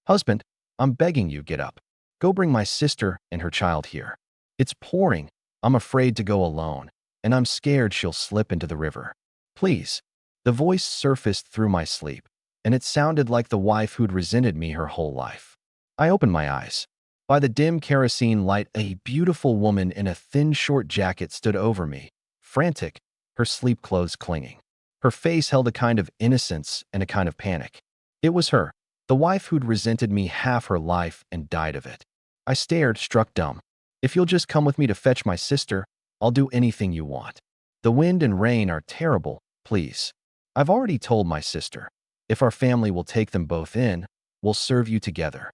Husband, I'm begging you, get up. Go bring my sister and her child here. It's pouring. I'm afraid to go alone, and I'm scared she'll slip into the river. Please. The voice surfaced through my sleep, and it sounded like the wife who'd resented me her whole life. I opened my eyes. By the dim kerosene light, a beautiful woman in a thin short jacket stood over me, frantic, her sleep clothes clinging. Her face held a kind of innocence and a kind of panic. It was her, the wife who'd resented me half her life and died of it. I stared, struck dumb. If you'll just come with me to fetch my sister, I'll do anything you want. The wind and rain are terrible, please. I've already told my sister. If our family will take them both in, we'll serve you together.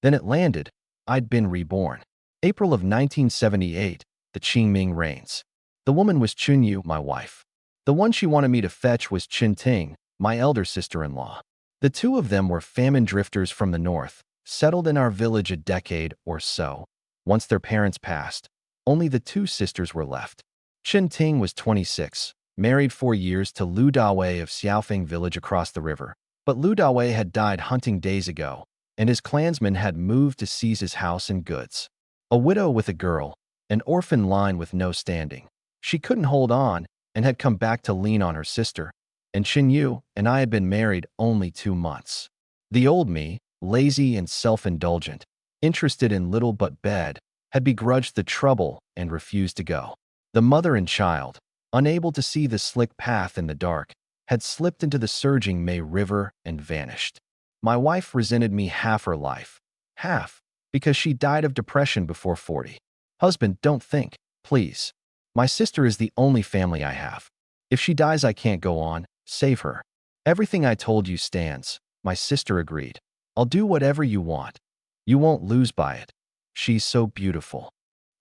Then it landed. I'd been reborn. April of 1978, the Qingming rains. The woman was Chunyu, my wife. The one she wanted me to fetch was Ting, my elder sister-in-law. The two of them were famine drifters from the north, settled in our village a decade or so. Once their parents passed, only the two sisters were left. Ting was 26, married 4 years to Lu Dawei of Xiaofeng village across the river. But Lu Dawei had died hunting days ago, and his clansmen had moved to seize his house and goods. A widow with a girl, an orphan line with no standing. She couldn't hold on and had come back to lean on her sister, and Yu and I had been married only 2 months. The old me, lazy and self-indulgent, interested in little but bed, had begrudged the trouble and refused to go. The mother and child, unable to see the slick path in the dark, had slipped into the surging May River and vanished. My wife resented me half her life. Half, because she died of depression before 40. Husband, don't think, please. My sister is the only family I have. If she dies, I can't go on. Save her. Everything I told you stands. My sister agreed. I'll do whatever you want. You won't lose by it. She's so beautiful.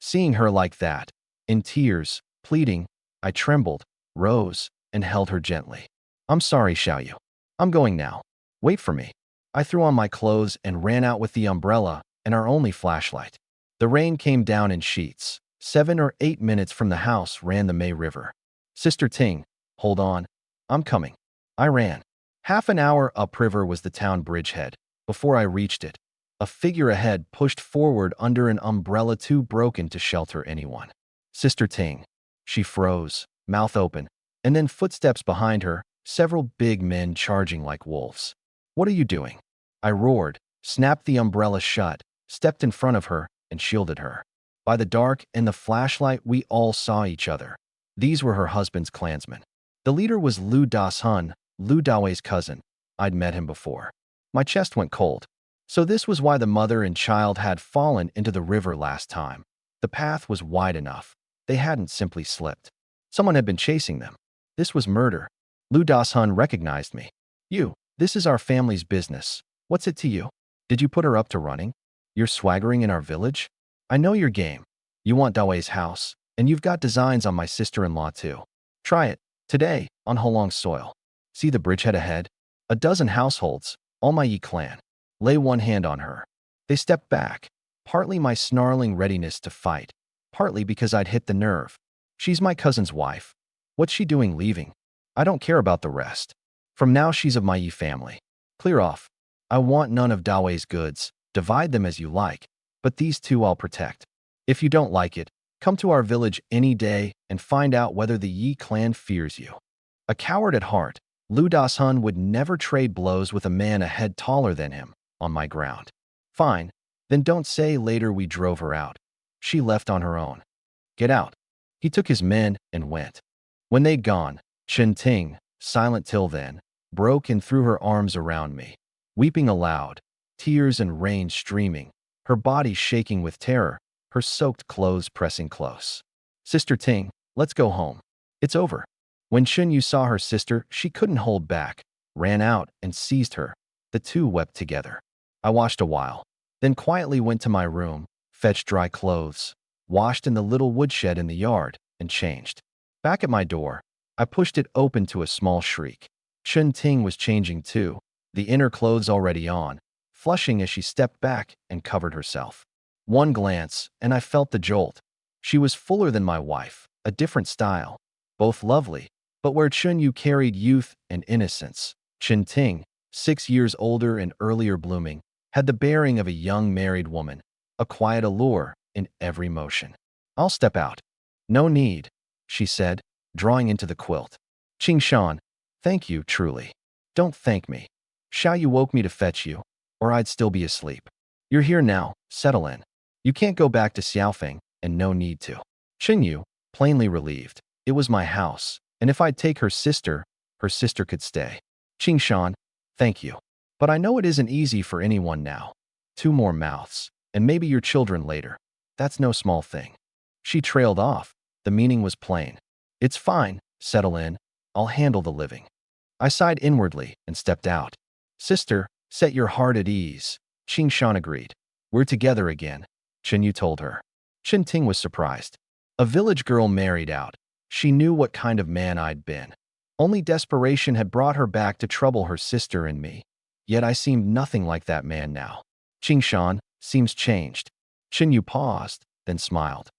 Seeing her like that, in tears, pleading, I trembled, rose, and held her gently. I'm sorry, Xiaoyu. I'm going now. Wait for me. I threw on my clothes and ran out with the umbrella and our only flashlight. The rain came down in sheets. 7 or 8 minutes from the house ran the May River. Sister Ting, hold on. I'm coming. I ran. Half an hour upriver was the town bridgehead. Before I reached it, a figure ahead pushed forward under an umbrella too broken to shelter anyone. Sister Ting. She froze, mouth open, and then footsteps behind her, several big men charging like wolves. What are you doing? I roared, snapped the umbrella shut, stepped in front of her, and shielded her. By the dark and the flashlight, we all saw each other. These were her husband's clansmen. The leader was Lu Dashun, Lu Dawei's cousin. I'd met him before. My chest went cold. So this was why the mother and child had fallen into the river last time. The path was wide enough. They hadn't simply slipped. Someone had been chasing them. This was murder. Lu Dashun recognized me. This is our family's business. What's it to you? Did you put her up to running? You're swaggering in our village? I know your game. You want Dawei's house, and you've got designs on my sister-in-law too. Try it, today, on Holong's soil. See the bridgehead ahead? A dozen households, all my Yi clan. Lay one hand on her. They stepped back, partly my snarling readiness to fight, partly because I'd hit the nerve. She's my cousin's wife. What's she doing leaving? I don't care about the rest. From now she's of my Yi family. Clear off. I want none of Dawei's goods. Divide them as you like, but these two I'll protect. If you don't like it, come to our village any day and find out whether the Yi clan fears you. A coward at heart, Lu Dashun would never trade blows with a man a head taller than him, on my ground. Fine, then don't say later we drove her out. She left on her own. Get out. He took his men and went. When they'd gone, Ting, silent till then, broke and threw her arms around me, weeping aloud, tears and rain streaming, her body shaking with terror, her soaked clothes pressing close. Sister Ting, let's go home. It's over. When Yu saw her sister, she couldn't hold back, ran out and seized her. The two wept together. I watched a while, then quietly went to my room, fetched dry clothes, washed in the little woodshed in the yard, and changed. Back at my door, I pushed it open to a small shriek. Ting was changing too, the inner clothes already on, flushing as she stepped back and covered herself. One glance, and I felt the jolt. She was fuller than my wife, a different style, both lovely, but where Yu carried youth and innocence, Ting, 6 years older and earlier blooming, had the bearing of a young married woman, a quiet allure in every motion. I'll step out. No need, she said, drawing into the quilt. Shan, thank you, truly. Don't thank me. You woke me to fetch you, or I'd still be asleep. You're here now, settle in. You can't go back to Xiaofeng, and no need to. Yu, plainly relieved. It was my house, and if I'd take her sister could stay. Shan, thank you. But I know it isn't easy for anyone now. 2 more mouths, and maybe your children later. That's no small thing. She trailed off. The meaning was plain. It's fine, settle in. I'll handle the living. I sighed inwardly and stepped out. Sister, set your heart at ease. Shan agreed. We're together again, Yu told her. Ting was surprised. A village girl married out. She knew what kind of man I'd been. Only desperation had brought her back to trouble her sister and me. Yet I seemed nothing like that man now. Shan seems changed. Yu paused, then smiled.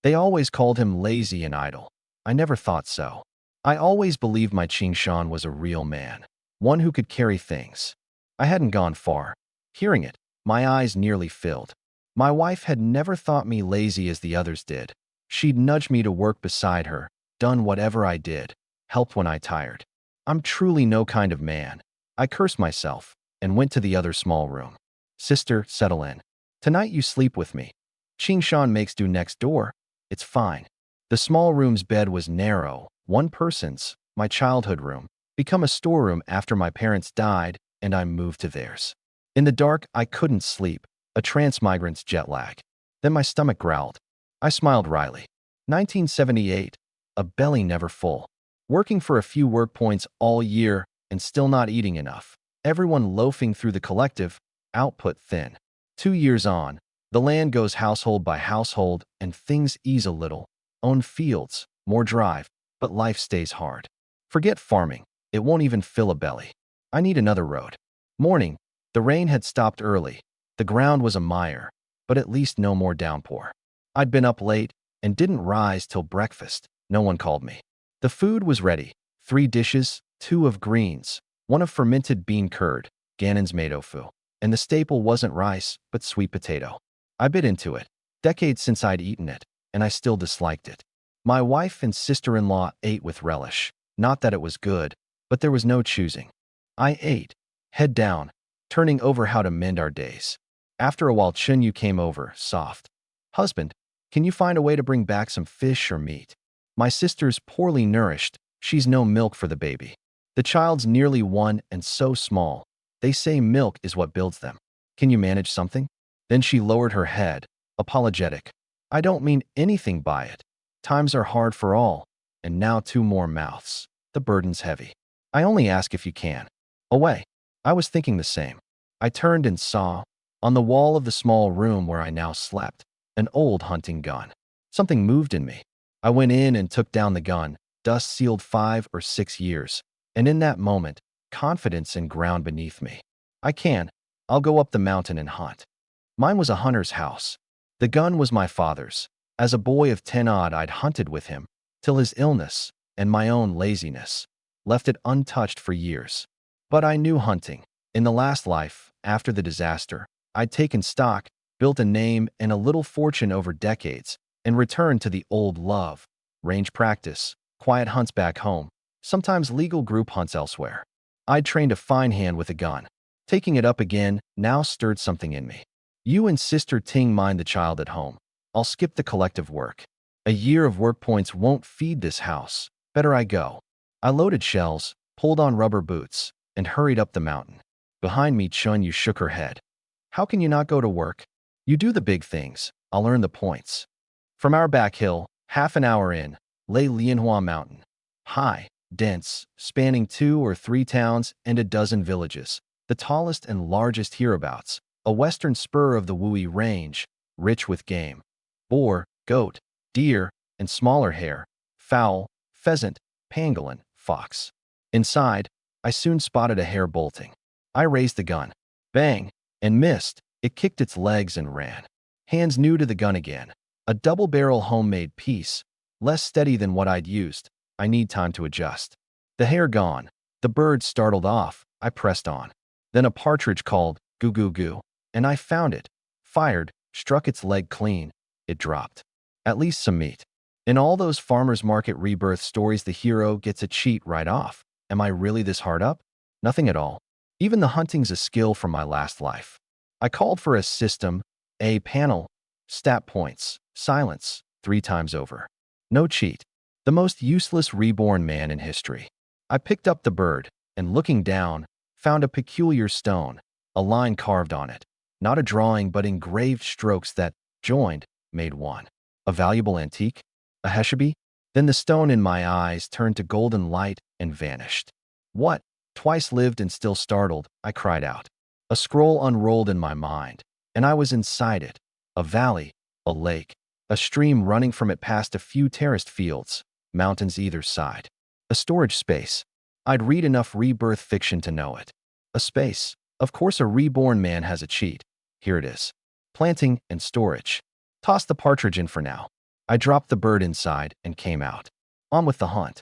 They always called him lazy and idle. I never thought so. I always believed my Shan was a real man, one who could carry things. I hadn't gone far. Hearing it, my eyes nearly filled. My wife had never thought me lazy as the others did. She'd nudged me to work beside her, done whatever I did, helped when I tired. I'm truly no kind of man. I cursed myself and went to the other small room. Sister, settle in. Tonight you sleep with me. Shan makes do next door. It's fine. The small room's bed was narrow, one person's, my childhood room, become a storeroom after my parents died and I moved to theirs. In the dark, I couldn't sleep, a transmigrant's jet lag. Then my stomach growled. I smiled wryly. 1978, a belly never full. Working for a few work points all year and still not eating enough. Everyone loafing through the collective, output thin. 2 years on, the land goes household by household and things ease a little. Own fields, more drive, but life stays hard. Forget farming, it won't even fill a belly. I need another road. Morning, the rain had stopped early. The ground was a mire, but at least no more downpour. I'd been up late and didn't rise till breakfast. No one called me. The food was ready. 3 dishes, 2 of greens, 1 of fermented bean curd, Gannon's tofu, and the staple wasn't rice, but sweet potato. I bit into it. Decades since I'd eaten it, and I still disliked it. My wife and sister-in-law ate with relish. Not that it was good, but there was no choosing. I ate, head down, turning over how to mend our days. After a while, Yu came over, soft. Husband, can you find a way to bring back some fish or meat? My sister's poorly nourished. She's no milk for the baby. The child's nearly 1 and so small. They say milk is what builds them. Can you manage something? Then she lowered her head, apologetic. I don't mean anything by it. Times are hard for all, and now 2 more mouths. The burden's heavy. I only ask if you can. Away. I was thinking the same. I turned and saw, on the wall of the small room where I now slept, an old hunting gun. Something moved in me. I went in and took down the gun, dust sealed 5 or 6 years, and in that moment, confidence in ground beneath me. I'll go up the mountain and hunt. Mine was a hunter's house. The gun was my father's. As a boy of 10 odd, I'd hunted with him, till his illness, and my own laziness, left it untouched for years. But I knew hunting. In the last life, after the disaster, I'd taken stock, built a name and a little fortune over decades, and returned to the old love. Range practice, quiet hunts back home, sometimes legal group hunts elsewhere. I'd trained a fine hand with a gun. Taking it up again now stirred something in me. You and Sister Ting mind the child at home. I'll skip the collective work. A year of work points won't feed this house. Better I go. I loaded shells, pulled on rubber boots, and hurried up the mountain. Behind me, Yu shook her head. How can you not go to work? You do the big things. I'll earn the points. From our back hill, half an hour in, lay Lianhua Mountain. High, dense, spanning 2 or 3 towns and a dozen villages. The tallest and largest hereabouts. A western spur of the Wui Range, rich with game. Boar, goat, deer, and smaller hare, fowl, pheasant, pangolin, fox. Inside, I soon spotted a hare bolting. I raised the gun. Bang! And missed. It kicked its legs and ran. Hands new to the gun again. A double-barrel homemade piece, less steady than what I'd used. I need time to adjust. The hare gone. The bird startled off. I pressed on. Then a partridge called, goo goo goo. And I found it. Fired, struck its leg clean. It dropped. At least some meat. In all those farmers market rebirth stories, the hero gets a cheat right off. Am I really this hard up? Nothing at all. Even the hunting's a skill from my last life. I called for a system, a panel, stat points, silence, 3 times over. No cheat. The most useless reborn man in history. I picked up the bird, and looking down, found a peculiar stone, a line carved on it. Not a drawing, but engraved strokes that, joined, made one. A valuable antique? A heshabi? Then the stone in my eyes turned to golden light and vanished. What? Twice lived and still startled, I cried out. A scroll unrolled in my mind, and I was inside it. A valley, a lake, a stream running from it past a few terraced fields, mountains either side. A storage space. I'd read enough rebirth fiction to know it. A space. Of course a reborn man has a cheat. Here it is. Planting and storage. Toss the partridge in for now. I dropped the bird inside and came out. On with the hunt.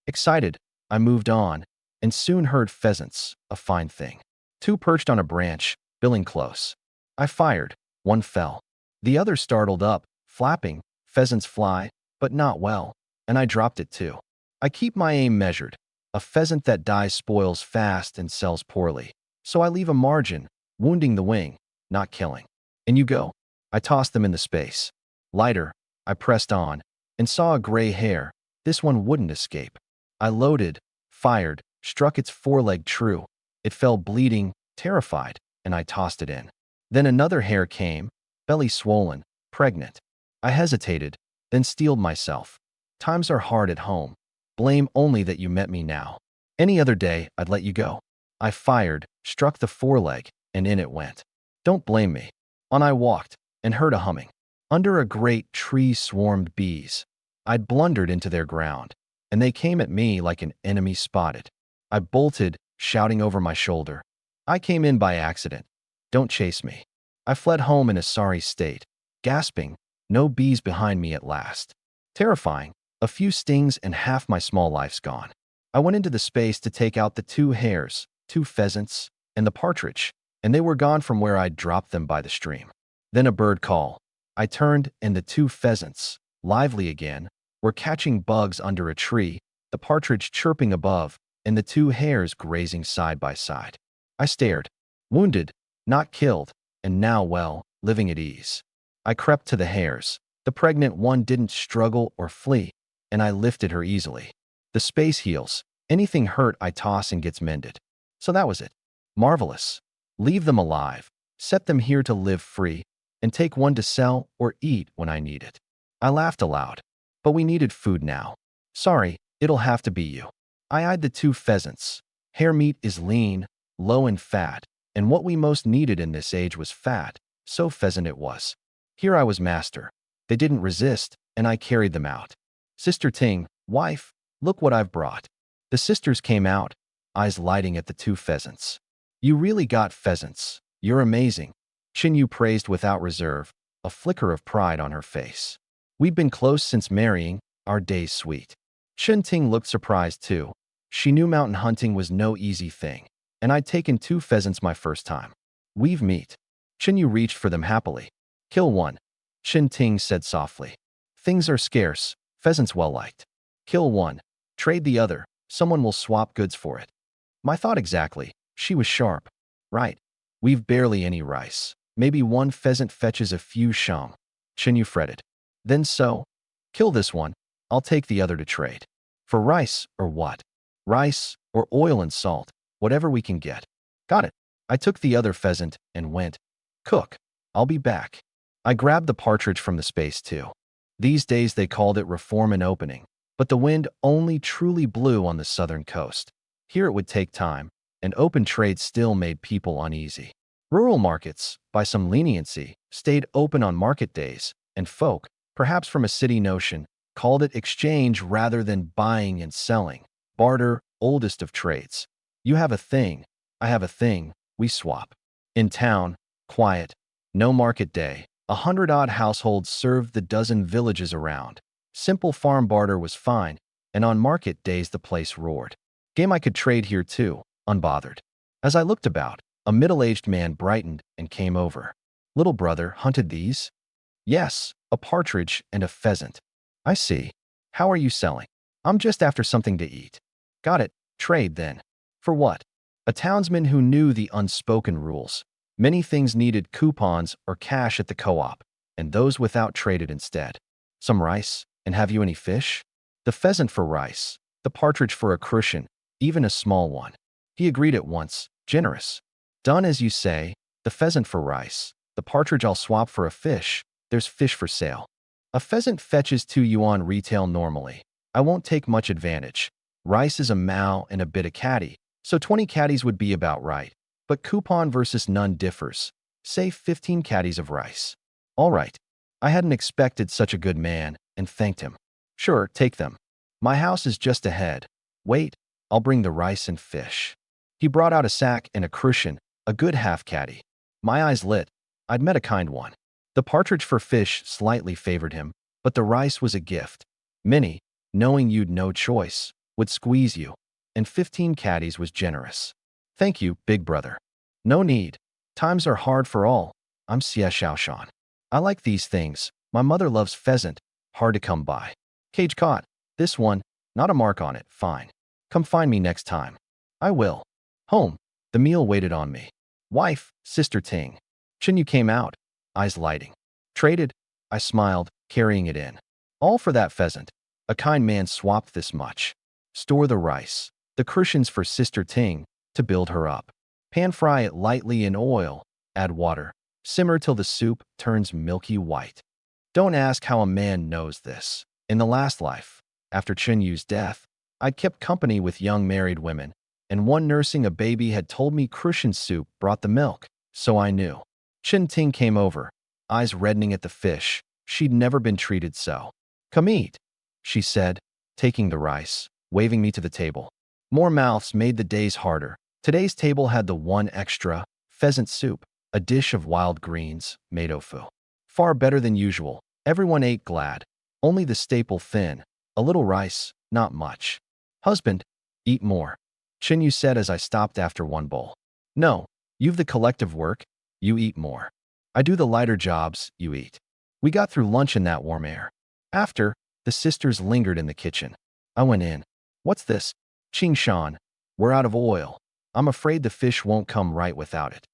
Excited, I moved on, and soon heard pheasants, a fine thing. 2 perched on a branch, billing close. I fired. 1 fell. The other startled up, flapping. Pheasants fly, but not well, and I dropped it too. I keep my aim measured. A pheasant that dies spoils fast and sells poorly. So I leave a margin, wounding the wing, not killing. And you go. I tossed them in the space. Lighter, I pressed on, and saw a gray hare. This one wouldn't escape. I loaded, fired, struck its foreleg true. It fell bleeding, terrified, and I tossed it in. Then another hare came, belly swollen, pregnant. I hesitated, then steeled myself. Times are hard at home. Blame only that you met me now. Any other day, I'd let you go. I fired, struck the foreleg, and in it went. Don't blame me. On I walked, and heard a humming. Under a great tree swarmed bees. I'd blundered into their ground, and they came at me like an enemy spotted. I bolted, shouting over my shoulder. I came in by accident. Don't chase me. I fled home in a sorry state, gasping, no bees behind me at last. Terrifying, a few stings and half my small life's gone. I went into the space to take out the 2 hares, 2 pheasants, and the partridge, and they were gone from where I'd dropped them by the stream. Then a bird call. I turned, and the 2 pheasants, lively again, were catching bugs under a tree, the partridge chirping above, and the 2 hares grazing side by side. I stared, wounded, not killed, and now, well, living at ease. I crept to the hares. The pregnant one didn't struggle or flee, and I lifted her easily. The space heals. Anything hurt I toss and gets mended. So that was it. Marvelous. Leave them alive. Set them here to live free, and take one to sell or eat when I need it. I laughed aloud. But we needed food now. Sorry, it'll have to be you. I eyed the 2 pheasants. Hare meat is lean, low in fat, and what we most needed in this age was fat, so pheasant it was. Here I was master. They didn't resist, and I carried them out. Sister Ting, wife, look what I've brought. The sisters came out, eyes lighting at the 2 pheasants. You really got pheasants. You're amazing. Chin Yu praised without reserve, a flicker of pride on her face. We've been close since marrying, our days sweet. Chen Ting looked surprised too. She knew mountain hunting was no easy thing, and I'd taken 2 pheasants my first time. We've meat. Chen Yu reached for them happily. Kill one. Chen Ting said softly. Things are scarce, pheasants well liked. Kill one. Trade the other, someone will swap goods for it. My thought exactly. She was sharp. Right. We've barely any rice. Maybe 1 pheasant fetches a few shang. Chen Yu fretted. Then so. Kill this one. I'll take the other to trade. For rice, or what? Rice, or oil and salt, whatever we can get. Got it. I took the other pheasant and went. Cook. I'll be back. I grabbed the partridge from the space too. These days they called it reform and opening, but the wind only truly blew on the southern coast. Here it would take time, and open trade still made people uneasy. Rural markets, by some leniency, stayed open on market days, and folk, perhaps from a city notion, called it exchange rather than buying and selling. Barter, oldest of trades. You have a thing, I have a thing, we swap. In town, quiet, no market day, 100-odd households served the dozen villages around. Simple farm barter was fine, and on market days the place roared. Game I could trade here too, unbothered. As I looked about, A middle-aged man brightened and came over. Little brother hunted these? Yes, a partridge and a pheasant. I see. How are you selling? I'm just after something to eat. Got it. Trade then. For what? A townsman who knew the unspoken rules. Many things needed coupons or cash at the co-op, and those without traded instead. Some rice, and have you any fish? The pheasant for rice, the partridge for a crucian, even a small one. He agreed at once, generous. Done as you say, the pheasant for rice, the partridge I'll swap for a fish, there's fish for sale. A pheasant fetches 2 yuan retail normally. I won't take much advantage. Rice is a mao and a bit of caddy, so 20 caddies would be about right. But coupon versus none differs. Say 15 caddies of rice. All right. I hadn't expected such a good man, and thanked him. Sure, take them. My house is just ahead. Wait, I'll bring the rice and fish. He brought out a sack and a crucian, a good half caddy. My eyes lit. I'd met a kind one. The partridge for fish slightly favored him, but the rice was a gift. Minnie, knowing you'd no choice, would squeeze you, and 15 caddies was generous. Thank you, big brother. No need. Times are hard for all. I'm Xie Shaoshan. I like these things. My mother loves pheasant. Hard to come by. Cage caught. This one, not a mark on it. Fine. Come find me next time. I will. Home. The meal waited on me. Wife, Sister Ting. Chinyu came out, eyes lighting. Traded? I smiled, carrying it in. All for that pheasant. A kind man swapped this much. Store the rice. The crucians for Sister Ting, to build her up. Pan fry it lightly in oil. Add water. Simmer till the soup turns milky white. Don't ask how a man knows this. In the last life, after Chinyu's death, I'd kept company with young married women, and one nursing a baby had told me crucian soup brought the milk, so I knew. Chin Ting came over, eyes reddening at the fish. She'd never been treated so. Come eat, she said, taking the rice, waving me to the table. More mouths made the days harder. Today's table had the one extra, pheasant soup, a dish of wild greens, made tofu. Far better than usual. Everyone ate glad. Only the staple thin. A little rice, not much. Husband, eat more. Chinyu said as I stopped after one bowl. No, you've the collective work, you eat more. I do the lighter jobs, you eat. We got through lunch in that warm air. After, the sisters lingered in the kitchen. I went in. What's this? Ching Shan, we're out of oil. I'm afraid the fish won't come right without it.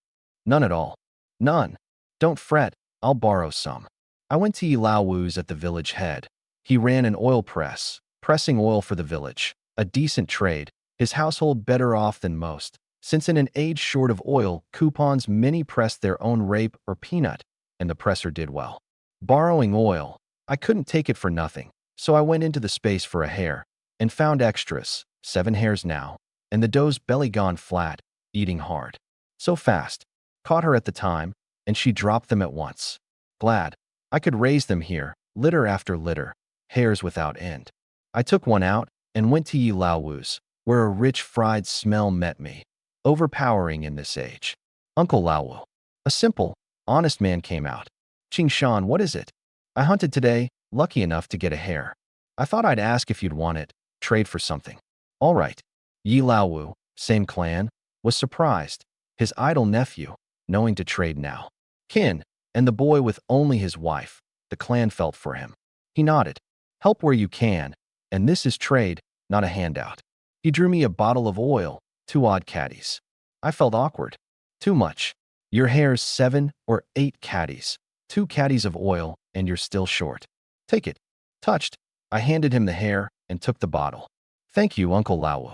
None at all. None. Don't fret, I'll borrow some. I went to Yi Lao Wu's at the village head. He ran an oil press, pressing oil for the village. A decent trade, his household better off than most, since in an age short of oil, coupons many pressed their own rape or peanut, and the presser did well. Borrowing oil, I couldn't take it for nothing, so I went into the space for a hair, and found extras, 7 hairs now, and the dough's belly gone flat, eating hard. So fast. Caught her at the time, and she dropped them at once. Glad. I could raise them here, litter after litter, hairs without end. I took one out, and went to Yi Lao Wu's, where a rich fried smell met me, overpowering in this age. Uncle Lao Wu. A simple, honest man came out. Ching Shan, what is it? I hunted today, lucky enough to get a hare. I thought I'd ask if you'd want it, trade for something. All right. Yi Lao Wu, same clan, was surprised, his idle nephew, knowing to trade now. Kin, and the boy with only his wife, the clan felt for him. He nodded. Help where you can, and this is trade, not a handout. He drew me a bottle of oil, 2 odd caddies. I felt awkward. Too much. Your hair's 7 or 8 caddies, 2 caddies of oil, and you're still short. Take it. Touched, I handed him the hair and took the bottle. Thank you, Uncle Lao Wu.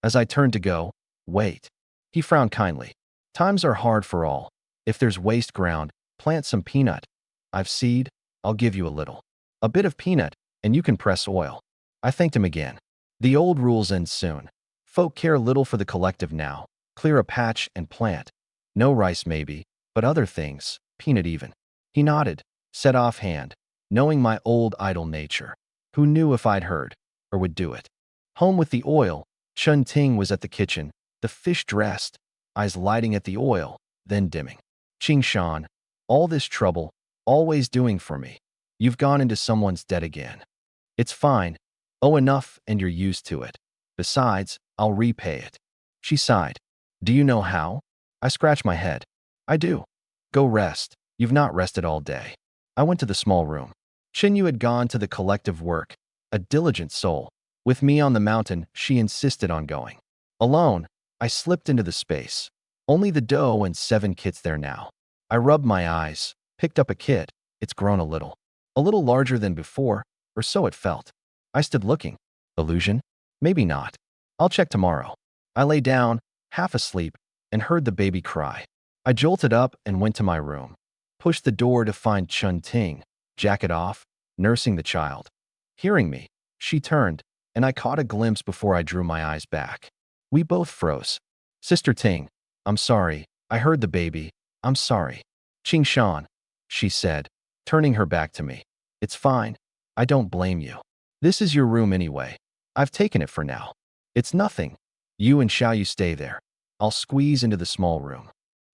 As I turned to go, wait. He frowned kindly. Times are hard for all. If there's waste ground, plant some peanut. I've seed, I'll give you a little. A bit of peanut, and you can press oil. I thanked him again. The old rules end soon. Folk care little for the collective now. Clear a patch and plant. No rice maybe, but other things, peanut even. He nodded, said offhand, knowing my old idle nature. Who knew if I'd heard, or would do it? Home with the oil, Chun Ting was at the kitchen, the fish dressed, eyes lighting at the oil, then dimming. Ching Shan, all this trouble, always doing for me. You've gone into someone's debt again. It's fine. Oh, enough, and you're used to it. Besides, I'll repay it. She sighed. Do you know how? I scratch my head. I do. Go rest. You've not rested all day. I went to the small room. Chinyu had gone to the collective work, a diligent soul. With me on the mountain, she insisted on going. Alone, I slipped into the space. Only the doe and 7 kits there now. I rubbed my eyes, picked up a kit. It's grown a little. A little larger than before, or so it felt. I stood looking. Illusion? Maybe not. I'll check tomorrow. I lay down, half asleep, and heard the baby cry. I jolted up and went to my room. Pushed the door to find Chun Ting, jacket off, nursing the child. Hearing me, she turned, and I caught a glimpse before I drew my eyes back. We both froze. Sister Ting, I'm sorry. I heard the baby. I'm sorry. Ching Shan, she said, turning her back to me. It's fine. I don't blame you. This is your room anyway. I've taken it for now. It's nothing. You and Xiaoyu stay there. I'll squeeze into the small room.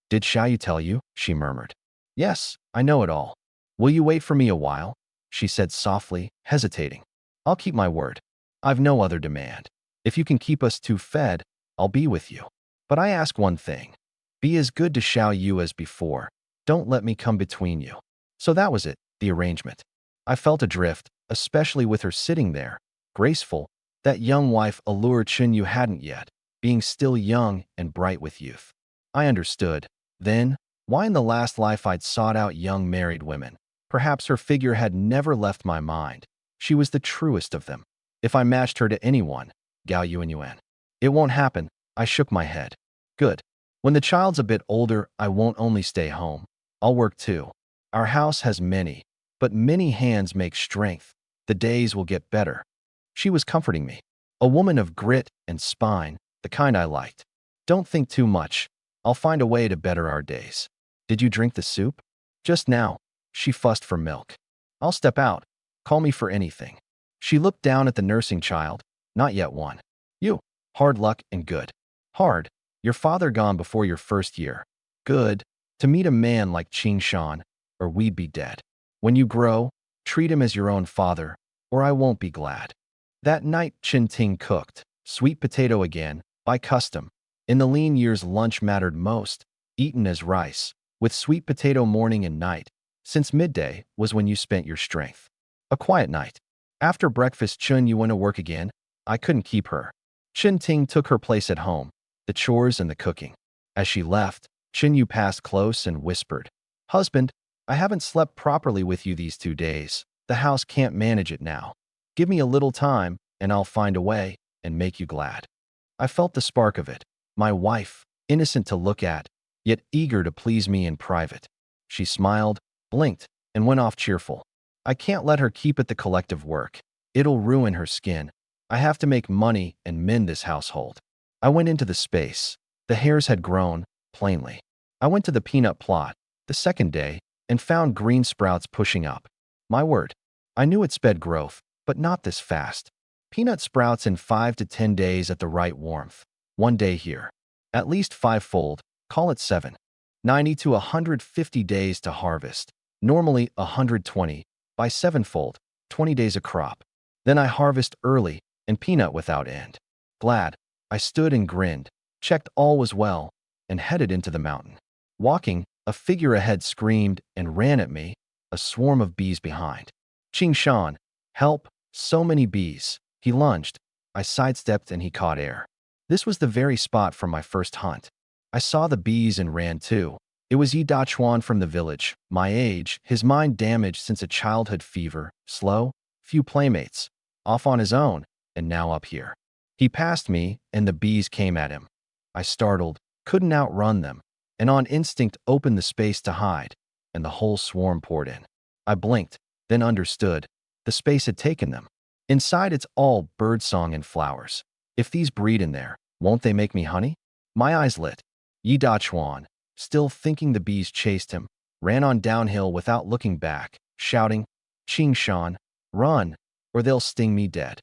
Did Xiaoyu tell you? She murmured. Yes, I know it all. Will you wait for me a while? She said softly, hesitating. I'll keep my word. I've no other demand. If you can keep us 2 fed, I'll be with you. But I ask one thing. Be as good to Xiaoyu as before. Don't let me come between you. So that was it, the arrangement. I felt adrift, especially with her sitting there, graceful. That young wife allured Chinyu hadn't yet, being still young and bright with youth. I understood. Then, why in the last life I'd sought out young married women. Perhaps her figure had never left my mind. She was the truest of them. If I matched her to anyone, Gao Yuan. It won't happen. I shook my head. Good. When the child's a bit older, I won't only stay home. I'll work too. Our house has many, but many hands make strength. The days will get better. She was comforting me. A woman of grit and spine, the kind I liked. Don't think too much. I'll find a way to better our days. Did you drink the soup? Just now. She fussed for milk. I'll step out. Call me for anything. She looked down at the nursing child. Not yet one. You. Hard luck and good. Hard. Your father gone before your first year. Good. To meet a man like Qing Shan, or we'd be dead. When you grow, treat him as your own father, or I won't be glad. That night Chin Ting cooked. Sweet potato again, by custom. In the lean years lunch mattered most, eaten as rice, with sweet potato morning and night, since midday was when you spent your strength. A quiet night. After breakfast Chun Yu went to work again. I couldn't keep her. Chin Ting took her place at home, the chores and the cooking. As she left, Chin Yu passed close and whispered, Husband, I haven't slept properly with you these 2 days. The house can't manage it now. Give me a little time, and I'll find a way, and make you glad. I felt the spark of it. My wife, innocent to look at, yet eager to please me in private. She smiled, blinked, and went off cheerful. I can't let her keep at the collective work. It'll ruin her skin. I have to make money and mend this household. I went into the space. The hairs had grown, plainly. I went to the peanut plot, the second day, and found green sprouts pushing up. My word. I knew it sped growth, but not this fast. Peanut sprouts in 5 to 10 days at the right warmth. 1 day here. At least 5-fold, call it 7. 90 to 150 days to harvest. Normally 120, by 7-fold, 20 days a crop. Then I harvest early, and peanut without end. Glad, I stood and grinned, checked all was well, and headed into the mountain. Walking, a figure ahead screamed and ran at me, a swarm of bees behind. Qing Shan, help, so many bees. He lunged. I sidestepped and he caught air. This was the very spot from my first hunt. I saw the bees and ran too. It was Dachuan from the village, my age, his mind damaged since a childhood fever, slow, few playmates, off on his own, and now up here. He passed me, and the bees came at him. I startled, couldn't outrun them, and on instinct opened the space to hide, and the whole swarm poured in. I blinked, then understood. The space had taken them. Inside it's all birdsong and flowers. If these breed in there, won't they make me honey? My eyes lit. Yi Dachuan, still thinking the bees chased him, ran on downhill without looking back, shouting, Qing Shan, run, or they'll sting me dead.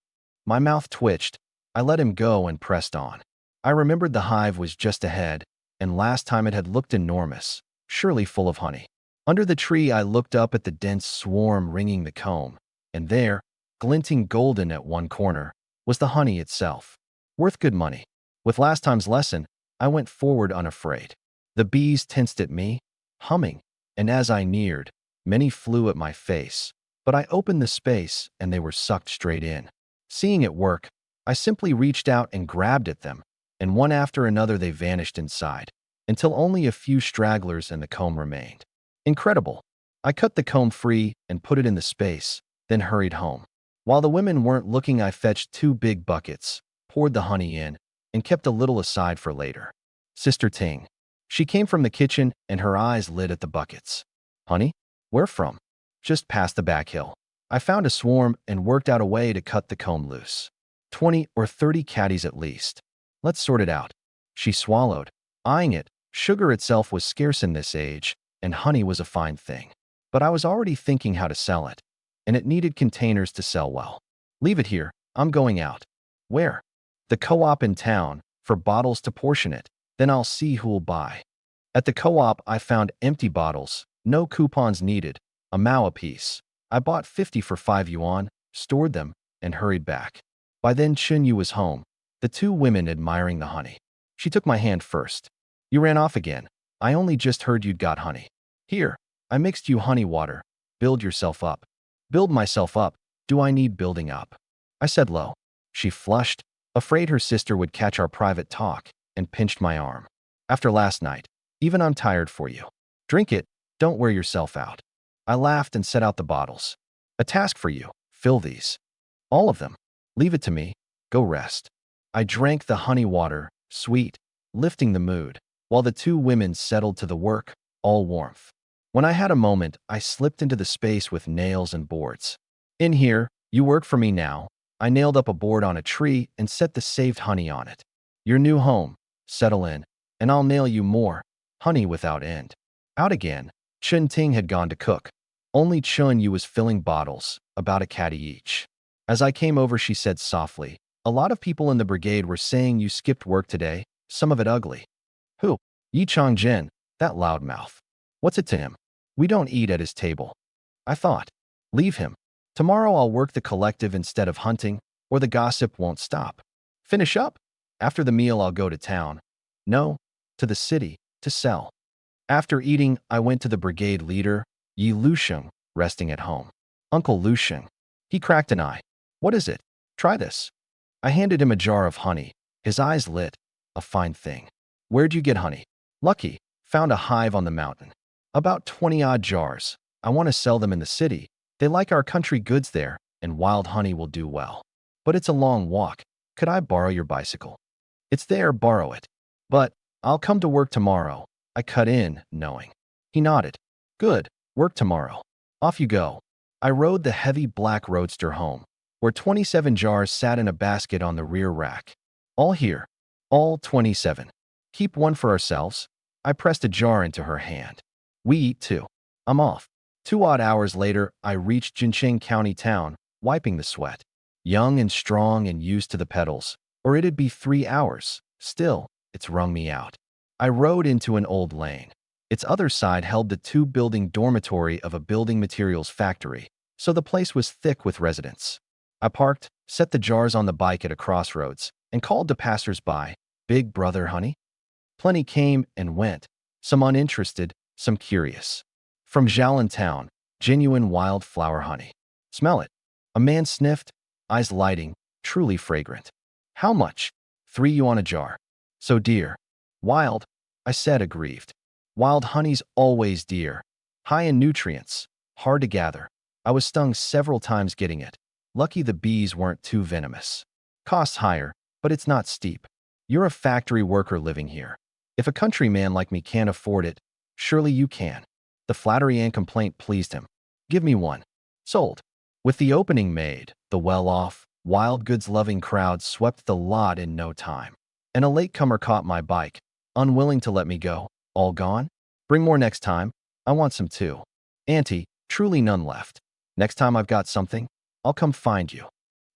My mouth twitched. I let him go and pressed on. I remembered the hive was just ahead, and last time it had looked enormous, surely full of honey. Under the tree I looked up at the dense swarm ringing the comb, and there, glinting golden at one corner, was the honey itself. Worth good money. With last time's lesson, I went forward unafraid. The bees tensed at me, humming, and as I neared, many flew at my face, but I opened the space and they were sucked straight in. Seeing it work, I simply reached out and grabbed at them, and one after another they vanished inside, until only a few stragglers and the comb remained. Incredible. I cut the comb free and put it in the space, then hurried home. While the women weren't looking, I fetched 2 big buckets, poured the honey in, and kept a little aside for later. Sister Ting. She came from the kitchen and her eyes lit at the buckets. Honey? Where from? Just past the back hill. I found a swarm and worked out a way to cut the comb loose. 20 or 30 caddies at least. Let's sort it out. She swallowed, eyeing it. Sugar itself was scarce in this age, and honey was a fine thing. But I was already thinking how to sell it, and it needed containers to sell well. Leave it here, I'm going out. Where? The co-op in town, for bottles to portion it, then I'll see who'll buy. At the co-op I found empty bottles, no coupons needed, a mao apiece. I bought 50 for 5 yuan, stored them, and hurried back. By then Chunyu was home, the 2 women admiring the honey. She took my hand first. You ran off again. I only just heard you'd got honey. Here, I mixed you honey water. Build yourself up. Build myself up. Do I need building up? I said low. She flushed, afraid her sister would catch our private talk, and pinched my arm. After last night, even I'm tired for you. Drink it, don't wear yourself out. I laughed and set out the bottles. A task for you. Fill these. All of them. Leave it to me. Go rest. I drank the honey water, sweet, lifting the mood, while the 2 women settled to the work, all warmth. When I had a moment, I slipped into the space with nails and boards. In here, you work for me now. I nailed up a board on a tree and set the saved honey on it. Your new home. Settle in, and I'll nail you more. Honey without end. Out again. Chun Ting had gone to cook. Only Chun Yu was filling bottles, about a caddy each. As I came over, she said softly, a lot of people in the brigade were saying you skipped work today, some of it ugly. Who? Yi Changzhen, that loudmouth. What's it to him? We don't eat at his table. I thought. Leave him. Tomorrow I'll work the collective instead of hunting, or the gossip won't stop. Finish up. After the meal I'll go to town. No, to the city, to sell. After eating, I went to the brigade leader, Yi Lusheng, resting at home. Uncle Lusheng. He cracked an eye. What is it? Try this. I handed him a jar of honey. His eyes lit. A fine thing. Where'd you get honey? Lucky. Found a hive on the mountain. About 20-odd jars. I want to sell them in the city. They like our country goods there, and wild honey will do well. But it's a long walk. Could I borrow your bicycle? It's there, borrow it. But I'll come to work tomorrow. I cut in, knowing. He nodded. Good, work tomorrow. Off you go. I rode the heavy black roadster home, where 27 jars sat in a basket on the rear rack. All here. All 27. Keep one for ourselves. I pressed a jar into her hand. We eat too. I'm off. 2 odd hours later, I reached Jincheng County town, wiping the sweat. Young and strong and used to the pedals, or it'd be 3 hours. Still, it's wrung me out. I rode into an old lane. Its other side held the 2-building dormitory of a building materials factory, so the place was thick with residents. I parked, set the jars on the bike at a crossroads, and called to passers-by, Big brother, honey? Plenty came and went, some uninterested, some curious. From Xiaolin town, genuine wildflower honey. Smell it. A man sniffed, eyes lighting, truly fragrant. How much? 3 yuan a jar. So dear. Wild, I said, aggrieved. Wild honey's always dear. High in nutrients, hard to gather. I was stung several times getting it. Lucky the bees weren't too venomous. Costs higher, but it's not steep. You're a factory worker living here. If a countryman like me can't afford it, surely you can. The flattery and complaint pleased him. Give me one. Sold. With the opening made, the well-off, wild goods-loving crowd swept the lot in no time. And a latecomer caught my bike, unwilling to let me go. All gone? Bring more next time. I want some too. Auntie, truly none left. Next time I've got something, I'll come find you.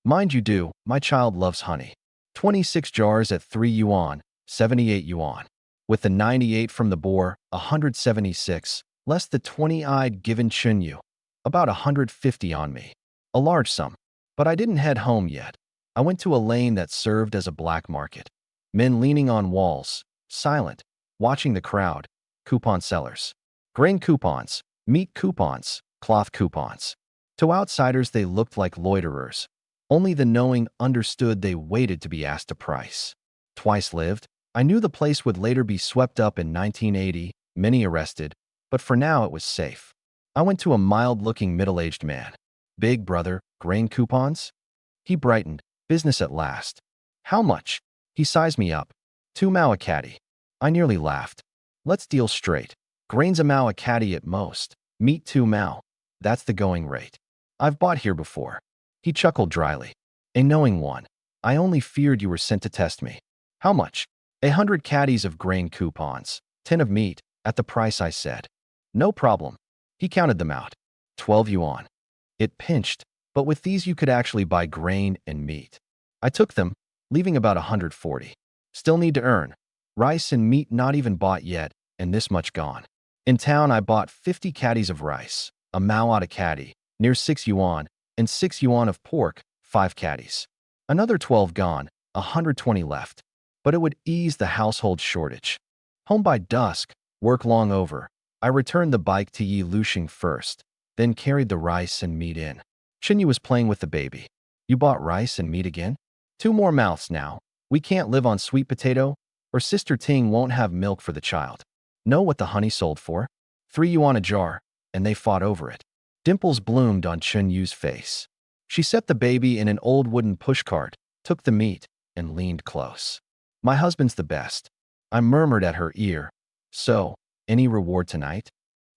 Mind you do, my child loves honey. 26 jars at 3 yuan, 78 yuan. With the 98 from the boar, 176, less the 20 I'd given Chunyu. About 150 on me. A large sum. But I didn't head home yet. I went to a lane that served as a black market. Men leaning on walls, silent, watching the crowd, coupon sellers. Grain coupons, meat coupons, cloth coupons. To outsiders, they looked like loiterers. Only the knowing understood they waited to be asked a price. Twice lived. I knew the place would later be swept up in 1980, many arrested, but for now it was safe. I went to a mild-looking middle-aged man. Big brother, grain coupons? He brightened. Business at last. How much? He sized me up. 2 mao a caddy. I nearly laughed. Let's deal straight. Grain's a mao a caddy at most. Meat 2 mao. That's the going rate. I've bought here before. He chuckled dryly. A knowing one. I only feared you were sent to test me. How much? 100 caddies of grain coupons. 10 of meat, at the price I said. No problem. He counted them out. 12 yuan. It pinched, but with these you could actually buy grain and meat. I took them, leaving about 140. Still need to earn. Rice and meat not even bought yet, and this much gone. In town I bought 50 caddies of rice, a mao a caddy, near 6 yuan, and 6 yuan of pork, 5 caddies. Another 12 gone, 120 left. But it would ease the household shortage. Home by dusk, work long over. I returned the bike to Yi Lushing first, then carried the rice and meat in. Chinyu was playing with the baby. You bought rice and meat again? 2 more mouths now. We can't live on sweet potato, or Sister Ting won't have milk for the child. Know what the honey sold for? 3 yuan a jar, and they fought over it. Dimples bloomed on Chunyu's face. She set the baby in an old wooden pushcart, took the meat, and leaned close. My husband's the best. I murmured at her ear. So, any reward tonight?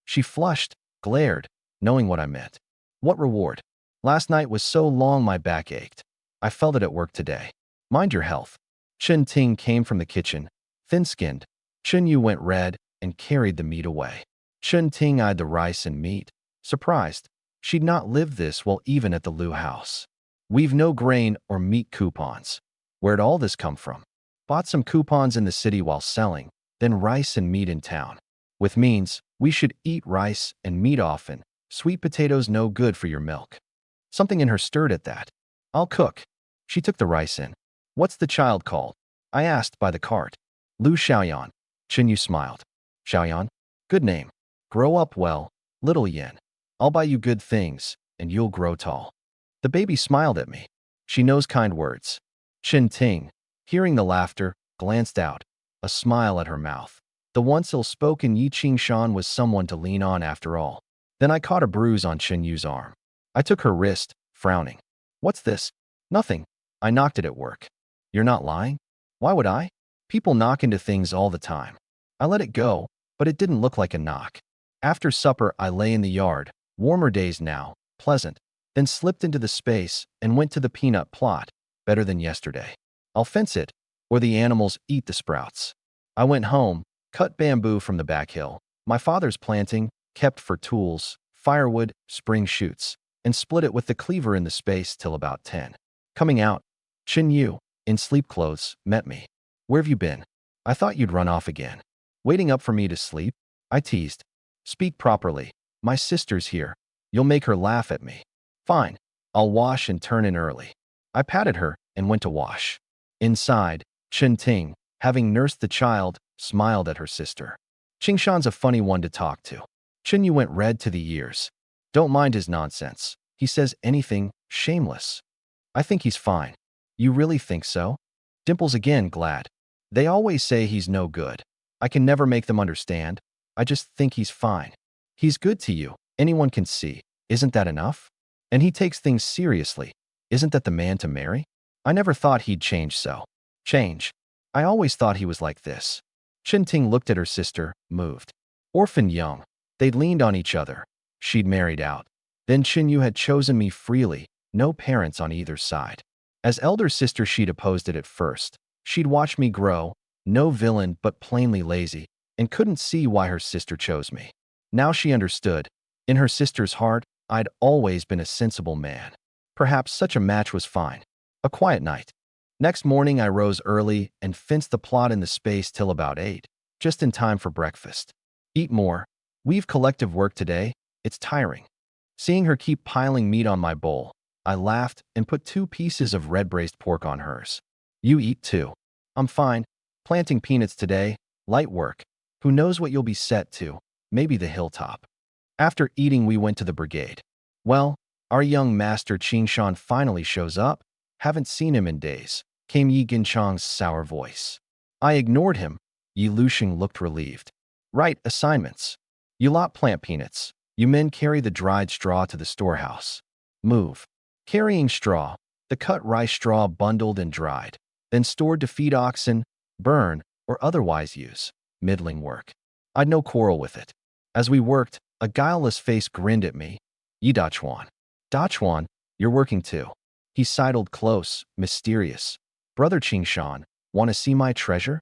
She flushed, glared, knowing what I meant. What reward? Last night was so long my back ached. I felt it at work today. Mind your health. Chen Ting came from the kitchen, thin-skinned. Chunyu went red and carried the meat away. Chen Ting eyed the rice and meat, surprised. She'd not lived this well even at the Liu house. We've no grain or meat coupons. Where'd all this come from? Bought some coupons in the city while selling, then rice and meat in town. With means, we should eat rice and meat often. Sweet potatoes no good for your milk. Something in her stirred at that. I'll cook. She took the rice in. What's the child called? I asked by the cart. Lu Xiaoyan. Chinyu smiled. Xiaoyan? Good name. Grow up well, little Yin. I'll buy you good things, and you'll grow tall. The baby smiled at me. She knows kind words. Chen Ting, hearing the laughter, glanced out, a smile at her mouth. The once ill-spoken Yi Qingshan was someone to lean on after all. Then I caught a bruise on Chunyu's arm. I took her wrist, frowning. What's this? Nothing. I knocked it at work. You're not lying? Why would I? People knock into things all the time. I let it go, but it didn't look like a knock. After supper, I lay in the yard, warmer days now, pleasant, then slipped into the space and went to the peanut plot, better than yesterday. I'll fence it, or the animals eat the sprouts. I went home, cut bamboo from the back hill, my father's planting, kept for tools, firewood, spring shoots, and split it with the cleaver in the space till about 10. Coming out, Chin Yu, in sleep clothes, met me. Where've you been? I thought you'd run off again. Waiting up for me to sleep? I teased. Speak properly. My sister's here. You'll make her laugh at me. Fine. I'll wash and turn in early. I patted her and went to wash. Inside, Chen Ting, having nursed the child, smiled at her sister. Qingshan's a funny one to talk to. Chinyu went red to the ears. Don't mind his nonsense. He says anything, shameless. I think he's fine. You really think so? Dimples again, glad. They always say he's no good. I can never make them understand. I just think he's fine. He's good to you. Anyone can see. Isn't that enough? And he takes things seriously. Isn't that the man to marry? I never thought he'd change so. Change? I always thought he was like this. Chen Ting looked at her sister, moved. Orphan young. They'd leaned on each other. She'd married out. Then Chinyu had chosen me freely, no parents on either side. As elder sister she'd opposed it at first. She'd watched me grow, no villain but plainly lazy, and couldn't see why her sister chose me. Now she understood. In her sister's heart, I'd always been a sensible man. Perhaps such a match was fine. A quiet night. Next morning I rose early and fenced the plot in the space till about 8, just in time for breakfast. Eat more. We've collective work today. It's tiring. Seeing her keep piling meat on my bowl, I laughed and put 2 pieces of red braised pork on hers. You eat too. I'm fine. Planting peanuts today. Light work. Who knows what you'll be set to? Maybe the hilltop. After eating, we went to the brigade. Well, our young master Qingshan finally shows up. Haven't seen him in days, came Yi Ginchang's sour voice. I ignored him. Yi Lushing looked relieved. Right, assignments. You lot plant peanuts. You men carry the dried straw to the storehouse. Move. Carrying straw, the cut rice straw bundled and dried, then stored to feed oxen, burn, or otherwise use. Middling work. I'd no quarrel with it. As we worked, a guileless face grinned at me. Yi Dachuan. Dachuan, you're working too. He sidled close, mysterious. Brother Qingshan, want to see my treasure?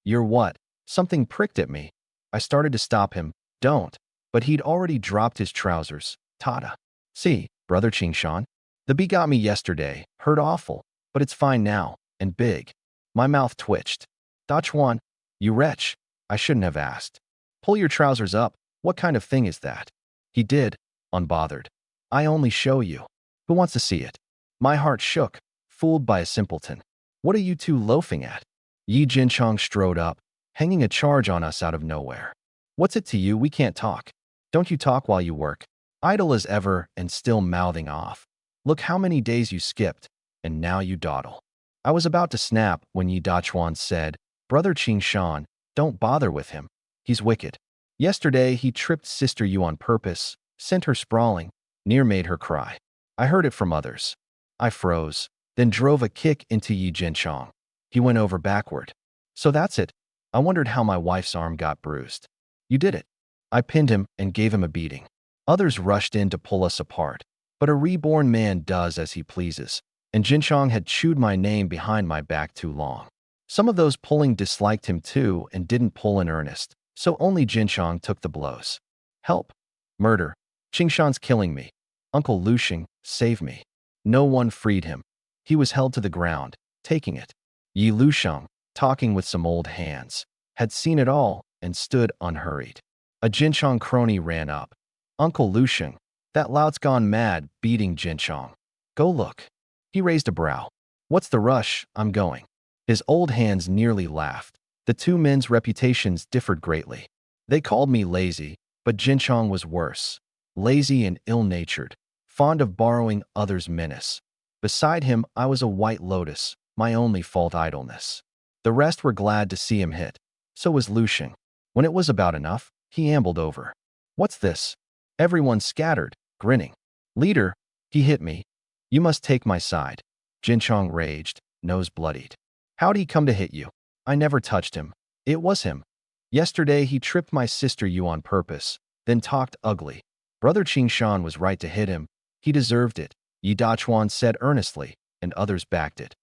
You're what? Something pricked at me. I started to stop him. Don't. But he'd already dropped his trousers. Tada. See, Brother Qingshan. The bee got me yesterday. Hurt awful. But it's fine now. And big. My mouth twitched. Dachuan, you wretch. I shouldn't have asked. Pull your trousers up. What kind of thing is that? He did, unbothered. I only show you. Who wants to see it? My heart shook, fooled by a simpleton. What are you two loafing at? Yi Jinchang strode up, hanging a charge on us out of nowhere. What's it to you? We can't talk. Don't you talk while you work? Idle as ever and still mouthing off. Look how many days you skipped, and now you dawdle. I was about to snap when Yi Dachuan said, Brother Qingshan, don't bother with him. He's wicked. Yesterday he tripped Sister Yu on purpose, sent her sprawling, near made her cry. I heard it from others. I froze, then drove a kick into Yi Jinchang. He went over backward. So that's it. I wondered how my wife's arm got bruised. You did it. I pinned him and gave him a beating. Others rushed in to pull us apart. But a reborn man does as he pleases, and Jinchang had chewed my name behind my back too long. Some of those pulling disliked him too and didn't pull in earnest, so only Jinchang took the blows. Help. Murder. Qingshan's killing me. Uncle Lushing, save me. No one freed him. He was held to the ground, taking it. Yi Lusheng, talking with some old hands, had seen it all and stood unhurried. A Jinchang crony ran up. Uncle Lushing, that lout's gone mad, beating Jinchang. Go look. He raised a brow. What's the rush? I'm going. His old hands nearly laughed. The two men's reputations differed greatly. They called me lazy, but Jinchang was worse. Lazy and ill-natured, fond of borrowing others' menace. Beside him, I was a white lotus, my only fault idleness. The rest were glad to see him hit. So was Lushing. When it was about enough, he ambled over. What's this? Everyone scattered, grinning. Leader, he hit me. You must take my side. Jinchang raged, nose bloodied. How'd he come to hit you? I never touched him. It was him. Yesterday he tripped my sister Yu on purpose, then talked ugly. Brother Qingshan was right to hit him. He deserved it, Yi Dachuan said earnestly, and others backed it.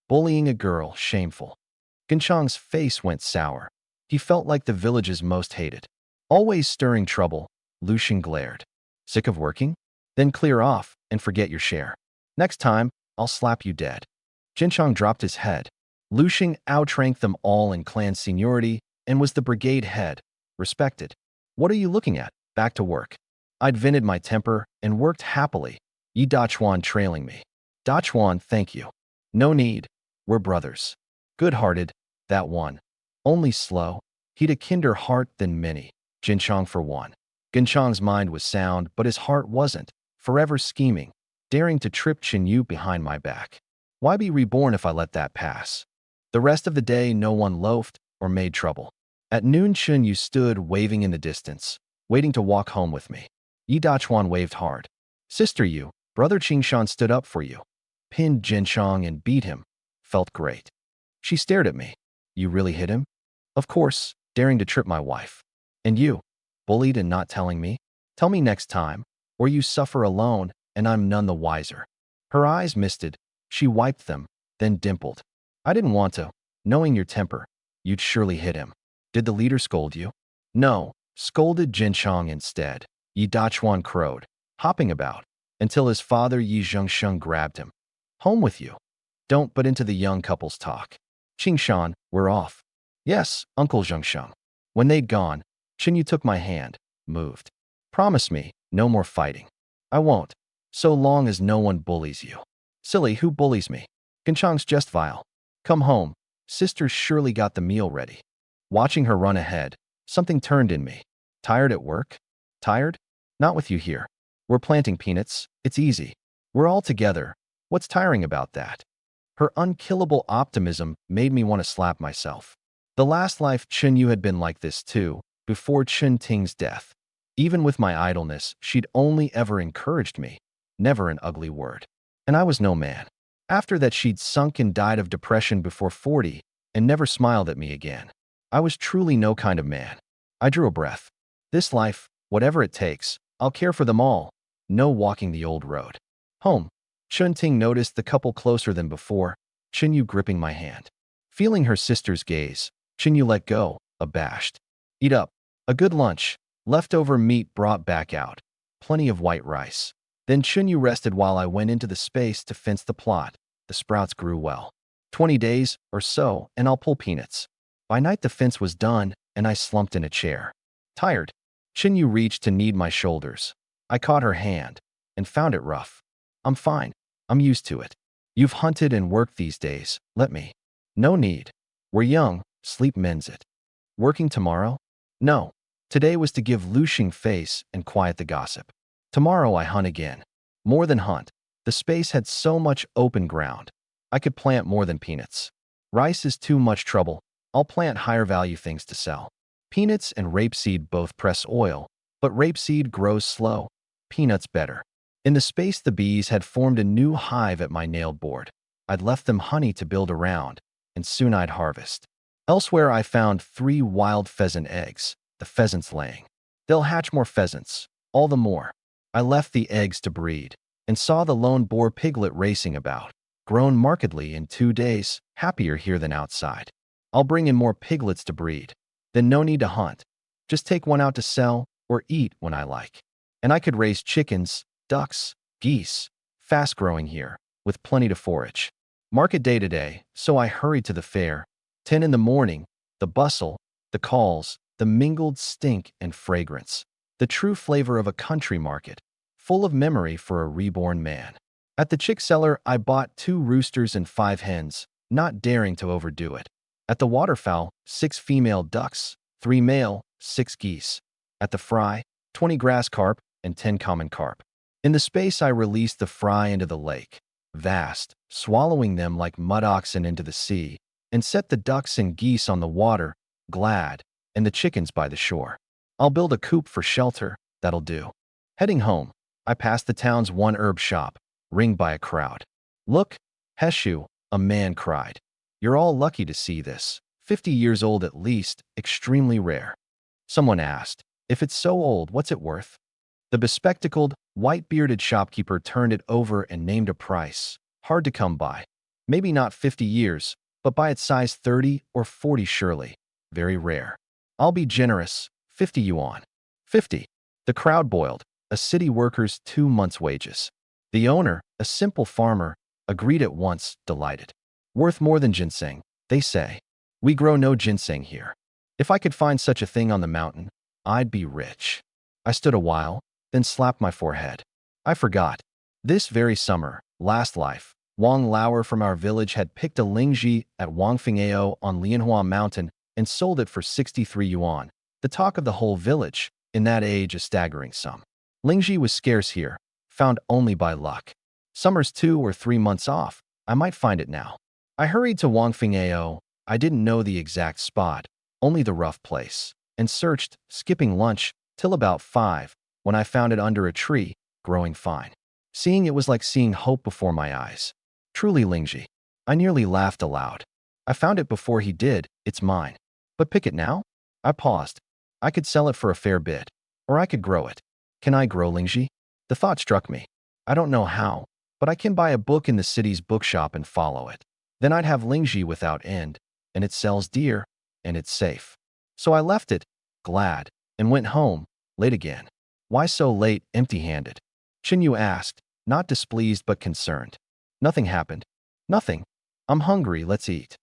Bullying a girl, shameful. Ginchang's face went sour. He felt like the village's most hated. Always stirring trouble, Lushing glared. Sick of working? Then clear off and forget your share. Next time, I'll slap you dead. Jinchang dropped his head. Lushing outranked them all in clan seniority and was the brigade head, respected. What are you looking at? Back to work. I'd vented my temper and worked happily, Yi Dachuan trailing me. Dachuan, thank you. No need. We're brothers. Good-hearted, that one. Only slow. He'd a kinder heart than many. Jinchang for one. Ginchang's mind was sound, but his heart wasn't. Forever scheming, daring to trip Chinyu behind my back. Why be reborn if I let that pass? The rest of the day, no one loafed or made trouble. At noon, Chinyu stood waving in the distance, waiting to walk home with me. Yi Dachuan waved hard. Sister Yu, Brother Qingshan stood up for you. Pinned Jinchang and beat him. Felt great. She stared at me. You really hit him? Of course, daring to trip my wife. And you, bullied and not telling me? Tell me next time, or you suffer alone and I'm none the wiser. Her eyes misted. She wiped them, then dimpled. I didn't want to. Knowing your temper, you'd surely hit him. Did the leader scold you? No, scolded Jinchang instead. Yi Dachuan crowed, hopping about, until his father Yi Zhengsheng grabbed him. Home with you. Don't butt into the young couple's talk. Qingshan, we're off. Yes, Uncle Zhengsheng. When they'd gone, Chinyu took my hand, moved. Promise me, no more fighting. I won't, so long as no one bullies you. Silly, who bullies me? Ginchang's just vile. Come home. Sister's surely got the meal ready. Watching her run ahead, Something turned in me. Tired at work? Tired? Not with you here. We're planting peanuts. It's easy. We're all together. What's tiring about that? Her unkillable optimism made me want to slap myself. The last life Chun Yu had been like this too, before Chun Ting's death. Even with my idleness, she'd only ever encouraged me, never an ugly word. And I was no man. After that, she'd sunk and died of depression before 40 and never smiled at me again. I was truly no kind of man. I drew a breath. This life, whatever it takes, I'll care for them all. No walking the old road. Home. Chun Ting noticed the couple closer than before, Chun Yu gripping my hand. Feeling her sister's gaze, Chun Yu let go, abashed. Eat up. A good lunch. Leftover meat brought back out. Plenty of white rice. Then Chun Yu rested while I went into the space to fence the plot. The sprouts grew well. 20 days or so, and I'll pull peanuts. By night the fence was done, and I slumped in a chair. Tired. Chun Yu reached to knead my shoulders. I caught her hand, and found it rough. I'm fine. I'm used to it. You've hunted and worked these days. Let me. No need. We're young. Sleep mends it. Working tomorrow? No. Today was to give Lushing face and quiet the gossip. Tomorrow I hunt again. More than hunt. The space had so much open ground. I could plant more than peanuts. Rice is too much trouble. I'll plant higher value things to sell. Peanuts and rapeseed both press oil, but rapeseed grows slow. Peanuts better. In the space, the bees had formed a new hive at my nailed board. I'd left them honey to build around, and soon I'd harvest. Elsewhere, I found 3 wild pheasant eggs, the pheasants laying. They'll hatch more pheasants, all the more. I left the eggs to breed, and saw the lone boar piglet racing about. Grown markedly in 2 days, happier here than outside. I'll bring in more piglets to breed. Then no need to hunt. Just take one out to sell or eat when I like. And I could raise chickens, ducks, geese, fast-growing here, with plenty to forage. Market day today, so I hurried to the fair. 10 in the morning, the bustle, the calls, the mingled stink and fragrance. The true flavor of a country market, full of memory for a reborn man. At the chick seller, I bought 2 roosters and 5 hens, not daring to overdo it. At the waterfowl, 6 female ducks, 3 male, 6 geese. At the fry, 20 grass carp and 10 common carp. In the space, I released the fry into the lake, vast, swallowing them like mud oxen into the sea, and set the ducks and geese on the water, glad, and the chickens by the shore. I'll build a coop for shelter, that'll do. Heading home, I passed the town's one herb shop, ringed by a crowd. Look, Heshu, a man cried. You're all lucky to see this. 50 years old at least, extremely rare. Someone asked, if it's so old, what's it worth? The bespectacled, white-bearded shopkeeper turned it over and named a price. Hard to come by. Maybe not 50 years, but by its size 30 or 40 surely. Very rare. I'll be generous. 50 yuan. 50. The crowd boiled. A city worker's 2 months' wages. The owner, a simple farmer, agreed at once, delighted. Worth more than ginseng, they say. We grow no ginseng here. If I could find such a thing on the mountain, I'd be rich. I stood a while, then slapped my forehead. I forgot. This very summer, last life, Wang Lauer from our village had picked a lingji at Wangfingao on Lianhua Mountain and sold it for 63 yuan, the talk of the whole village, in that age a staggering sum. Lingji was scarce here, found only by luck. Summer's 2 or 3 months off, I might find it now. I hurried to Wangfingao. I didn't know the exact spot, only the rough place, and searched, skipping lunch, till about 5, when I found it under a tree, growing fine. Seeing it was like seeing hope before my eyes. Truly Lingji. I nearly laughed aloud. I found it before he did, it's mine. But pick it now? I paused. I could sell it for a fair bit, or I could grow it. Can I grow Lingji? The thought struck me. I don't know how, but I can buy a book in the city's bookshop and follow it. Then I'd have Lingji without end, and it sells dear, and it's safe. So I left it, glad, and went home, late again. Why so late, empty-handed? Chun Yu asked, not displeased but concerned. Nothing happened. Nothing. I'm hungry, let's eat.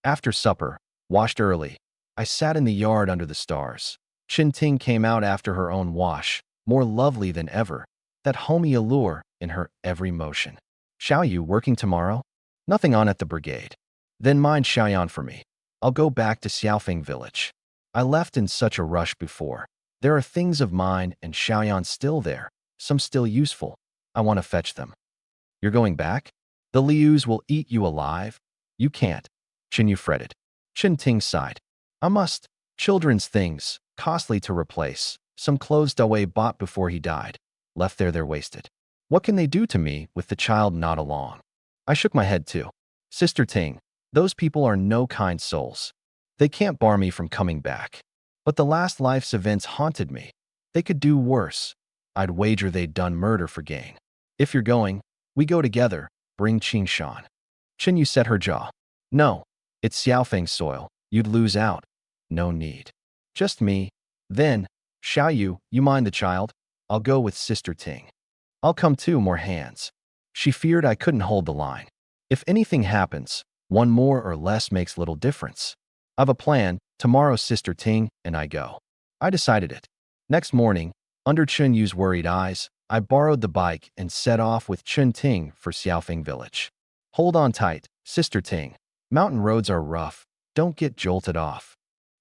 After supper, washed early, I sat in the yard under the stars. Chin Ting came out after her own wash, more lovely than ever, that homey allure in her every motion. Xiao Yu working tomorrow? Nothing on at the brigade. Then mind Xiaoyan for me. I'll go back to Xiaofeng village. I left in such a rush before. There are things of mine and Xiaoyan still there, some still useful. I want to fetch them. You're going back? The Lius will eat you alive. You can't. Chen Yu fretted. Chen Ting sighed. I must. Children's things, costly to replace. Some clothes Dawei bought before he died. Left there they're wasted. What can they do to me with the child not along? I shook my head too. Sister Ting, those people are no kind souls. They can't bar me from coming back. But the last life's events haunted me. They could do worse. I'd wager they'd done murder for gain. If you're going, we go together. Bring Qing Shan. Chen Yu set her jaw. No, it's Xiaofeng's soil. You'd lose out. No need. Just me. Then, Xiao Yu, you mind the child? I'll go with Sister Ting. I'll come too, more hands. She feared I couldn't hold the line. If anything happens, one more or less makes little difference. I've a plan. Tomorrow Sister Ting and I go. I decided it. Next morning, under Chen Yu's worried eyes, I borrowed the bike and set off with Chen Ting for Xiaofeng village. Hold on tight, Sister Ting. Mountain roads are rough. Don't get jolted off.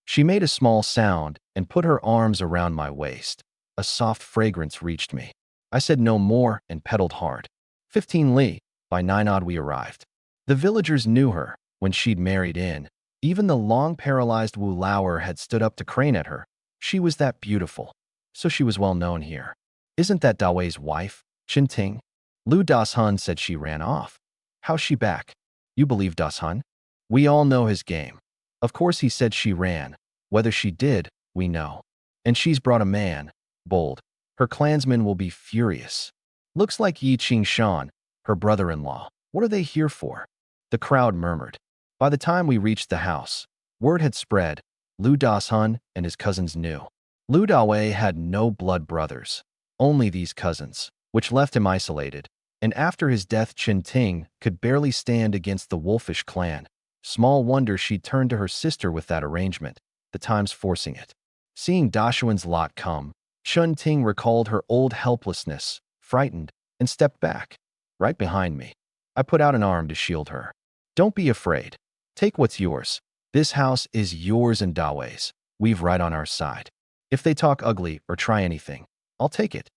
She made a small sound and put her arms around my waist. A soft fragrance reached me. I said no more and pedaled hard. 15 li. By 9 odd we arrived. The villagers knew her when she'd married in. Even the long-paralyzed Wu Lauer had stood up to crane at her. She was that beautiful. So she was well known here. Isn't that Dawei's wife, Chen Ting? Lu Dashun said she ran off. How's she back? You believe Dashun? We all know his game. Of course he said she ran. Whether she did, we know. And she's brought a man, bold. Her clansmen will be furious. Looks like Yi Qingshan, her brother-in-law. What are they here for? The crowd murmured. By the time we reached the house, word had spread. Lu Dashun and his cousins knew. Lu Dawei had no blood brothers, only these cousins, which left him isolated. And after his death, Chen Ting could barely stand against the wolfish clan. Small wonder she turned to her sister with that arrangement, the times forcing it. Seeing Dachuan's lot come, Chen Ting recalled her old helplessness, frightened, and stepped back. Right behind me. I put out an arm to shield her. Don't be afraid. Take what's yours. This house is yours and Dawei's. We've right on our side. If they talk ugly or try anything, I'll take it.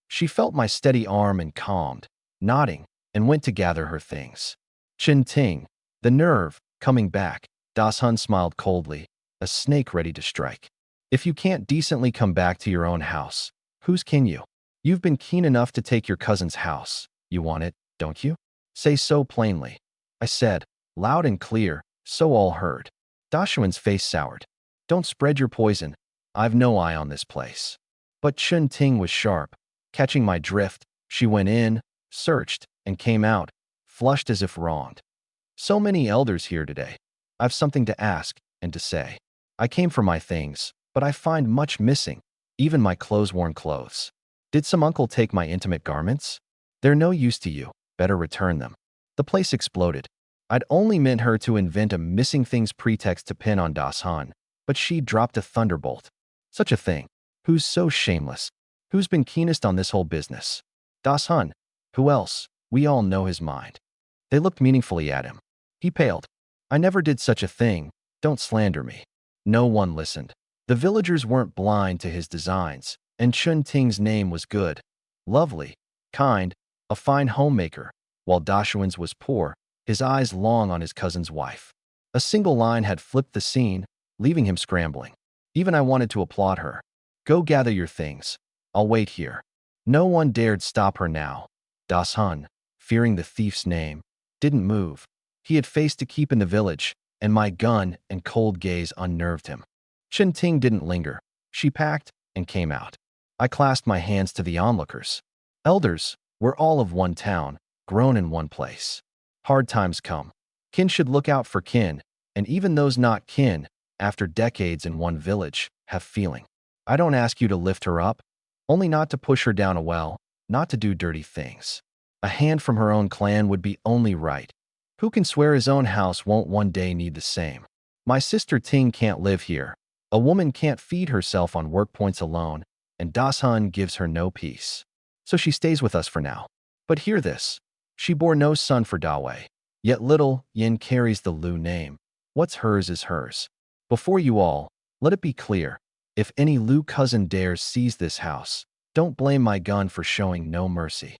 She felt my steady arm and calmed, nodding, and went to gather her things. Chen Ting, the nerve, coming back. Dashun smiled coldly, a snake ready to strike. If you can't decently come back to your own house, whose can you? You've been keen enough to take your cousin's house. You want it, don't you? Say so plainly. I said, loud and clear, so all heard. Dachuan's face soured. Don't spread your poison. I've no eye on this place. But Chen Ting was sharp. Catching my drift, she went in, searched, and came out, flushed as if wronged. So many elders here today. I've something to ask and to say. I came for my things, but I find much missing, even my clothes-worn clothes. Did some uncle take my intimate garments? They're no use to you. Better return them. The place exploded. I'd only meant her to invent a missing things pretext to pin on Dashun, but she dropped a thunderbolt. Such a thing. Who's so shameless? Who's been keenest on this whole business? Dashun. Who else? We all know his mind. They looked meaningfully at him. He paled. I never did such a thing. Don't slander me. No one listened. The villagers weren't blind to his designs, and Chen Ting's name was good, lovely, kind, a fine homemaker, while Dachuan's was poor, his eyes long on his cousin's wife. A single line had flipped the scene, leaving him scrambling. Even I wanted to applaud her. Go gather your things. I'll wait here. No one dared stop her now. Dashun, fearing the thief's name, didn't move. He had faced to keep in the village, and my gun and cold gaze unnerved him. Chen Ting didn't linger. She packed and came out. I clasped my hands to the onlookers. Elders, we're all of one town, grown in one place. Hard times come. Kin should look out for kin, and even those not kin, after decades in one village, have feeling. I don't ask you to lift her up, only not to push her down a well, not to do dirty things. A hand from her own clan would be only right. Who can swear his own house won't one day need the same? My sister Ting can't live here. A woman can't feed herself on work points alone, and Dashun gives her no peace. So she stays with us for now. But hear this. She bore no son for Dawei. Yet little Yin carries the Lu name. What's hers is hers. Before you all, Let it be clear, if any Lu cousin dares seize this house, don't blame my gun for showing no mercy.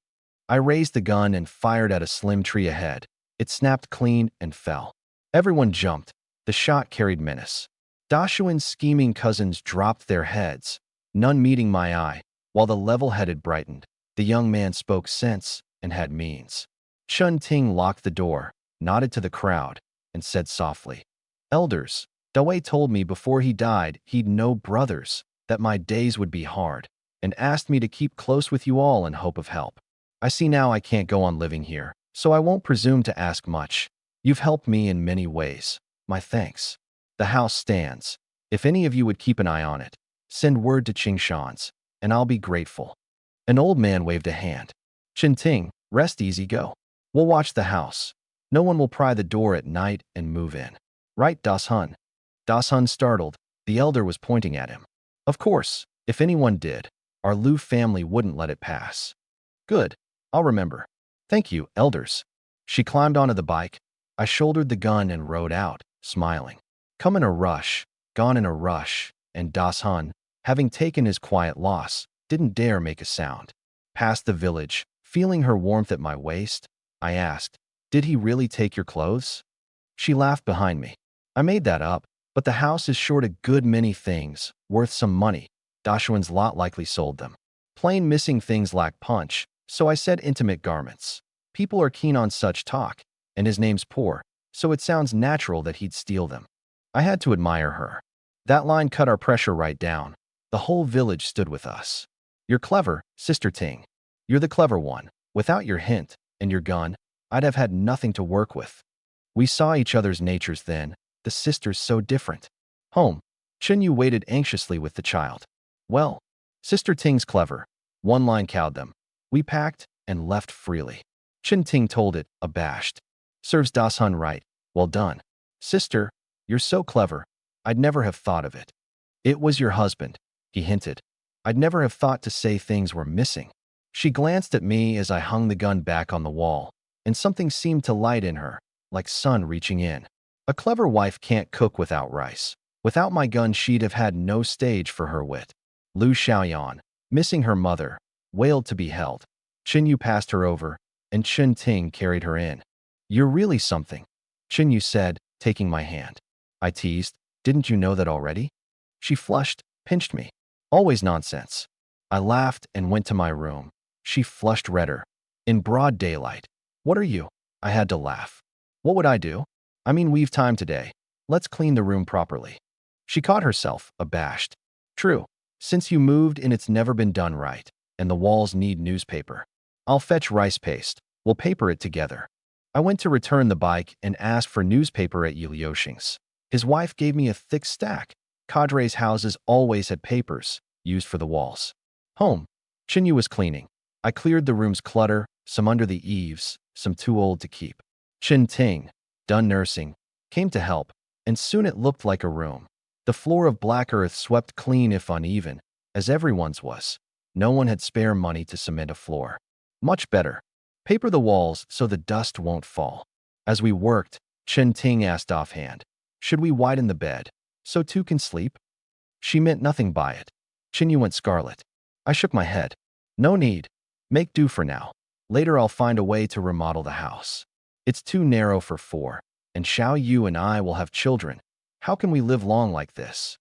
I raised the gun and fired at a slim tree ahead. It snapped clean and fell. Everyone jumped. The shot carried menace. Dachuan's scheming cousins dropped their heads, none meeting my eye, while the level-headed brightened. The young man spoke sense and had means. Chun Ting locked the door, nodded to the crowd, and said softly, "Elders, Dawei told me before he died he'd no brothers, that my days would be hard, and asked me to keep close with you all in hope of help. I see now I can't go on living here, so I won't presume to ask much. You've helped me in many ways. My thanks. The house stands. If any of you would keep an eye on it, send word to Qingshan's, and I'll be grateful." An old man waved a hand. "Chen Ting, rest easy, go. We'll watch the house. No one will pry the door at night and move in. Right, Das Hun?" Das Hun startled. The elder was pointing at him. "Of course, if anyone did, our Lu family wouldn't let it pass." "Good. I'll remember. Thank you, elders." She climbed onto the bike. I shouldered the gun and rode out, smiling. Come in a rush, gone in a rush, and Das Hun, having taken his quiet loss, didn't dare make a sound. Past the village, feeling her warmth at my waist, I asked, "Did he really take your clothes?" She laughed behind me. "I made that up, but the house is short a good many things, worth some money. Dachuan's lot likely sold them. Plain missing things lack punch, so I said intimate garments. People are keen on such talk, and his name's Poor, so it sounds natural that he'd steal them." I had to admire her. That line cut our pressure right down. The whole village stood with us. "You're clever, Sister Ting. You're the clever one. Without your hint and your gun, I'd have had nothing to work with." We saw each other's natures then, the sisters so different. Home. Chen Yu waited anxiously with the child. "Well, Sister Ting's clever." One line cowed them. We packed and left freely. Chen Ting told it, abashed. "Serves Das Hun right. Well done. Sister, you're so clever. I'd never have thought of it." "It was your husband," he hinted. "I'd never have thought to say things were missing." She glanced at me as I hung the gun back on the wall, and something seemed to light in her, like sun reaching in. A clever wife can't cook without rice. Without my gun, she'd have had no stage for her wit. Lu Xiaoyan, missing her mother, wailed to be held. Chen Yu passed her over, and Chen Ting carried her in. "You're really something," Chen Yu said, taking my hand. I teased, "Didn't you know that already?" She flushed, pinched me. "Always nonsense." I laughed and went to my room. She flushed redder. In broad daylight. "What are you?" I had to laugh. "What would I do? I mean, we've time today. Let's clean the room properly." She caught herself, abashed. "True. Since you moved in, it's never been done right, and the walls need newspaper. I'll fetch rice paste. We'll paper it together." I went to return the bike and asked for newspaper at Yu Liuxing's. His wife gave me a thick stack. Cadre's houses always had papers, used for the walls. Home. Chen Yu was cleaning. I cleared the room's clutter, some under the eaves, some too old to keep. Chen Ting, done nursing, came to help, and soon it looked like a room. The floor of black earth swept clean if uneven, as everyone's was. No one had spare money to cement a floor. Much better. Paper the walls so the dust won't fall. As we worked, Chen Ting asked offhand, "Should we widen the bed, so two can sleep?" She meant nothing by it. Chen Yu went scarlet. I shook my head. "No need. Make do for now. Later I'll find a way to remodel the house. It's too narrow for four, and Xiao Yu and I will have children. How can we live long like this?"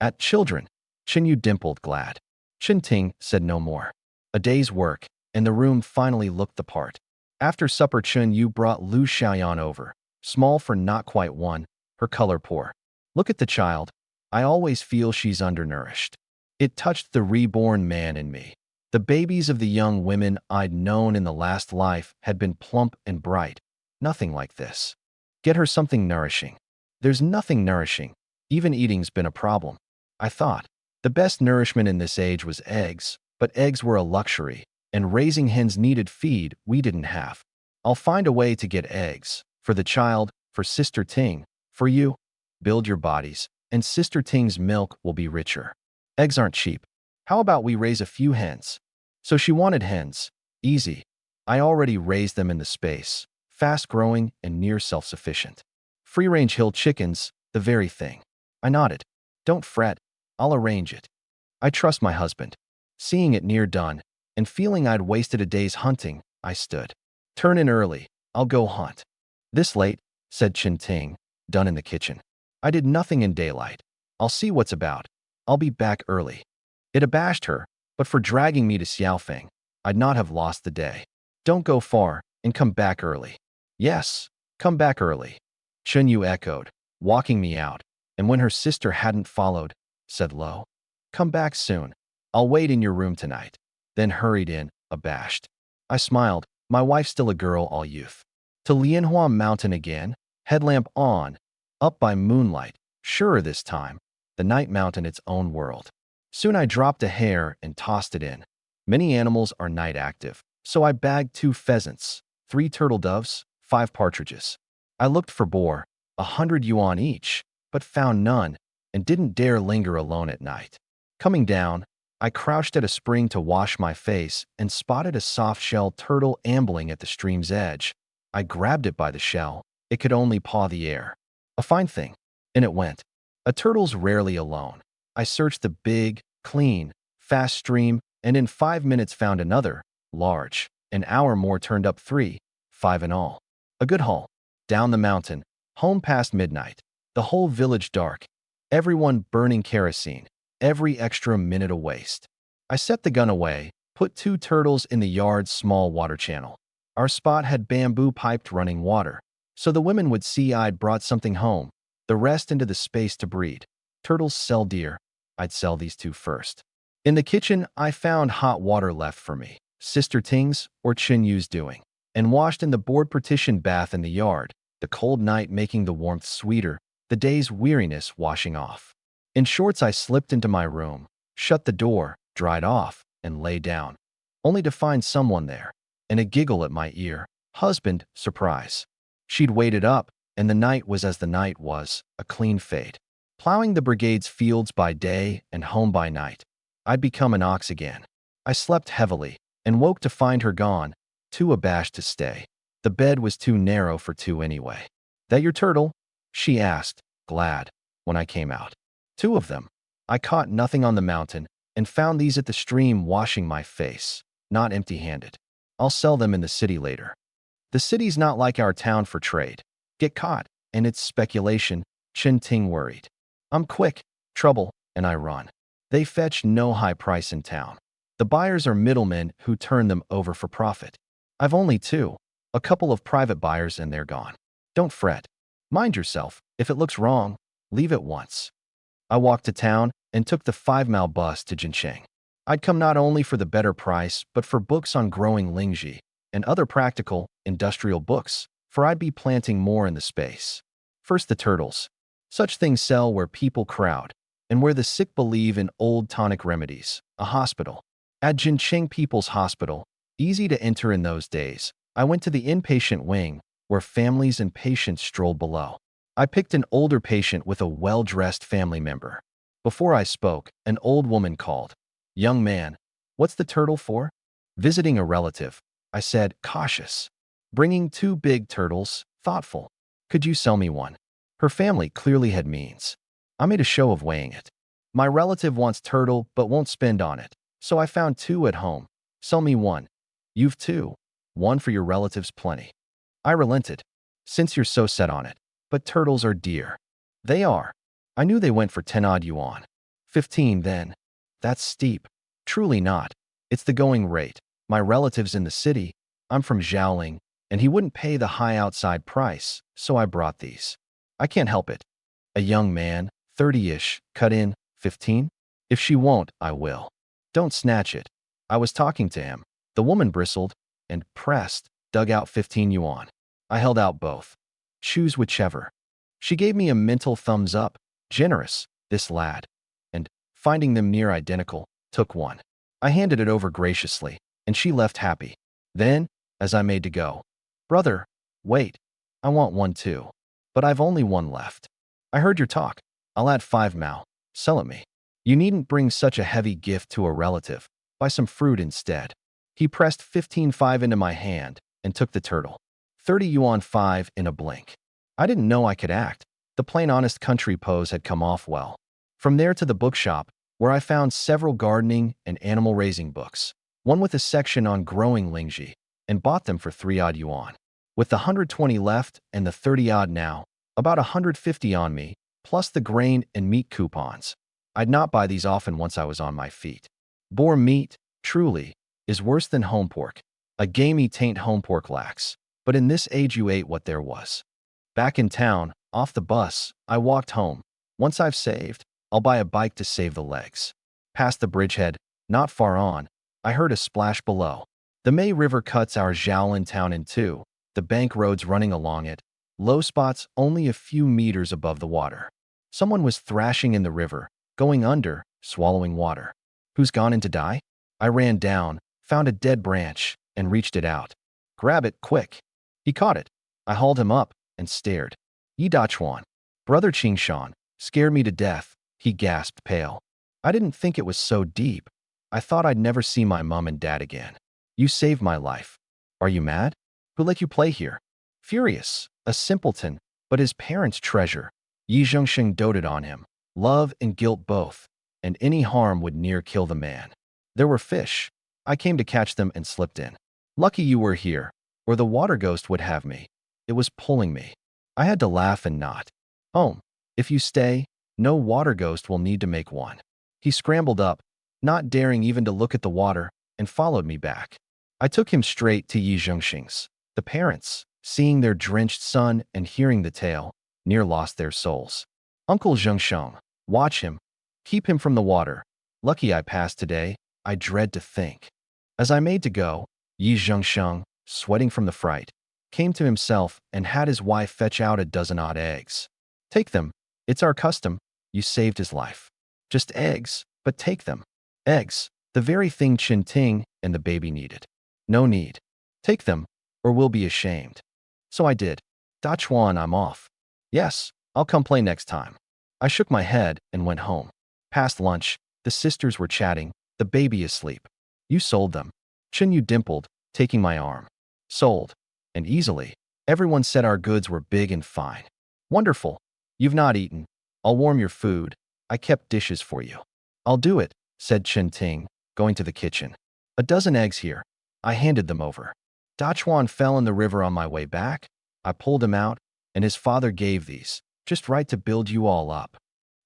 At children, Chen Yu dimpled, glad. Chen Ting said no more. A day's work, and the room finally looked the part. After supper, Chen Yu brought Lu Xiaoyan over, small for not quite one, her color poor. "Look at the child. I always feel she's undernourished." It touched the reborn man in me. The babies of the young women I'd known in the last life had been plump and bright. Nothing like this. Get her something nourishing. There's nothing nourishing. Even eating's been a problem. I thought. The best nourishment in this age was eggs, but eggs were a luxury, and raising hens needed feed we didn't have. I'll find a way to get eggs. For the child, for Sister Ting, for you. Build your bodies, and Sister Ting's milk will be richer. Eggs aren't cheap. How about we raise a few hens? So she wanted hens. Easy. I already raised them in the space. Fast-growing and near self-sufficient. Free-range hill chickens, the very thing. I nodded. Don't fret, I'll arrange it. I trust my husband. Seeing it near done, and feeling I'd wasted a day's hunting, I stood. Turn in early, I'll go hunt. This late, said Chin Ting, done in the kitchen. I did nothing in daylight. I'll see what's about. I'll be back early. It abashed her, but for dragging me to Xiaofeng, I'd not have lost the day. Don't go far, and come back early. Yes, come back early. Chun Yu echoed, walking me out, and when her sister hadn't followed, said low, come back soon. I'll wait in your room tonight. Then hurried in, abashed. I smiled, my wife still a girl all youth. To Lianhua Mountain again, headlamp on, up by moonlight, surer this time, the night mountain its own world. Soon I dropped a hare and tossed it in. Many animals are night active, so I bagged 2 pheasants, 3 turtle doves, 5 partridges. I looked for boar, 100 yuan each, but found none, and didn't dare linger alone at night. Coming down, I crouched at a spring to wash my face and spotted a soft-shelled turtle ambling at the stream's edge. I grabbed it by the shell. It could only paw the air. A fine thing. And it went. A turtle's rarely alone. I searched the big, clean, fast stream, and in 5 minutes found another, large. An hour more turned up 3, 5 in all. A good haul. Down the mountain, home past midnight. The whole village dark. Everyone burning kerosene. Every extra minute a waste. I set the gun away, put 2 turtles in the yard's small water channel. Our spot had bamboo-piped running water, so the women would see I'd brought something home, the rest into the space to breed. Turtles sell dear. I'd sell these 2 first. In the kitchen, I found hot water left for me, Sister Ting's or Chin Yu's doing, and washed in the board partition bath in the yard, the cold night making the warmth sweeter, the day's weariness washing off. In shorts, I slipped into my room, shut the door, dried off, and lay down, only to find someone there, and a giggle at my ear. Husband, surprise. She'd waited up, and the night was as the night was, a clean fade. Plowing the brigade's fields by day and home by night, I'd become an ox again. I slept heavily, and woke to find her gone, too abashed to stay. The bed was too narrow for 2 anyway. That your turtle? She asked, glad, when I came out. 2 of them. I caught nothing on the mountain, and found these at the stream washing my face, not empty-handed. I'll sell them in the city later. The city's not like our town for trade. Get caught, and it's speculation, Chin Ting worried. I'm quick, trouble, and I run. They fetch no high price in town. The buyers are middlemen who turn them over for profit. I've only 2, a couple of private buyers, and they're gone. Don't fret. Mind yourself, if it looks wrong, leave at once. I walked to town and took the 5-mile bus to Jincheng. I'd come not only for the better price, but for books on growing lingji and other practical, industrial books, for I'd be planting more in the space. First, the turtles. Such things sell where people crowd, and where the sick believe in old tonic remedies, a hospital. At Jincheng People's Hospital, easy to enter in those days, I went to the inpatient wing, where families and patients strolled below. I picked an older patient with a well-dressed family member. Before I spoke, an old woman called. Young man, what's the turtle for? Visiting a relative, I said, cautious. Bringing 2 big turtles, thoughtful. Could you sell me one? Her family clearly had means. I made a show of weighing it. My relative wants turtle but won't spend on it, so I found 2 at home. Sell me 1. You've 2. 1 for your relatives plenty. I relented. Since you're so set on it. But turtles are dear. They are. I knew they went for 10-odd yuan. 15 then. That's steep. Truly not. It's the going rate. My relative's in the city. I'm from Zhaoling, and he wouldn't pay the high outside price, so I brought these. I can't help it. A young man, 30-ish, cut in, 15? If she won't, I will. Don't snatch it. I was talking to him. The woman bristled and, pressed, dug out 15 yuan. I held out both. Choose whichever. She gave me a mental thumbs up. Generous, this lad. And, finding them near identical, took 1. I handed it over graciously, and she left happy. Then, as I made to go, brother, wait. I want 1 too. But I've only 1 left. I heard your talk. I'll add 5 mao. Sell it me. You needn't bring such a heavy gift to a relative. Buy some fruit instead. He pressed 15.5 into my hand and took the turtle. 30 yuan 5 in a blink. I didn't know I could act. The plain honest country pose had come off well. From there to the bookshop, where I found several gardening and animal raising books, one with a section on growing lingji, and bought them for 3 odd yuan. With the 120 left and the 30 odd now, about 150 on me, plus the grain and meat coupons. I'd not buy these often once I was on my feet. Boar meat, truly, is worse than home pork. A gamey taint home pork lacks, but in this age you ate what there was. Back in town, off the bus, I walked home. Once I've saved, I'll buy a bike to save the legs. Past the bridgehead, not far on, I heard a splash below. The May River cuts our Shaolin town in two, the bank roads running along it, low spots only a few meters above the water. Someone was thrashing in the river, going under, swallowing water. Who's gone in to die? I ran down, found a dead branch, and reached it out. Grab it, quick. He caught it. I hauled him up and stared. Yi Dachuan, brother Qingshan, scared me to death, he gasped, pale. I didn't think it was so deep. I thought I'd never see my mom and dad again. You saved my life. Are you mad? Who let you play here? Furious, a simpleton, but his parents' treasure. Yi Zhengsheng doted on him, love and guilt both, and any harm would near kill the man. There were fish. I came to catch them and slipped in. Lucky you were here, or the water ghost would have me. It was pulling me. I had to laugh and nod. Home. If you stay, no water ghost will need to make one. He scrambled up, not daring even to look at the water, and followed me back. I took him straight to Yi Zhengsheng's. The parents, seeing their drenched son and hearing the tale, near lost their souls. Uncle Zhengsheng, watch him. Keep him from the water. Lucky I passed today, I dread to think. As I made to go, Yi Zhengsheng, sweating from the fright, came to himself and had his wife fetch out a dozen odd eggs. Take them. It's our custom. You saved his life. Just eggs, but take them. Eggs, the very thing Qin Ting and the baby needed. No need. Take them, or we'll be ashamed. So I did. Dachuan, I'm off. Yes, I'll come play next time. I shook my head and went home. Past lunch, the sisters were chatting, the baby asleep. You sold them. Qin Yu dimpled, taking my arm. Sold. And easily. Everyone said our goods were big and fine. Wonderful. You've not eaten. I'll warm your food. I kept dishes for you. I'll do it, said Qin Ting, going to the kitchen. A dozen eggs here. I handed them over. Dachuan fell in the river on my way back. I pulled him out, and his father gave these, just right to build you all up.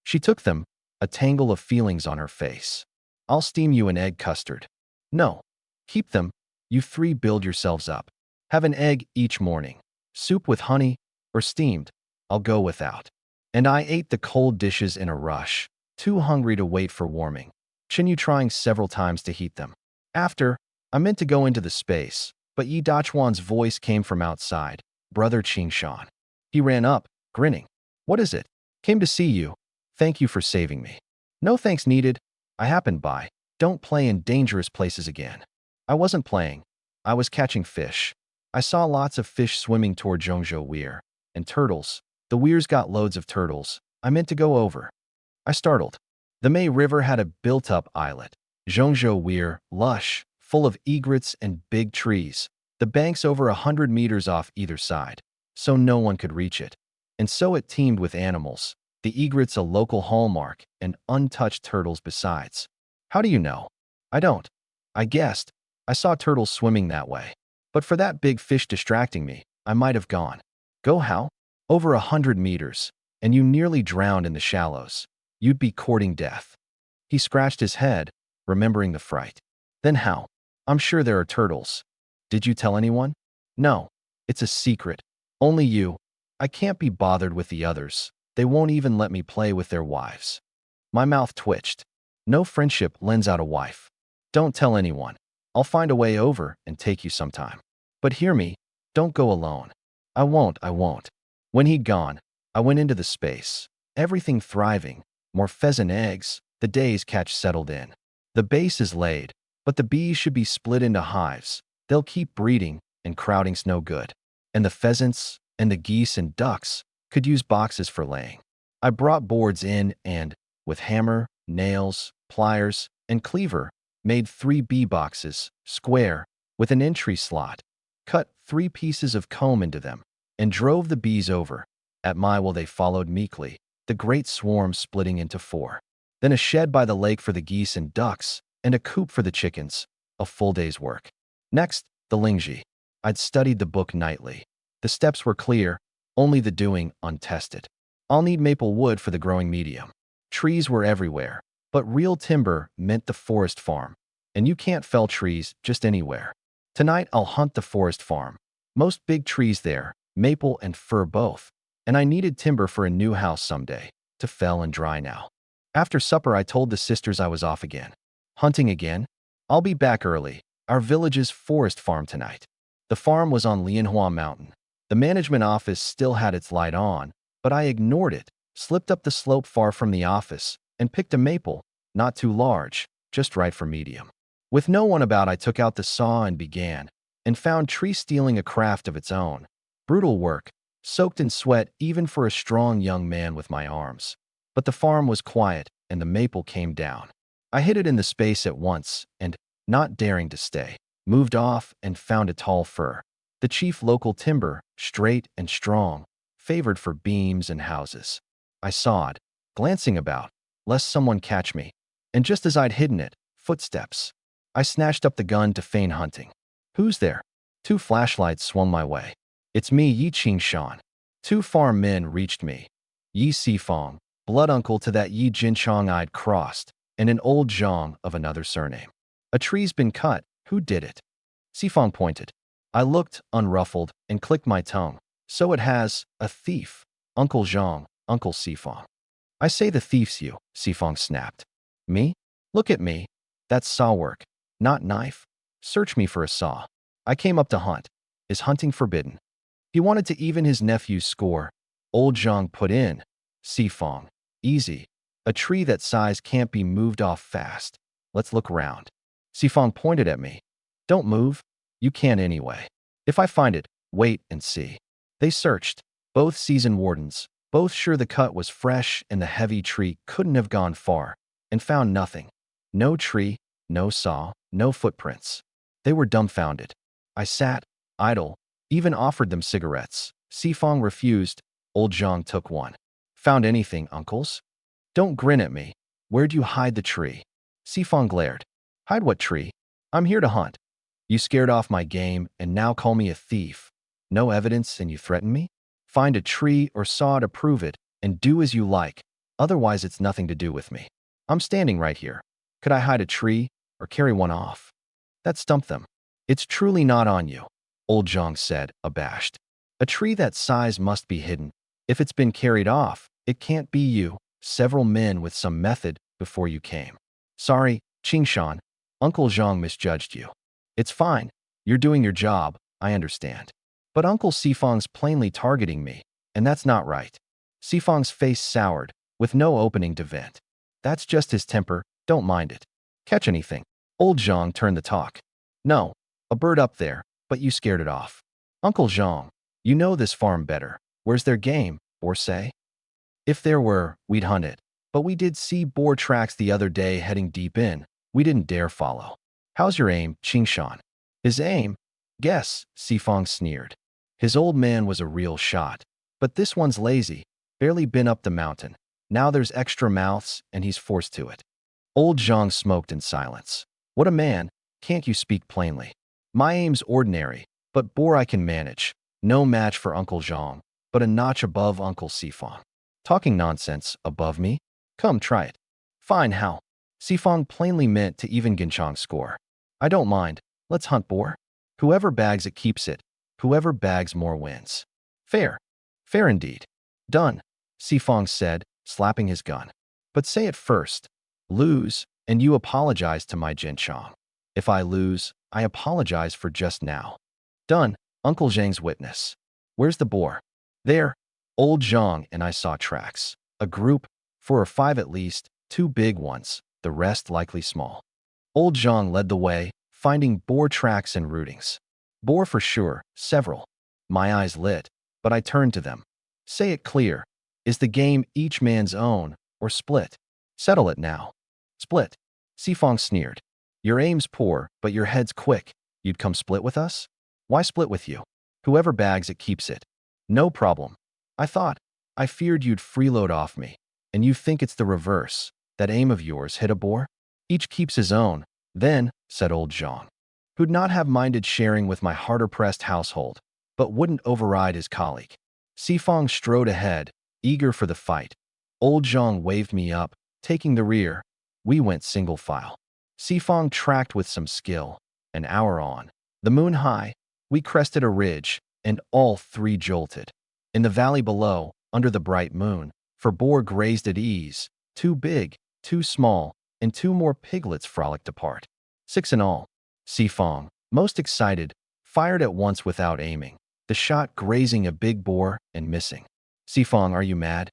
She took them, a tangle of feelings on her face. I'll steam you an egg custard. No. Keep them. You three build yourselves up. Have an egg each morning. Soup with honey, or steamed. I'll go without. And I ate the cold dishes in a rush, too hungry to wait for warming. Qin Yu trying several times to heat them. After, I meant to go into the space, but Yi Dachuan's voice came from outside. Brother Qingshan. He ran up, grinning. What is it? Came to see you. Thank you for saving me. No thanks needed. I happened by. Don't play in dangerous places again. I wasn't playing. I was catching fish. I saw lots of fish swimming toward Zhongzhou Weir. And turtles. The weirs got loads of turtles. I meant to go over. I startled. The May River had a built-up islet. Zhongzhou Weir, lush, full of egrets and big trees. The banks over 100 meters off either side, so no one could reach it. And so it teemed with animals. The egrets a local hallmark, and untouched turtles besides. How do you know? I don't. I guessed. I saw turtles swimming that way. But for that big fish distracting me, I might have gone. Go how? Over 100 meters, and you nearly drowned in the shallows. You'd be courting death. He scratched his head, remembering the fright. Then how? I'm sure there are turtles. Did you tell anyone? No. It's a secret. Only you. I can't be bothered with the others. They won't even let me play with their wives. My mouth twitched. No friendship lends out a wife. Don't tell anyone. I'll find a way over and take you sometime. But hear me, don't go alone. I won't. When he'd gone, I went into the space. Everything thriving. More pheasant eggs. The day's catch settled in. The base is laid, but the bees should be split into hives. They'll keep breeding, and crowding's no good. And the pheasants, and the geese and ducks could use boxes for laying. I brought boards in and, with hammer, nails, pliers, and cleaver, made 3 bee boxes, square, with an entry slot, cut 3 pieces of comb into them, and drove the bees over. At my will they followed meekly, the great swarm splitting into 4. then a shed by the lake for the geese and ducks, and a coop for the chickens, a full day's work. Next, the Lingji. I'd studied the book nightly. The steps were clear, only the doing untested. I'll need maple wood for the growing medium. Trees were everywhere, but real timber meant the forest farm, and you can't fell trees just anywhere. Tonight I'll hunt the forest farm. Most big trees there, maple and fir both, and I needed timber for a new house someday, to fell and dry now. After supper I told the sisters I was off again. Hunting again? I'll be back early. Our village's forest farm tonight. The farm was on Lianhua Mountain. The management office still had its light on, but I ignored it, slipped up the slope far from the office, and picked a maple, not too large, just right for medium. With no one about, I took out the saw and began, and found tree stealing a craft of its own. Brutal work, soaked in sweat even for a strong young man with my arms. But the farm was quiet, and the maple came down. I hit it in the space at once, and, not daring to stay, moved off and found a tall fir. The chief local timber, straight and strong, favored for beams and houses. I sawed, glancing about, lest someone catch me, and just as I'd hidden it, footsteps. I snatched up the gun to feign hunting. Who's there? 2 flashlights swung my way. It's me, Yi Qingshan. 2 farm men reached me. Yi Sifong, blood uncle to that Yi Jinchong I'd crossed, and an old Zhang of another surname. A tree's been cut. Who did it? Sifong pointed. I looked, unruffled, and clicked my tongue. So it has, a thief. Uncle Zhang, Uncle Sifong. I say the thief's you, Sifong snapped. Me? Look at me. That's saw work, not knife. Search me for a saw. I came up to hunt. Is hunting forbidden? He wanted to even his nephew's score. Old Zhang put in. Sifong. Easy. A tree that size can't be moved off fast. Let's look around. Sifong pointed at me. Don't move. You can't anyway. If I find it, wait and see. They searched. Both season wardens, both sure the cut was fresh and the heavy tree couldn't have gone far, and found nothing. No tree, no saw, no footprints. They were dumbfounded. I sat, idle, even offered them cigarettes. Sifong refused. Old Zhang took one. Found anything, uncles? Don't grin at me. Where'd you hide the tree? Sifong glared. Hide what tree? I'm here to hunt. You scared off my game and now call me a thief. No evidence and you threaten me? Find a tree or saw to prove it and do as you like. Otherwise it's nothing to do with me. I'm standing right here. Could I hide a tree or carry one off? That stumped them. It's truly not on you, Old Zhang said, abashed. A tree that size must be hidden. If it's been carried off, it can't be you. Several men with some method before you came. Sorry, Qingshan. Uncle Zhang misjudged you. It's fine. You're doing your job, I understand. But Uncle Sifong's plainly targeting me, and that's not right. Sifong's face soured, with no opening to vent. That's just his temper, don't mind it. Catch anything? Old Zhang turned the talk. No, a bird up there, but you scared it off. Uncle Zhang, you know this farm better. Where's their game, or say? If there were, we'd hunt it. But we did see boar tracks the other day heading deep in. We didn't dare follow. How's your aim, Qingshan? His aim? Guess, Sifong sneered. His old man was a real shot. But this one's lazy, barely been up the mountain. Now there's extra mouths, and he's forced to it. Old Zhang smoked in silence. What a man, can't you speak plainly? My aim's ordinary, but boar I can manage. No match for Uncle Zhang, but a notch above Uncle Sifong. Talking nonsense, above me? Come, try it. Fine, how? Sifong plainly meant to even Ginchong's score. I don't mind. Let's hunt boar. Whoever bags it keeps it. Whoever bags more wins. Fair. Fair indeed. Done, Sifong said, slapping his gun. But say it first. Lose, and you apologize to my Jinchong. If I lose, I apologize for just now. Done, Uncle Zhang's witness. Where's the boar? There. Old Zhang and I saw tracks. A group, 4 or 5 at least, 2 big ones, the rest likely small. Old Zhang led the way, finding boar tracks and rootings. Boar for sure, several. My eyes lit, but I turned to them. Say it clear. Is the game each man's own, or split? Settle it now. Split. Sifong sneered. Your aim's poor, but your head's quick. You'd come split with us? Why split with you? Whoever bags it keeps it. No problem. I feared you'd freeload off me, and you think it's the reverse. that aim of yours hit a boar? Each keeps his own, then, said old Zhang, who'd not have minded sharing with my harder-pressed household, but wouldn't override his colleague. Sifang strode ahead, eager for the fight. Old Zhang waved me up, taking the rear. We went single file. Sifang tracked with some skill. An hour on, the moon high, we crested a ridge, and all three jolted. In the valley below, under the bright moon, for boar grazed at ease, 2 big, 2 small, and 2 more piglets frolicked apart. 6 in all. Sifang, most excited, fired at once without aiming, the shot grazing a big boar and missing. Sifang, are you mad?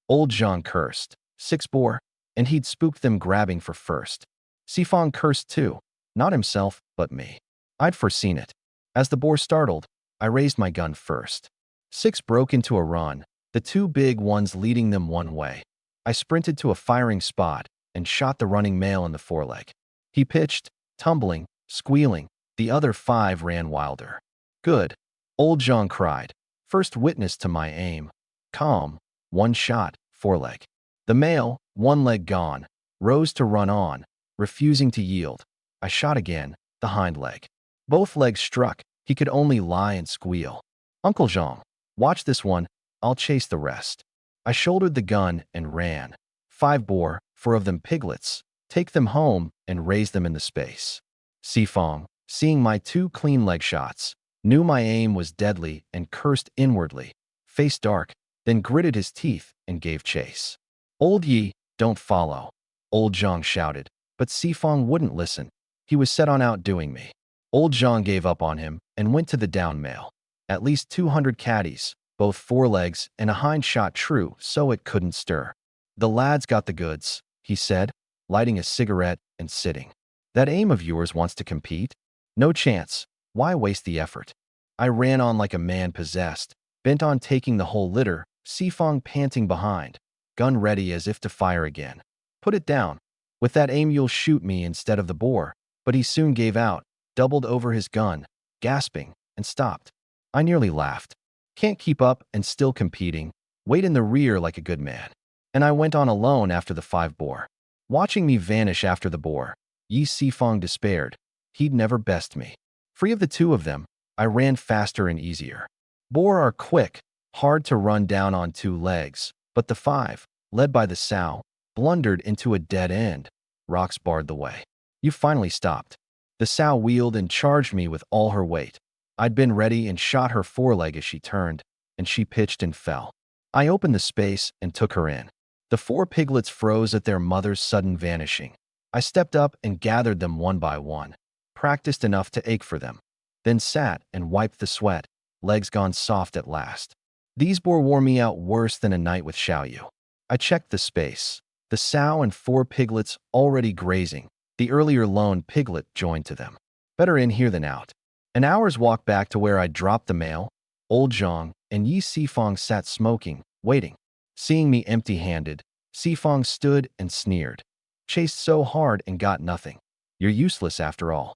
Old Zhang cursed. 6 boar, and he'd spooked them grabbing for first. Sifang cursed too, not himself, but me. I'd foreseen it. As the boar startled, I raised my gun first. 6 broke into a run, the 2 big ones leading them one way. I sprinted to a firing spot and shot the running male in the foreleg. He pitched, tumbling, squealing. The other 5 ran wilder. Good. Old Zhang cried, first witness to my aim. Calm. 1 shot, foreleg. The male, 1 leg gone, rose to run on, refusing to yield. I shot again, the hind leg. Both legs struck. He could only lie and squeal. Uncle Zhang, watch this one, I'll chase the rest. I shouldered the gun and ran. 5 boar, 4 of them piglets. Take them home and raise them in the space. Sifang, seeing my 2 clean leg shots, knew my aim was deadly and cursed inwardly, face dark, then gritted his teeth and gave chase. Old Yi, don't follow. Old Zhang shouted, but Sifang wouldn't listen. He was set on outdoing me. Old Zhang gave up on him and went to the down male. At least 200 caddies, both forelegs and a hind shot true, so it couldn't stir. The lad's got the goods, he said, lighting a cigarette and sitting. That aim of yours wants to compete? No chance. Why waste the effort? I ran on like a man possessed, bent on taking the whole litter, Sifang panting behind, gun ready as if to fire again. Put it down. With that aim you'll shoot me instead of the boar. But he soon gave out, doubled over his gun, gasping, and stopped. I nearly laughed. Can't keep up and still competing. Wait in the rear like a good man. And I went on alone after the 5 boar. Watching me vanish after the boar, Yi Sifang despaired. He'd never best me. Free of the 2 of them, I ran faster and easier. Boar are quick, hard to run down on 2 legs, but the 5, led by the sow, blundered into a dead end. Rocks barred the way. You finally stopped. The sow wheeled and charged me with all her weight. I'd been ready and shot her foreleg as she turned, and she pitched and fell. I opened the space and took her in. The 4 piglets froze at their mother's sudden vanishing. I stepped up and gathered them one by one, practiced enough to ache for them, then sat and wiped the sweat, legs gone soft at last. These boar wore me out worse than a night with Xiaoyu. I checked the space. The sow and 4 piglets already grazing. The earlier lone piglet joined to them. Better in here than out. An hour's walk back to where I'd dropped the male, Old Zhang, and Yi Sifang sat smoking, waiting. Seeing me empty-handed, Sifang stood and sneered. Chased so hard and got nothing. You're useless after all.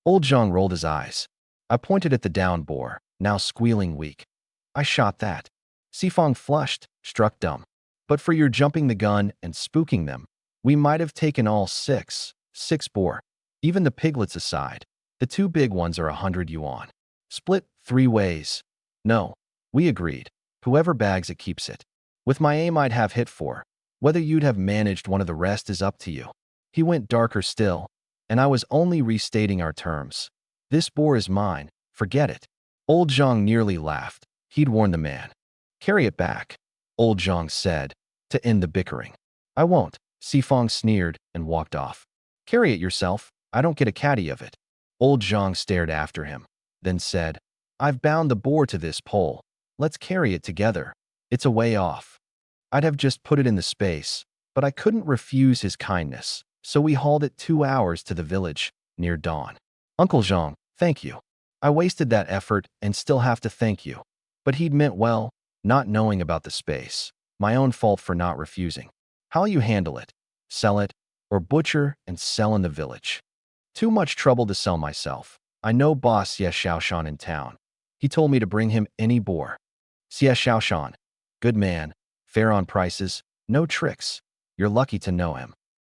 Old Zhang rolled his eyes. I pointed at the down boar, now squealing weak. I shot that. Sifang flushed, struck dumb. But for your jumping the gun and spooking them, we might have taken all 6 boar. Even the piglets aside, the 2 big ones are 100 yuan. Split 3 ways. No, we agreed. Whoever bags it keeps it. With my aim I'd have hit 4. Whether you'd have managed one of the rest is up to you. He went darker still, and I was only restating our terms. This boar is mine, forget it. Old Zhang nearly laughed. He'd warned the man. Carry it back, Old Zhang said, to end the bickering. I won't, Sifang sneered and walked off. Carry it yourself, I don't get a caddy of it. Old Zhang stared after him, then said, I've bound the boar to this pole. Let's carry it together. It's a way off. I'd have just put it in the space, but I couldn't refuse his kindness, so we hauled it 2 hours to the village, near dawn. Uncle Zhang, thank you. I wasted that effort and still have to thank you. But he'd meant well, not knowing about the space. My own fault for not refusing. How'll you handle it? Sell it, or butcher and sell in the village? Too much trouble to sell myself. I know boss Xie Xiaoshan in town. He told me to bring him any boar. Xie Xiaoshan. Good man. Fair on prices. No tricks. You're lucky to know him.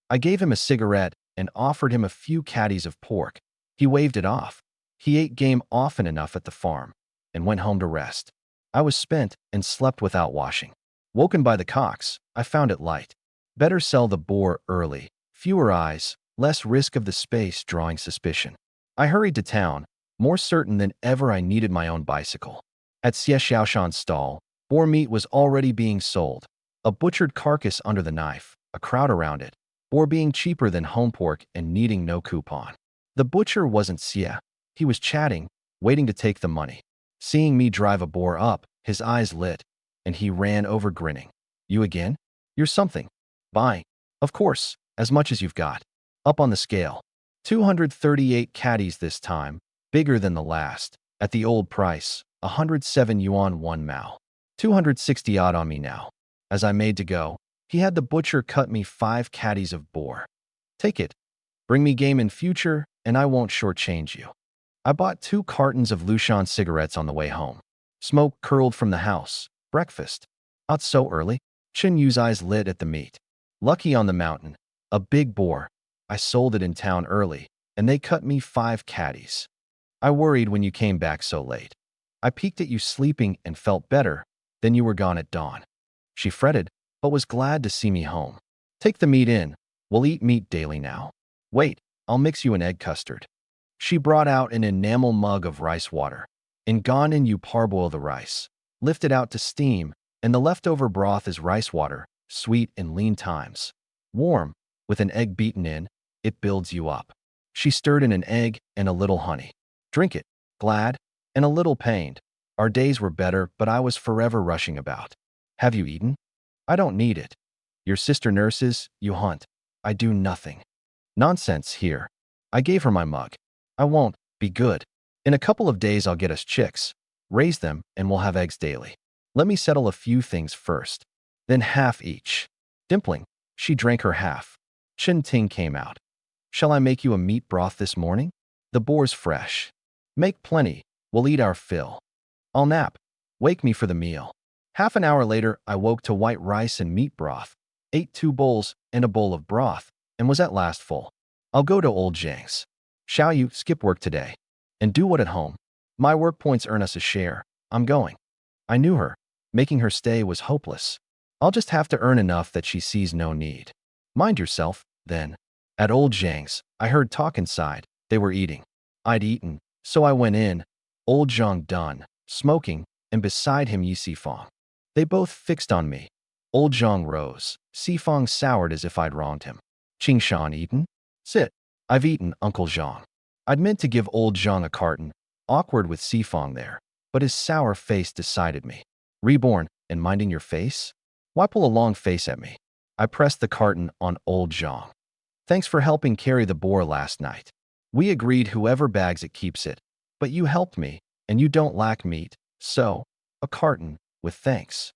I gave him a cigarette and offered him a few caddies of pork. He waved it off. He ate game often enough at the farm and went home to rest. I was spent and slept without washing. Woken by the cocks, I found it light. Better sell the boar early. Fewer eyes, less risk of the space drawing suspicion. I hurried to town, more certain than ever I needed my own bicycle. At Xie Xiaoshan's stall, boar meat was already being sold. A butchered carcass under the knife, a crowd around it, boar being cheaper than home pork and needing no coupon. The butcher wasn't Xie. He was chatting, waiting to take the money. Seeing me drive a boar up, his eyes lit, and he ran over grinning. You again? You're something. Buy. Of course, as much as you've got. Up on the scale. 238 caddies this time, bigger than the last. At the old price, 107 yuan 1 mao. 260 odd on me now. As I made to go, he had the butcher cut me 5 caddies of boar. Take it. Bring me game in future, and I won't shortchange you. I bought 2 cartons of Lushan cigarettes on the way home. Smoke curled from the house. Breakfast. Out so early? Chen Yu's eyes lit at the meat. Lucky on the mountain. A big boar. I sold it in town early, and they cut me 5 caddies. I worried when you came back so late. I peeked at you sleeping and felt better. Then you were gone at dawn. She fretted, but was glad to see me home. Take the meat in. We'll eat meat daily now. Wait, I'll mix you an egg custard. She brought out an enamel mug of rice water. In Ghanaian you parboil the rice, lift it out to steam, and the leftover broth is rice water, sweet in lean times. Warm, with an egg beaten in, it builds you up. She stirred in an egg and a little honey. Drink it, glad, and a little pained. Our days were better, but I was forever rushing about. Have you eaten? I don't need it. Your sister nurses, you hunt. I do nothing. Nonsense here. I gave her my mug. I won't. Be good. In a couple of days I'll get us chicks, raise them, and we'll have eggs daily. Let me settle a few things first. Then half each. Dimpling, she drank her half. Chen Ting came out. Shall I make you a meat broth this morning? The boar's fresh. Make plenty. We'll eat our fill. I'll nap. Wake me for the meal. Half an hour later, I woke to white rice and meat broth, ate 2 bowls and a bowl of broth, and was at last full. I'll go to old Zhang's. Shall you skip work today? And do what at home? My work points earn us a share. I'm going. I knew her. Making her stay was hopeless. I'll just have to earn enough that she sees no need. Mind yourself, then. At old Zhang's, I heard talk inside. They were eating. I'd eaten, so I went in. Old Zhang done, smoking, and beside him Yi Sifang. They both fixed on me. Old Zhang rose. Sifang soured as if I'd wronged him. Qingshan eaten? Sit. I've eaten, Uncle Zhang. I'd meant to give old Zhang a carton, awkward with Sifang there, but his sour face decided me. Reborn, and minding your face? Why pull a long face at me? I pressed the carton on old Zhang. Thanks for helping carry the boar last night. We agreed whoever bags it keeps it, but you helped me, and you don't lack meat, so, a carton, with thanks.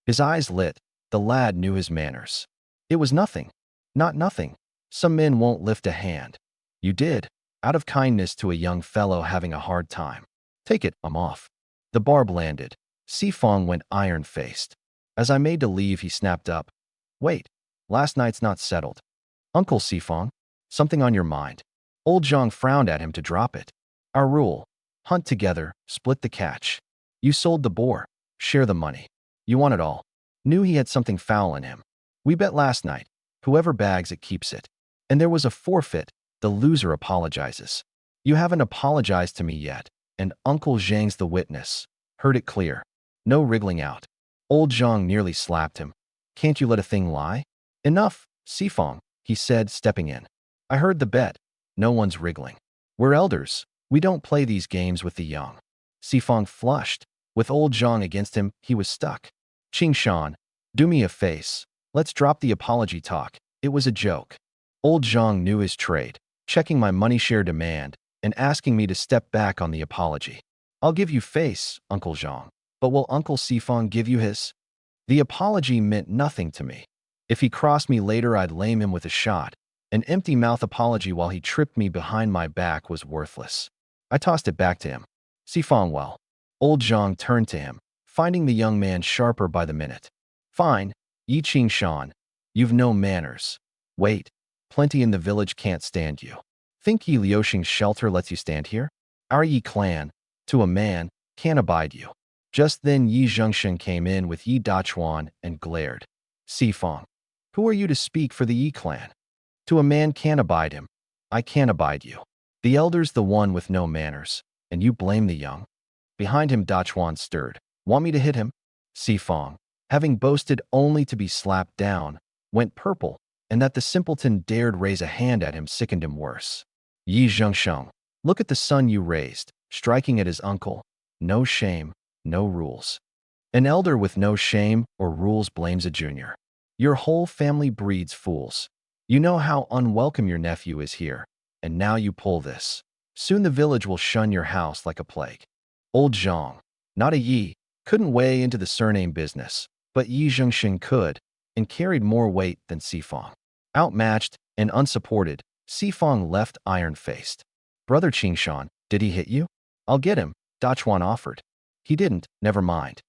His eyes lit. The lad knew his manners. It was nothing. Not nothing. Some men won't lift a hand. You did, out of kindness to a young fellow having a hard time. Take it, I'm off. The barb landed. Sifang went iron-faced. As I made to leave, he snapped up. Wait, last night's not settled. Uncle Sifang, something on your mind. Old Zhang frowned at him to drop it. Our rule, hunt together, split the catch. You sold the boar, share the money. You want it all. Knew he had something foul in him. We bet last night, whoever bags it keeps it. And there was a forfeit, the loser apologizes. You haven't apologized to me yet, and Uncle Zhang's the witness. Heard it clear. No wriggling out. Old Zhang nearly slapped him. Can't you let a thing lie? Enough, Sifang, he said, stepping in. I heard the bet. No one's wriggling. We're elders. We don't play these games with the young. Sifang flushed. With old Zhang against him, he was stuck. Qingshan, do me a face. Let's drop the apology talk. It was a joke. Old Zhang knew his trade, checking my money share demand and asking me to step back on the apology. I'll give you face, Uncle Zhang, but will Uncle Sifang give you his? The apology meant nothing to me. If he crossed me later, I'd lame him with a shot. An empty mouth apology while he tripped me behind my back was worthless. I tossed it back to him. Sifang, well. Old Zhang turned to him, finding the young man sharper by the minute. Fine, Yi Qingshan. You've no manners. Wait. Plenty in the village can't stand you. Think ye Liuxing's shelter lets you stand here? Our Yi clan, to a man, can't abide you. Just then Yi Zhengsheng came in with Yi Dachuan and glared. Sifang, who are you to speak for the Yi clan? To a man can't abide him. I can't abide you. The elder's the one with no manners, and you blame the young. Behind him Dachuan stirred. Want me to hit him? Sifang, having boasted only to be slapped down, went purple, and that the simpleton dared raise a hand at him sickened him worse. Yi Zhengsheng, look at the son you raised, striking at his uncle. No shame, no rules. An elder with no shame or rules blames a junior. Your whole family breeds fools. You know how unwelcome your nephew is here, and now you pull this. Soon the village will shun your house like a plague. Old Zhang, not a Yi, couldn't weigh into the surname business, but Yi Zhengsheng could, and carried more weight than Sifang. Outmatched and unsupported, Sifang left iron-faced. Brother Qingshan, did he hit you? I'll get him, Dachuan offered. He didn't, never mind.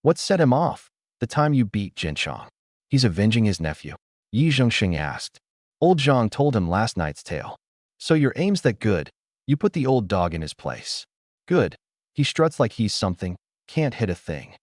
What set him off? The time you beat Jinchang. He's avenging his nephew. Yi Zhengsheng asked. Old Zhang told him last night's tale. So your aim's that good? You put the old dog in his place. Good. He struts like he's something, can't hit a thing.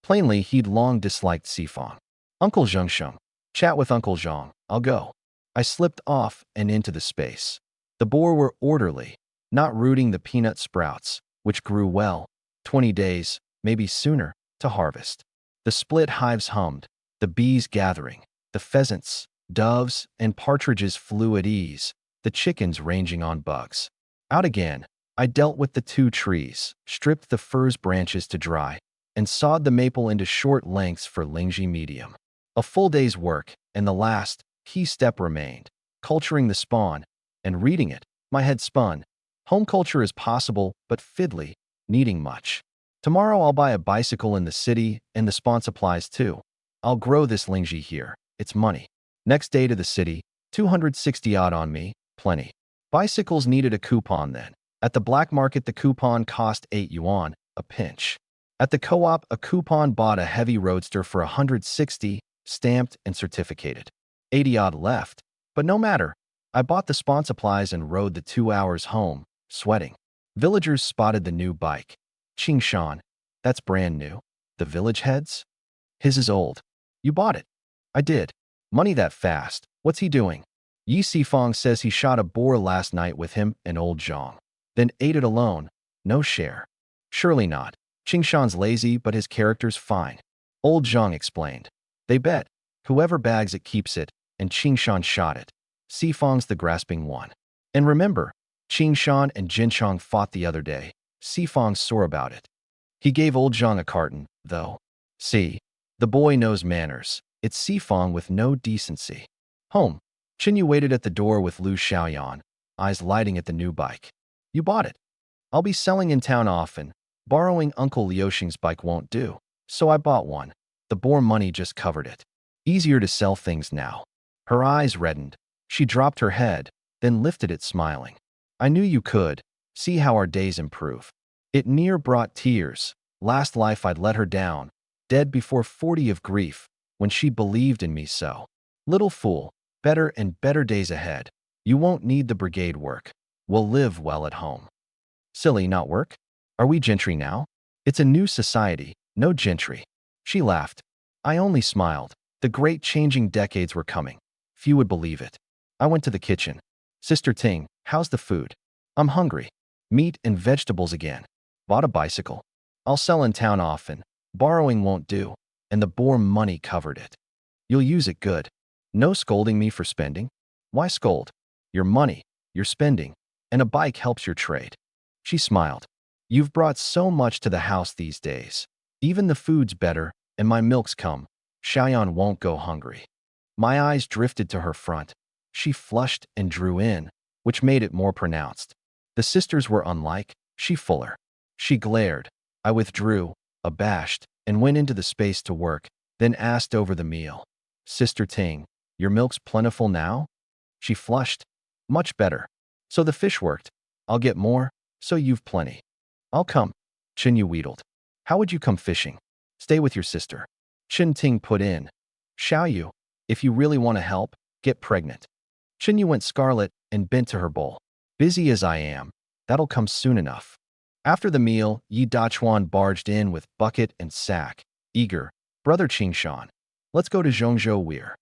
Plainly, he'd long disliked Sifang. Uncle Zhengsheng, chat with Uncle Zhang, I'll go. I slipped off and into the space. The boar were orderly, not rooting the peanut sprouts, which grew well, 20 days, maybe sooner, to harvest. The split hives hummed, the bees gathering, the pheasants, doves, and partridges flew at ease, the chickens ranging on bugs. Out again, I dealt with the 2 trees, stripped the furze branches to dry, and sawed the maple into short lengths for Lingji medium. A full day's work, and the last, key step remained, culturing the spawn, and reading it, my head spun. Home culture is possible, but fiddly, needing much. Tomorrow I'll buy a bicycle in the city, and the spawn supplies too. I'll grow this Lingji here, it's money. Next day to the city, 260 odd on me, plenty. Bicycles needed a coupon then. At the black market the coupon cost 8 yuan, a pinch. At the co-op a coupon bought a heavy roadster for 160, stamped and certificated. 80 odd left, but no matter. I bought the spawn supplies and rode the 2 hours home, sweating. Villagers spotted the new bike. Qingshan, that's brand new. The village heads? His is old. You bought it. I did. Money that fast. What's he doing? Yi Sifang says he shot a boar last night with him and old Zhang. Then ate it alone. No share. Surely not. Qingshan's lazy, but his character's fine. Old Zhang explained. They bet. Whoever bags it keeps it, and Qingshan shot it. Sifang's the grasping one. And remember, Qingshan and Jinchang fought the other day. Sifang's sore about it. He gave old Zhang a carton, though. See, the boy knows manners. It's Sifang with no decency. Home. Qinyu waited at the door with Lu Xiaoyan, eyes lighting at the new bike. You bought it. I'll be selling in town often. Borrowing Uncle Liuxing's bike won't do, so I bought one. The boar money just covered it. Easier to sell things now. Her eyes reddened. She dropped her head, then lifted it smiling. I knew you could. See how our days improve. It near brought tears. Last life I'd let her down, dead before 40 of grief, when she believed in me so. Little fool, better and better days ahead. You won't need the brigade work. We'll live well at home. Silly, not work? Are we gentry now? It's a new society, no gentry. She laughed. I only smiled. The great changing decades were coming. Few would believe it. I went to the kitchen. Sister Ting, how's the food? I'm hungry. Meat and vegetables again. Bought a bicycle. I'll sell in town often. Borrowing won't do, and the boar money covered it. You'll use it good. No scolding me for spending. Why scold? Your money, your spending, and a bike helps your trade. She smiled. You've brought so much to the house these days. Even the food's better, and my milk's come. Xiaoyan won't go hungry. My eyes drifted to her front. She flushed and drew in, which made it more pronounced. The sisters were unlike, she fuller. She glared. I withdrew, abashed, and went into the space to work, then asked over the meal. Sister Ting, your milk's plentiful now? She flushed. Much better. So the fish worked. I'll get more, so you've plenty. I'll come. Qinyu wheedled. How would you come fishing? Stay with your sister. Qin Ting put in. Xiaoyu, if you really want to help, get pregnant. Chinyu went scarlet and bent to her bowl. Busy as I am, that'll come soon enough. After the meal, Yi Dachuan barged in with bucket and sack. Eager, brother Qingshan, let's go to Zhongzhou Weir.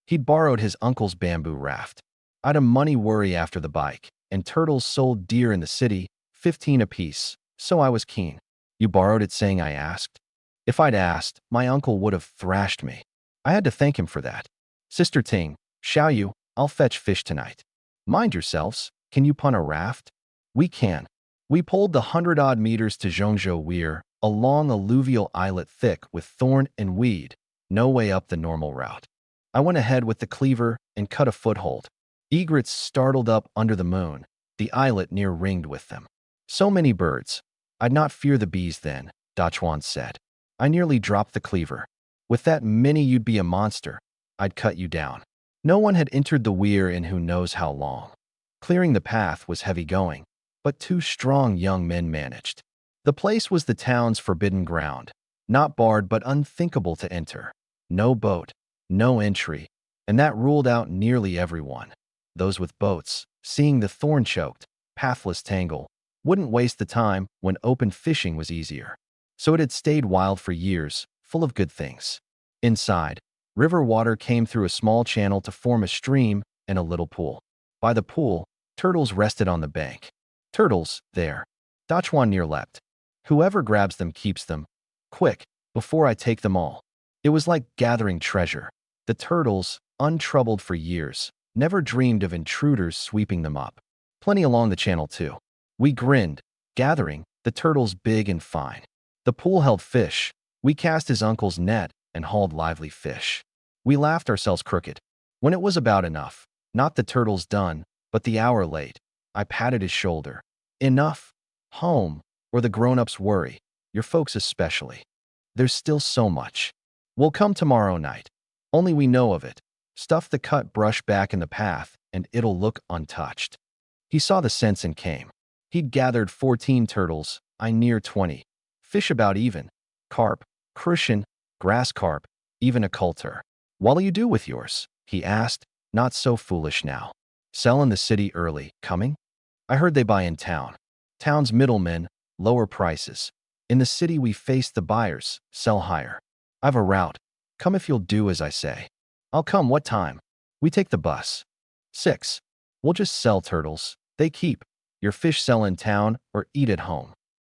He'd borrowed his uncle's bamboo raft. I'd a money worry after the bike, and turtles sold dear in the city, 15 apiece, so I was keen. You borrowed it saying I asked? If I'd asked, my uncle would have thrashed me. I had to thank him for that. Sister Ting, Xiaoyu, I'll fetch fish tonight. Mind yourselves, can you pun a raft? We can. We pulled the 100-odd meters to Zhongzhou Weir, a long alluvial islet thick with thorn and weed, no way up the normal route. I went ahead with the cleaver and cut a foothold. Egrets startled up under the moon, the islet near ringed with them. So many birds. I'd not fear the bees then, Dachuan said. I nearly dropped the cleaver. With that many you'd be a monster. I'd cut you down. No one had entered the weir in who knows how long. Clearing the path was heavy going, but 2 strong young men managed. The place was the town's forbidden ground, not barred but unthinkable to enter. No boat, no entry, and that ruled out nearly everyone. Those with boats, seeing the thorn-choked, pathless tangle, wouldn't waste the time when open fishing was easier. So it had stayed wild for years, full of good things. Inside, river water came through a small channel to form a stream and a little pool. By the pool, turtles rested on the bank. Turtles, there. Dachuan near leapt. Whoever grabs them keeps them. Quick, before I take them all. It was like gathering treasure. The turtles, untroubled for years, never dreamed of intruders sweeping them up. Plenty along the channel, too. We grinned, gathering, the turtles big and fine. The pool held fish. We cast his uncle's net and hauled lively fish. We laughed ourselves crooked. When it was about enough, not the turtles done, but the hour late, I patted his shoulder. Enough? Home, or the grown-ups worry, your folks especially. There's still so much. We'll come tomorrow night. Only we know of it. Stuff the cut brush back in the path, and it'll look untouched. He saw the sense and came. He'd gathered 14 turtles, I near 20. Fish about even. Carp, crucian, grass carp, even a coulter. What'll you do with yours? He asked, not so foolish now. Sell in the city early, coming? I heard they buy in town. Town's middlemen, lower prices. In the city we face the buyers, sell higher. I've a route. Come if you'll do as I say. I'll come, what time? We take the bus. 6. We'll just sell turtles. They keep. Your fish sell in town or eat at home.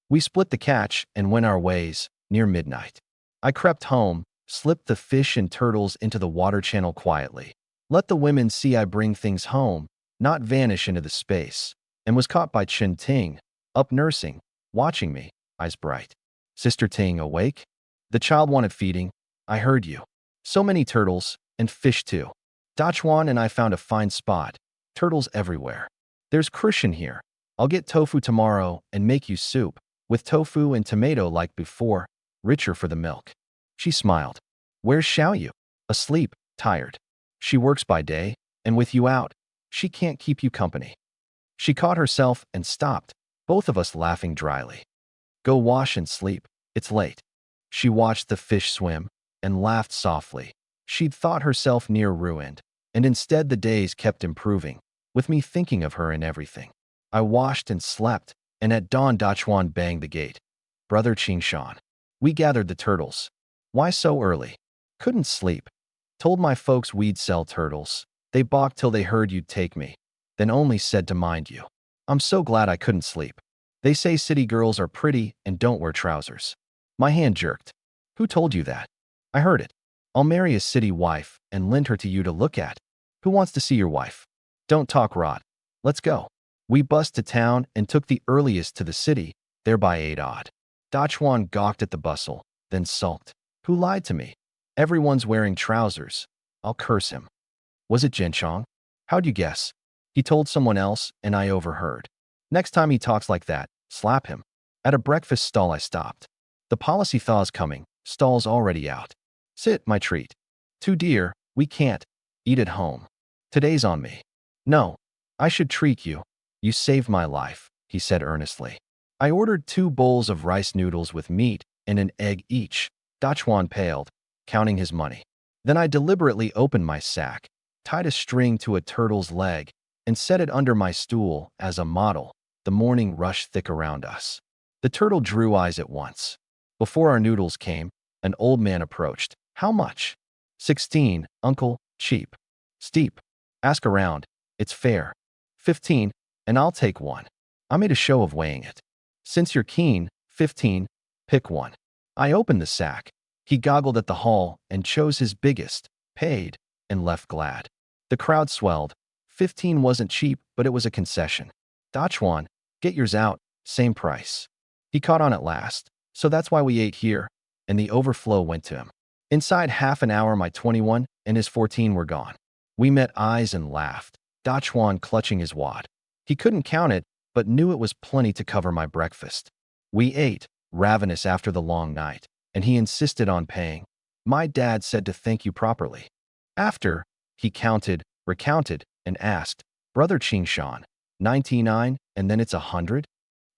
We split the catch and went our ways, near midnight. I crept home, slipped the fish and turtles into the water channel quietly. Let the women see I bring things home, not vanish into the space, and was caught by Chen Ting, up nursing, watching me, eyes bright. Sister Ting awake? The child wanted feeding. I heard you. So many turtles, and fish too. Dachuan and I found a fine spot. Turtles everywhere. There's crucian here. I'll get tofu tomorrow and make you soup, with tofu and tomato like before, richer for the milk. She smiled. Where's Xiaoyu? Asleep, tired. She works by day, and with you out, she can't keep you company. She caught herself and stopped, both of us laughing dryly. Go wash and sleep, it's late. She watched the fish swim and laughed softly. She'd thought herself near ruined, and instead the days kept improving, with me thinking of her in everything. I washed and slept, and at dawn Dachuan banged the gate. Brother Qingshan. We gathered the turtles. Why so early? Couldn't sleep. Told my folks we'd sell turtles. They balked till they heard you'd take me, then only said to mind you. I'm so glad I couldn't sleep. They say city girls are pretty and don't wear trousers. My hand jerked. Who told you that? I heard it. I'll marry a city wife and lend her to you to look at. Who wants to see your wife? Don't talk rot. Let's go. We bussed to town and took the earliest to the city, there by 8 odd. Dachuan gawked at the bustle, then sulked. Who lied to me? Everyone's wearing trousers. I'll curse him. Was it Zhenchong? How'd you guess? He told someone else, and I overheard. Next time he talks like that, slap him. At a breakfast stall I stopped. The policy thaw's coming, stall's already out. Sit, my treat. Too dear, we can't. Eat at home. Today's on me. No, I should treat you. You saved my life, he said earnestly. I ordered 2 bowls of rice noodles with meat and an egg each. Dachuan paled, counting his money. Then I deliberately opened my sack. tied a string to a turtle's leg, and set it under my stool as a model. The morning rushed thick around us. The turtle drew eyes at once. Before our noodles came, an old man approached. How much? 16, uncle, cheap. Steep. Ask around. It's fair. 15, and I'll take one. I made a show of weighing it. Since you're keen, 15, pick one. I opened the sack. He goggled at the haul and chose his biggest, paid, and left glad. The crowd swelled. 15 wasn't cheap, but it was a concession. Dachuan, get yours out, same price. He caught on at last, so that's why we ate here, and the overflow went to him. Inside half an hour, my 21 and his 14 were gone. We met eyes and laughed, Dachuan clutching his wad. He couldn't count it, but knew it was plenty to cover my breakfast. We ate, ravenous after the long night, and he insisted on paying. My dad said to thank you properly. After, he counted, recounted, and asked, Brother Qingshan, 99, and then it's 100?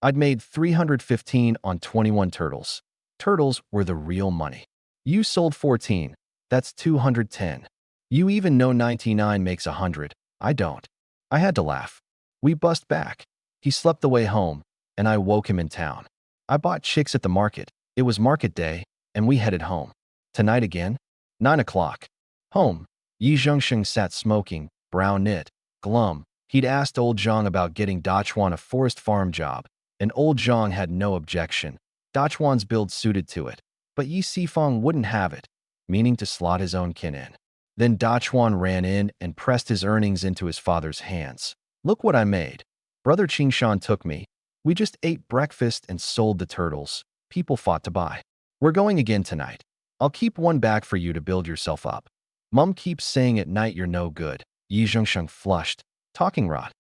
I'd made 315 on 21 turtles. Turtles were the real money. You sold 14, that's 210. You even know 99 makes 100, I don't. I had to laugh. We bust back. He slept the way home, and I woke him in town. I bought chicks at the market. It was market day, and we headed home. Tonight again? 9 o'clock. Home. Yi Zhengsheng sat smoking, brow knit, glum. He'd asked old Zhang about getting Dachuan a forest farm job, and old Zhang had no objection. Dachuan's build suited to it, but Yi Sifeng wouldn't have it, meaning to slot his own kin in. Then Dachuan ran in and pressed his earnings into his father's hands. Look what I made. Brother Qingshan took me. We just ate breakfast and sold the turtles. People fought to buy. We're going again tonight. I'll keep one back for you to build yourself up. Mum keeps saying at night you're no good. Yi Zhengsheng flushed. Talking rot.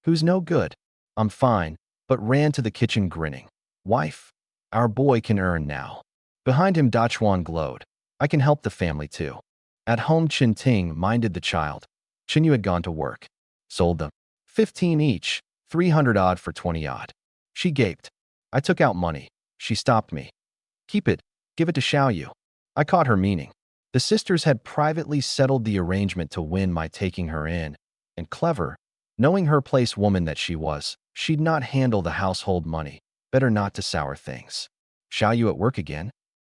Who's no good? I'm fine, but ran to the kitchen grinning. Wife, our boy can earn now. Behind him Dachuan glowed. I can help the family too. At home Qin Ting minded the child. Qin Yu had gone to work. Sold them. 15 each, 300 odd for 20 odd. She gaped. I took out money. She stopped me. Keep it. Give it to Xiao Yu. I caught her meaning. The sisters had privately settled the arrangement to win my taking her in, and clever, knowing her place woman that she was, she'd not handle the household money. Better not to sour things. Xiao Yu at work again?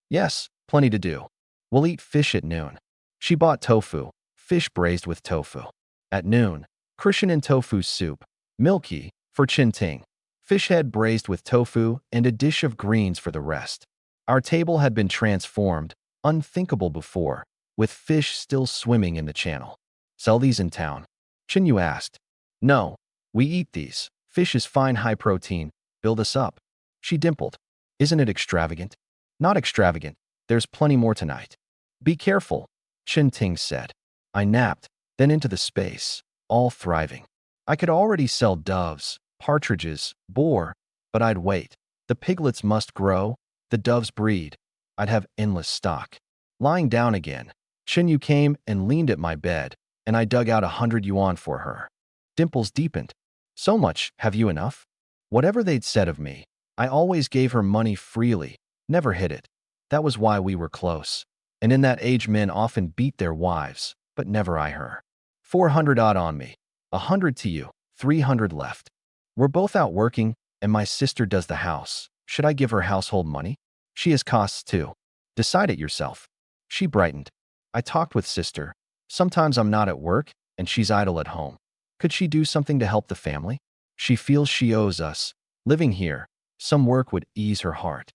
Yes, plenty to do. We'll eat fish at noon. She bought tofu, fish braised with tofu. At noon, Christian and tofu soup, milky, for Qin Ting. Fish head braised with tofu and a dish of greens for the rest. Our table had been transformed, unthinkable before, with fish still swimming in the channel. Sell these in town? Qin Yu asked. No, we eat these. Fish is fine high protein. Build us up. She dimpled. Isn't it extravagant? Not extravagant. There's plenty more tonight. Be careful, Qin Ting said. I napped, then into the space, all thriving. I could already sell doves, partridges, boar, but I'd wait. The piglets must grow, the doves breed. I'd have endless stock. Lying down again, Qin Yu came and leaned at my bed, and I dug out 100 yuan for her. Dimples deepened. So much, have you enough? Whatever they'd said of me, I always gave her money freely, never hid it. That was why we were close. And in that age men often beat their wives, but never I her. 400 odd on me. 100 to you, 300 left. We're both out working, and my sister does the house. Should I give her household money? She has costs too. Decide it yourself. She brightened. I talked with sister. Sometimes I'm not at work, and she's idle at home. Could she do something to help the family? She feels she owes us. Living here, some work would ease her heart.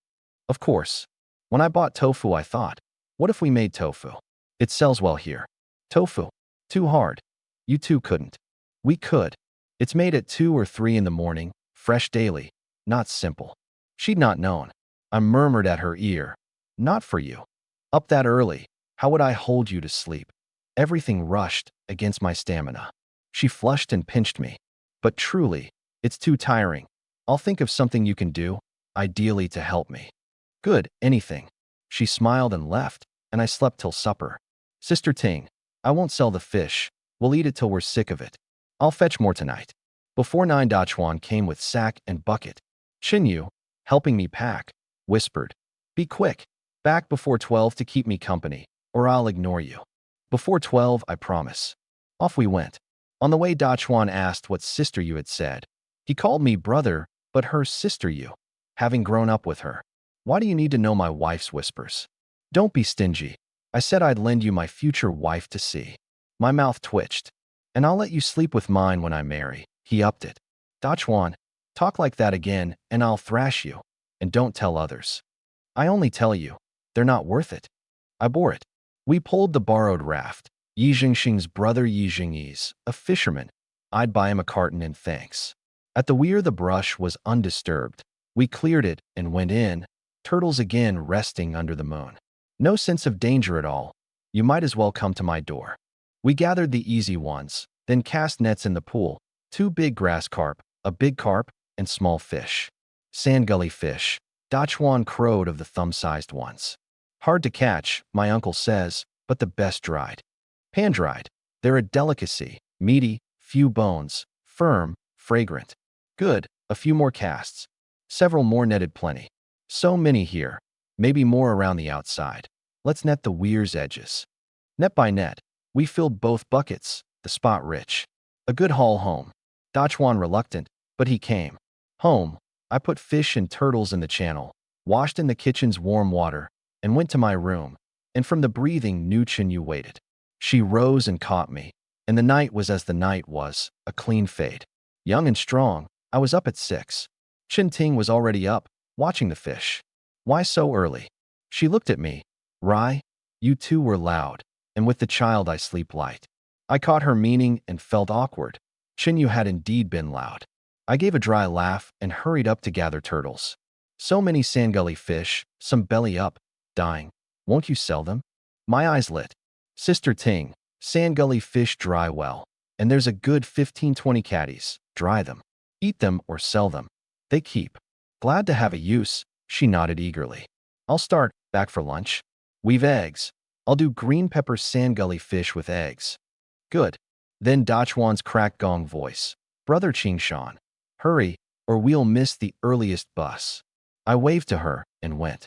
Of course. When I bought tofu, I thought, what if we made tofu? It sells well here. Tofu. Too hard. You two couldn't. We could. It's made at 2 or 3 in the morning, fresh daily, not simple. She'd not known. I murmured at her ear. Not for you. Up that early, how would I hold you to sleep? Everything rushed against my stamina. She flushed and pinched me. But truly, it's too tiring. I'll think of something you can do, ideally to help me. Good, anything. She smiled and left, and I slept till supper. Sister Ting, I won't sell the fish. We'll eat it till we're sick of it. I'll fetch more tonight. Before 9, Dachuan came with sack and bucket. Qin Yu, helping me pack, whispered, be quick, back before 12 to keep me company, or I'll ignore you. Before 12, I promise. Off we went. On the way, Dachuan asked what sister you had said. He called me brother, but her sister you, having grown up with her. Why do you need to know my wife's whispers? Don't be stingy. I said I'd lend you my future wife to see. My mouth twitched. And I'll let you sleep with mine when I marry. He upped it. Dachuan, talk like that again, and I'll thrash you. And don't tell others. I only tell you. They're not worth it. I bore it. We pulled the borrowed raft. Yi Jingxing's brother Yi Jingyi's, a fisherman. I'd buy him a carton in thanks. At the weir the brush was undisturbed. We cleared it and went in, turtles again resting under the moon. No sense of danger at all. You might as well come to my door. We gathered the easy ones, then cast nets in the pool. 2 big grass carp, a big carp, and small fish. Sand gully fish. Dachuan crowed of the thumb-sized ones. Hard to catch, my uncle says, but the best dried. Pan-dried. They're a delicacy, meaty, few bones, firm, fragrant. Good, a few more casts. Several more netted plenty. So many here, maybe more around the outside. Let's net the weir's edges. Net by net, we filled both buckets, the spot rich. A good haul home. Dachuan reluctant, but he came. Home, I put fish and turtles in the channel, washed in the kitchen's warm water, and went to my room, and from the breathing New Chinyu waited. She rose and caught me, and the night was as the night was, a clean fade. Young and strong, I was up at 6. Chin Ting was already up, watching the fish. Why so early? She looked at me. Rai, you too were loud, and with the child I sleep light. I caught her meaning and felt awkward. Chinyu had indeed been loud. I gave a dry laugh and hurried up to gather turtles. So many sandgully fish, some belly up, dying. Won't you sell them? My eyes lit. Sister Ting, sandgully fish dry well, and there's a good 15-20 caddies. Dry them. Eat them or sell them. They keep. Glad to have a use, she nodded eagerly. I'll start, back for lunch. We've eggs. I'll do green pepper sandgully fish with eggs. Good. Then Dachuan's cracked gong voice. Brother Qingshan, hurry, or we'll miss the earliest bus. I waved to her and went.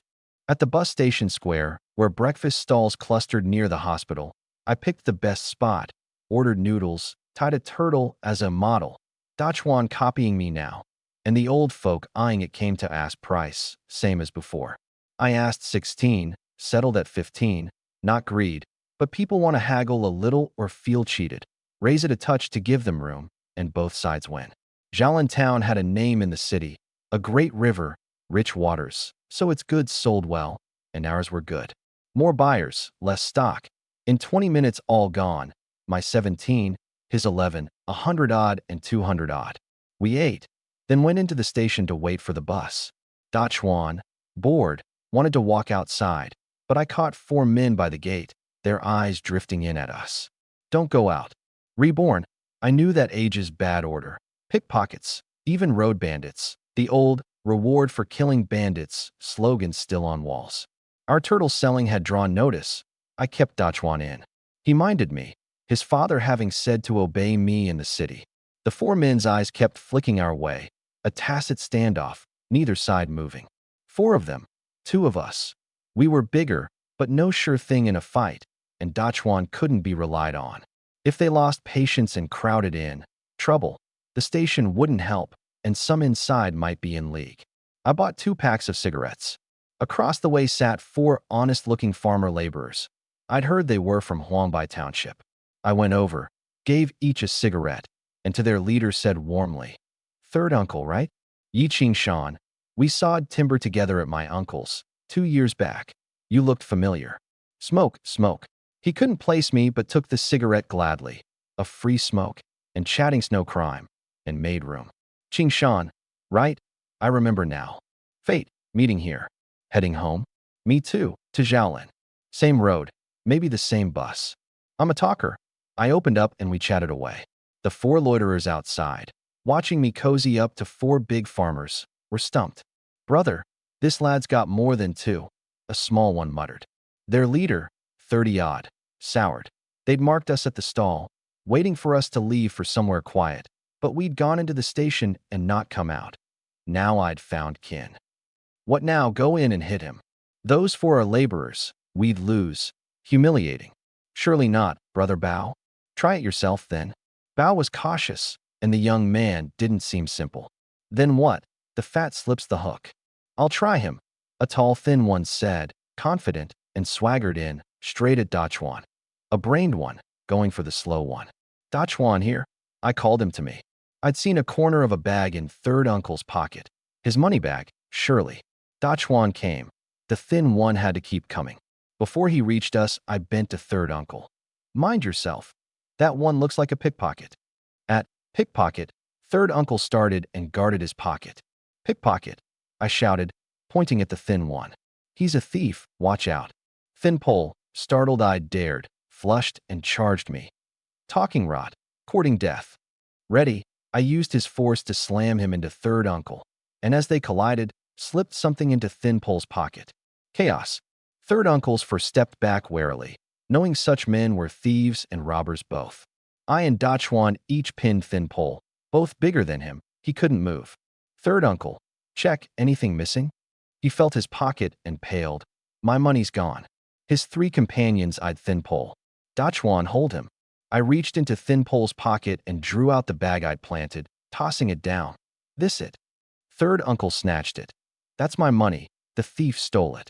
At the bus station square, where breakfast stalls clustered near the hospital, I picked the best spot, ordered noodles, tied a turtle as a model. Dachuan copying me now, and the old folk eyeing it came to ask price, same as before. I asked 16, settled at 15, not greed, but people want to haggle a little or feel cheated. Raise it a touch to give them room, and both sides win. Jialan Town had a name in the city, a great river, rich waters, so its goods sold well, and ours were good. More buyers, less stock. In 20 minutes all gone, my 17, his 11, 100 odd and 200 odd. We ate, then went into the station to wait for the bus. Dachuan, bored, wanted to walk outside, but I caught 4 men by the gate, their eyes drifting in at us. Don't go out. Reborn, I knew that age's bad order. Pickpockets, even road bandits, the old reward for killing bandits slogan still on walls. Our turtle selling had drawn notice. I kept Dachuan in. He minded me, his father having said to obey me in the city. The 4 men's eyes kept flicking our way, a tacit standoff, neither side moving. 4 of them, 2 of us. We were bigger, but no sure thing in a fight, and Dachuan couldn't be relied on. If they lost patience and crowded in, trouble, the station wouldn't help, and some inside might be in league. I bought 2 packs of cigarettes. Across the way sat 4 honest-looking farmer laborers. I'd heard they were from Huangbai Township. I went over, gave each a cigarette, and to their leader said warmly, "Third uncle, right? Yi Qingshan. We sawed timber together at my uncle's 2 years back. You looked familiar. Smoke, smoke." He couldn't place me but took the cigarette gladly. A free smoke, and chatting's no crime, and made room. Qingshan, right? I remember now. Fate, meeting here. Heading home? Me too, to Jiaolin. Same road, maybe the same bus. I'm a talker. I opened up and we chatted away. The 4 loiterers outside, watching me cozy up to 4 big farmers, were stumped. Brother, this lad's got more than 2, a small one muttered. Their leader, 30-odd, soured. They'd marked us at the stall, waiting for us to leave for somewhere quiet, but we'd gone into the station and not come out. Now I'd found kin. What now? Go in and hit him. Those 4 are laborers. We'd lose. Humiliating. Surely not, Brother Bao. Try it yourself then. Bao was cautious, and the young man didn't seem simple. Then what? The fat slips the hook. I'll try him, a tall thin one said, confident, and swaggered in, straight at Dachuan. A brained one, going for the slow one. Dachuan here? I called him to me. I'd seen a corner of a bag in third uncle's pocket. His money bag, surely. Dachuan came. The thin one had to keep coming. Before he reached us, I bent to third uncle. Mind yourself. That one looks like a pickpocket. At pickpocket, third uncle started and guarded his pocket. Pickpocket, I shouted, pointing at the thin one. He's a thief, watch out. Thin pole, startled-eyed dared, flushed and charged me. Talking rod, courting death. Ready, I used his force to slam him into third uncle, and as they collided, slipped something into thin pole's pocket. Chaos. Third uncle's first stepped back warily, knowing such men were thieves and robbers both. I and Dachuan each pinned thin pole, both bigger than him. He couldn't move. Third uncle, check, anything missing? He felt his pocket and paled. My money's gone. His three companions eyed thin pole. Dachuan, hold him. I reached into thin pole's pocket and drew out the bag I'd planted, tossing it down. This it. Third uncle snatched it. That's my money. The thief stole it.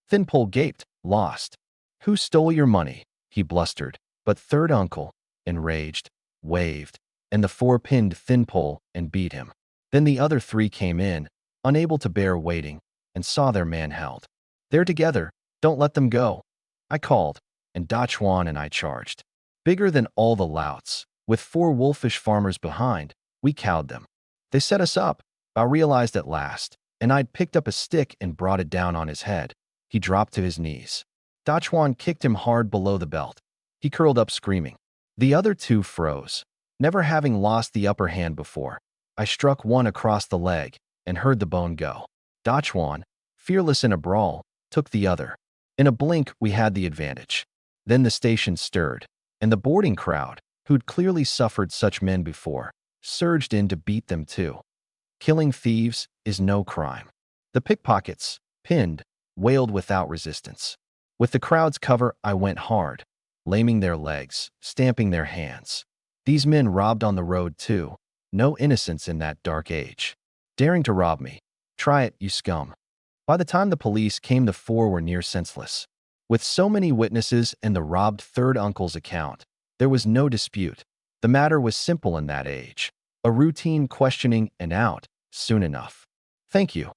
Thin pole gaped, lost. Who stole your money? He blustered. But third uncle, enraged, waved, and the four pinned thin pole and beat him. Then the other three came in, unable to bear waiting, and saw their man held. They're together. Don't let them go. I called, and Dachuan and I charged. Bigger than all the louts, with four wolfish farmers behind, we cowed them. They set us up, I realized at last, and I'd picked up a stick and brought it down on his head. He dropped to his knees. Dachuan kicked him hard below the belt. He curled up screaming. The other two froze. Never having lost the upper hand before, I struck one across the leg and heard the bone go. Dachuan, fearless in a brawl, took the other. In a blink, we had the advantage. Then the station stirred, and the boarding crowd, who'd clearly suffered such men before, surged in to beat them too. Killing thieves is no crime. The pickpockets, pinned, wailed without resistance. With the crowd's cover, I went hard, laming their legs, stamping their hands. These men robbed on the road too. No innocence in that dark age. Daring to rob me. Try it, you scum. By the time the police came, the four were near senseless. With so many witnesses and the robbed third uncle's account, there was no dispute. The matter was simple in that age. A routine questioning and out, soon enough. Thank you,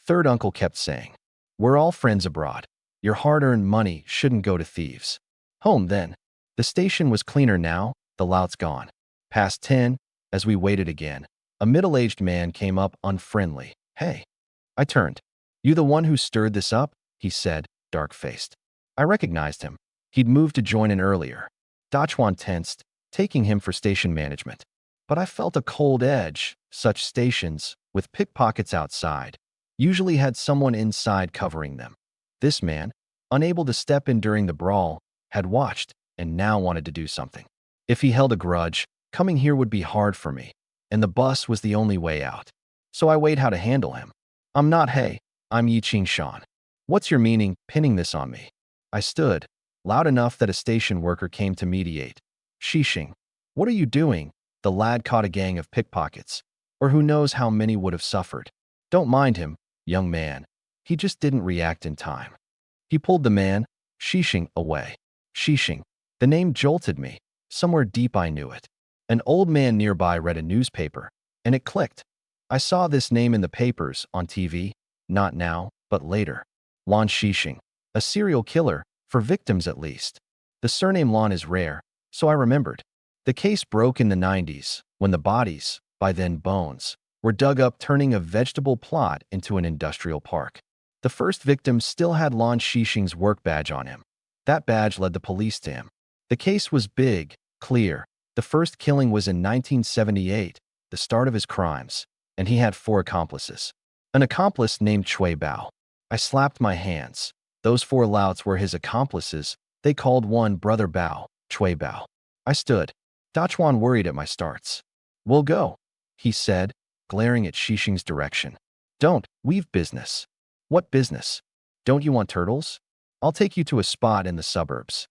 third uncle kept saying. We're all friends abroad. Your hard-earned money shouldn't go to thieves. Home then. The station was cleaner now, the louts gone. Past 10, as we waited again, a middle-aged man came up unfriendly. Hey. I turned. You the one who stirred this up? He said, dark-faced. I recognized him. He'd moved to join in earlier. Dachuan tensed, taking him for station management. But I felt a cold edge. Such stations, with pickpockets outside, usually had someone inside covering them. This man, unable to step in during the brawl, had watched and now wanted to do something. If he held a grudge, coming here would be hard for me, and the bus was the only way out. So I weighed how to handle him. I'm not Hey, I'm Yi Ching Shan. What's your meaning, pinning this on me? I stood, loud enough that a station worker came to mediate. Shishing. What are you doing? The lad caught a gang of pickpockets, or who knows how many would have suffered. Don't mind him, young man. He just didn't react in time. He pulled the man, Shishing, away. Shishing. The name jolted me. Somewhere deep I knew it. An old man nearby read a newspaper, and it clicked. I saw this name in the papers, on TV, not now, but later. Lan Shishing. A serial killer, for victims at least. The surname Lan is rare, so I remembered. The case broke in the 90s, when the bodies, by then bones, were dug up, turning a vegetable plot into an industrial park. The first victim still had Lan Shishing's work badge on him. That badge led the police to him. The case was big, clear. The first killing was in 1978, the start of his crimes, and he had 4 accomplices. An accomplice named Chui Bao. I slapped my hands. Those 4 louts were his accomplices. They called one Brother Bao, Chui Bao. I stood. Dachuan worried at my starts. We'll go, he said, glaring at Shishing's direction. Don't, we've business. What business? Don't you want turtles? I'll take you to a spot in the suburbs.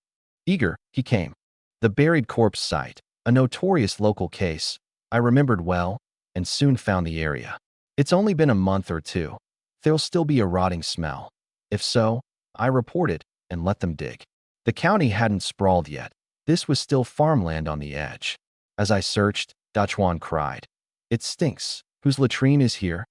Eager, he came. The buried corpse site, a notorious local case, I remembered well and soon found the area. It's only been a month or two. There'll still be a rotting smell. If so, I report it and let them dig. The county hadn't sprawled yet. This was still farmland on the edge. As I searched, Dachuan cried, "It stinks. Whose latrine is here?"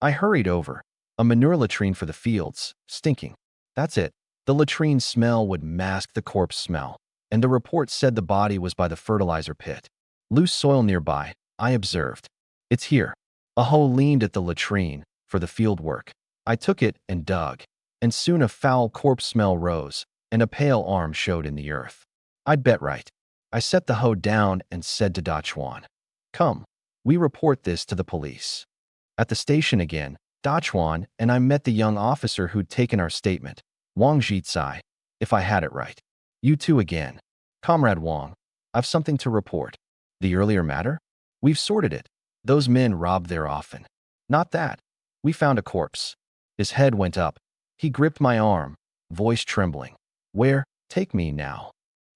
I hurried over. A manure latrine for the fields, stinking. That's it. The latrine smell would mask the corpse smell, and the report said the body was by the fertilizer pit. Loose soil nearby, I observed. It's here. A hoe leaned at the latrine for the field work. I took it and dug, and soon a foul corpse smell rose, and a pale arm showed in the earth. I'd bet right. I set the hoe down and said to Dachuan, "Come, we report this to the police." At the station again, Dachuan and I met the young officer who'd taken our statement, Wang Jitsai, if I had it right. "You two again. Comrade Wang, I've something to report." "The earlier matter?" "We've sorted it. Those men robbed there often." "Not that. We found a corpse." His head went up. He gripped my arm, voice trembling. "Where? Take me now."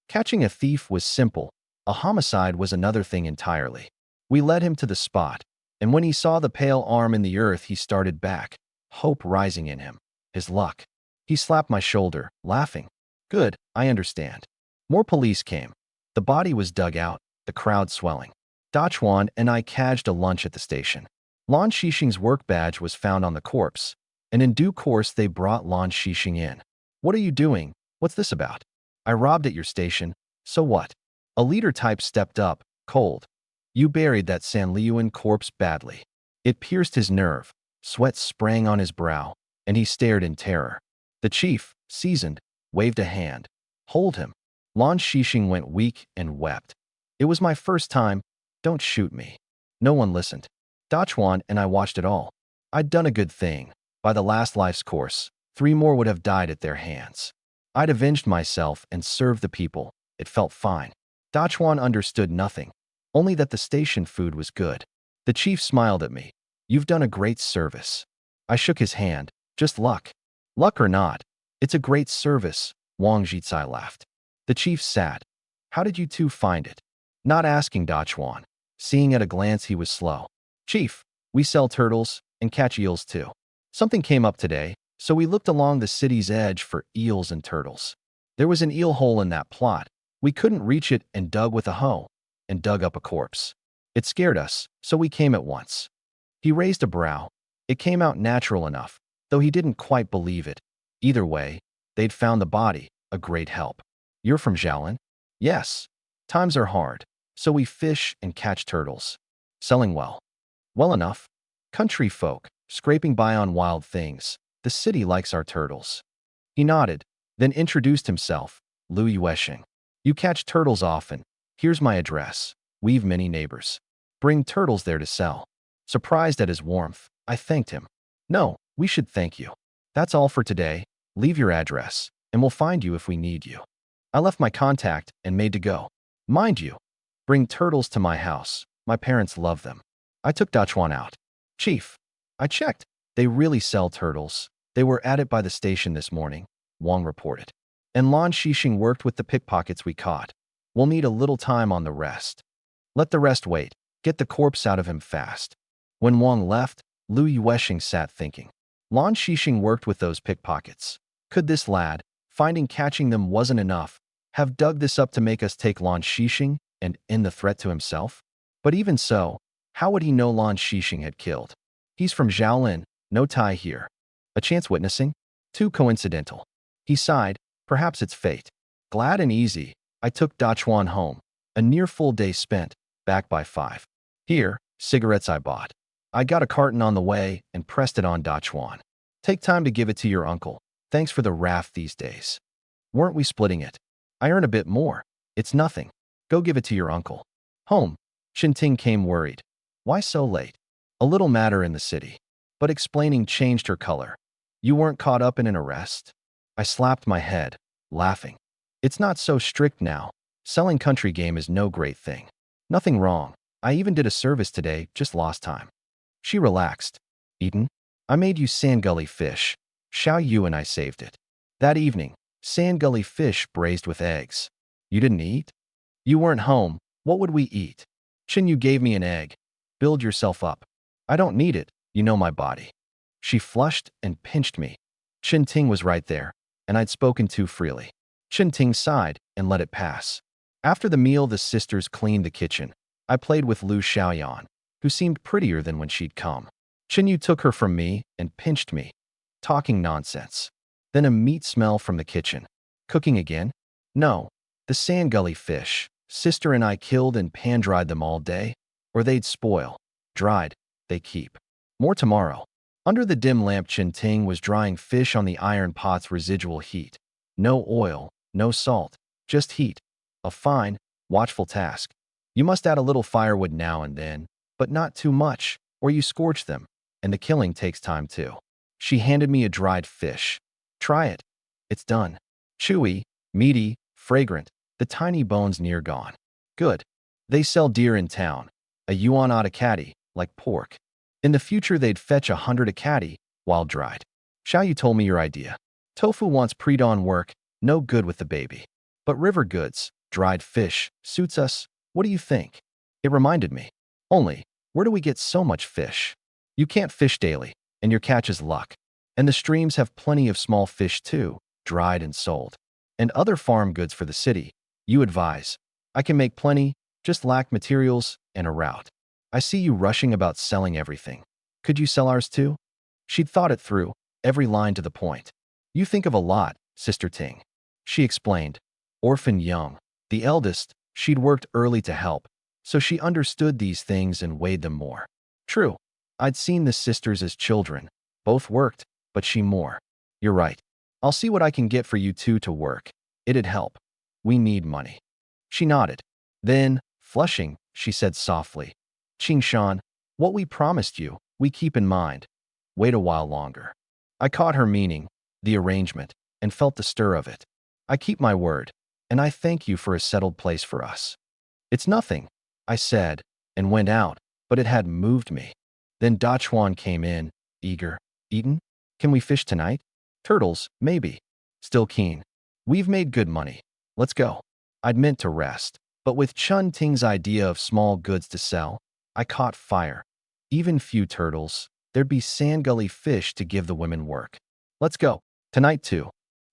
Catching a thief was simple. A homicide was another thing entirely. We led him to the spot, and when he saw the pale arm in the earth, he started back, hope rising in him. His luck. He slapped my shoulder, laughing. "Good, I understand." More police came. The body was dug out, the crowd swelling. Dachuan and I cadged a lunch at the station. Lan Shixing's work badge was found on the corpse, and in due course they brought Lan Shixing in. "What are you doing? What's this about?" "I robbed at your station. So what?" A leader type stepped up, cold. "You buried that Sanliuan corpse badly." It pierced his nerve. Sweat sprang on his brow, and he stared in terror. The chief, seasoned, waved a hand. "Hold him." Lan Shixing went weak and wept. "It was my first time. Don't shoot me." No one listened. Dachuan and I watched it all. I'd done a good thing. By the last life's course, 3 more would have died at their hands. I'd avenged myself and served the people. It felt fine. Dachuan understood nothing, only that the station food was good. The chief smiled at me. "You've done a great service." I shook his hand. "Just luck." "Luck or not, it's a great service," Wang Jitsai laughed. The chief sat. "How did you two find it?" Not asking Dachuan. Seeing at a glance he was slow. "Chief, we sell turtles and catch eels too. Something came up today, so we looked along the city's edge for eels and turtles. There was an eel hole in that plot. We couldn't reach it and dug with a hoe, and dug up a corpse. It scared us, so we came at once." He raised a brow. It came out natural enough, though he didn't quite believe it. Either way, they'd found the body, a great help. "You're from Shaolin?" "Yes. Times are hard, so we fish and catch turtles." "Selling well?" "Well enough. Country folk, scraping by on wild things. The city likes our turtles." He nodded, then introduced himself. "Lu Yuesheng. You catch turtles often. Here's my address. We've many neighbors. Bring turtles there to sell." Surprised at his warmth, I thanked him. "No, we should thank you. That's all for today. Leave your address, and we'll find you if we need you." I left my contact and made to go. "Mind you, bring turtles to my house. My parents love them." I took Dachuan out. "Chief, I checked. They really sell turtles. They were at it by the station this morning," Wang reported. "And Lan Shixing worked with the pickpockets we caught. We'll need a little time on the rest." "Let the rest wait. Get the corpse out of him fast." When Wang left, Lu Yuesheng sat thinking. Lan Shixing worked with those pickpockets. Could this lad, finding catching them wasn't enough, have dug this up to make us take Lan Shixing and end the threat to himself? But even so, how would he know Lan Shixing had killed? He's from Shaolin, no tie here. A chance witnessing? Too coincidental. He sighed. Perhaps it's fate. Glad and easy, I took Dachuan home. A near full day spent, back by 5. Here, cigarettes I bought. I got a carton on the way and pressed it on Dachuan. "Take time to give it to your uncle. Thanks for the raft these days." "Weren't we splitting it?" "I earn a bit more. It's nothing. Go give it to your uncle." Home. Shinting came worried. "Why so late?" "A little matter in the city." But explaining changed her color. "You weren't caught up in an arrest?" I slapped my head, laughing. "It's not so strict now. Selling country game is no great thing. Nothing wrong. I even did a service today, just lost time." She relaxed. "Eaten?" "I made you sand gully fish. Xiao Yu and I saved it. That evening, sand gully fish braised with eggs." "You didn't eat?" You weren't home. What would we eat? Chin, you gave me an egg. Build yourself up. I don't need it. You know my body. She flushed and pinched me. Chin Ting was right there, and I'd spoken too freely. Chin Ting sighed and let it pass. After the meal, the sisters cleaned the kitchen. I played with Lu Xiaoyan, who seemed prettier than when she'd come. Chin Yu took her from me and pinched me, talking nonsense. Then a meat smell from the kitchen. Cooking again? No. The sand gully fish. Sister and I killed and pan-dried them all day, or they'd spoil. Dried, they keep. More tomorrow. Under the dim lamp, Chin Ting was drying fish on the iron pot's residual heat. No oil, no salt, just heat. A fine, watchful task. You must add a little firewood now and then, but not too much, or you scorch them, and the killing takes time too. She handed me a dried fish. Try it. It's done. Chewy, meaty, fragrant, the tiny bones near gone. Good. They sell deer in town. A yuan odd a catty, like pork. In the future, they'd fetch 100 a catty, while dried. Xiaoyu told me your idea. Tofu wants pre-dawn work, no good with the baby. But river goods, dried fish, suits us. What do you think? It reminded me. Only, where do we get so much fish? You can't fish daily, and your catch is luck. And the streams have plenty of small fish too, dried and sold. And other farm goods for the city. You advise. I can make plenty, just lack materials and a route. I see you rushing about selling everything. Could you sell ours too? She'd thought it through, every line to the point. You think of a lot, Sister Ting. She explained. Orphan young, the eldest, she'd worked early to help, so she understood these things and weighed them more. True, I'd seen the sisters as children. Both worked, but she more. You're right. I'll see what I can get for you two to work. It'd help. We need money. She nodded. Then, flushing, she said softly, Qingshan, what we promised you, we keep in mind. Wait a while longer. I caught her meaning, the arrangement, and felt the stir of it. I keep my word, and I thank you for a settled place for us. It's nothing, I said, and went out, but it had moved me. Then Dachuan came in, eager. Eaten? Can we fish tonight? Turtles, maybe. Still keen. We've made good money. Let's go. I'd meant to rest, but with Chun Ting's idea of small goods to sell, I caught fire. Even few turtles, there'd be sand gully fish to give the women work. Let's go. Tonight too.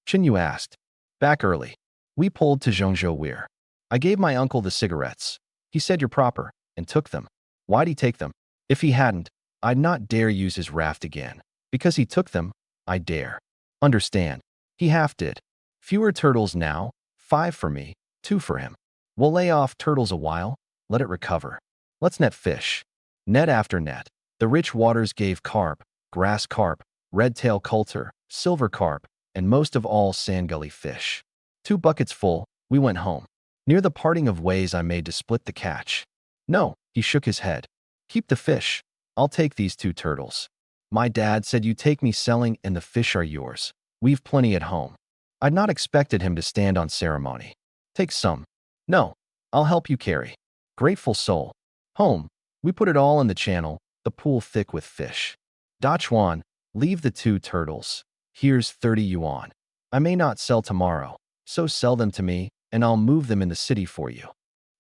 Chin Yu asked. Back early. We pulled to Zhongzhou Weir. I gave my uncle the cigarettes. He said you're proper, and took them. Why'd he take them? If he hadn't, I'd not dare use his raft again. Because he took them, I dare. Understand. He half did. Fewer turtles now, 5 for me, 2 for him. We'll lay off turtles a while, let it recover. Let's net fish. Net after net. The rich waters gave carp, grass carp, red-tail coulter, silver carp, and most of all sand gully fish. 2 buckets full, we went home. Near the parting of ways I made to split the catch. No, he shook his head. Keep the fish. I'll take these 2 turtles. My dad said you take me selling and the fish are yours. We've plenty at home. I'd not expected him to stand on ceremony. Take some. No, I'll help you carry. Grateful soul. Home. We put it all in the channel, the pool thick with fish. Dachuan, leave the 2 turtles. Here's 30 yuan. I may not sell tomorrow, so sell them to me, and I'll move them in the city for you.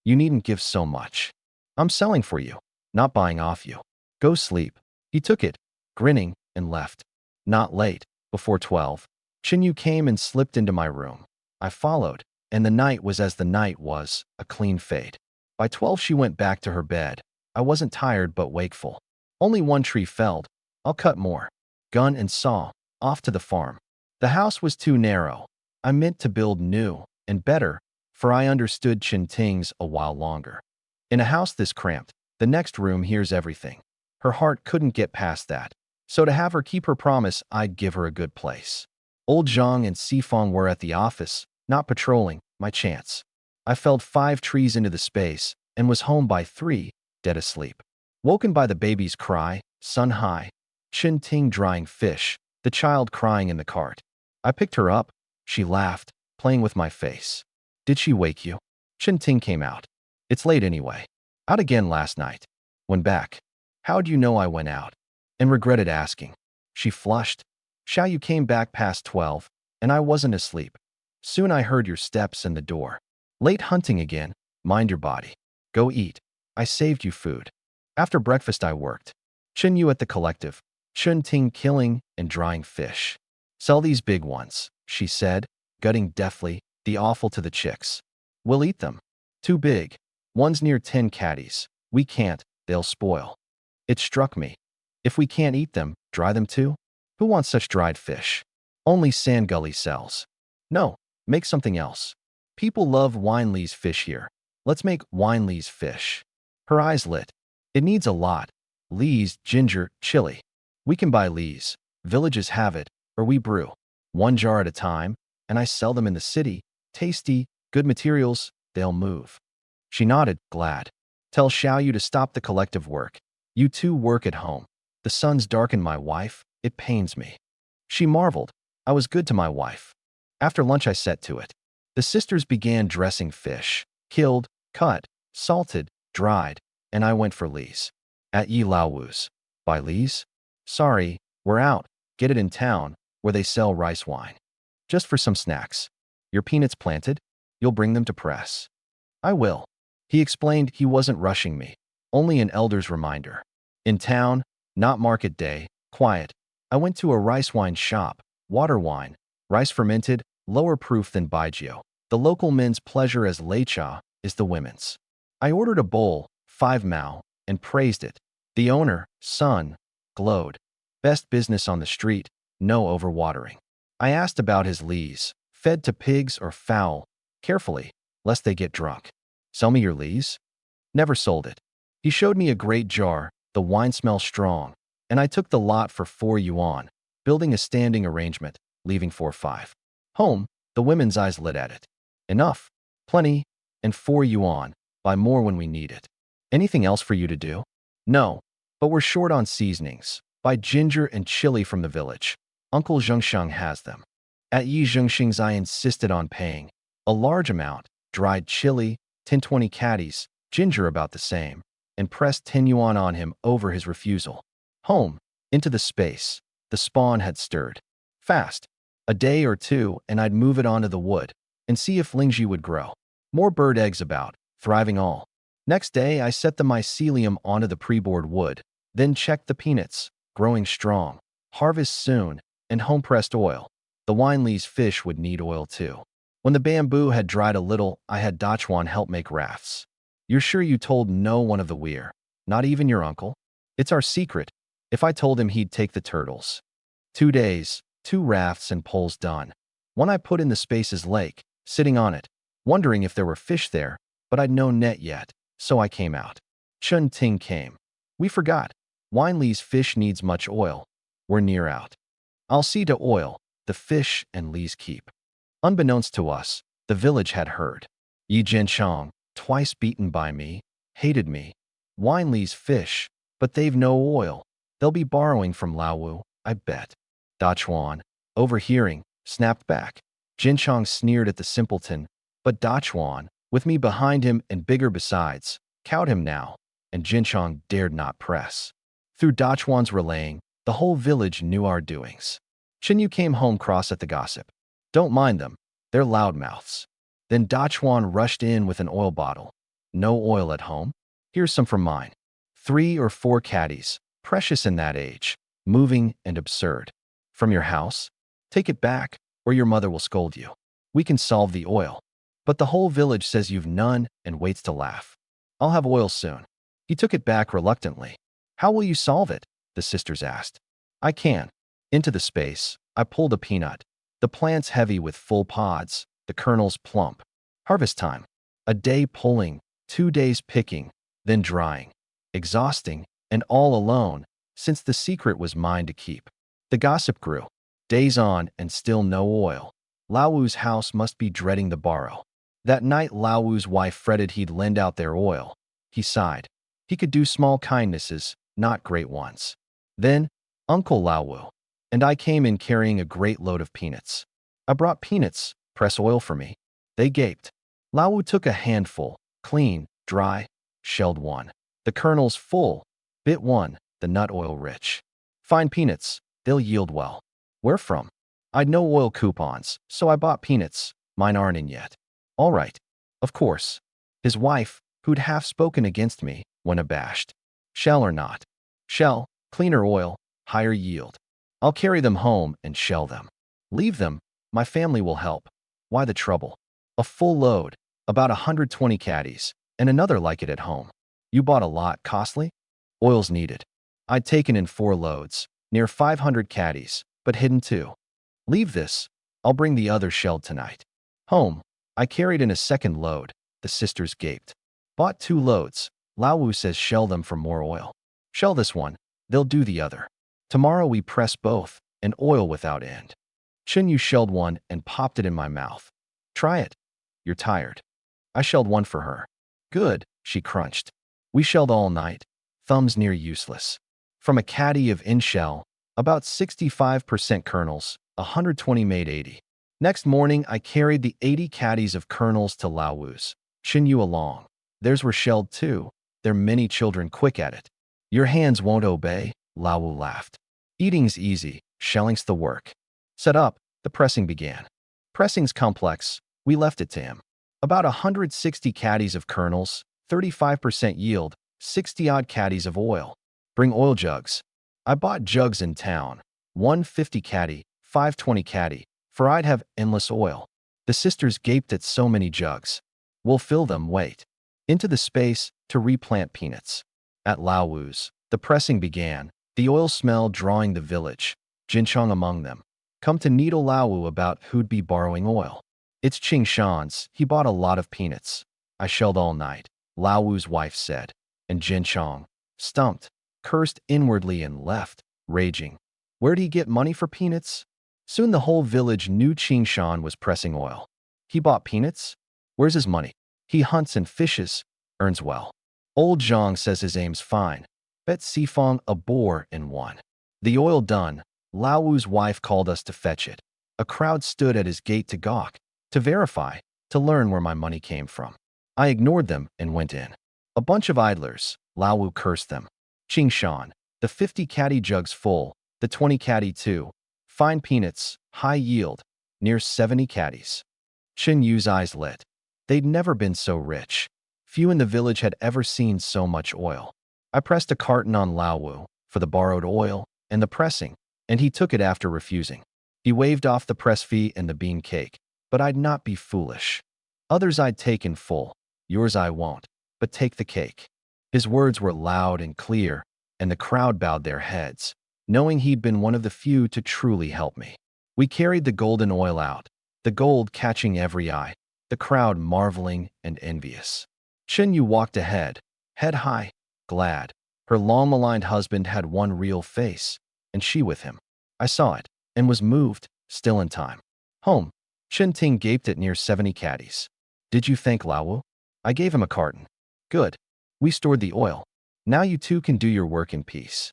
You needn't give so much. I'm selling for you, not buying off you. Go sleep. He took it, grinning, and left. Not late, before 12. Chinyu came and slipped into my room. I followed, and the night was as the night was, a clean fade. By 12 she went back to her bed. I wasn't tired but wakeful. Only 1 tree felled. I'll cut more. Gun and saw, off to the farm. The house was too narrow. I meant to build new, and better, for I understood Chin Ting's a while longer. In a house this cramped, the next room hears everything. Her heart couldn't get past that. So to have her keep her promise, I'd give her a good place. Old Zhang and Sifong were at the office, not patrolling, my chance. I felled 5 trees into the space, and was home by 3, dead asleep. Woken by the baby's cry, sun high, Chin Ting drying fish, the child crying in the cart. I picked her up. She laughed, playing with my face. Did she wake you? Chin Ting came out. It's late anyway. Out again last night. Went back. How'd you know I went out? And regretted asking. She flushed. Xiaoyu came back past 12, and I wasn't asleep. Soon I heard your steps and the door. Late hunting again. Mind your body. Go eat. I saved you food. After breakfast I worked. Chun you at the collective. Chun ting killing and drying fish. Sell these big ones, she said, gutting deftly, the offal to the chicks. We'll eat them. Too big. One's near 10 caddies. We can't, they'll spoil. It struck me. If we can't eat them, dry them too? Who wants such dried fish? Only Sand Gully sells. No, make something else. People love Winley's fish here. Let's make Winley's fish. Her eyes lit. It needs a lot. Lee's, ginger, chili. We can buy Lee's. Villages have it, or we brew. 1 jar at a time, and I sell them in the city. Tasty, good materials, they'll move. She nodded, glad. Tell Xiaoyu to stop the collective work. You two work at home. The sun's darkened my wife. It pains me. She marveled. I was good to my wife. After lunch I set to it. The sisters began dressing fish. Killed, cut, salted, dried, and I went for Lee's. At Yi Laowu's. Buy Lee's? Sorry, we're out. Get it in town, where they sell rice wine. Just for some snacks. Your peanuts planted? You'll bring them to press. I will. He explained he wasn't rushing me. Only an elder's reminder. In town, not market day, quiet. I went to a rice wine shop. Water wine. Rice fermented, lower proof than Baijio. The local men's pleasure as leicha is the women's. I ordered a bowl, 5 mao, and praised it. The owner, son, glowed. Best business on the street, no overwatering. I asked about his Lees, fed to pigs or fowl, carefully, lest they get drunk. Sell me your Lees? Never sold it. He showed me a great jar, the wine smells strong, and I took the lot for 4 yuan, building a standing arrangement, leaving 4-5. Home, the women's eyes lit at it. Enough, plenty, and 4 yuan, buy more when we need it. Anything else for you to do? No, but we're short on seasonings. Buy ginger and chili from the village. Uncle Zhengsheng has them. At Yi Zhengxing's I insisted on paying a large amount, dried chili, 10-20 caddies, ginger about the same, and pressed 10 yuan on him over his refusal. Home, into the space. The spawn had stirred. Fast. A day or two and I'd move it onto the wood and see if Lingji would grow. More bird eggs about, thriving all. Next day I set the mycelium onto the pre-bored wood, then checked the peanuts, growing strong. Harvest soon, and home-pressed oil. The Winley's fish would need oil too. When the bamboo had dried a little, I had Dachuan help make rafts. You're sure you told no one of the weir? Not even your uncle? It's our secret. If I told him he'd take the turtles. 2 days, 2 rafts and poles done. One I put in the space's lake, sitting on it, wondering if there were fish there, but I'd no net yet, so I came out. Chun Ting came. We forgot. Winley's fish needs much oil. We're near out. I'll see to oil, the fish and Lee's keep. Unbeknownst to us, the village had heard. Yi Zhenshang, twice beaten by me, hated me. Winley's fish, but they've no oil. They'll be borrowing from Laowu, I bet. Dachuan, overhearing, snapped back. Zhenshang sneered at the simpleton, but Dachuan, with me behind him and bigger besides, cowed him now, and Zhenshang dared not press. Through Dachuan's relaying, the whole village knew our doings. Chinyu came home cross at the gossip. Don't mind them, they're loudmouths. Then Dachuan rushed in with an oil bottle. No oil at home? Here's some from mine. 3 or 4 caddies, precious in that age, moving and absurd. From your house? Take it back, or your mother will scold you. We can solve the oil. But the whole village says you've none and waits to laugh. I'll have oil soon. He took it back reluctantly. How will you solve it? The sisters asked. I can. Into the space, I pulled a peanut. The plant's heavy with full pods, the kernels plump. Harvest time. A day pulling, 2 days picking, then drying. Exhausting, and all alone, since the secret was mine to keep. The gossip grew. Days on and still no oil. Laowu's house must be dreading the borrow. That night Laowu's wife fretted he'd lend out their oil. He sighed. He could do small kindnesses, not great ones. Then, Uncle Laowu and I came in carrying a great load of peanuts. I brought peanuts, press oil for me. They gaped. Laowu took a handful, clean, dry, shelled one. The kernels full, bit one, the nut oil rich. Fine peanuts, they'll yield well. Where from? I'd no oil coupons, so I bought peanuts. Mine aren't in yet. All right. Of course. His wife, who'd half spoken against me, went abashed. Shell or not? Shell, cleaner oil, higher yield. I'll carry them home and shell them. Leave them, my family will help. Why the trouble? A full load, about 120 caddies, and another like it at home. You bought a lot, costly? Oil's needed. I'd taken in 4 loads, near 500 caddies, but hidden 2. Leave this, I'll bring the other shelled tonight. Home, I carried in a second load, the sisters gaped. Bought 2 loads, Lao Wu says shell them for more oil. Shell this one, they'll do the other. Tomorrow we press both, and oil without end. Chen Yu shelled one and popped it in my mouth. Try it. You're tired. I shelled one for her. Good, she crunched. We shelled all night, thumbs near useless. From a caddy of in-shell, about 65% kernels, 120 made 80. Next morning, I carried the 80 caddies of kernels to Lao Wu's. Chen Yu along. Theirs were shelled too. They're many children quick at it. Your hands won't obey, Lao Wu laughed. Eating's easy, shelling's the work. Set up, the pressing began. Pressing's complex, we left it to him. About 160 caddies of kernels, 35% yield, 60-odd caddies of oil. Bring oil jugs. I bought jugs in town, 150 caddy, 520 caddy, for I'd have endless oil. The sisters gaped at so many jugs. We'll fill them, wait. Into the space to replant peanuts. At Lao Wu's, the pressing began, the oil smell drawing the village, Jinchong among them. Come to needle Lao Wu about who'd be borrowing oil. It's Ching Shan's, he bought a lot of peanuts. I shelled all night, Lao Wu's wife said, and Jinchong, stumped, cursed inwardly and left, raging. Where'd he get money for peanuts? Soon the whole village knew Ching Shan was pressing oil. He bought peanuts? Where's his money? He hunts and fishes, earns well. Old Zhang says his aim's fine. Bet Sifong a boar in one. The oil done, Lao Wu's wife called us to fetch it. A crowd stood at his gate to gawk, to verify, to learn where my money came from. I ignored them and went in. A bunch of idlers, Lao Wu cursed them. Ching Shan, the 50 caddy jugs full, the 20 caddy too. Fine peanuts, high yield, near 70 caddies. Chen Yu's eyes lit. They'd never been so rich. Few in the village had ever seen so much oil. I pressed a carton on Lao Wu for the borrowed oil and the pressing, and he took it after refusing. He waved off the press fee and the bean cake, but I'd not be foolish. Others I'd take in full, yours I won't, but take the cake. His words were loud and clear, and the crowd bowed their heads, knowing he'd been one of the few to truly help me. We carried the golden oil out, the gold catching every eye, the crowd marveling and envious. Chen Yu walked ahead, head high, glad. Her long-maligned husband had one real face, and she with him. I saw it, and was moved, still in time. Home. Chen Ting gaped at near 70 caddies. Did you thank Lao Wu? I gave him a carton. Good. We stored the oil. Now you two can do your work in peace.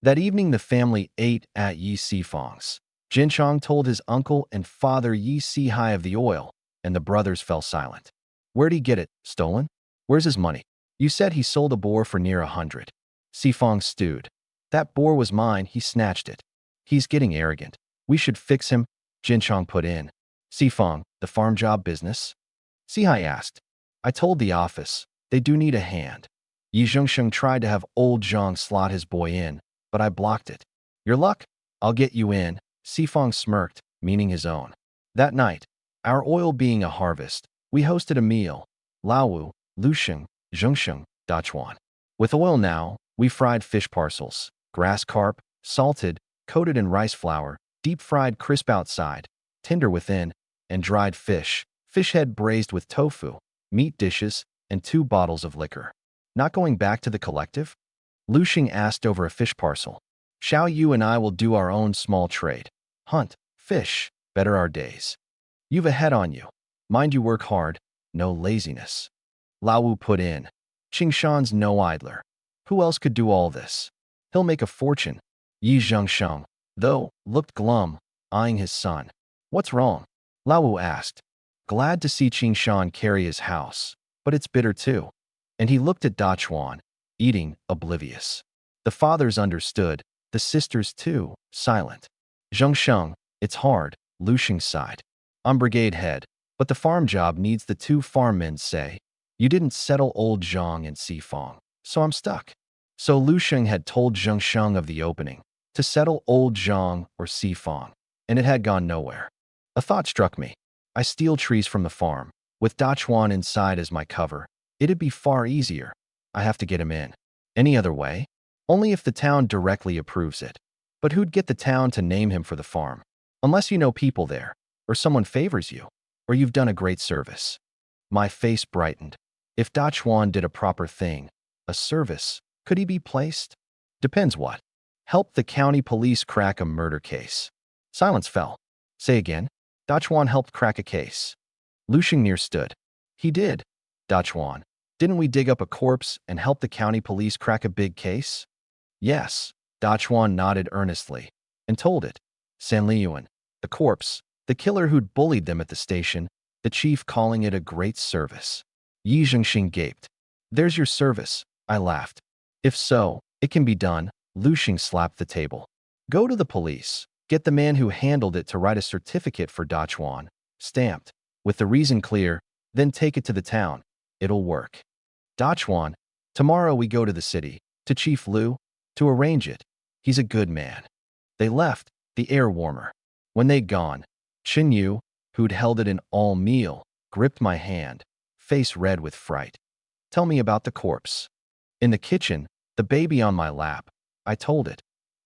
That evening the family ate at Yi Sifong's. Jinchong told his uncle and father Yi Si Hai of the oil, and the brothers fell silent. Where'd he get it? Stolen? Where's his money? You said he sold a boar for near 100. Sifong stewed. That boar was mine, he snatched it. He's getting arrogant. We should fix him, Jinchong put in. Sifong, the farm job business? Sihai asked. I told the office, they do need a hand. Yi Zhengsheng tried to have old Zhang slot his boy in, but I blocked it. Your luck? I'll get you in, Sifong smirked, meaning his own. That night, our oil being a harvest, we hosted a meal. Lao Wu, Lusheng, Zhengsheng, Dachuan. With oil now, we fried fish parcels, grass carp, salted, coated in rice flour, deep-fried crisp outside, tender within, and dried fish, fish head braised with tofu, meat dishes, and 2 bottles of liquor. Not going back to the collective? Lusheng asked over a fish parcel. Xiao Yu and I will do our own small trade. Hunt, fish, better our days. You've a head on you. Mind you work hard, no laziness. Lao Wu put in. Ching Shan's no idler. Who else could do all this? He'll make a fortune. Yi Zhengsheng, though, looked glum, eyeing his son. What's wrong? Lao Wu asked. Glad to see Ching Shan carry his house, but it's bitter too. And he looked at Dachuan, eating, oblivious. The fathers understood, the sisters too, silent. Zhengsheng, it's hard, Lusheng sighed. I'm brigade head, but the farm job needs the 2 farm men say. You didn't settle old Zhang and Sifong, so I'm stuck. So Lu Sheng had told Zheng Sheng of the opening, to settle old Zhang or Sifong, and it had gone nowhere. A thought struck me. I steal trees from the farm. With Dachuan inside as my cover, it'd be far easier. I have to get him in. Any other way? Only if the town directly approves it. But who'd get the town to name him for the farm? Unless you know people there, or someone favors you, or you've done a great service. My face brightened. If Dachuan did a proper thing, a service, could he be placed? Depends what. Help the county police crack a murder case. Silence fell. Say again. Dachuan helped crack a case. Lu Xingnier stood. He did. Dachuan. Didn't we dig up a corpse and help the county police crack a big case? Yes. Dachuan nodded earnestly and told it. San Liuan, the corpse, the killer who'd bullied them at the station, the chief calling it a great service. Yi Zhengxing gaped. There's your service, I laughed. If so, it can be done. Lu Xing slapped the table. Go to the police. Get the man who handled it to write a certificate for Dachuan, stamped, with the reason clear, then take it to the town. It'll work. Dachuan, tomorrow we go to the city, to Chief Lu, to arrange it. He's a good man. They left, the air warmer. When they'd gone, Chen Yu, who'd held it in all meal, gripped my hand, face red with fright. Tell me about the corpse. In the kitchen, the baby on my lap, I told it,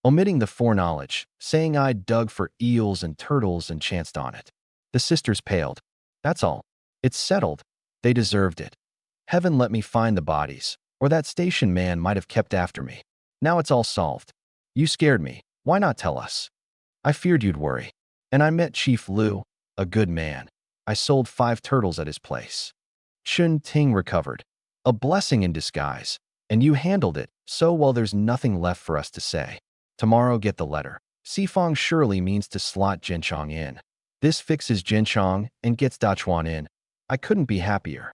omitting the foreknowledge, saying I'd dug for eels and turtles and chanced on it. The sisters paled. That's all. It's settled. They deserved it. Heaven let me find the bodies, or that station man might have kept after me. Now it's all solved. You scared me. Why not tell us? I feared you'd worry. And I met Chief Lu, a good man. I sold 5 turtles at his place. Chun Ting recovered. A blessing in disguise. And you handled it, so well there's nothing left for us to say. Tomorrow get the letter. Sifong surely means to slot Jinchong in. This fixes Jinchong and gets Dachuan in. I couldn't be happier.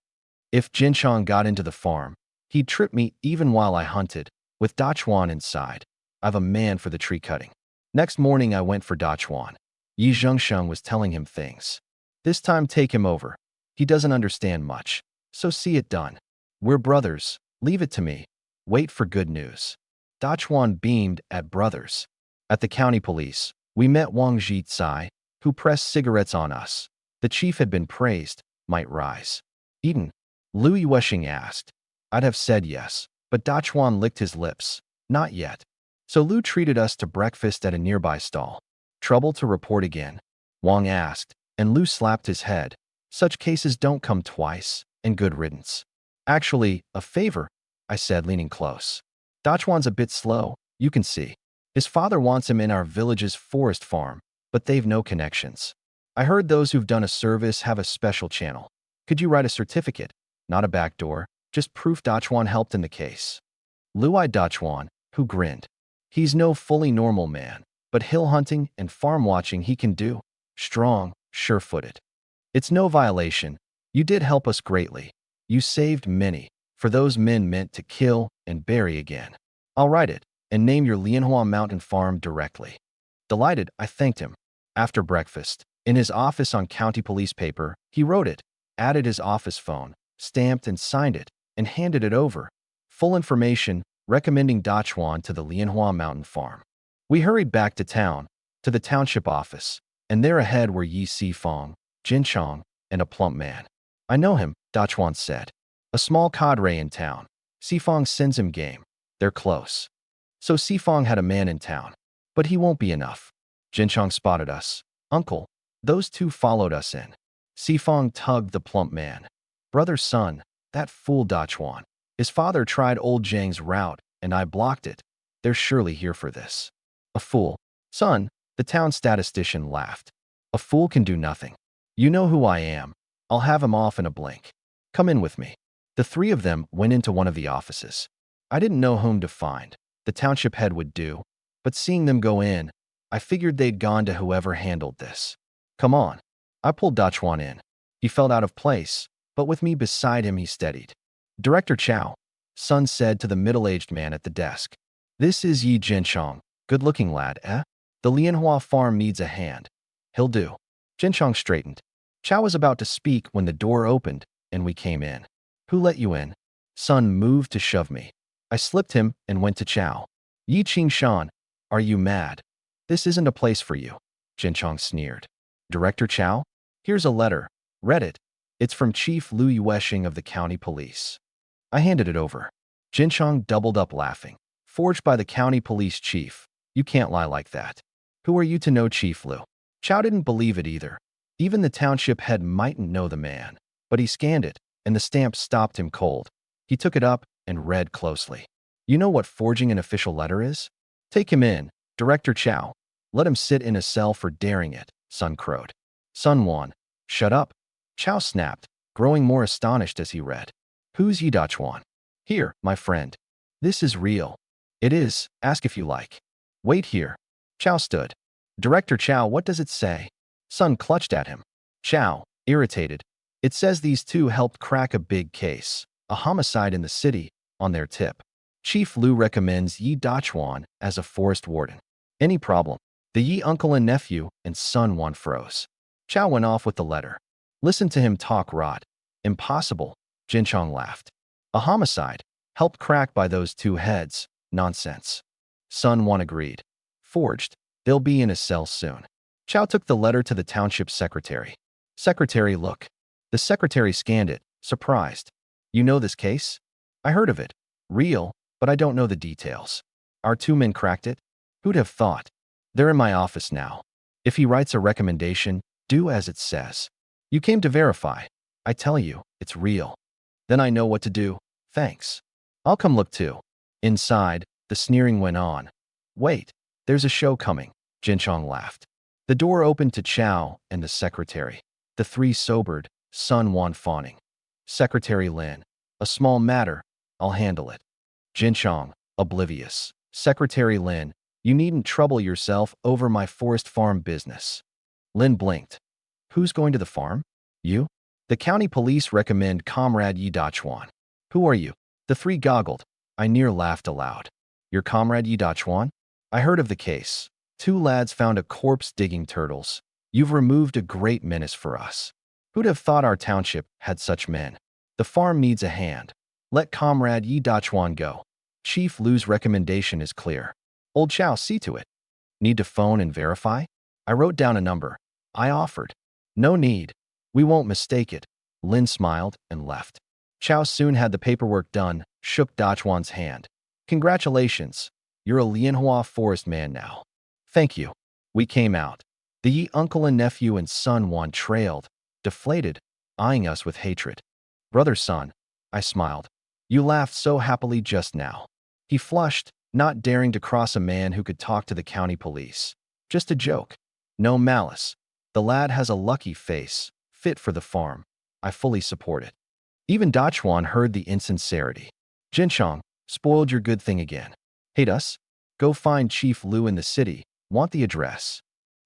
If Jinchong got into the farm, he'd trip me even while I hunted, with Dachuan inside. I've a man for the tree cutting. Next morning I went for Dachuan. Yi Zhengsheng was telling him things. This time take him over. He doesn't understand much, so see it done. We're brothers. Leave it to me. Wait for good news. Dachuan beamed at brothers. At the county police, we met Wang Zhitsai, who pressed cigarettes on us. The chief had been praised, might rise. Eaten? Lu Yueshing asked. I'd have said yes, but Dachuan licked his lips. Not yet. So Lu treated us to breakfast at a nearby stall. Trouble to report again? Wang asked, and Lu slapped his head. Such cases don't come twice, and good riddance. Actually, a favor, I said, leaning close. Dachuan's a bit slow, you can see. His father wants him in our village's forest farm, but they've no connections. I heard those who've done a service have a special channel. Could you write a certificate? Not a backdoor, just proof Dachuan helped in the case. Lu-eyed Dachuan, who grinned. He's no fully normal man, but hill hunting and farm watching he can do. Strong, sure-footed. It's no violation. You did help us greatly. You saved many, for those men meant to kill and bury again. I'll write it, and name your Lianhua Mountain Farm directly. Delighted, I thanked him. After breakfast, in his office on county police paper, he wrote it, added his office phone, stamped and signed it, and handed it over. Full information, recommending Dachuan to the Lianhua Mountain Farm. We hurried back to town, to the township office, and there ahead were Yi Sifong, Jinchong, and a plump man. I know him, Dachuan said. A small cadre in town. Sifong sends him game. They're close. So Sifong had a man in town. But he won't be enough. Jinchong spotted us. Uncle. Those two followed us in. Sifong tugged the plump man. Brother son, that fool Dachuan. His father tried old Zhang's route, and I blocked it. They're surely here for this. A fool. Son, the town statistician laughed. A fool can do nothing. You know who I am. I'll have him off in a blink. Come in with me. The 3 of them went into one of the offices. I didn't know whom to find. The township head would do. But seeing them go in, I figured they'd gone to whoever handled this. Come on. I pulled Dachuan in. He felt out of place, but with me beside him he steadied. Director Chow, son said to the middle-aged man at the desk. This is Yi Jinchong. Good-looking lad, eh? The Lianhua farm needs a hand. He'll do. Jinchong straightened. Chow was about to speak when the door opened, and we came in. Who let you in? Sun moved to shove me. I slipped him and went to Chow. Yi Qingshan, are you mad? This isn't a place for you. Jinchong sneered. Director Chow? Here's a letter. Read it. It's from Chief Lu Yueshing of the county police. I handed it over. Jinchong doubled up laughing. Forged by the county police chief. You can't lie like that. Who are you to know Chief Lu? Chow didn't believe it either. Even the township head mightn't know the man. But he scanned it, and the stamp stopped him cold. He took it up and read closely. You know what forging an official letter is? Take him in, Director Chow. Let him sit in a cell for daring it, Sun crowed. Sun Wan, shut up. Chow snapped, growing more astonished as he read. Who's Yi Dachuan? Here, my friend. This is real. It is, ask if you like. Wait here. Chow stood. Director Chow, what does it say? Sun clutched at him. Chow, irritated. It says these two helped crack a big case, a homicide in the city, on their tip. Chief Lu recommends Yi Dachuan as a forest warden. Any problem? The Yi uncle and nephew and Sun Wan froze. Chow went off with the letter. Listen to him talk rot. Impossible, Jinchong laughed. A homicide, helped crack by those two heads. Nonsense. Sun Wan agreed. Forged. They'll be in a cell soon. Chow took the letter to the township secretary. Secretary, look. The secretary scanned it, surprised. You know this case? I heard of it. Real, but I don't know the details. Our two men cracked it? Who'd have thought? They're in my office now. If he writes a recommendation, do as it says. You came to verify. I tell you, it's real. Then I know what to do. Thanks. I'll come look too. Inside, the sneering went on. Wait, there's a show coming. Jinchong laughed. The door opened to Chow and the secretary. The three sobered, Sun Wan fawning. Secretary Lin. A small matter. I'll handle it. Jinchong, oblivious. Secretary Lin, you needn't trouble yourself over my forest farm business. Lin blinked. Who's going to the farm? You? The county police recommend Comrade Yi Dachuan. Who are you? The three goggled. I near laughed aloud. Your comrade Yi Dachuan? I heard of the case. Two lads found a corpse digging turtles. You've removed a great menace for us. Who'd have thought our township had such men? The farm needs a hand. Let Comrade Yi Dachuan go. Chief Lu's recommendation is clear. Old Chow, see to it. Need to phone and verify? I wrote down a number. I offered. No need. We won't mistake it. Lin smiled and left. Chow soon had the paperwork done, shook Dachuan's hand. Congratulations. You're a Lianhua forest man now. Thank you. We came out. The Yi uncle and nephew and Sun Wan trailed, deflated, eyeing us with hatred. Brother Sun, I smiled. You laughed so happily just now. He flushed, not daring to cross a man who could talk to the county police. Just a joke. No malice. The lad has a lucky face, fit for the farm. I fully support it. Even Dachuan heard the insincerity. Jinchong, spoiled your good thing again. Hate us? Go find Chief Lu in the city. Want the address.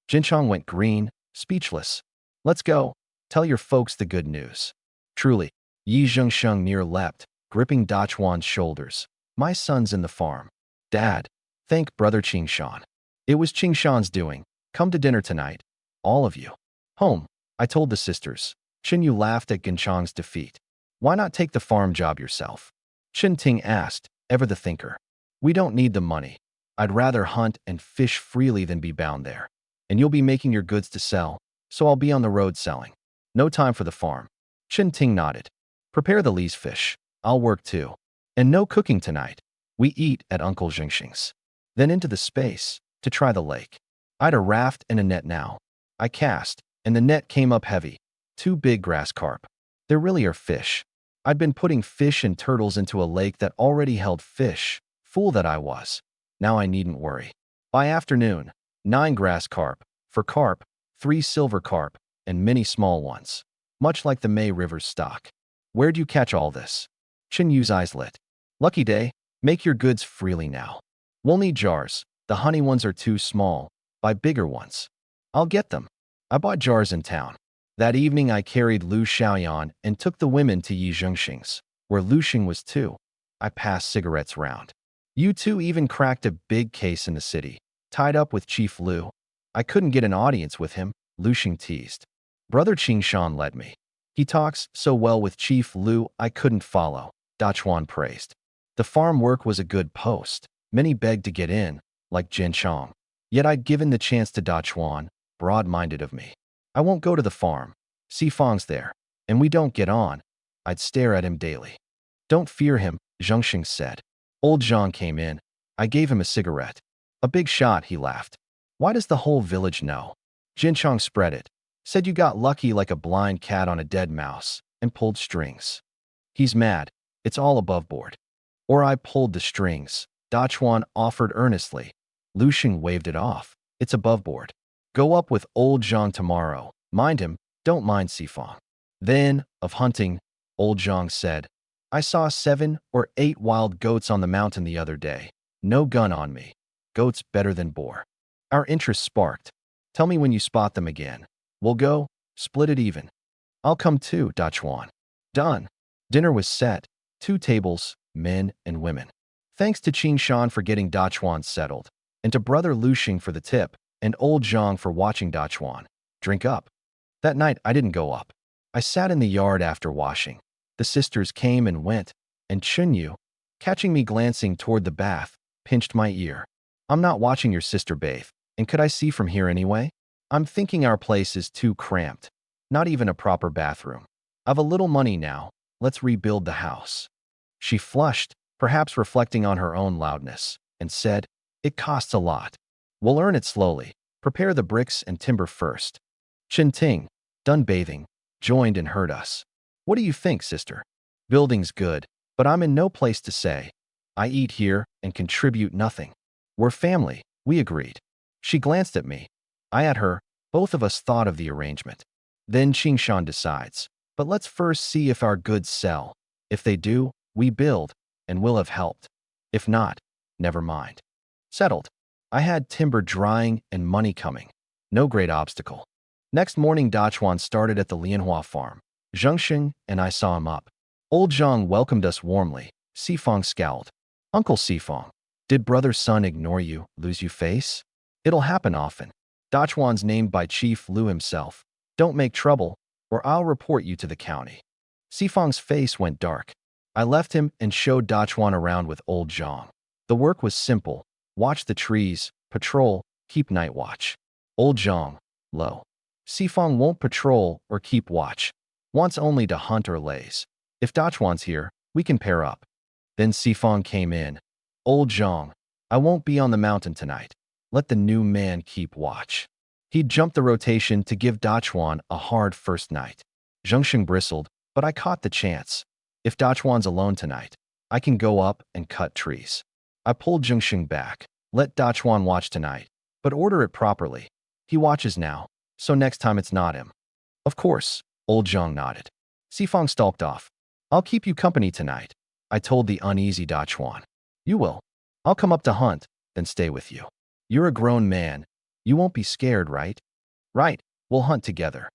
Jinchong went green, speechless. Let's go. Tell your folks the good news. Truly. Yi Zhengsheng near leapt, gripping Dachuan's shoulders. My son's in the farm. Dad. Thank Brother Qingshan. It was Qingshan's doing. Come to dinner tonight. All of you. Home. I told the sisters. Chen Yu laughed at Ginchong's defeat. Why not take the farm job yourself? Chen Ting asked, ever the thinker. We don't need the money. I'd rather hunt and fish freely than be bound there. And you'll be making your goods to sell, so I'll be on the road selling. No time for the farm. Chen Ting nodded. Prepare the lease fish. I'll work too. And no cooking tonight. We eat at Uncle Zhengxing's. Then into the space, to try the lake. I'd a raft and a net now. I cast, and the net came up heavy. 2 big grass carp. There really are fish. I'd been putting fish and turtles into a lake that already held fish. Fool that I was. Now I needn't worry. By afternoon, 9 grass carp, for carp, 3 silver carp, and many small ones. Much like the May River's stock. Where'd you catch all this? Chen Yu's eyes lit. Lucky day, make your goods freely now. We'll need jars. The honey ones are too small. Buy bigger ones. I'll get them. I bought jars in town. That evening I carried Lu Xiaoyan and took the women to Yi Zhengxing's, where Lu Xing was too. I passed cigarettes round. You two even cracked a big case in the city, tied up with Chief Lu. I couldn't get an audience with him, Lu Xing teased. Brother Qingshan led me. He talks so well with Chief Lu I couldn't follow, Dachuan praised. The farm work was a good post. Many begged to get in, like Jin Chong. Yet I'd given the chance to Dachuan, broad-minded of me. I won't go to the farm. Sifang's there, and we don't get on. I'd stare at him daily. Don't fear him, Zhengxing said. Old Zhang came in. I gave him a cigarette. A big shot, he laughed. Why does the whole village know? Jin Chong spread it. Said you got lucky like a blind cat on a dead mouse, and pulled strings. He's mad. It's all above board. Or I pulled the strings, Dachuan offered earnestly. Lu Xing waved it off. It's above board. Go up with old Zhang tomorrow. Mind him, don't mind Sifang. Then, of hunting, old Zhang said, I saw 7 or 8 wild goats on the mountain the other day. No gun on me. Goats better than boar. Our interest sparked. Tell me when you spot them again. We'll go, split it even. I'll come too, Dachuan. Done. Dinner was set. 2 tables, men and women. Thanks to Qing Shan for getting Dachuan settled, and to brother Lu Xing for the tip, and old Zhang for watching Dachuan. Drink up. That night I didn't go up. I sat in the yard after washing. The sisters came and went, and Chunyu, catching me glancing toward the bath, pinched my ear. I'm not watching your sister bathe, and could I see from here anyway? I'm thinking our place is too cramped. Not even a proper bathroom. I've a little money now. Let's rebuild the house. She flushed, perhaps reflecting on her own loudness, and said, It costs a lot. We'll earn it slowly. Prepare the bricks and timber first. Chen Ting, done bathing, joined and heard us. What do you think, sister? Building's good, but I'm in no place to say. I eat here and contribute nothing. We're family, we agreed. She glanced at me. I at her. Both of us thought of the arrangement. Then Qingshan decides. But let's first see if our goods sell. If they do, we build, and we'll have helped. If not, never mind. Settled. I had timber drying and money coming. No great obstacle. Next morning, Dachuan started at the Lianhua farm. Zhengxing and I saw him up. Old Zhang welcomed us warmly. Sifang scowled. Uncle Sifang, did brother's son ignore you, lose you face? It'll happen often. Dachuan's named by Chief Lu himself. Don't make trouble, or I'll report you to the county. Sifang's face went dark. I left him and showed Dachuan around with old Zhang. The work was simple. Watch the trees, patrol, keep night watch. Old Zhang, low. Sifang won't patrol or keep watch. Wants only to hunt or laze. If Dachuan's here, we can pair up. Then Sifang came in. Old Zhang, I won't be on the mountain tonight. Let the new man keep watch. He'd jumped the rotation to give Dachuan a hard first night. Zhengxing bristled, but I caught the chance. If Dachuan's alone tonight, I can go up and cut trees. I pulled Zhengxing back. Let Dachuan watch tonight, but order it properly. He watches now, so next time it's not him. Of course, old Zhang nodded. Sifang stalked off. I'll keep you company tonight, I told the uneasy Dachuan. You will. I'll come up to hunt, then stay with you. You're a grown man. You won't be scared, right? Right, we'll hunt together.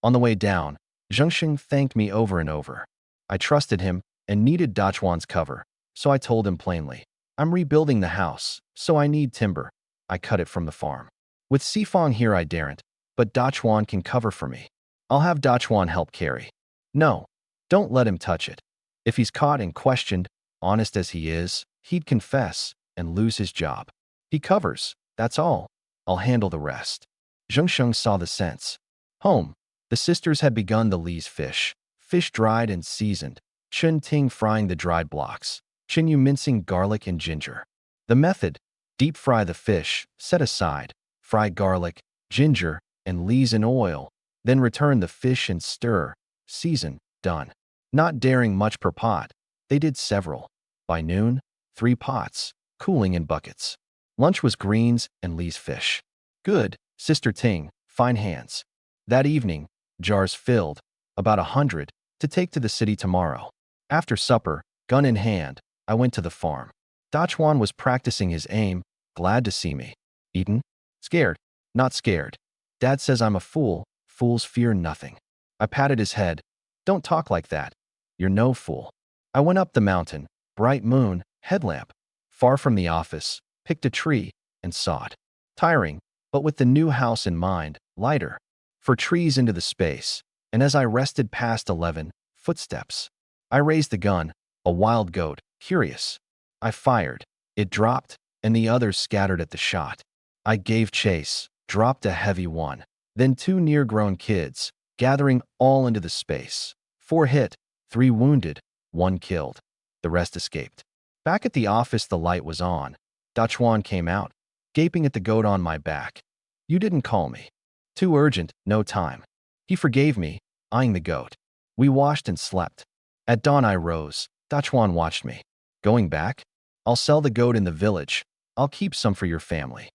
On the way down, Zhengxing thanked me over and over. I trusted him and needed Dachuan's cover, so I told him plainly. I'm rebuilding the house, so I need timber. I cut it from the farm. With Sifang here I daren't, but Dachuan can cover for me. I'll have Dachuan help carry. No, don't let him touch it. If he's caught and questioned, honest as he is, he'd confess and lose his job. He covers, that's all. I'll handle the rest. Zhengxing saw the sense. Home. The sisters had begun the Li's fish. Fish dried and seasoned. Chen Ting frying the dried blocks. Chen Yu mincing garlic and ginger. The method: deep fry the fish, set aside, fry garlic, ginger, and Li's in oil, then return the fish and stir, season, done. Not daring much per pot, they did several. By noon, 3 pots, cooling in buckets. Lunch was greens and Li's fish. Good, Sister Ting, fine hands. That evening, jars filled, about 100, to take to the city tomorrow. After supper, gun in hand, I went to the farm. Dachuan was practicing his aim, glad to see me. Eaten? Scared. Not scared. Dad says I'm a fool. Fools fear nothing. I patted his head. Don't talk like that. You're no fool. I went up the mountain, bright moon, headlamp. Far from the office, picked a tree, and sawed. Tiring, but with the new house in mind, lighter. For trees into the space, and as I rested past 11 footsteps, I raised the gun, a wild goat, curious. I fired. It dropped, and the others scattered at the shot. I gave chase, dropped a heavy one, then 2 near-grown kids, gathering all into the space. 4 hit, 3 wounded, 1 killed. The rest escaped. Back at the office, the light was on. Dachuan came out, gaping at the goat on my back. "You didn't call me." "Too urgent, no time." He forgave me, eyeing the goat. We washed and slept. At dawn I rose. Dachuan watched me. "Going back? I'll sell the goat in the village. I'll keep some for your family."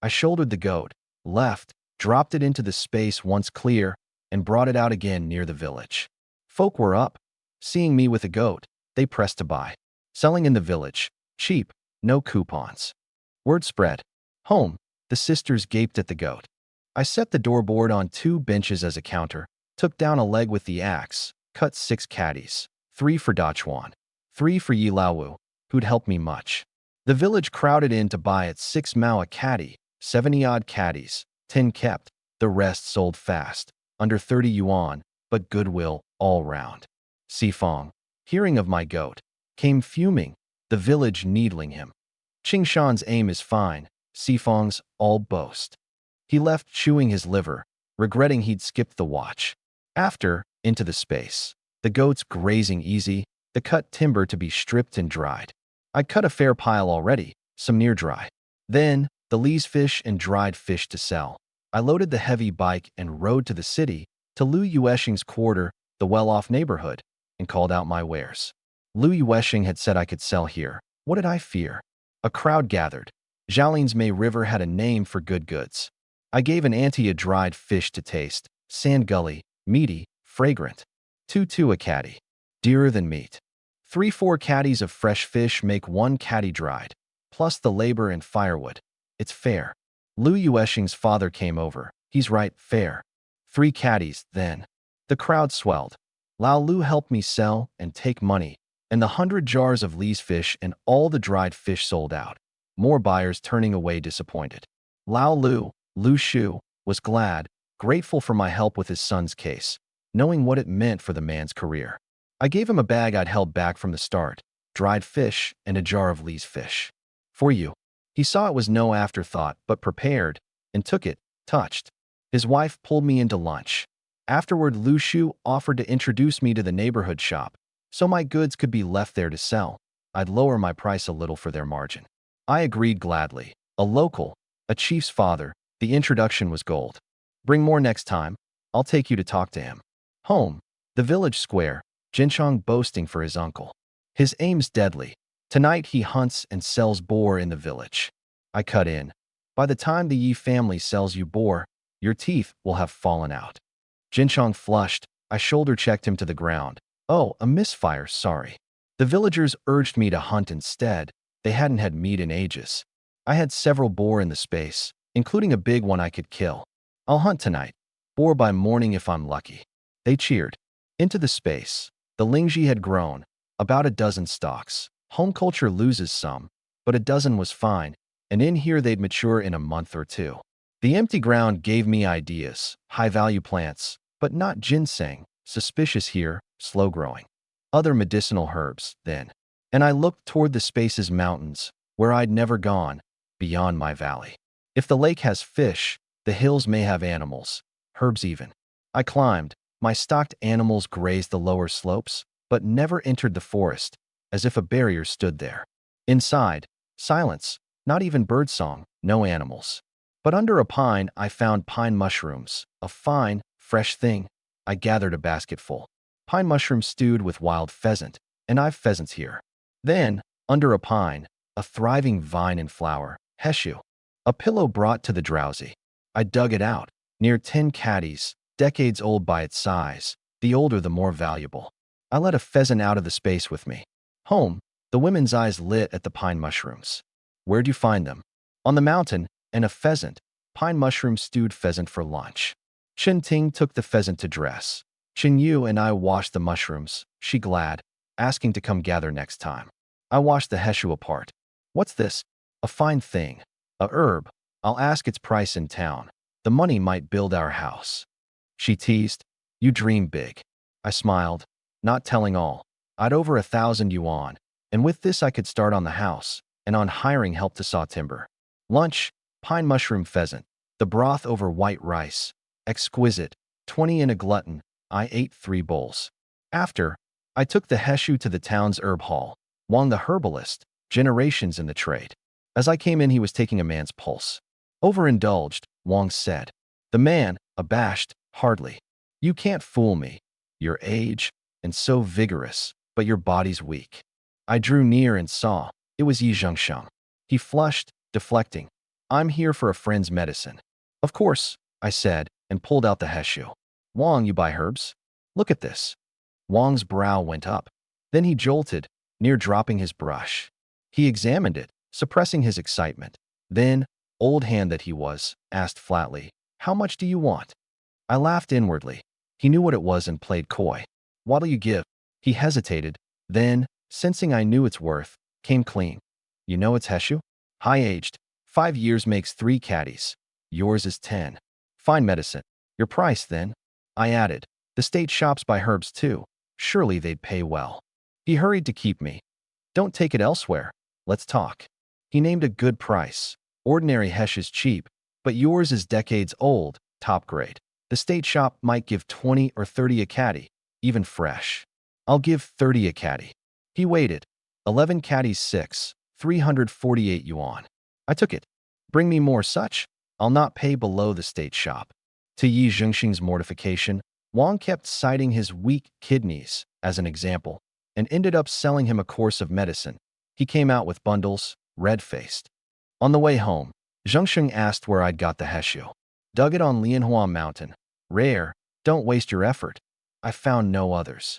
I shouldered the goat, left, dropped it into the space once clear, and brought it out again near the village. Folk were up. Seeing me with a goat, they pressed to buy. Selling in the village. Cheap, no coupons. Word spread. Home, the sisters gaped at the goat. I set the doorboard on 2 benches as a counter, took down a leg with the axe, cut 6 caddies, 3 for Dachuan, 3 for Yilawu, who'd helped me much. The village crowded in to buy at 6 mao a caddy, 70-odd caddies, 10 kept, the rest sold fast, under 30 yuan, but goodwill all round. Sifong, hearing of my goat, came fuming, the village needling him. Qingshan's aim is fine, Sifong's all boast. He left chewing his liver, regretting he'd skipped the watch. After, into the space. The goats grazing easy, the cut timber to be stripped and dried. I'd cut a fair pile already, some near dry. Then, the lees fish and dried fish to sell. I loaded the heavy bike and rode to the city, to Lu Yueshing's quarter, the well-off neighborhood, and called out my wares. Lu Yueshing had said I could sell here. What did I fear? A crowd gathered. Zhaolin's May River had a name for good goods. I gave an auntie a dried fish to taste, sand gully, meaty, fragrant. 2 a caddy. Dearer than meat. 3-4 caddies of fresh fish make 1 caddy dried, plus the labor and firewood. It's fair. Lu Yueshing's father came over. He's right, fair. 3 caddies, then. The crowd swelled. Lao Lu helped me sell and take money, and the 100 jars of Lee's fish and all the dried fish sold out. More buyers turning away disappointed. Lao Lu, Lu Shu, was glad, grateful for my help with his son's case, knowing what it meant for the man's career. I gave him a bag I'd held back from the start, dried fish and a jar of Lee's fish. "For you." He saw it was no afterthought, but prepared, and took it, touched. His wife pulled me into lunch. Afterward, Lu Shu offered to introduce me to the neighborhood shop, so my goods could be left there to sell. I'd lower my price a little for their margin. I agreed gladly. A local, a chief's father, the introduction was gold. "Bring more next time. I'll take you to talk to him." Home, the village square, Jinchong boasting for his uncle. His aim's deadly. Tonight he hunts and sells boar in the village. I cut in. "By the time the Yi family sells you boar, your teeth will have fallen out." Jinchong flushed. I shoulder-checked him to the ground. "Oh, a misfire, sorry." The villagers urged me to hunt instead. They hadn't had meat in ages. I had several boar in the space, including a big one I could kill. "I'll hunt tonight. Boar by morning if I'm lucky." They cheered. Into the space. The Lingji had grown, about a dozen stalks. Home culture loses some, but a dozen was fine, and in here they'd mature in a month or 2. The empty ground gave me ideas, high-value plants, but not ginseng, suspicious here, slow-growing. Other medicinal herbs, then. And I looked toward the space's mountains, where I'd never gone, beyond my valley. If the lake has fish, the hills may have animals, herbs even. I climbed. My stocked animals grazed the lower slopes, but never entered the forest, as if a barrier stood there. Inside, silence, not even birdsong, no animals. But under a pine, I found pine mushrooms, a fine, fresh thing. I gathered a basketful. Pine mushrooms stewed with wild pheasant, and I've pheasants here. Then, under a pine, a thriving vine in flower, heshu. A pillow brought to the drowsy. I dug it out, near 10 caddies, decades old by its size, the older the more valuable. I let a pheasant out of the space with me. Home, the women's eyes lit at the pine mushrooms. "Where'd you find them?" "On the mountain, and a pheasant, pine mushroom stewed pheasant for lunch." Chen Ting took the pheasant to dress. Chen Yu and I washed the mushrooms, she glad, asking to come gather next time. I washed the heshu apart. "What's this?" "A fine thing. A herb. I'll ask its price in town. The money might build our house." She teased. You dream big. I smiled, not telling all. I'd over 1,000 yuan, and with this I could start on the house, and on hiring help to saw timber. Lunch, pine mushroom pheasant, the broth over white rice. Exquisite, 20 in a glutton. I ate 3 bowls. After, I took the Heshu to the town's herb hall. Wang the herbalist, generations in the trade. As I came in, he was taking a man's pulse. Overindulged, Wang said. The man, abashed, hardly. You can't fool me. Your age, and so vigorous, but your body's weak. I drew near and saw. It was Yi Zhengsheng. He flushed, deflecting. I'm here for a friend's medicine. Of course, I said, and pulled out the Heshu. Wang, you buy herbs? Look at this. Wang's brow went up. Then he jolted, near dropping his brush. He examined it, suppressing his excitement. Then, old hand that he was, asked flatly, how much do you want? I laughed inwardly. He knew what it was and played coy. What'll you give? He hesitated, then, sensing I knew its worth, came clean. You know it's Heshu? High-aged. 5 years makes 3 caddies. Yours is 10. Fine medicine. Your price, then? I added. The state shops buy herbs too. Surely they'd pay well. He hurried to keep me. Don't take it elsewhere. Let's talk. He named a good price. Ordinary Hesh is cheap, but yours is decades old, top grade. The state shop might give 20 or 30 a caddy, even fresh. I'll give 30 a caddy. He waited. 11 caddies 6, 348 yuan. I took it. Bring me more such. I'll not pay below the state shop. To Yi Zhengxing's mortification, Wang kept citing his weak kidneys as an example, and ended up selling him a course of medicine. He came out with bundles, red-faced. On the way home, Zhengxing asked where I'd got the Heshu. Dug it on Lianhua Mountain. Rare, don't waste your effort. I found no others.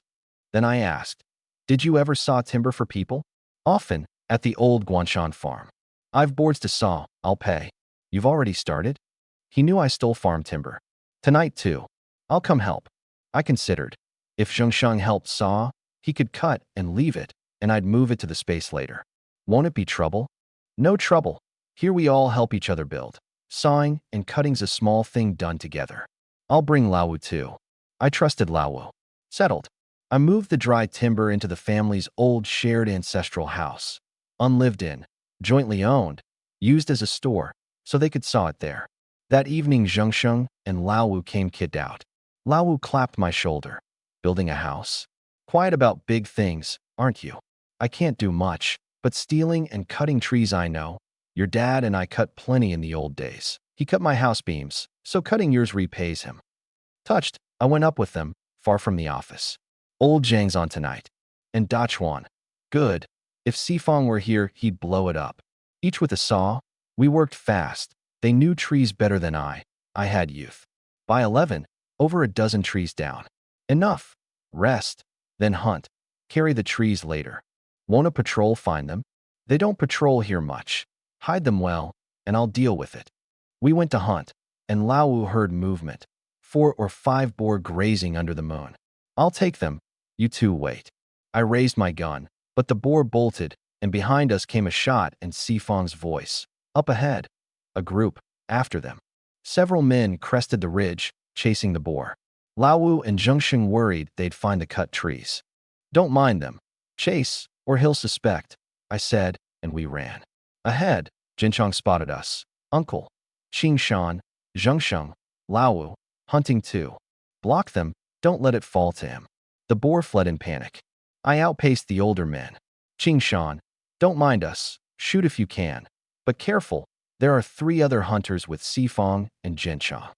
Then I asked, did you ever saw timber for people? Often, at the old Guanshan farm. I've boards to saw, I'll pay. You've already started? He knew I stole farm timber. Tonight too. I'll come help. I considered. If Zhengsheng helped saw, he could cut and leave it, and I'd move it to the space later. Won't it be trouble? No trouble. Here we all help each other build. Sawing and cutting's a small thing done together. I'll bring Laowu too. I trusted Laowu. Settled. I moved the dry timber into the family's old shared ancestral house. Unlived in, jointly owned, used as a store, so they could saw it there. That evening Zhengsheng and Laowu came kid out. Laowu clapped my shoulder. Building a house? Quiet about big things, aren't you? I can't do much, but stealing and cutting trees I know. Your dad and I cut plenty in the old days. He cut my house beams, so cutting yours repays him. Touched, I went up with them, far from the office. Old Zhang's on tonight. And Dachuan. Good. If Sifong were here, he'd blow it up. Each with a saw. We worked fast. They knew trees better than I. I had youth. By 11, over a dozen trees down. Enough. Rest. Then hunt. Carry the trees later. Won't a patrol find them? They don't patrol here much. Hide them well, and I'll deal with it. We went to hunt, and Laowu heard movement. 4 or 5 boar grazing under the moon. I'll take them. You two wait. I raised my gun, but the boar bolted, and behind us came a shot and Sifong's voice. Up ahead. A group, after them. Several men crested the ridge, chasing the boar. Laowu and Zhengxing worried they'd find the cut trees. Don't mind them. Chase, or he'll suspect, I said, and we ran. Ahead, Jinchong spotted us. Uncle. Qingshan, Zhengsheng, Laowu, hunting too. Block them, don't let it fall to him. The boar fled in panic. I outpaced the older men. Qingshan, don't mind us, shoot if you can. But careful, there are 3 other hunters with Sifong and Jinchong.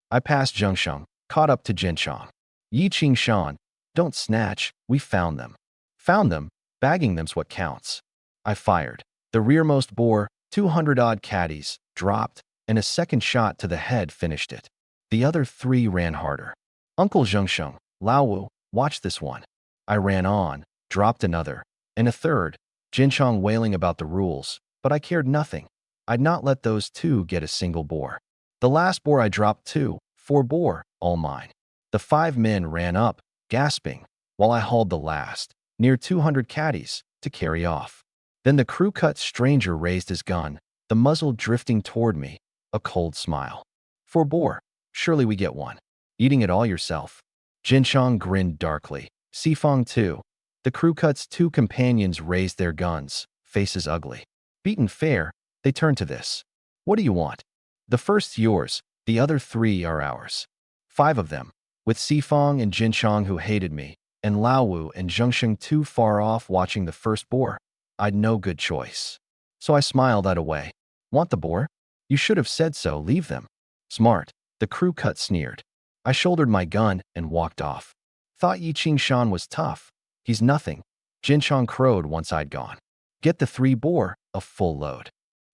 I passed Zhengsheng, caught up to Jinchong. Yi Qingshan, don't snatch, we found them. Found them, bagging them's what counts. I fired. The rearmost boar, 200-odd caddies, dropped, and a second shot to the head finished it. The other 3 ran harder. Uncle Zhengsheng, Laowu, watch this one. I ran on, dropped another, and a third, Jinchong wailing about the rules, but I cared nothing. I'd not let those 2 get a single boar. The last boar I dropped 2, 4 boar, all mine. The 5 men ran up, gasping, while I hauled the last, near 200 caddies, to carry off. Then the crew-cut stranger raised his gun, the muzzle drifting toward me, a cold smile. 4 boar, surely we get one. Eating it all yourself. Jinchong grinned darkly. Sifong too. The crew cut's two companions raised their guns, faces ugly. Beaten fair, they turned to this. What do you want? The first's yours, the other three are ours. 5 of them, with Sifong and Jinchong who hated me, and Laowu and Zhengsheng too far off watching the first boar. I'd no good choice. So I smiled that away. Want the boar? You should have said so, leave them. Smart, the crew cut sneered. I shouldered my gun and walked off. Thought Yi Qingshan was tough. He's nothing. Jinchong crowed once I'd gone. Get the 3 boar, a full load.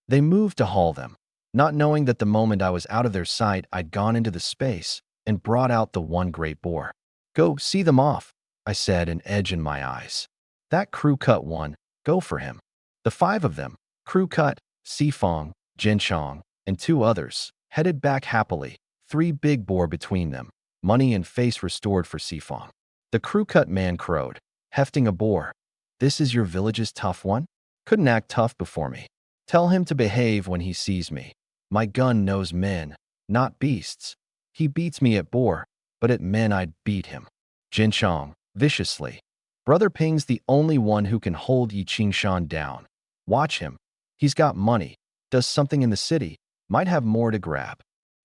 They moved to haul them, not knowing that the moment I was out of their sight I'd gone into the space and brought out the one great boar. Go see them off, I said, an edge in my eyes. That crew cut one, go for him. The 5 of them, crew cut, Sifong, Jinchong, and 2 others, headed back happily, 3 big boar between them, money and face restored for Sifong. The crew cut man crowed, hefting a boar. This is your village's tough one? Couldn't act tough before me. Tell him to behave when he sees me. My gun knows men, not beasts. He beats me at boar, but at men I'd beat him. Jinchong, viciously. Brother Ping's the only one who can hold Yi Qingshan down. Watch him. He's got money, does something in the city, might have more to grab.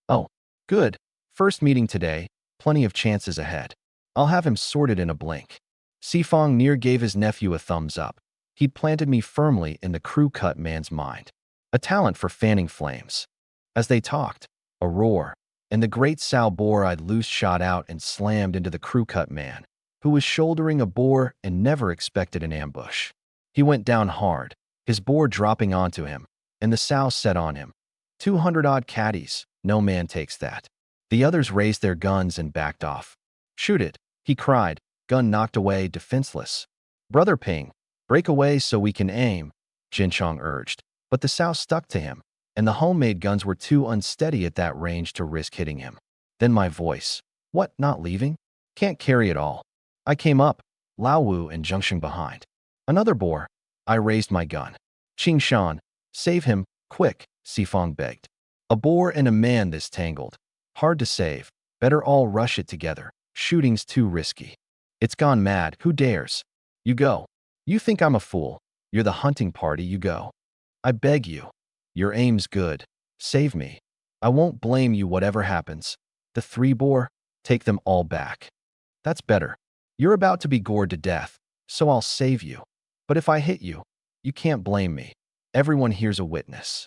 Oh, good. First meeting today, plenty of chances ahead. I'll have him sorted in a blink. Sifong near gave his nephew a thumbs up. He'd planted me firmly in the crew cut man's mind. A talent for fanning flames. As they talked, a roar, and the great sow boar I'd loose shot out and slammed into the crew cut man, who was shouldering a boar and never expected an ambush. He went down hard, his boar dropping onto him, and the sow set on him. 200-odd caddies, no man takes that. The others raised their guns and backed off. Shoot it, he cried, gun knocked away, defenseless. Brother Ping, break away so we can aim, Jinchong urged, but the sow stuck to him, and the homemade guns were too unsteady at that range to risk hitting him. Then my voice. What, not leaving? Can't carry it all. I came up, Laowu and Zhengsheng behind. Another boar. I raised my gun. Qingshan, save him, quick, Sifong begged. A boar and a man this tangled. Hard to save. Better all rush it together. Shooting's too risky. It's gone mad. Who dares? You go. You think I'm a fool. You're the hunting party, you go. I beg you. Your aim's good. Save me. I won't blame you whatever happens. The 3 boar, take them all back. That's better. You're about to be gored to death, so I'll save you. But if I hit you, you can't blame me. Everyone here's a witness.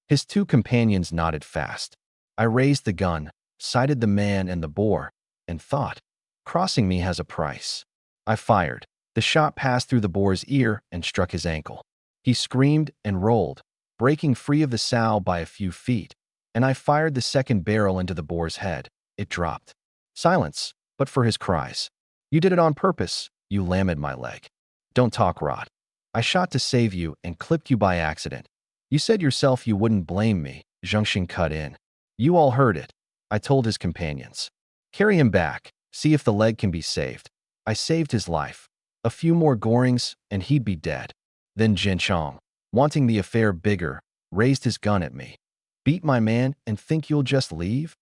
His 2 companions nodded fast. I raised the gun, sighted the man and the boar, and thought, crossing me has a price. I fired. The shot passed through the boar's ear and struck his ankle. He screamed and rolled, breaking free of the sow by a few feet, and I fired the second barrel into the boar's head. It dropped. Silence, but for his cries. You did it on purpose, you lamed my leg. Don't talk rot. I shot to save you and clipped you by accident. You said yourself you wouldn't blame me, Zhengsheng cut in. You all heard it. I told his companions. Carry him back, see if the leg can be saved. I saved his life. A few more gorings, and he'd be dead. Then Jinchong, wanting the affair bigger, raised his gun at me. Beat my man and think you'll just leave?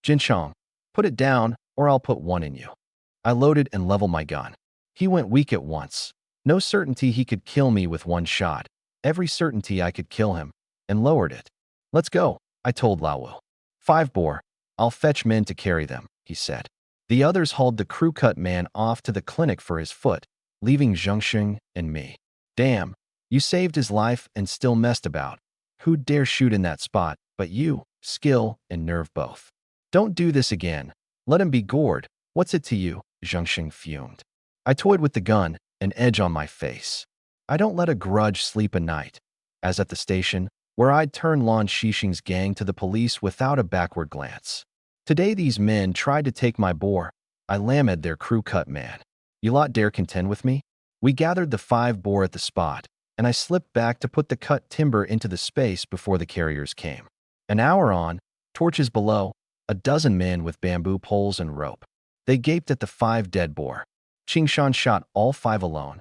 Jinchong, put it down, or I'll put one in you. I loaded and leveled my gun. He went weak at once. No certainty he could kill me with one shot. Every certainty I could kill him, and lowered it. Let's go, I told Laowu. 5 boar. I'll fetch men to carry them, he said. The others hauled the crew cut man off to the clinic for his foot, leaving Zhengsheng and me. Damn, you saved his life and still messed about. Who'd dare shoot in that spot, but you, skill and nerve both. Don't do this again. Let him be gored. What's it to you? Zhengsheng fumed. I toyed with the gun, an edge on my face. I don't let a grudge sleep a night. As at the station, where I'd turn Lan Shixing's gang to the police without a backward glance. Today these men tried to take my boar. I lamed their crew cut man. You lot dare contend with me? We gathered the 5 boar at the spot, and I slipped back to put the cut timber into the space before the carriers came. An hour on, torches below, a dozen men with bamboo poles and rope. They gaped at the 5 dead boar. Qingshan shot all 5 alone.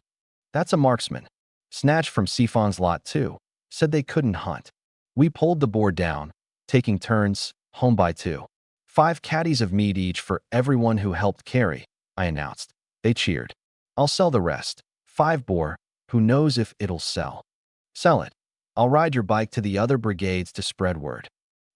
That's a marksman. Snatched from Sifong's lot too. Said they couldn't hunt. We pulled the boar down, taking turns, home by 2. 5 caddies of meat each for everyone who helped carry. I announced. They cheered. I'll sell the rest. 5 boar. Who knows if it'll sell? Sell it. I'll ride your bike to the other brigades to spread word.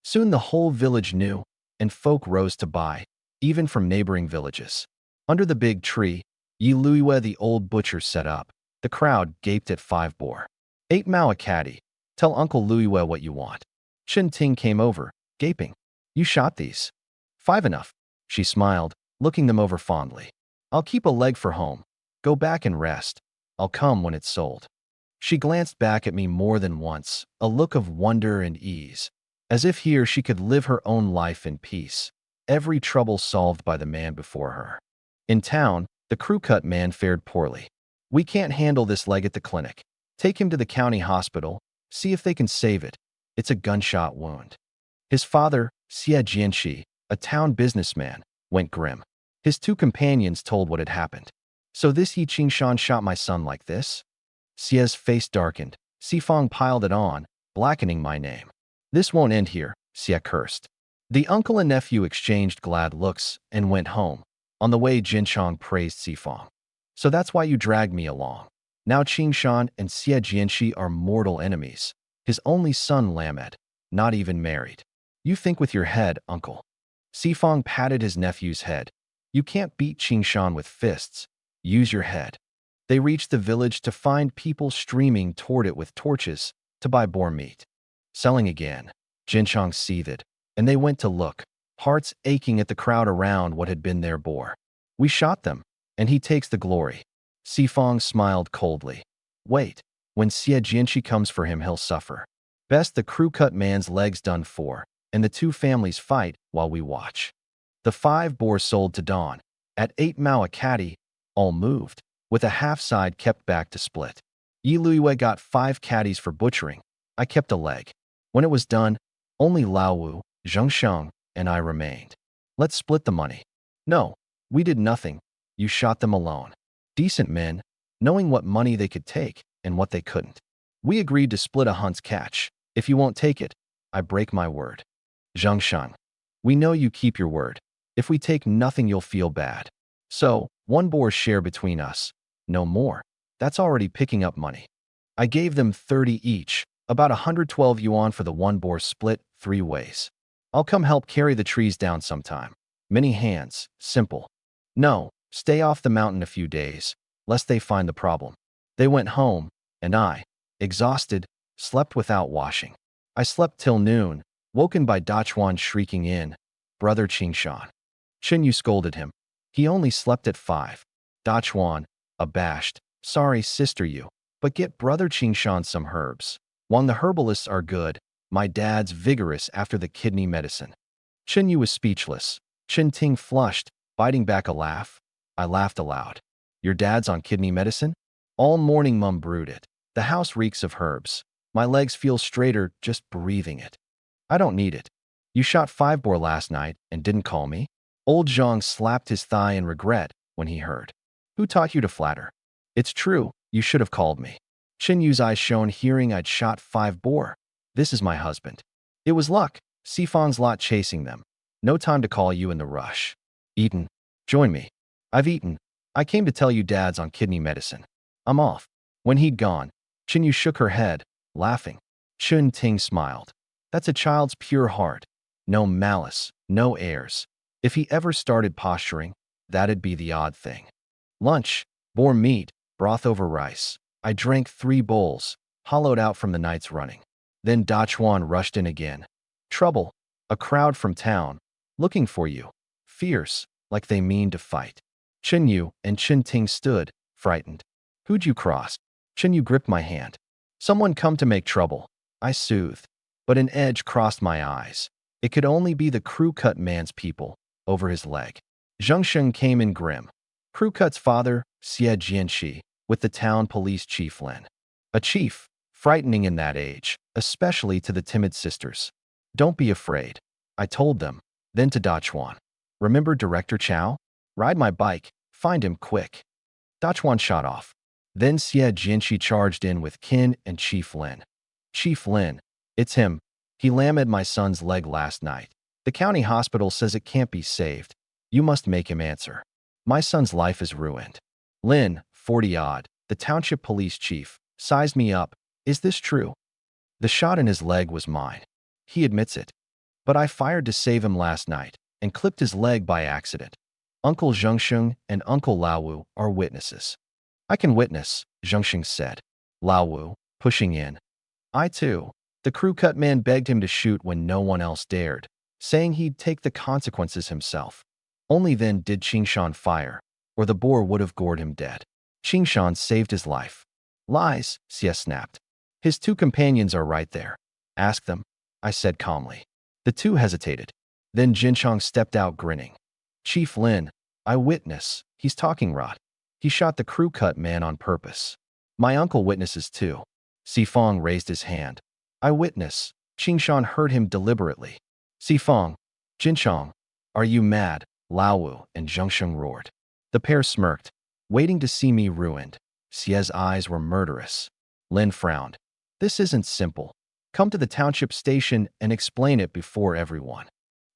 Soon the whole village knew, and folk rose to buy, even from neighboring villages. Under the big tree, Yi Luiwe the old butcher set up. The crowd gaped at 5 boar. 8 mao a caddy. Tell Uncle Luiwe what you want. Chen Ting came over, gaping. You shot these. 5 enough. She smiled, looking them over fondly. I'll keep a leg for home. Go back and rest. I'll come when it's sold. She glanced back at me more than once, a look of wonder and ease, as if here she could live her own life in peace, every trouble solved by the man before her. In town, the crew-cut man fared poorly. We can't handle this leg at the clinic. Take him to the county hospital, see if they can save it. It's a gunshot wound. His father, Xie Jianxi, a town businessman, went grim. His 2 companions told what had happened. So this Yi Qingshan shot my son like this? Xie's face darkened. Xifang piled it on, blackening my name. This won't end here, Xie cursed. The uncle and nephew exchanged glad looks and went home. On the way, Jinchong praised Xifang. So that's why you dragged me along. Now Qingshan and Xie Jianxi are mortal enemies. His only son Lamed, not even married. You think with your head, uncle. Xifang patted his nephew's head. You can't beat Qingshan with fists. Use your head. They reached the village to find people streaming toward it with torches to buy boar meat. Selling again. Jinchong seethed, and they went to look, hearts aching at the crowd around what had been their boar. We shot them, and he takes the glory. Xifang smiled coldly. Wait, when Xie Jianxi comes for him, he'll suffer. Best the crew-cut man's legs done for, and the 2 families fight while we watch. The 5 boar sold to dawn. At 8 mao a caddy, all moved, with a half side kept back to split. Yi Luiwe got 5 caddies for butchering. I kept a leg. When it was done, only Lao Wu, Zheng Sheng, and I remained. Let's split the money. No, we did nothing. You shot them alone. Decent men, knowing what money they could take and what they couldn't. We agreed to split a hunt's catch. If you won't take it, I break my word. Zheng Sheng, we know you keep your word. If we take nothing, you'll feel bad. So, 1 boar share between us. No more. That's already picking up money. I gave them 30 each, about 112 yuan for the 1 boar split 3 ways. I'll come help carry the trees down sometime. Many hands, simple. No, stay off the mountain a few days, lest they find the problem. They went home, and I, exhausted, slept without washing. I slept till noon, woken by Dachuan shrieking in, Brother Qingshan. Chen Yu scolded him. He only slept at 5. Dachuan, abashed, sorry sister Yu, but get Brother Qingshan some herbs. Wang the herbalists are good, my dad's vigorous after the kidney medicine. Chen Yu was speechless. Chen Ting flushed, biting back a laugh. I laughed aloud. Your dad's on kidney medicine? All morning Mum brewed it. The house reeks of herbs. My legs feel straighter just breathing it. I don't need it. You shot 5 boar last night and didn't call me? Old Zhang slapped his thigh in regret when he heard. Who taught you to flatter? It's true, you should have called me. Chen Yu's eyes shone hearing I'd shot 5 boar. This is my husband. It was luck, Xifang's lot chasing them. No time to call you in the rush. Eaten. Join me. I've eaten. I came to tell you dad's on kidney medicine. I'm off. When he'd gone, Chen Yu shook her head, laughing. Chen Ting smiled. That's a child's pure heart. No malice, no airs. If he ever started posturing, that'd be the odd thing. Lunch, boar meat, broth over rice. I drank 3 bowls, hollowed out from the night's running. Then Dachuan rushed in again. Trouble, a crowd from town, looking for you. Fierce, like they mean to fight. Chen Yu and Chen Ting stood, frightened. Who'd you cross? Chen Yu gripped my hand. Someone come to make trouble. I soothed, but an edge crossed my eyes. It could only be the crew-cut man's people, over his leg. Zheng Sheng came in grim. Crew-cut's father, Xie Jianxi, with the town police chief Lin. A chief, frightening in that age, especially to the timid sisters. Don't be afraid. I told them, then to Dachuan. Remember Director Chow? Ride my bike, find him quick. Dachuan shot off. Then Xie Jianxi charged in with Qin and Chief Lin. Chief Lin, it's him. He lamed my son's leg last night. The county hospital says it can't be saved. You must make him answer. My son's life is ruined. Lin, 40-odd, the township police chief, sized me up. Is this true? The shot in his leg was mine. He admits it. But I fired to save him last night and clipped his leg by accident. Uncle Zhengsheng and Uncle Laowu are witnesses. I can witness, Zhengsheng said. Laowu, pushing in. I too. The crew-cut man begged him to shoot when no one else dared, saying he'd take the consequences himself. Only then did Qingshan fire, or the boar would have gored him dead. Qingshan saved his life. Lies, Xie snapped. His two companions are right there. Ask them, I said calmly. The two hesitated. Then Jinchong stepped out grinning. Chief Lin, eyewitness, he's talking rot. He shot the crew-cut man on purpose. My uncle witnesses too. Sifong raised his hand. Eyewitness, Qingshan heard him deliberately. Sifong, Jinchong, are you mad? Laowu and Zhengsheng roared. The pair smirked, waiting to see me ruined. Xie's eyes were murderous. Lin frowned. This isn't simple. Come to the township station and explain it before everyone.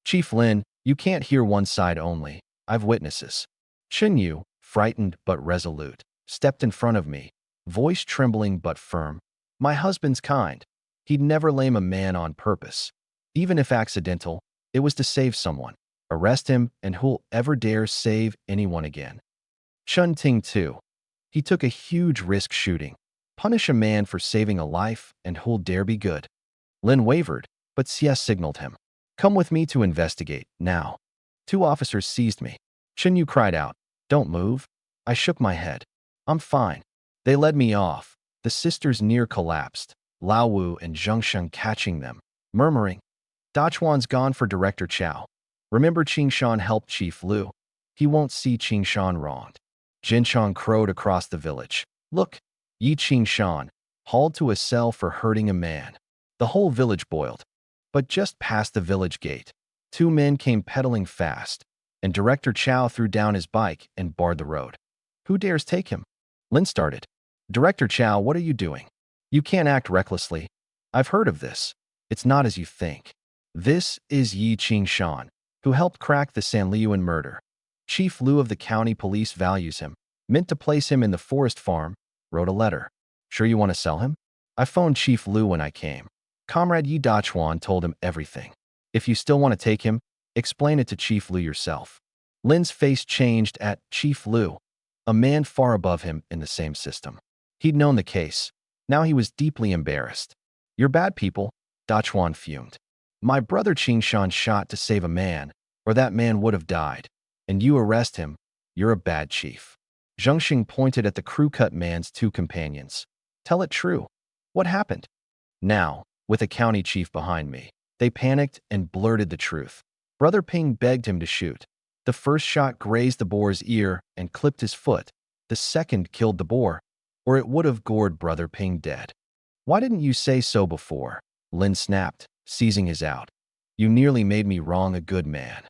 Chief Lin, you can't hear one side only. I've witnesses. Chen Yu, frightened but resolute, stepped in front of me, voice trembling but firm. My husband's kind. He'd never lame a man on purpose. Even if accidental, it was to save someone. Arrest him, and who'll ever dare save anyone again? Chun Ting too. He took a huge risk shooting. Punish a man for saving a life, and who'll dare be good? Lin wavered, but Xie signaled him. Come with me to investigate, now. Two officers seized me. Chen Yu cried out, don't move. I shook my head. I'm fine. They led me off. The sisters near collapsed, Laowu and Zhengsheng catching them, murmuring, Dachuan's gone for Director Chow. Remember Qingshan helped Chief Lu. He won't see Qingshan wronged. Jinchong crowed across the village. Look, Yi Qingshan, hauled to a cell for hurting a man. The whole village boiled. But just past the village gate, two men came pedaling fast, and Director Chow threw down his bike and barred the road. Who dares take him? Lin started. Director Chow, what are you doing? You can't act recklessly. I've heard of this. It's not as you think. This is Yi Qingshan, who helped crack the Sanliuan murder. Chief Lu of the county police values him, meant to place him in the forest farm, wrote a letter. Sure you want to sell him? I phoned Chief Lu when I came. Comrade Yi Dachuan told him everything. If you still want to take him, explain it to Chief Lu yourself. Lin's face changed at Chief Lu, a man far above him in the same system. He'd known the case. Now he was deeply embarrassed. You're bad people, Dachuan fumed. My brother Qingshan shot to save a man, or that man would have died. And you arrest him, you're a bad chief. Zhengsheng pointed at the crew-cut man's two companions. Tell it true. What happened? Now, with a county chief behind me, they panicked and blurted the truth. Brother Ping begged him to shoot. The first shot grazed the boar's ear and clipped his foot. The second killed the boar, or it would have gored Brother Ping dead. Why didn't you say so before? Lin snapped, seizing his out. You nearly made me wrong a good man.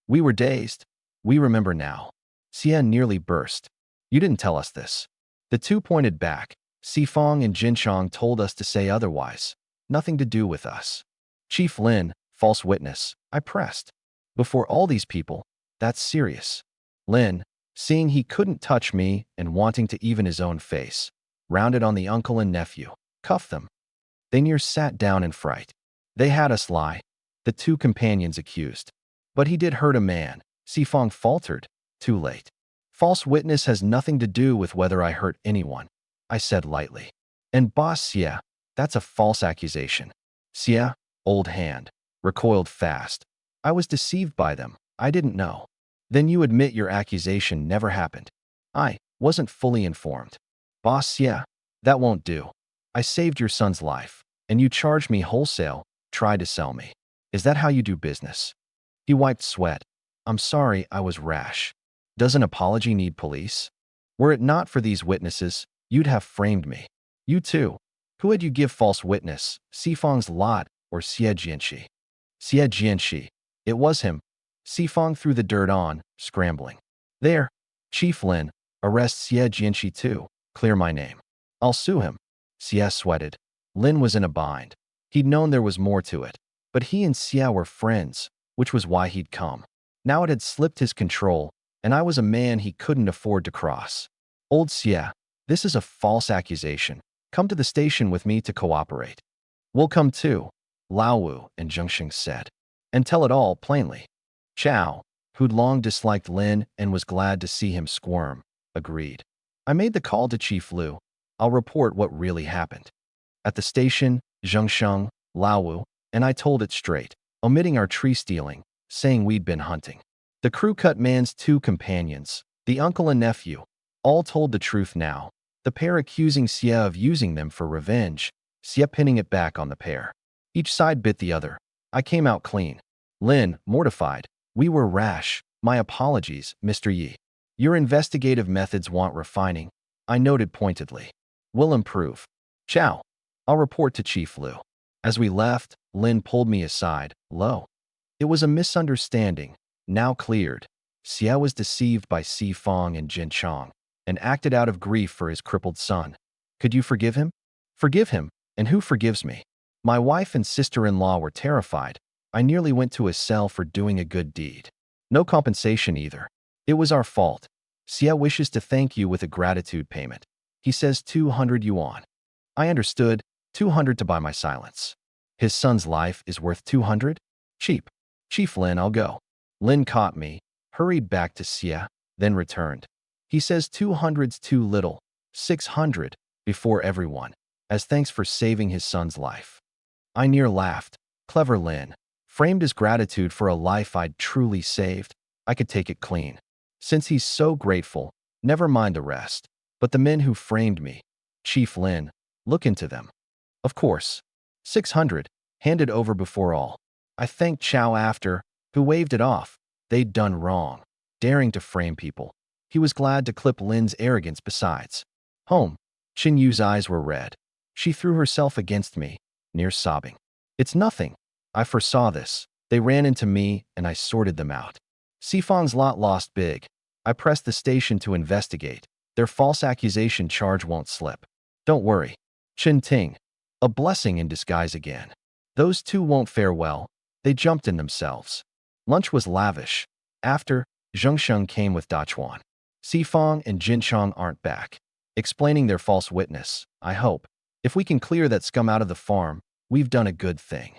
We were dazed. We remember now. Xie nearly burst. You didn't tell us this. The two pointed back. Sifong and Jinchong told us to say otherwise. Nothing to do with us. Chief Lin, false witness, I pressed. Before all these people, that's serious. Lin, seeing he couldn't touch me and wanting to even his own face, rounded on the uncle and nephew, cuffed them. They near sat down in fright. They had us lie, the two companions accused. But he did hurt a man. Sifong faltered. Too late. False witness has nothing to do with whether I hurt anyone, I said lightly. And boss Xie, that's a false accusation. Xie, old hand, recoiled fast. I was deceived by them. I didn't know. Then you admit your accusation never happened. I wasn't fully informed. Boss Xie, that won't do. I saved your son's life, and you charged me wholesale, tried to sell me. Is that how you do business? He wiped sweat. I'm sorry I was rash. Does an apology need police? Were it not for these witnesses, you'd have framed me. You too. Who had you give false witness, Sifong's lot or Xie Jianxi? Xie Jianxi. It was him. Sifong threw the dirt on, scrambling. There. Chief Lin, arrest Xie Jianxi too. Clear my name. I'll sue him. Xie sweated. Lin was in a bind. He'd known there was more to it. But he and Xie were friends, which was why he'd come. Now it had slipped his control, and I was a man he couldn't afford to cross. Old Xie, this is a false accusation. Come to the station with me to cooperate. We'll come too, Lao Wu and Zhengxing said, and tell it all plainly. Chao, who'd long disliked Lin and was glad to see him squirm, agreed. I made the call to Chief Lu. I'll report what really happened. At the station, Zhengxing, Lao Wu, and I told it straight, omitting our tree stealing, saying we'd been hunting. The crew cut man's two companions, the uncle and nephew, all told the truth now, the pair accusing Xie of using them for revenge, Xie pinning it back on the pair. Each side bit the other. I came out clean. Lin, mortified. We were rash. My apologies, Mr. Yi. Your investigative methods want refining, I noted pointedly. We'll improve. Ciao. I'll report to Chief Lu. As we left, Lin pulled me aside, low. It was a misunderstanding, now cleared. Xie was deceived by Si Fong and Jin Chong, and acted out of grief for his crippled son. Could you forgive him? Forgive him, and who forgives me? My wife and sister-in-law were terrified. I nearly went to a cell for doing a good deed. No compensation either. It was our fault. Xie wishes to thank you with a gratitude payment. He says 200 yuan. I understood, 200 to buy my silence. His son's life is worth 200? Cheap. Chief Lin, I'll go. Lin caught me, hurried back to Xie, then returned. He says 200's too little, 600, before everyone, as thanks for saving his son's life. I near laughed. Clever Lin. Framed as gratitude for a life I'd truly saved, I could take it clean. Since he's so grateful, never mind the rest. But the men who framed me, Chief Lin, look into them. Of course. 600, handed over before all. I thanked Chao after, who waved it off. They'd done wrong, daring to frame people. He was glad to clip Lin's arrogance besides. Home. Qin Yu's eyes were red. She threw herself against me, near sobbing. It's nothing. I foresaw this. They ran into me, and I sorted them out. Sifang's lot lost big. I pressed the station to investigate. Their false accusation charge won't slip. Don't worry. Qin Ting. A blessing in disguise again. Those two won't fare well. They jumped in themselves. Lunch was lavish. After, Zhengxing came with Dachuan. Sifang and Jinchong aren't back. Explaining their false witness, I hope. If we can clear that scum out of the farm, we've done a good thing.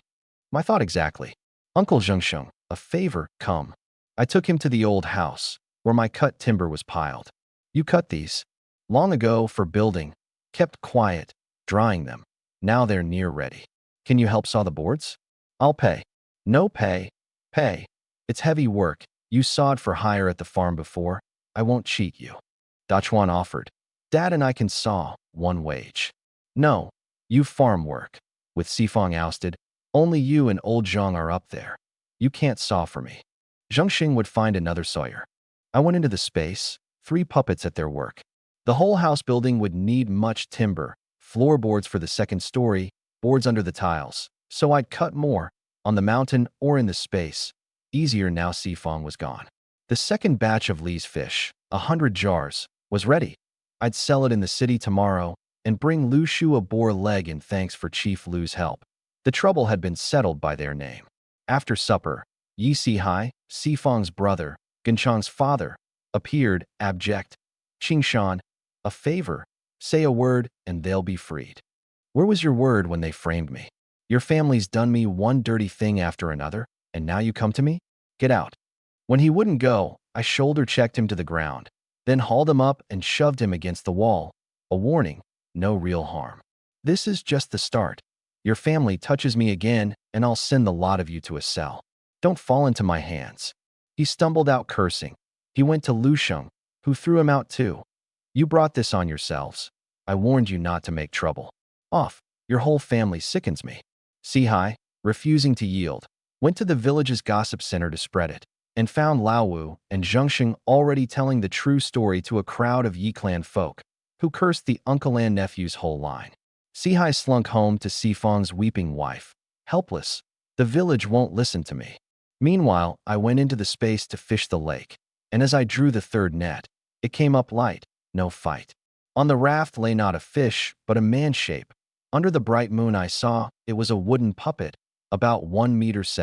My thought exactly. Uncle Zhengxing, a favor, come. I took him to the old house, where my cut timber was piled. You cut these? Long ago, for building. Kept quiet, drying them. Now they're near ready. Can you help saw the boards? I'll pay. No pay. Pay. It's heavy work. You sawed for hire at the farm before. I won't cheat you. Dachuan offered. Dad and I can saw, one wage. No. You farm work. With Sifang ousted, only you and old Zhang are up there. You can't saw for me. Zhengxing would find another sawyer. I went into the space, 3 puppets at their work. The whole house building would need much timber, floorboards for the second story, boards under the tiles. So I'd cut more, on the mountain or in the space. Easier now Sifang was gone. The second batch of Li's fish, 100 jars, was ready. I'd sell it in the city tomorrow and bring Lu Shu a boar leg in thanks for Chief Lu's help. The trouble had been settled by their name. After supper, Yi Sihai, Sifang's brother, Genchang's father, appeared, abject. Qingshan, a favor, say a word and they'll be freed. Where was your word when they framed me? Your family's done me one dirty thing after another, and now you come to me? Get out. When he wouldn't go, I shoulder-checked him to the ground, then hauled him up and shoved him against the wall. A warning, no real harm. This is just the start. Your family touches me again, and I'll send the lot of you to a cell. Don't fall into my hands. He stumbled out cursing. He went to Lu Sheng, who threw him out too. You brought this on yourselves. I warned you not to make trouble. Off. Your whole family sickens me. Sihai, refusing to yield, went to the village's gossip center to spread it, and found Lao Wu and Zhengxing already telling the true story to a crowd of Yi clan folk, who cursed the uncle and nephew's whole line. Sihai slunk home to Sifang's weeping wife. Helpless. The village won't listen to me. Meanwhile, I went into the space to fish the lake, and as I drew the third net, it came up light, no fight. On the raft lay not a fish, but a man shape. Under the bright moon I saw it was a wooden puppet, about 1.7 meters,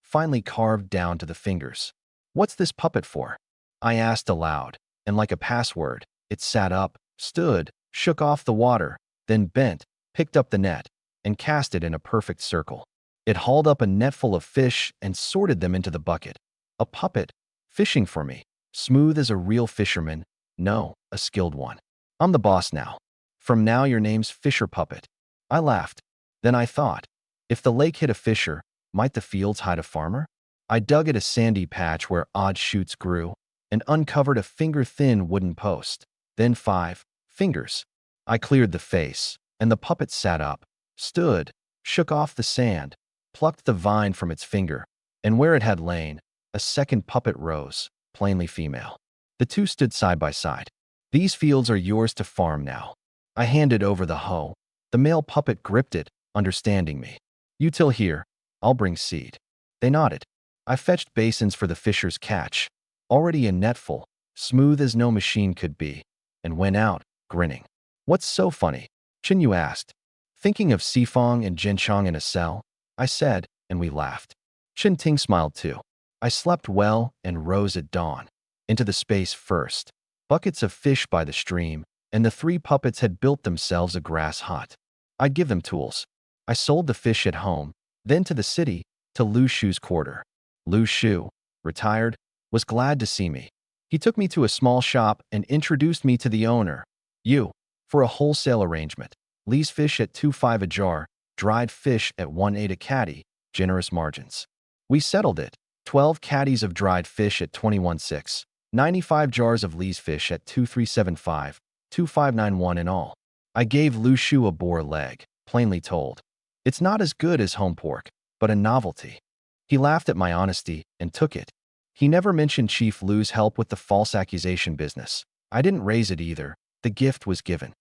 finely carved down to the fingers. What's this puppet for? I asked aloud, and like a password, it sat up, stood, shook off the water, then bent, picked up the net, and cast it in a perfect circle. It hauled up a net full of fish and sorted them into the bucket. A puppet, fishing for me, smooth as a real fisherman, no, a skilled one. I'm the boss now. From now your name's Fisher Puppet. I laughed. Then I thought, if the lake hid a fisher, might the fields hide a farmer? I dug at a sandy patch where odd shoots grew and uncovered a finger-thin wooden post. Then 5 fingers. I cleared the face, and the puppet sat up, stood, shook off the sand, plucked the vine from its finger, and where it had lain, a second puppet rose, plainly female. The two stood side by side. These fields are yours to farm now. I handed over the hoe. The male puppet gripped it, understanding me. You till here, I'll bring seed. They nodded. I fetched basins for the fisher's catch, already a netful, smooth as no machine could be, and went out, grinning. What's so funny? Chinyu asked. Thinking of Sifong and Jinchong in a cell, I said, and we laughed. Chin Ting smiled too. I slept well and rose at dawn. Into the space first. Buckets of fish by the stream, and the 3 puppets had built themselves a grass hut. I'd give them tools. I sold the fish at home, then to the city, to Lu Shu's quarter. Lu Shu, retired, was glad to see me. He took me to a small shop and introduced me to the owner. You, for a wholesale arrangement. Lee's fish at 2.5 a jar, dried fish at 1.8 a caddy, generous margins. We settled it. 12 caddies of dried fish at 21.6, 95 jars of Lee's fish at 2.375, 2.591 in all. I gave Lu Shu a boar leg, plainly told. It's not as good as home pork, but a novelty. He laughed at my honesty and took it. He never mentioned Chief Lu's help with the false accusation business. I didn't raise it either. The gift was given.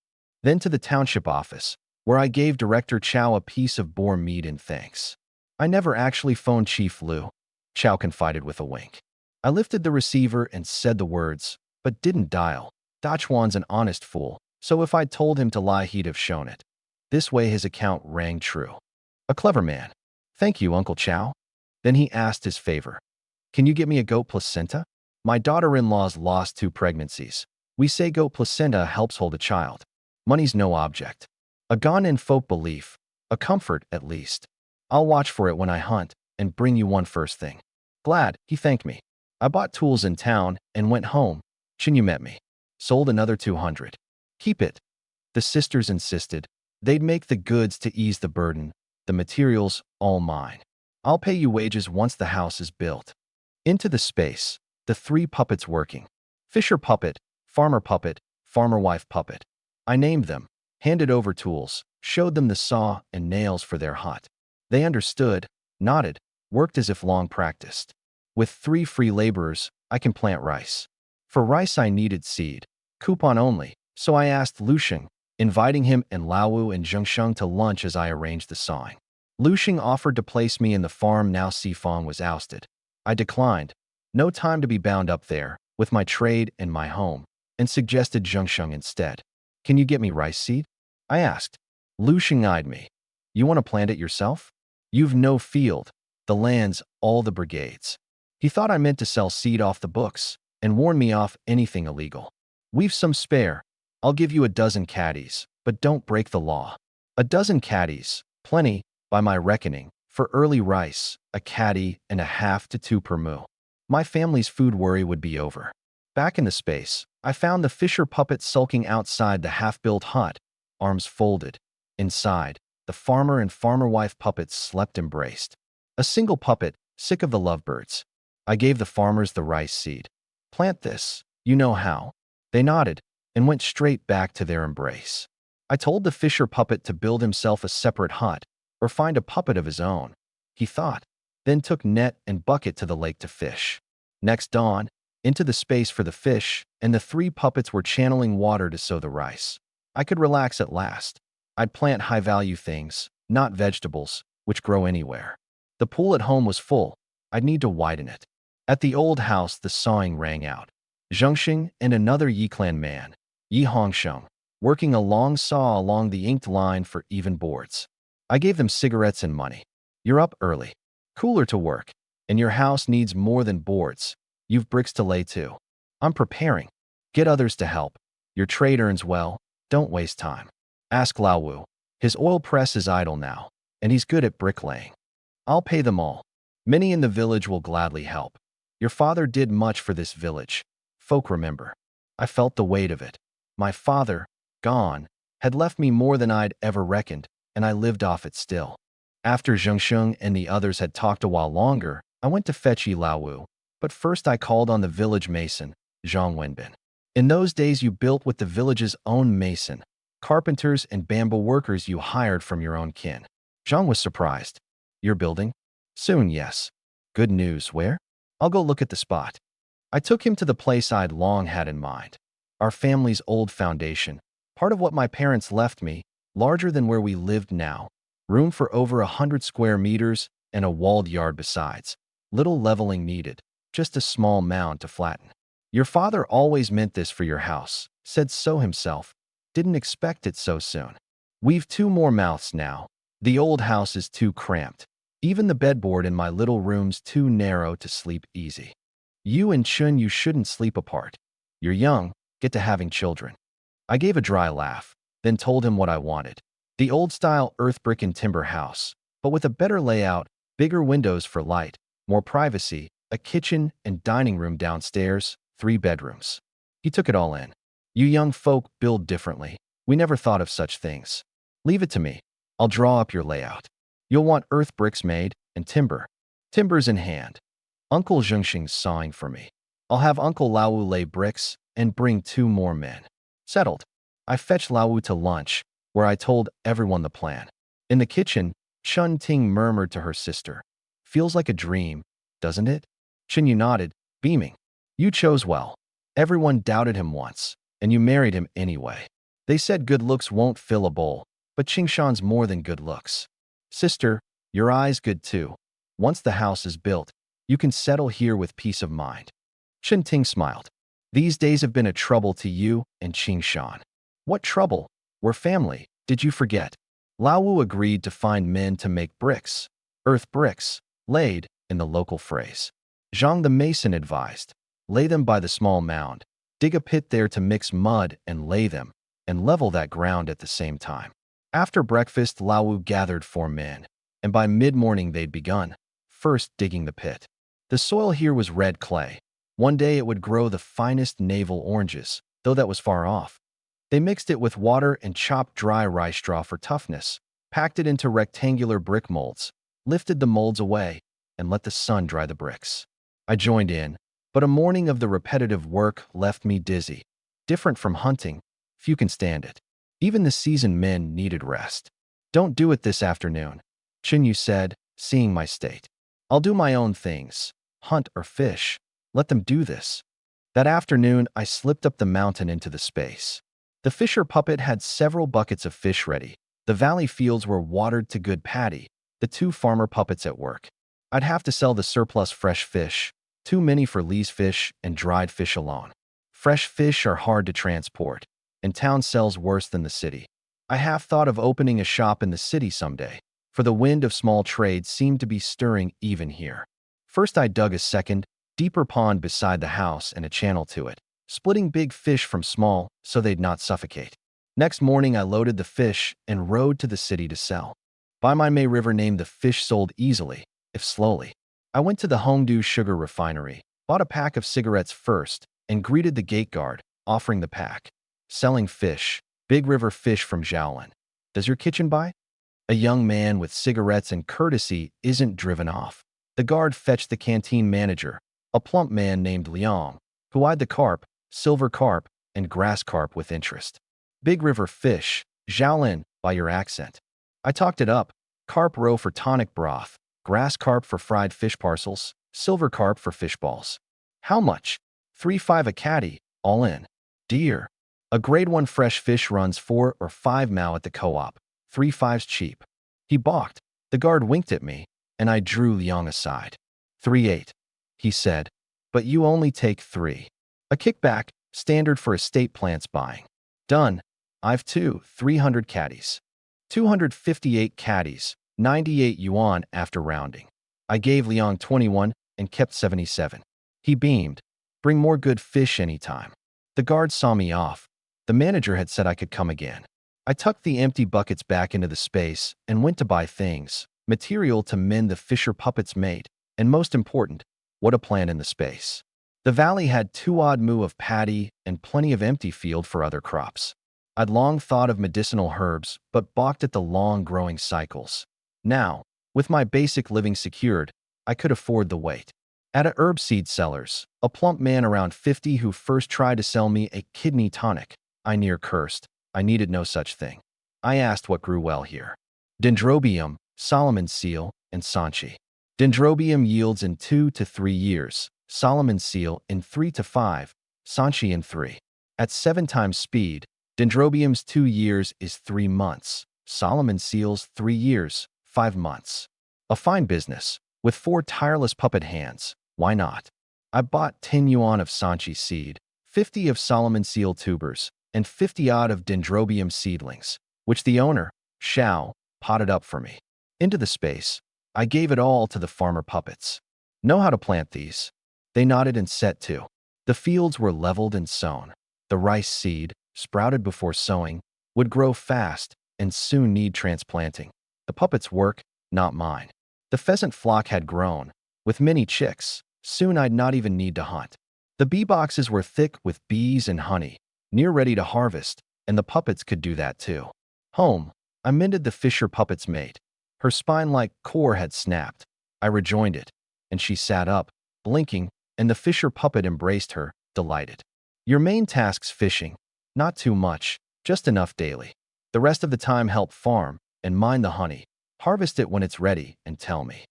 Then to the township office, where I gave Director Chow a piece of boar meat in thanks. I never actually phoned Chief Lu, Chow confided with a wink. I lifted the receiver and said the words, but didn't dial. Dachuan's an honest fool, so if I'd told him to lie he'd have shown it. This way his account rang true. A clever man. Thank you, Uncle Chow. Then he asked his favor. Can you get me a goat placenta? My daughter-in-law's lost 2 pregnancies. We say goat placenta helps hold a child. Money's no object. A gone-in folk belief, a comfort at least. I'll watch for it when I hunt and bring you one first thing. Glad, he thanked me. I bought tools in town and went home. Chinyu met me. Sold another 200. Keep it. The sisters insisted. They'd make the goods to ease the burden. The materials, all mine. I'll pay you wages once the house is built. Into the space, the 3 puppets working. Fisher puppet, farmer wife puppet. I named them, handed over tools, showed them the saw and nails for their hut. They understood, nodded, worked as if long practiced. With 3 free laborers, I can plant rice. For rice I needed seed, coupon only, so I asked Lu Sheng, inviting him and Laowu and Zhengsheng to lunch as I arranged the sawing. Lu Sheng offered to place me in the farm now Sifong was ousted. I declined. No time to be bound up there, with my trade and my home, and suggested Zhengsheng instead. Can you get me rice seed? I asked. Lu Sheng eyed me. You want to plant it yourself? You've no field, the lands, all the brigades. He thought I meant to sell seed off the books, and warned me off anything illegal. We've some spare. I'll give you a dozen caddies, but don't break the law. A dozen caddies, plenty, by my reckoning, for early rice, a caddy and a half to 2 per moo. My family's food worry would be over. Back in the space, I found the fisher puppet sulking outside the half-built hut, arms folded. Inside, the farmer and farmer wife puppets slept embraced. A single puppet, sick of the lovebirds. I gave the farmers the rice seed. Plant this, you know how. They nodded and went straight back to their embrace. I told the fisher puppet to build himself a separate hut or find a puppet of his own. He thought, then took net and bucket to the lake to fish. Next dawn, into the space for the fish, and the 3 puppets were channeling water to sow the rice. I could relax at last. I'd plant high-value things, not vegetables, which grow anywhere. The pool at home was full. I'd need to widen it. At the old house, the sawing rang out. Zhengxing and another Yi clan man, Yi Hongsheng, working a long saw along the inked line for even boards. I gave them cigarettes and money. You're up early. Cooler to work. And your house needs more than boards. You've bricks to lay too. I'm preparing. Get others to help. Your trade earns well. Don't waste time. Ask Lao Wu. His oil press is idle now, and he's good at bricklaying. I'll pay them all. Many in the village will gladly help. Your father did much for this village. Folk remember. I felt the weight of it. My father, gone, had left me more than I'd ever reckoned, and I lived off it still. After Zhengsheng and the others had talked a while longer, I went to fetch Yi Laowu, but first I called on the village mason, Zhang Wenbin. In those days you built with the village's own mason, carpenters and bamboo workers you hired from your own kin. Zhang was surprised. You're building? Soon, yes. Good news, where? I'll go look at the spot. I took him to the place I'd long had in mind. Our family's old foundation, part of what my parents left me, larger than where we lived now, room for over 100 square meters and a walled yard besides. Little leveling needed, just a small mound to flatten. Your father always meant this for your house, said so himself. Didn't expect it so soon. We've 2 more mouths now. The old house is too cramped. Even the bedboard in my little room's too narrow to sleep easy. You and Chun, you shouldn't sleep apart. You're young, get to having children. I gave a dry laugh, then told him what I wanted. The old-style earth brick and timber house, but with a better layout, bigger windows for light, more privacy, a kitchen and dining room downstairs, 3 bedrooms. He took it all in. You young folk build differently. We never thought of such things. Leave it to me. I'll draw up your layout. You'll want earth bricks made and timber. Timber's in hand. Uncle Zhengxing's sawing for me. I'll have Uncle Laowu lay bricks and bring 2 more men. Settled. I fetched Laowu to lunch, where I told everyone the plan. In the kitchen, Chun Ting murmured to her sister. Feels like a dream, doesn't it? Chinyu nodded, beaming. You chose well. Everyone doubted him once, and you married him anyway. They said good looks won't fill a bowl, but Qingshan's more than good looks. Sister, your eyes good too. Once the house is built, you can settle here with peace of mind. Chen Ting smiled. These days have been a trouble to you and Qingshan. What trouble? We're family, did you forget? Laowu agreed to find men to make bricks, earth bricks, laid, in the local phrase. Zhang the mason advised, lay them by the small mound, dig a pit there to mix mud and lay them, and level that ground at the same time. After breakfast, Laowu gathered 4 men, and by mid-morning they'd begun, first digging the pit. The soil here was red clay. One day it would grow the finest navel oranges, though that was far off. They mixed it with water and chopped dry rice straw for toughness, packed it into rectangular brick molds, lifted the molds away, and let the sun dry the bricks. I joined in, but a morning of the repetitive work left me dizzy. Different from hunting, few can stand it. Even the seasoned men needed rest. Don't do it this afternoon, Chinyu said, seeing my state. I'll do my own things, hunt or fish. Let them do this. That afternoon, I slipped up the mountain into the space. The fisher puppet had several buckets of fish ready. The valley fields were watered to good paddy, the 2 farmer puppets at work. I'd have to sell the surplus fresh fish, too many for lease fish and dried fish alone. Fresh fish are hard to transport, and town sells worse than the city. I half thought of opening a shop in the city someday, for the wind of small trade seemed to be stirring even here. First I dug a second, deeper pond beside the house and a channel to it, splitting big fish from small so they'd not suffocate. Next morning I loaded the fish and rode to the city to sell. By my May River name the fish sold easily, if slowly. I went to the Hongdu sugar refinery, bought a pack of cigarettes first, and greeted the gate guard, offering the pack. Selling fish, Big River fish from Zhaolin. Does your kitchen buy? A young man with cigarettes and courtesy isn't driven off. The guard fetched the canteen manager, a plump man named Liang, who eyed the carp, silver carp, and grass carp with interest. Big River fish, Zhaolin, by your accent. I talked it up. Carp roe for tonic broth, grass carp for fried fish parcels, silver carp for fish balls. How much? 3.5 a caddy, all in. Dear. A grade 1 fresh fish runs 4 or 5 mao at the co-op. 3.5's cheap. He balked. The guard winked at me, and I drew Liang aside. 3.8, he said, but you only take 3. A kickback, standard for estate plants buying. Done. I've 300 caddies. 258 caddies, 98 yuan after rounding. I gave Liang 21 and kept 77. He beamed. Bring more good fish anytime. The guard saw me off. The manager had said I could come again. I tucked the empty buckets back into the space and went to buy things, material to mend the fisher puppet's mate, and most important, what a plant in the space. The valley had 2 odd moo of paddy and plenty of empty field for other crops. I'd long thought of medicinal herbs, but balked at the long growing cycles. Now, with my basic living secured, I could afford the wait. At a herb seed seller's, a plump man around 50 who first tried to sell me a kidney tonic, I near cursed. I needed no such thing. I asked what grew well here. Dendrobium, Solomon's seal, and Sanchi. Dendrobium yields in 2 to 3 years, Solomon's seal in 3 to 5, Sanchi in 3. At 7 times speed, Dendrobium's 2 years is 3 months, Solomon's seal's 3 years, 5 months. A fine business, with 4 tireless puppet hands, why not? I bought 10 yuan of Sanchi seed, 50 of Solomon seal tubers, and 50 odd of Dendrobium seedlings, which the owner, Xiao, potted up for me. Into the space, I gave it all to the farmer puppets. Know how to plant these? They nodded and set to. The fields were leveled and sown. The rice seed, sprouted before sowing, would grow fast and soon need transplanting. The puppets' work, not mine. The pheasant flock had grown, with many chicks. Soon I'd not even need to hunt. The bee boxes were thick with bees and honey, near ready to harvest, and the puppets could do that too. Home, I mended the fisher puppet's mate. Her spine-like core had snapped. I rejoined it, and she sat up, blinking, and the fisher puppet embraced her, delighted. Your main task's fishing. Not too much, just enough daily. The rest of the time help farm, and mind the honey. Harvest it when it's ready, and tell me.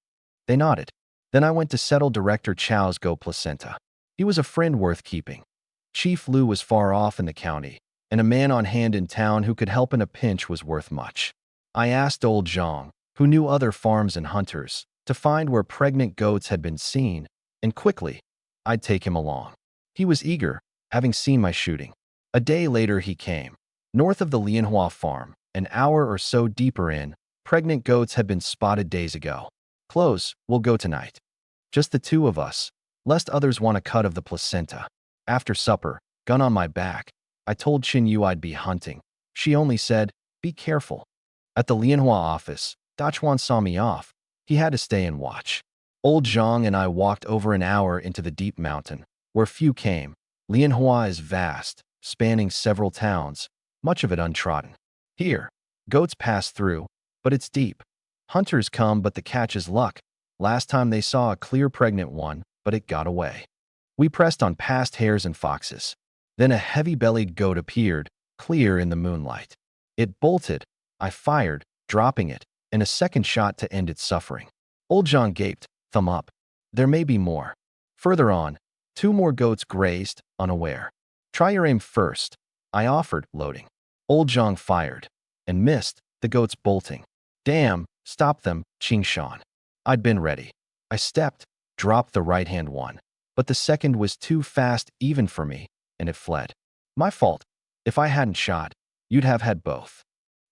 They nodded. Then I went to settle Director Chow's Go Placenta. He was a friend worth keeping. Chief Lu was far off in the county, and a man on hand in town who could help in a pinch was worth much. I asked old Zhang, who knew other farms and hunters, to find where pregnant goats had been seen, and quickly, I'd take him along. He was eager, having seen my shooting. A day later he came. North of the Lianhua farm, an hour or so deeper in, pregnant goats had been spotted days ago. Close, we'll go tonight. Just the 2 of us, lest others want a cut of the placenta. After supper, gun on my back, I told Chin Yu I'd be hunting. She only said, be careful. At the Lianhua office, Dachuan saw me off. He had to stay and watch. Old Zhang and I walked over an hour into the deep mountain, where few came. Lianhua is vast, spanning several towns, much of it untrodden. Here, goats pass through, but it's deep. Hunters come, but the catch is luck. Last time they saw a clear pregnant one, but it got away. We pressed on past hares and foxes. Then a heavy-bellied goat appeared, clear in the moonlight. It bolted. I fired, dropping it, and a second shot to end its suffering. Old John gaped, thumb up. There may be more. Further on, 2 more goats grazed, unaware. Try your aim first, I offered, loading. Old Zhang fired, and missed, the goats bolting. Damn, stop them, Qing Shan. I'd been ready. I stepped, dropped the right-hand one, but the second was too fast even for me, and it fled. My fault. If I hadn't shot, you'd have had both.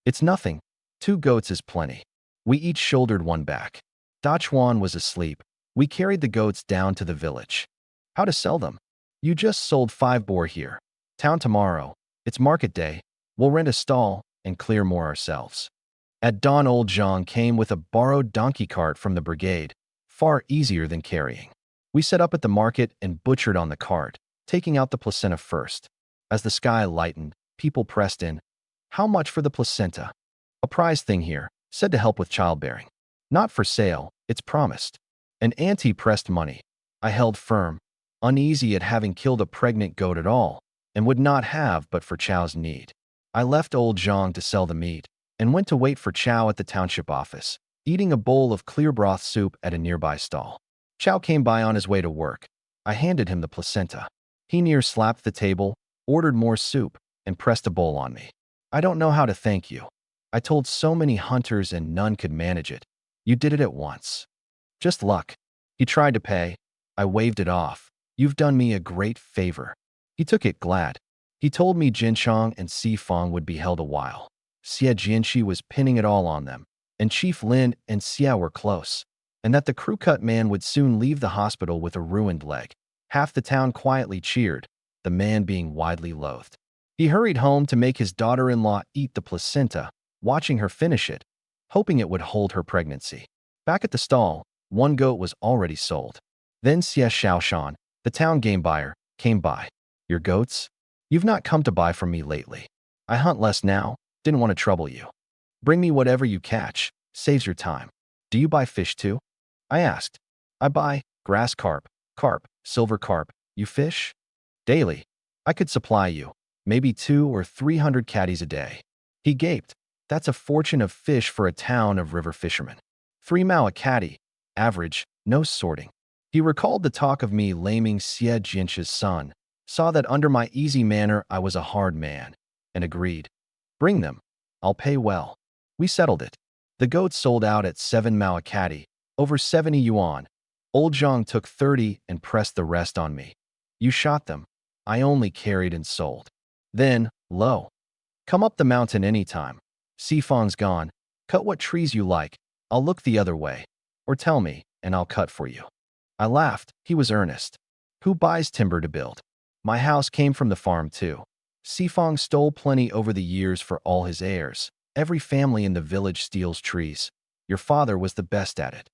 It's nothing. 2 goats is plenty. We each shouldered one back. Dachuan was asleep. We carried the goats down to the village. How to sell them? You just sold 5 boar here. Town tomorrow. It's market day. We'll rent a stall and clear more ourselves. At dawn, old Zhang came with a borrowed donkey cart from the brigade, far easier than carrying. We set up at the market and butchered on the cart, taking out the placenta first. As the sky lightened, people pressed in. How much for the placenta? A prize thing here, said to help with childbearing. Not for sale, it's promised. An auntie pressed money. I held firm, uneasy at having killed a pregnant goat at all, and would not have but for Chow's need. I left old Zhang to sell the meat, and went to wait for Chow at the township office, eating a bowl of clear broth soup at a nearby stall. Chow came by on his way to work. I handed him the placenta. He near slapped the table, ordered more soup, and pressed a bowl on me. I don't know how to thank you. I told so many hunters and none could manage it. You did it at once. Just luck. He tried to pay. I waved it off. You've done me a great favor. He took it glad. He told me Jinchong and Sifang would be held a while. Xie Jianxi was pinning it all on them, and Chief Lin and Xia were close, and that the crew cut man would soon leave the hospital with a ruined leg. Half the town quietly cheered, the man being widely loathed. He hurried home to make his daughter-in-law eat the placenta, watching her finish it, hoping it would hold her pregnancy. Back at the stall, one goat was already sold. Then Xie Shaoshan, the town game buyer, came by. Your goats? You've not come to buy from me lately. I hunt less now, didn't want to trouble you. Bring me whatever you catch, saves your time. Do you buy fish too? I asked. I buy grass carp, silver carp. You fish? Daily. I could supply you, maybe 200 or 300 caddies a day. He gaped. That's a fortune of fish for a town of river fishermen. 3 mao a caddy, average, no sorting. He recalled the talk of me laming Xie Jinsha's son, saw that under my easy manner I was a hard man, and agreed. Bring them. I'll pay well. We settled it. The goats sold out at 7 mao a caddy, over 70 yuan. Old Zhang took 30 and pressed the rest on me. You shot them. I only carried and sold. Then, lo. Come up the mountain anytime. Sifang's gone. Cut what trees you like. I'll look the other way. Or tell me, and I'll cut for you. I laughed. He was earnest. Who buys timber to build? My house came from the farm too. Sifang stole plenty over the years for all his heirs. Every family in the village steals trees. Your father was the best at it.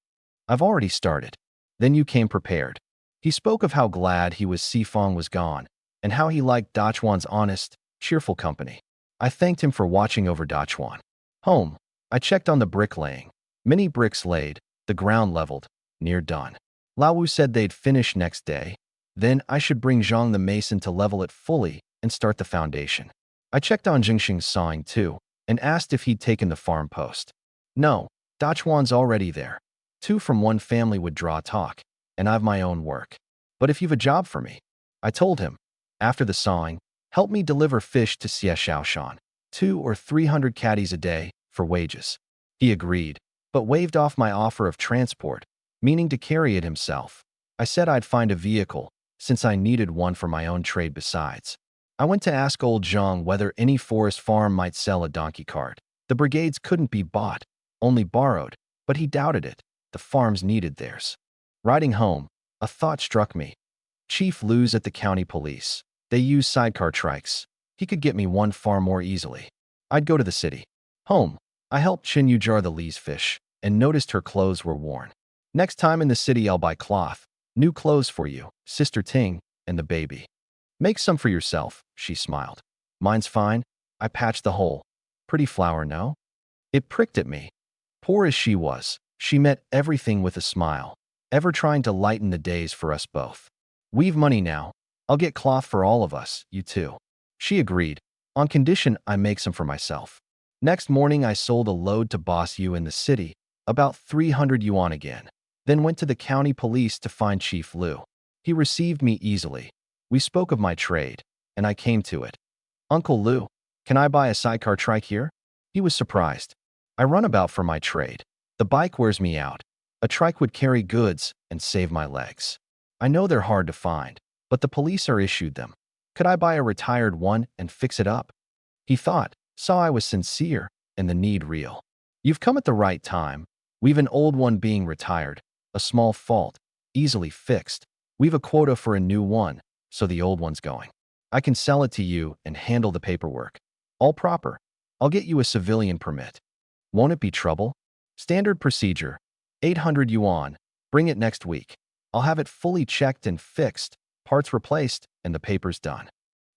I've already started. Then you came prepared. He spoke of how glad he was Sifang was gone, and how he liked Dachuan's honest, cheerful company. I thanked him for watching over Dachuan. Home. I checked on the bricklaying. Many bricks laid, the ground leveled, near done. Laowu said they'd finish next day. Then I should bring Zhang the mason to level it fully and start the foundation. I checked on Jingxing's sawing too, and asked if he'd taken the farm post. No, Dachuan's already there. 2 from one family would draw talk, and I've my own work. But if you've a job for me, I told him. After the sawing, help me deliver fish to Xie Shaoshan, 200 or 300 caddies a day, for wages. He agreed, but waved off my offer of transport, meaning to carry it himself. I said I'd find a vehicle, since I needed one for my own trade besides. I went to ask old Zhang whether any forest farm might sell a donkey cart. The brigades couldn't be bought, only borrowed, but he doubted it. The farms needed theirs. Riding home, a thought struck me. Chief Lu's at the county police. They use sidecar trikes. He could get me one far more easily. I'd go to the city. Home. I helped Chinyu jar the Li's fish, and noticed her clothes were worn. Next time in the city I'll buy cloth. New clothes for you, Sister Ting, and the baby. Make some for yourself, she smiled. Mine's fine. I patched the hole. Pretty flower, no? It pricked at me. Poor as she was, she met everything with a smile, ever trying to lighten the days for us both. We've money now. I'll get cloth for all of us, you too. She agreed, on condition I make some for myself. Next morning I sold a load to Boss Yu in the city, about 300 yuan again, then went to the county police to find Chief Lu. He received me easily. We spoke of my trade, and I came to it. Uncle Lu, can I buy a sidecar trike here? He was surprised. I run about for my trade. The bike wears me out. A trike would carry goods and save my legs. I know they're hard to find, but the police are issued them. Could I buy a retired one and fix it up? He thought, saw I was sincere and the need real. You've come at the right time. We've an old one being retired, a small fault, easily fixed. We've a quota for a new one, so the old one's going. I can sell it to you and handle the paperwork. All proper. I'll get you a civilian permit. Won't it be trouble? Standard procedure. 800 yuan. Bring it next week. I'll have it fully checked and fixed, parts replaced, and the papers done.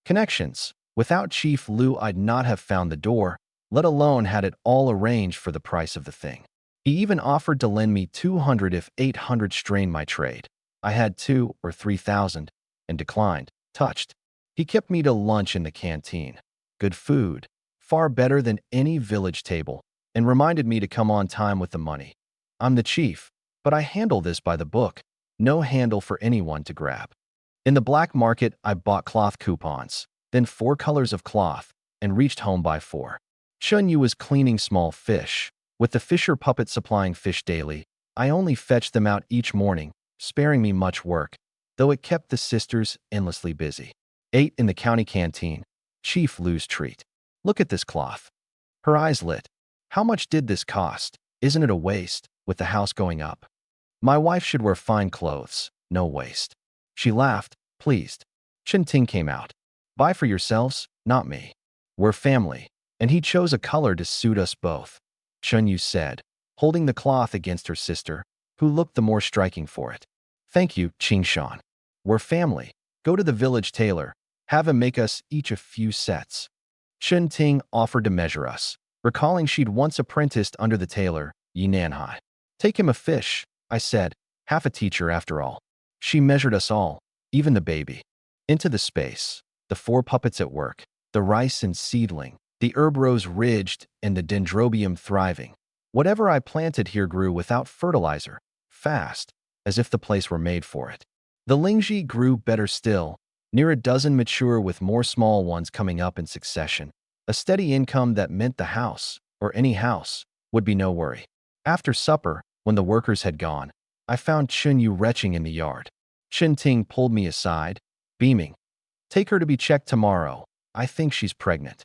Connections. Without Chief Lu, I'd not have found the door, let alone had it all arranged for the price of the thing. He even offered to lend me 200 if 800 strained my trade. I had 2,000 or 3,000 and declined, touched. He kept me to lunch in the canteen. Good food, far better than any village table, and reminded me to come on time with the money. I'm the chief, but I handle this by the book. No handle for anyone to grab. In the black market, I bought cloth coupons, then 4 colors of cloth, and reached home by 4. Chun Yu was cleaning small fish. With the fisher puppet supplying fish daily, I only fetched them out each morning, sparing me much work, though it kept the sisters endlessly busy. Ate in the county canteen, Chief Lu's treat. Look at this cloth. Her eyes lit. How much did this cost? Isn't it a waste, with the house going up? My wife should wear fine clothes, no waste. She laughed, pleased. Ting came out. Buy for yourselves, not me. We're family. And he chose a color to suit us both. Yu said, holding the cloth against her sister, who looked the more striking for it. Thank you, Shan. We're family. Go to the village tailor. Have him make us each a few sets. Ting offered to measure us, recalling she'd once apprenticed under the tailor, Yi Nanhai. Take him a fish, I said, half a teacher after all. She measured us all, even the baby. Into the space, the 4 puppets at work, the rice and seedling, the herb rose ridged and the dendrobium thriving. Whatever I planted here grew without fertilizer, fast, as if the place were made for it. The lingji grew better still, near a dozen mature with more small ones coming up in succession. A steady income that meant the house, or any house, would be no worry. After supper, when the workers had gone, I found Yu retching in the yard. Ting pulled me aside, beaming. Take her to be checked tomorrow. I think she's pregnant.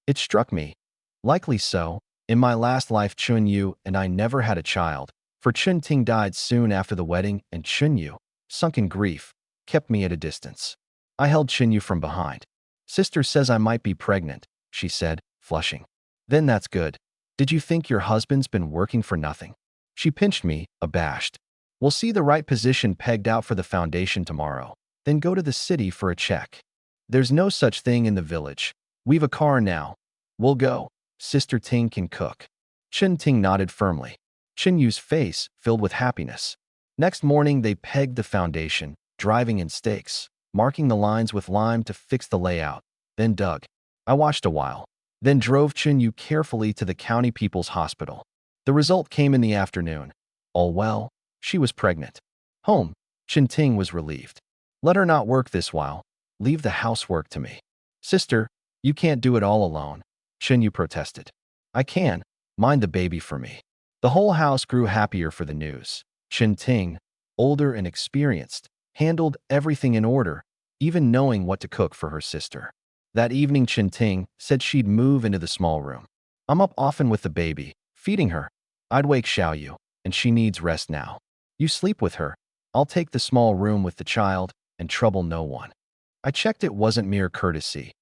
It struck me. Likely so. In my last life, Yu and I never had a child, for Ting died soon after the wedding, and Yu, sunk in grief, kept me at a distance. I held Yu from behind. Sister says I might be pregnant, she said, flushing. Then that's good. Did you think your husband's been working for nothing? She pinched me, abashed. We'll see the right position pegged out for the foundation tomorrow, then go to the city for a check. There's no such thing in the village. We've a car now. We'll go. Sister Ting can cook. Ting nodded firmly. Yu's face filled with happiness. Next morning, they pegged the foundation, driving in stakes, marking the lines with lime to fix the layout, then dug. I watched a while, then drove Yu carefully to the county people's hospital. The result came in the afternoon. All well, she was pregnant. Home, Ting was relieved. Let her not work this while. Leave the housework to me. Sister, you can't do it all alone, Yu protested. I can. Mind the baby for me. The whole house grew happier for the news. Ting, older and experienced, handled everything in order, even knowing what to cook for her sister. That evening, Ting said she'd move into the small room. I'm up often with the baby, feeding her. I'd wake Xiaoyu, and she needs rest now. You sleep with her. I'll take the small room with the child and trouble no one. I checked it wasn't mere courtesy.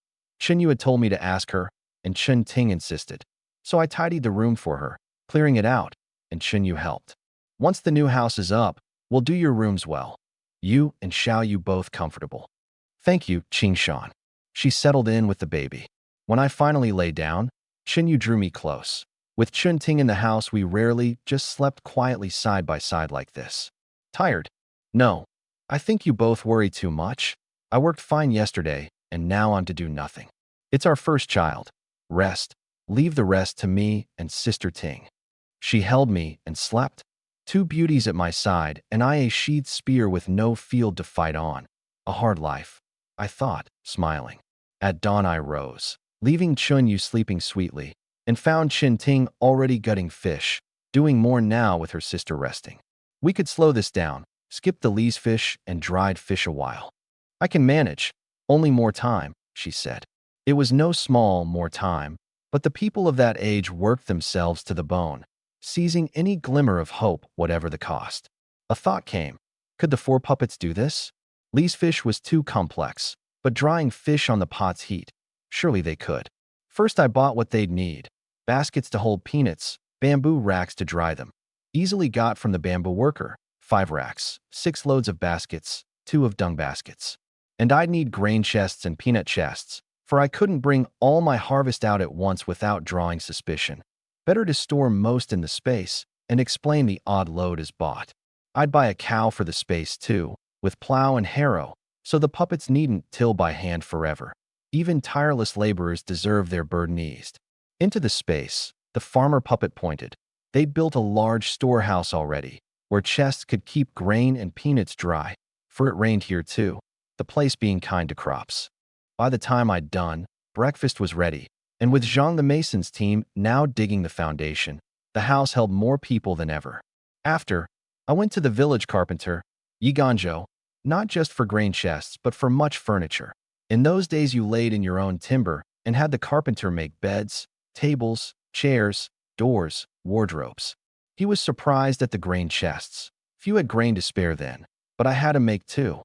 Yu had told me to ask her, and Ting insisted. So I tidied the room for her, clearing it out, and Yu helped. Once the new house is up, we'll do your rooms well. You and Xiaoyu both comfortable. Thank you, Shan. She settled in with the baby. When I finally lay down, Yu drew me close. With Ting in the house, we rarely just slept quietly side by side like this. Tired? No. I think you both worry too much. I worked fine yesterday, and now I'm to do nothing. It's our first child. Rest. Leave the rest to me and Sister Ting. She held me and slept. 2 beauties at my side, and I a sheathed spear with no field to fight on. A hard life, I thought, smiling. At dawn I rose, leaving Yu sleeping sweetly, and found Ting already gutting fish, doing more now with her sister resting. We could slow this down, skip the lees fish and dried fish a while. I can manage, only more time, she said. It was no small more time, but the people of that age worked themselves to the bone, seizing any glimmer of hope, whatever the cost. A thought came. Could the 4 puppets do this? Lee's fish was too complex, but drying fish on the pot's heat, surely they could. First I bought what they'd need. Baskets to hold peanuts, bamboo racks to dry them. Easily got from the bamboo worker. 5 racks, 6 loads of baskets, 2 of dung baskets. And I'd need grain chests and peanut chests, for I couldn't bring all my harvest out at once without drawing suspicion. Better to store most in the space and explain the odd load as bought. I'd buy a cow for the space too, with plow and harrow, so the puppets needn't till by hand forever. Even tireless laborers deserve their burden eased. Into the space, the farmer puppet pointed. They'd built a large storehouse already, where chests could keep grain and peanuts dry, for it rained here too, the place being kind to crops. By the time I'd done, breakfast was ready, and with Zhang the mason's team now digging the foundation, the house held more people than ever. After, I went to the village carpenter, Yiganzhou, not just for grain chests but for much furniture. In those days you laid in your own timber and had the carpenter make beds, tables, chairs, doors, wardrobes. He was surprised at the grain chests. Few had grain to spare then, but I had to make 2.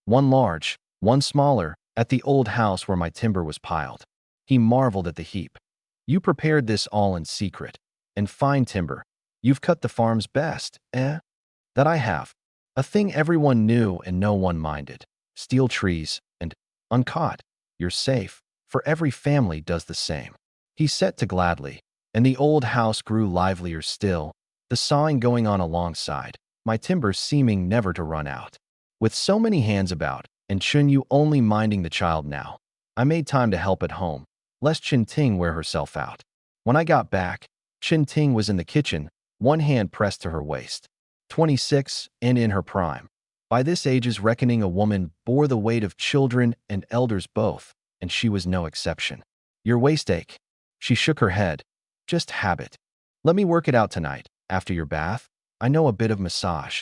one large, one smaller, at the old house where my timber was piled. He marveled at the heap. You prepared this all in secret. And fine timber. You've cut the farm's best, eh? That I have. A thing everyone knew and no one minded. Steel trees, and uncaught. You're safe, for every family does the same. He set to gladly, and the old house grew livelier still, the sawing going on alongside, my timber seeming never to run out. With so many hands about, and Chunyu only minding the child now, I made time to help at home, lest Ting wear herself out. When I got back, Ting was in the kitchen, one hand pressed to her waist. 26, and in her prime. By this age's reckoning, a woman bore the weight of children and elders both, and she was no exception. Your waist ache. She shook her head. Just habit. Let me work it out tonight, after your bath. I know a bit of massage.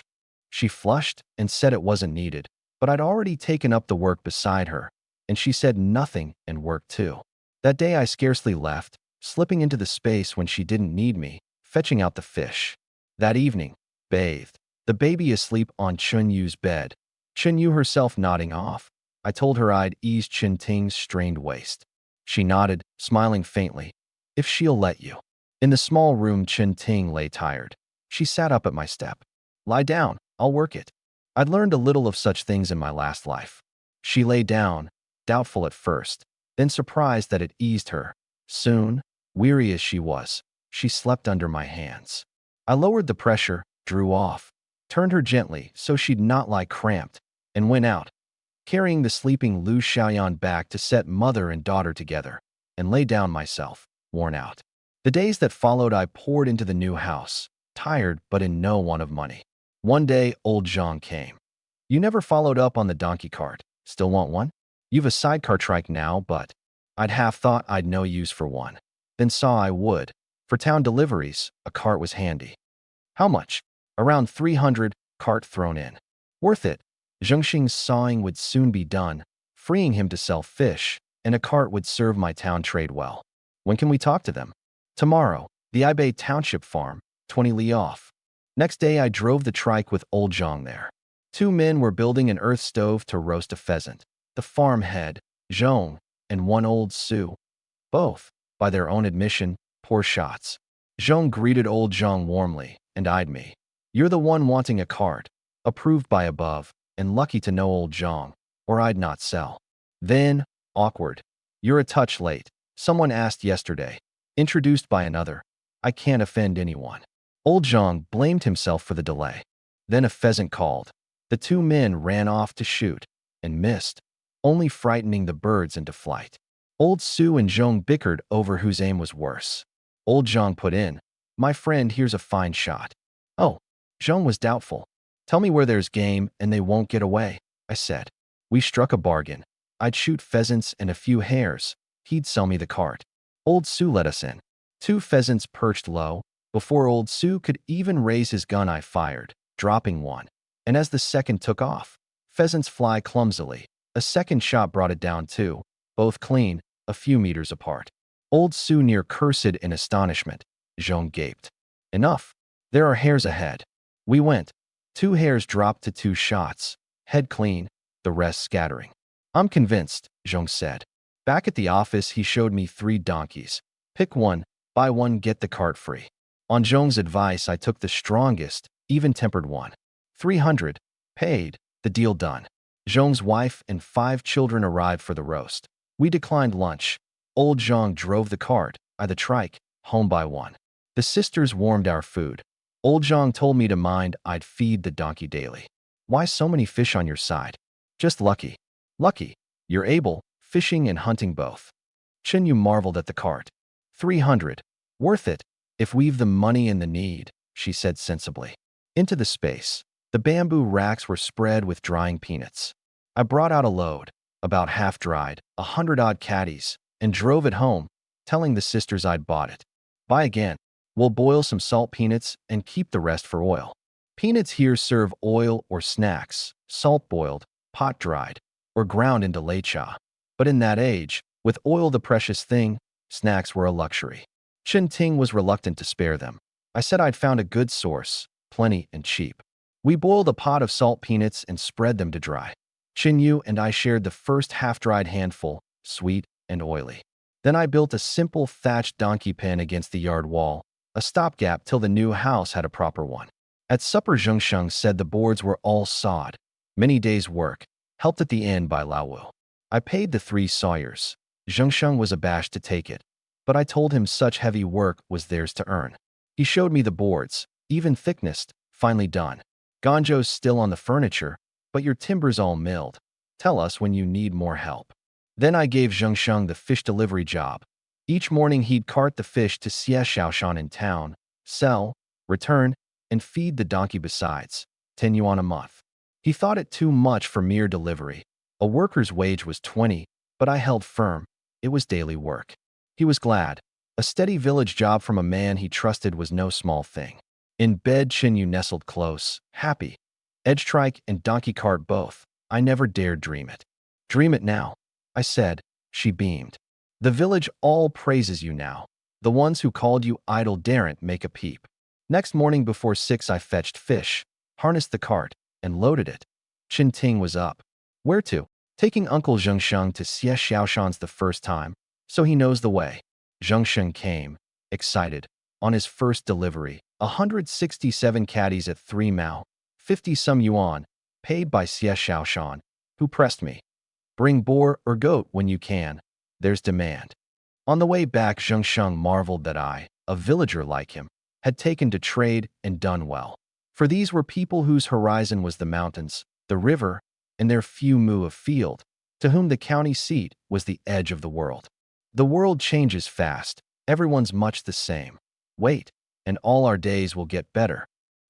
She flushed and said it wasn't needed, but I'd already taken up the work beside her, and she said nothing and worked too. That day I scarcely left, slipping into the space when she didn't need me, fetching out the fish. That evening, bathed, the baby asleep on Chunyu's bed, Chunyu herself nodding off. I told her I'd ease Ting's strained waist. She nodded, smiling faintly. If she'll let you. In the small room, Ting lay tired. She sat up at my step. Lie down, I'll work it. I'd learned a little of such things in my last life. She lay down, doubtful at first, then surprised that it eased her. Soon, weary as she was, she slept under my hands. I lowered the pressure, drew off, turned her gently so she'd not lie cramped, and went out, carrying the sleeping Lu Xiaoyan back to set mother and daughter together, and lay down myself, worn out. The days that followed I poured into the new house, tired but in no want of money. One day, old Zhang came. You never followed up on the donkey cart. Still want one? You've a sidecar trike now, but I'd half thought I'd no use for one. Then saw I would. For town deliveries, a cart was handy. How much? Around 300, cart thrown in. Worth it. Zhengxing's sawing would soon be done, freeing him to sell fish, and a cart would serve my town trade well. When can we talk to them? Tomorrow, the Ibei Township Farm, 20 li off. Next day I drove the trike with old Zhang there. 2 men were building an earth stove to roast a pheasant. The farm head, Zhong, and one old Su. Both, by their own admission, poor shots. Zhong greeted old Zhang warmly and eyed me. You're the one wanting a cart, approved by above, and lucky to know old Zhang, or I'd not sell. Then, awkward. You're a touch late. Someone asked yesterday. Introduced by another. I can't offend anyone. Old Zhang blamed himself for the delay. Then a pheasant called. The 2 men ran off to shoot, and missed, only frightening the birds into flight. Old Su and Zhong bickered over whose aim was worse. Old Zhang put in, my friend, here's a fine shot. Oh, Zhong was doubtful. Tell me where there's game and they won't get away, I said. We struck a bargain. I'd shoot pheasants and a few hares. He'd sell me the cart. Old Su let us in. 2 pheasants perched low. Before old Su could even raise his gun, I fired, dropping one. And as the second took off, pheasants fly clumsily. A second shot brought it down too, both clean, a few meters apart. Old Su near cursed in astonishment. Zhong gaped. Enough. There are hares ahead. We went. 2 hares dropped to 2 shots, head clean, the rest scattering. I'm convinced, Zhong said. Back at the office, he showed me 3 donkeys. Pick one, buy one, get the cart free. On Zhong's advice, I took the strongest, even-tempered one. 300, paid, the deal done. Zhong's wife and 5 children arrived for the roast. We declined lunch. Old Zhang drove the cart, I the trike, home by one. The sisters warmed our food. Old Zhang told me to mind I'd feed the donkey daily. Why so many fish on your side? Just lucky. Lucky. You're able, fishing and hunting both. Chenyu marveled at the cart. 300. Worth it, if we've the money and the need, she said sensibly. Into the space. The bamboo racks were spread with drying peanuts. I brought out a load, about half dried, 100-odd caddies, and drove it home, telling the sisters I'd bought it. Buy again. We'll boil some salt peanuts and keep the rest for oil. Peanuts here serve oil or snacks, salt-boiled, pot-dried, or ground into lecha. But in that age, with oil the precious thing, snacks were a luxury. Ting was reluctant to spare them. I said I'd found a good source, plenty and cheap. We boiled a pot of salt peanuts and spread them to dry. Chinyu and I shared the first half-dried handful, sweet and oily. Then I built a simple thatched donkey pen against the yard wall, a stopgap till the new house had a proper one. At supper, Zhengsheng said the boards were all sawed. Many days' work, helped at the end by Laowu. I paid the 3 sawyers. Zhengsheng was abashed to take it, but I told him such heavy work was theirs to earn. He showed me the boards, even thickness, finally done. Ganjo's still on the furniture, but your timber's all milled. Tell us when you need more help. Then I gave Zhengsheng the fish delivery job. Each morning he'd cart the fish to Xiaoshan in town, sell, return, and feed the donkey besides, 10 yuan a month. He thought it too much for mere delivery. A worker's wage was 20, but I held firm. It was daily work. He was glad. A steady village job from a man he trusted was no small thing. In bed, Chinyu nestled close, happy. Edgetrike and donkey cart both. I never dared dream it. Dream it now, I said. She beamed. The village all praises you now. The ones who called you idle daren't make a peep. Next morning before 6 I fetched fish, harnessed the cart, and loaded it. Chin Ting was up. Where to? Taking Uncle Zhengsheng to Xiaoshan's the first time, so he knows the way. Zhengsheng came, excited, on his first delivery, 167 caddies at 3 mao, 50-some yuan, paid by Xiaoshan, who pressed me. Bring boar or goat when you can. There's demand. On the way back, Zhengsheng marveled that I, a villager like him, had taken to trade and done well. For these were people whose horizon was the mountains, the river, and their few mu of field, to whom the county seat was the edge of the world. The world changes fast. Everyone's much the same. Wait, and all our days will get better.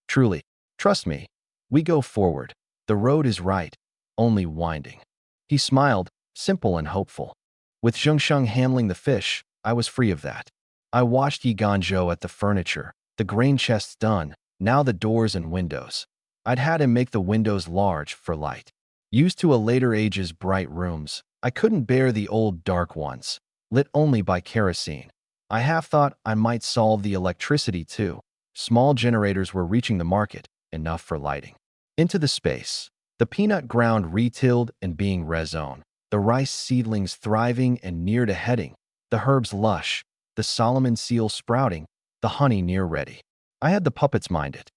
Truly, trust me. We go forward. The road is right, only winding. He smiled, simple and hopeful. With Zhengsheng handling the fish, I was free of that. I watched Yi Ganzhou at the furniture, the grain chests done, now the doors and windows. I'd had him make the windows large for light. Used to a later age's bright rooms, I couldn't bear the old dark ones, lit only by kerosene. I half thought I might solve the electricity too. Small generators were reaching the market, enough for lighting. Into the space. The peanut ground retilled and being rezoned. The rice seedlings thriving and near to heading. The herbs lush. The Solomon seal sprouting. The honey near ready. I had the puppets mind it.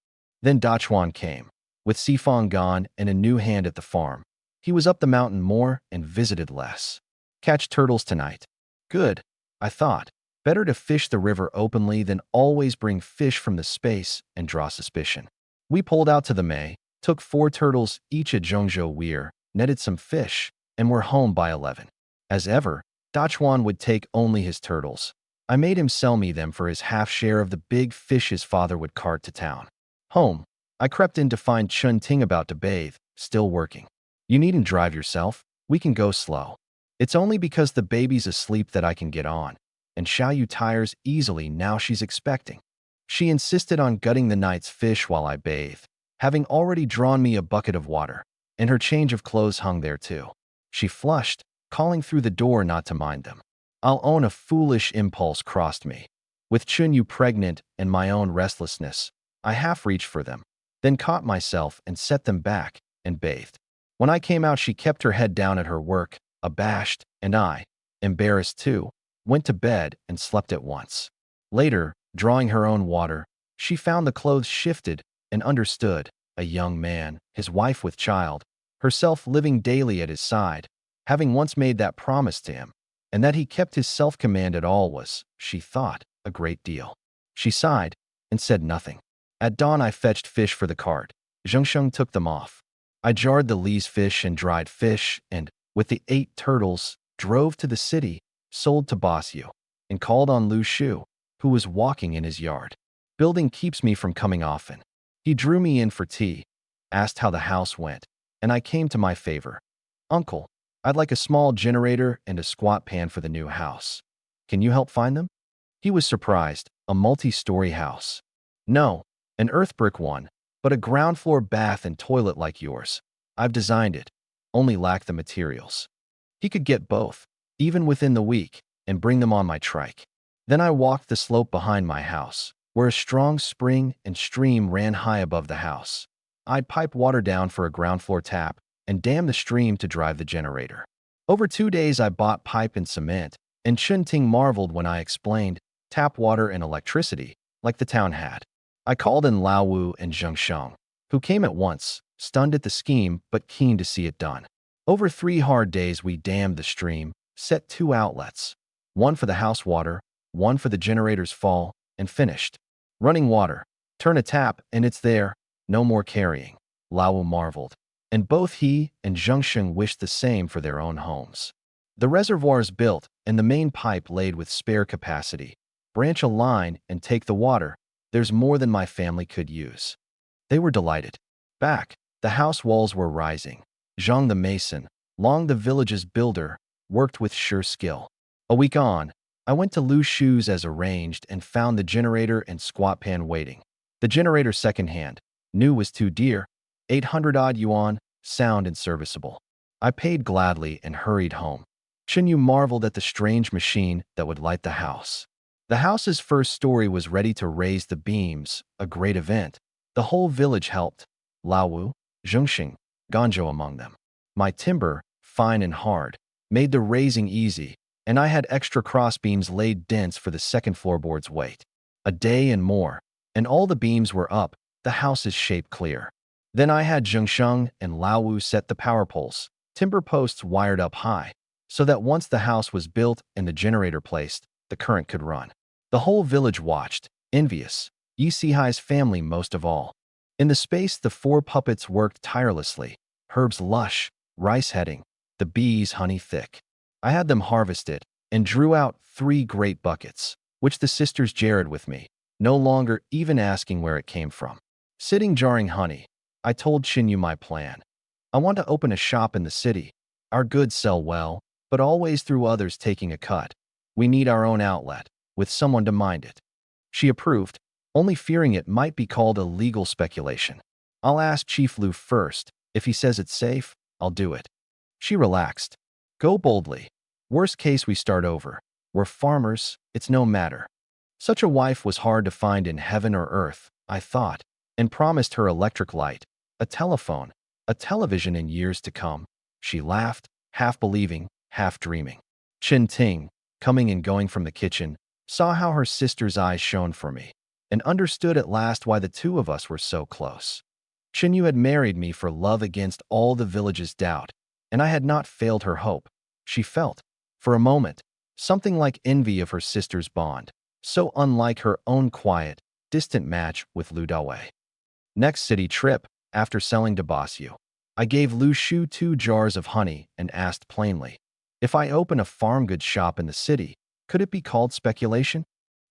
Then Dachuan came, with Sifong gone and a new hand at the farm. He was up the mountain more and visited less. Catch turtles tonight. Good, I thought. Better to fish the river openly than always bring fish from the space and draw suspicion. We pulled out to the May, took 4 turtles each at Zhongzhou Weir, netted some fish, and were home by 11. As ever, Dachuan would take only his turtles. I made him sell me them for his half share of the big fish his father would cart to town. Home. I crept in to find Chun Ting about to bathe, still working. You needn't drive yourself. We can go slow. It's only because the baby's asleep that I can get on. And Xiaoyu tires easily now she's expecting. She insisted on gutting the night's fish while I bathed, having already drawn me a bucket of water, and her change of clothes hung there too. She flushed, calling through the door not to mind them. I'll own a foolish impulse crossed me. With Chunyu pregnant and my own restlessness, I half reached for them, then caught myself and set them back and bathed. When I came out, she kept her head down at her work, abashed, and I, embarrassed too, went to bed and slept at once. Later, drawing her own water, she found the clothes shifted and understood, a young man, his wife with child, herself living daily at his side, having once made that promise to him, and that he kept his self-command at all was, she thought, a great deal. She sighed and said nothing. At dawn I fetched fish for the cart. Zhengsheng took them off. I jarred the Li's fish and dried fish and, with the 8 turtles, drove to the city, sold to Boss Yu, and called on Lu Shu, who was walking in his yard. Building keeps me from coming often. He drew me in for tea, asked how the house went, and I came to my favor. Uncle, I'd like a small generator and a squat pan for the new house. Can you help find them? He was surprised. A multi-story house. No, an earth brick one, but a ground floor bath and toilet like yours. I've designed it, only lack the materials. He could get both, even within the week, and bring them on my trike. Then I walked the slope behind my house, where a strong spring and stream ran high above the house. I'd pipe water down for a ground floor tap and dam the stream to drive the generator. Over 2 days I bought pipe and cement, and Chunting marveled when I explained tap water and electricity, like the town had. I called in Lao Wu and Zheng Sheng, who came at once, stunned at the scheme but keen to see it done. Over 3 hard days we dammed the stream, set 2 outlets, one for the house water, one for the generator's fall, and finished. Running water. Turn a tap and it's there, no more carrying. Lao Wu marveled, and both he and Zheng Sheng wished the same for their own homes. The reservoirs built and the main pipe laid with spare capacity. Branch a line and take the water. There's more than my family could use. They were delighted. Back, the house walls were rising. Zhang the mason, Long the village's builder, worked with sure skill. A week on, I went to Lu Shu's as arranged and found the generator and squat pan waiting. The generator secondhand, new was too dear, 800-odd yuan, sound and serviceable. I paid gladly and hurried home. Chinyu marveled at the strange machine that would light the house. The house's first story was ready to raise the beams, a great event. The whole village helped, Lao Wu, Zhengxing, Ganzhou among them. My timber, fine and hard, made the raising easy, and I had extra crossbeams laid dense for the second floorboard's weight. A day and more, and all the beams were up, the house's shape clear. Then I had Zhengsheng and Lao Wu set the power poles, timber posts wired up high, so that once the house was built and the generator placed, the current could run. The whole village watched, envious, Yi Sihai's family most of all. In the space the 4 puppets worked tirelessly, herbs lush, rice heading, the bees honey thick. I had them harvested and drew out 3 great buckets, which the sisters jarred with me, no longer even asking where it came from. Sitting jarring honey, I told Xinyu my plan. I want to open a shop in the city. Our goods sell well, but always through others taking a cut. We need our own outlet, with someone to mind it. She approved, only fearing it might be called a legal speculation. I'll ask Chief Lu first. If he says it's safe, I'll do it. She relaxed. Go boldly. Worst case we start over. We're farmers, it's no matter. Such a wife was hard to find in heaven or earth, I thought, and promised her electric light, a telephone, a television in years to come. She laughed, half believing, half dreaming. Chen Ting, coming and going from the kitchen, saw how her sister's eyes shone for me, and understood at last why the 2 of us were so close. Chinyu had married me for love against all the village's doubt, and I had not failed her hope. She felt, for a moment, something like envy of her sister's bond, so unlike her own quiet, distant match with Lu Dawei. Next city trip, after selling to Basyu, I gave Lu Shu 2 jars of honey and asked plainly, if I open a farm goods shop in the city, could it be called speculation?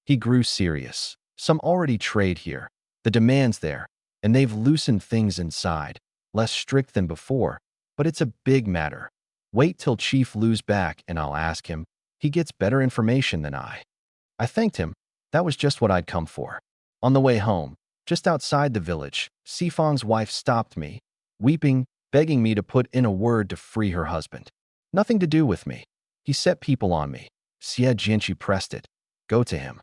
He grew serious. Some already trade here. The demand's there, and they've loosened things inside, less strict than before, but it's a big matter. Wait till Chief Lu's back and I'll ask him. He gets better information than I. I thanked him. That was just what I'd come for. On the way home, just outside the village, Sifang's wife stopped me, weeping, begging me to put in a word to free her husband. Nothing to do with me. He set people on me. Xie Jianqi pressed it. Go to him.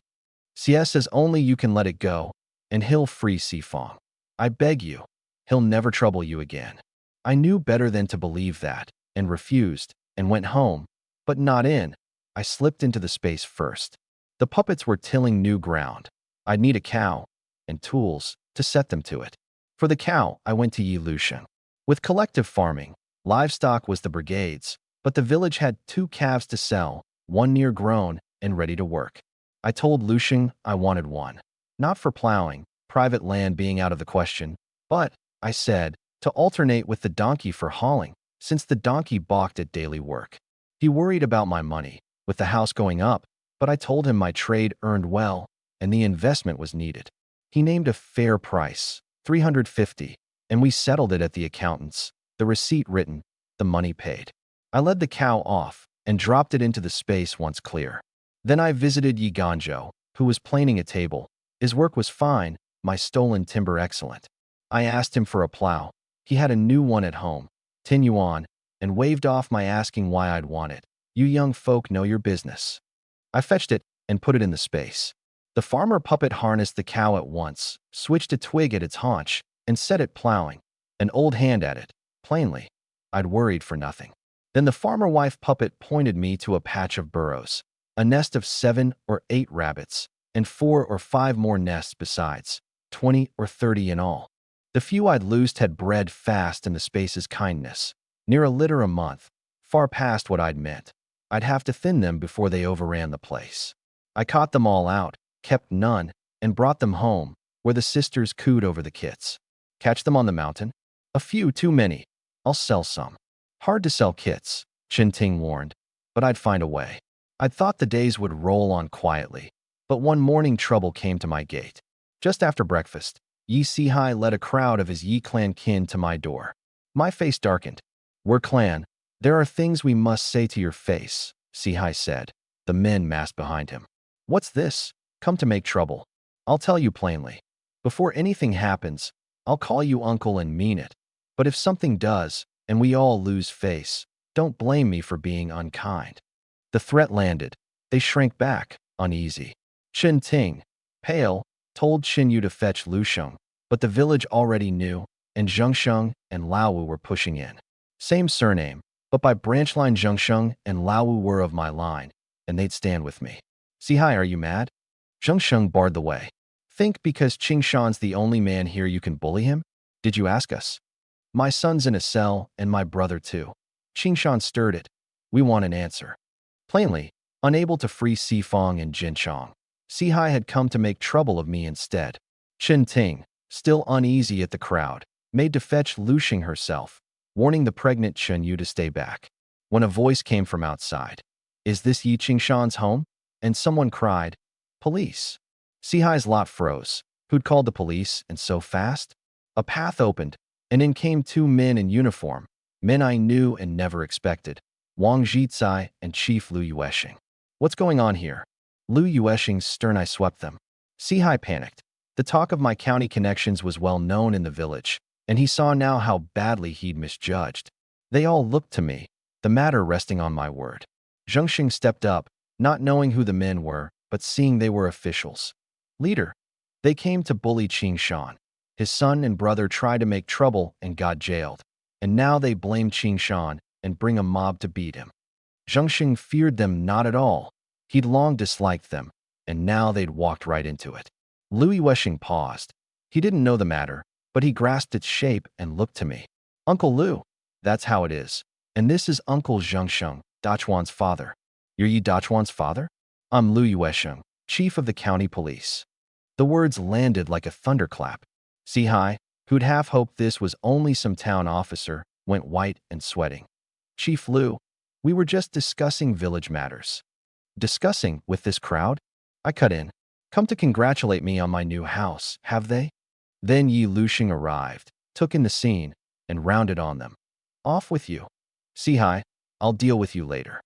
Xie says only you can let it go, and he'll free Sifang. I beg you. He'll never trouble you again. I knew better than to believe that, and refused, and went home, but not in. I slipped into the space first. The puppets were tilling new ground. I'd need a cow, and tools, to set them to it. For the cow, I went to Yi Lushan. With collective farming, livestock was the brigade's, but the village had 2 calves to sell, one near grown and ready to work. I told Lushing I wanted one. Not for plowing, private land being out of the question, but, I said, to alternate with the donkey for hauling, since the donkey balked at daily work. He worried about my money, with the house going up, but I told him my trade earned well, and the investment was needed. He named a fair price, 350, and we settled it at the accountant's, the receipt written, the money paid. I led the cow off and dropped it into the space once clear. Then I visited Yi Ganzhou, who was planing a table. His work was fine, my stolen timber excellent. I asked him for a plow. He had a new one at home, 10 yuan, and waved off my asking why I'd want it. You young folk know your business. I fetched it and put it in the space. The farmer puppet harnessed the cow at once, switched a twig at its haunch, and set it plowing. An old hand at it, plainly. I'd worried for nothing. Then the farmer wife puppet pointed me to a patch of burrows, a nest of 7 or 8 rabbits, and 4 or 5 more nests besides, 20 or 30 in all. The few I'd loosed had bred fast in the space's kindness, near a litter a month, far past what I'd meant. I'd have to thin them before they overran the place. I caught them all out, kept none, and brought them home, where the sisters cooed over the kits. Catch them on the mountain? A few too many. I'll sell some. Hard to sell kits, Ting warned, but I'd find a way. I'd thought the days would roll on quietly, but one morning trouble came to my gate. Just after breakfast, Yi Sihai led a crowd of his Yi clan kin to my door. My face darkened. We're clan. There are things we must say to your face, Sihai said, the men massed behind him. What's this? Come to make trouble. I'll tell you plainly. Before anything happens, I'll call you uncle and mean it. But if something does, and we all lose face, don't blame me for being unkind. The threat landed. They shrank back, uneasy. Ting, pale, told Xin Yu to fetch Lu Sheng, but the village already knew, and Zhengsheng and Lao Wu were pushing in. Same surname, but by branch line Zhengsheng and Lao Wu were of my line, and they'd stand with me. Sihai, are you mad? Zhengsheng barred the way. Think because Qingshan's the only man here you can bully him? Did you ask us? My son's in a cell, and my brother too. Qingshan stirred it. We want an answer. Plainly, unable to free Sifong and Jinchong, Sihai had come to make trouble of me instead. Ting, still uneasy at the crowd, made to fetch Lu Xing herself, warning the pregnant Chen Yu to stay back. When a voice came from outside, "Is this Yi Qingshan's home?" And someone cried, "Police." Sihai's lot froze. Who'd called the police, and so fast? A path opened, and in came 2 men in uniform, men I knew and never expected, Wang Zhizai and Chief Lu Yueshing. What's going on here? Lu Yueshing's stern eye swept them. Sihai panicked. The talk of my county connections was well known in the village, and he saw now how badly he'd misjudged. They all looked to me, the matter resting on my word. Zhengxing stepped up, not knowing who the men were, but seeing they were officials. Leader. They came to bully Qingshan. His son and brother tried to make trouble and got jailed, and now they blame Qingshan and bring a mob to beat him. Zhengxing feared them not at all. He'd long disliked them, and now they'd walked right into it. Lu Yueshing paused. He didn't know the matter, but he grasped its shape and looked to me. Uncle Lu, that's how it is. And this is Uncle Zhengsheng, Dachuan's father. You're Yi Dachuan's father? I'm Lu Yuesheng, chief of the county police. The words landed like a thunderclap. Sihai, who'd half hoped this was only some town officer, went white and sweating. Chief Lu, we were just discussing village matters. Discussing with this crowd? I cut in. Come to congratulate me on my new house, have they? Then Yi Luxing arrived, took in the scene, and rounded on them. Off with you. Sihai, I'll deal with you later.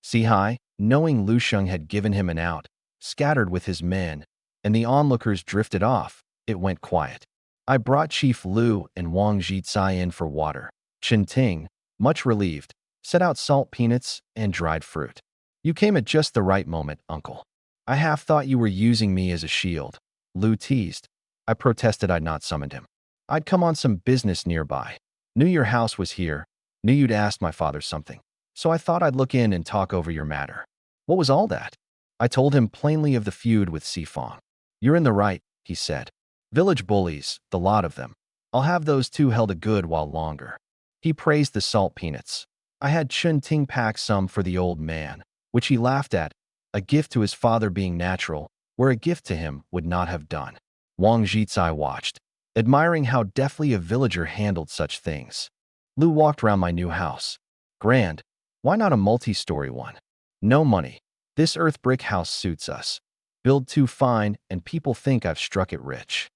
Sihai, knowing Luxing had given him an out, scattered with his men, and the onlookers drifted off. It went quiet. I brought Chief Lu and Wang Zhizai in for water. Ting, much relieved, set out salt peanuts and dried fruit. You came at just the right moment, uncle. I half thought you were using me as a shield. Lu teased. I protested I'd not summoned him. I'd come on some business nearby. Knew your house was here. Knew you'd asked my father something. So I thought I'd look in and talk over your matter. What was all that? I told him plainly of the feud with Sifong. You're in the right, he said. Village bullies, the lot of them. I'll have those 2 held a good while longer. He praised the salt peanuts. I had Ting pack some for the old man, which he laughed at, a gift to his father being natural, where a gift to him would not have done. Wang Zhizai watched, admiring how deftly a villager handled such things. Lu walked round my new house. Grand. Why not a multi-story one? No money. This earth brick house suits us. Build too fine, and people think I've struck it rich.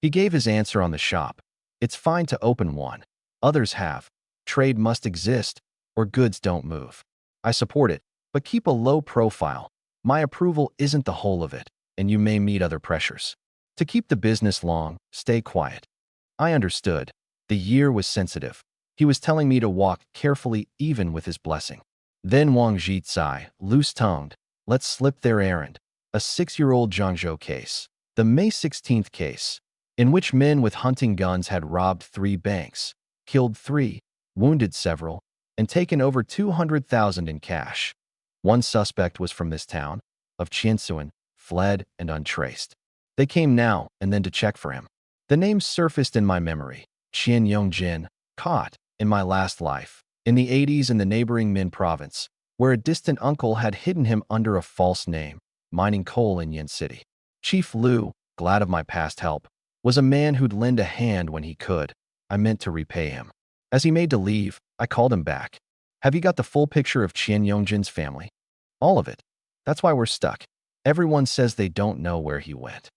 He gave his answer on the shop. It's fine to open one. Others have. Trade must exist, or goods don't move. I support it, but keep a low profile. My approval isn't the whole of it, and you may meet other pressures. To keep the business long, stay quiet. I understood. The year was sensitive. He was telling me to walk carefully even with his blessing. Then Wang Zhizai, loose-tongued, let slip their errand. A 6-year-old Zhangzhou case. The May 16th case, in which men with hunting guns had robbed 3 banks, killed 3, wounded several, and taken over 200,000 in cash. One suspect was from this town, of Qiansuan, fled and untraced. They came now and then to check for him. The name surfaced in my memory. Qian Yongjin, caught, in my last life, in the 80s in the neighboring Min province, where a distant uncle had hidden him under a false name, mining coal in Yin City. Chief Liu, glad of my past help, was a man who'd lend a hand when he could. I meant to repay him. As he made to leave, I called him back. Have you got the full picture of Qian Yongjin's family? All of it. That's why we're stuck. Everyone says they don't know where he went.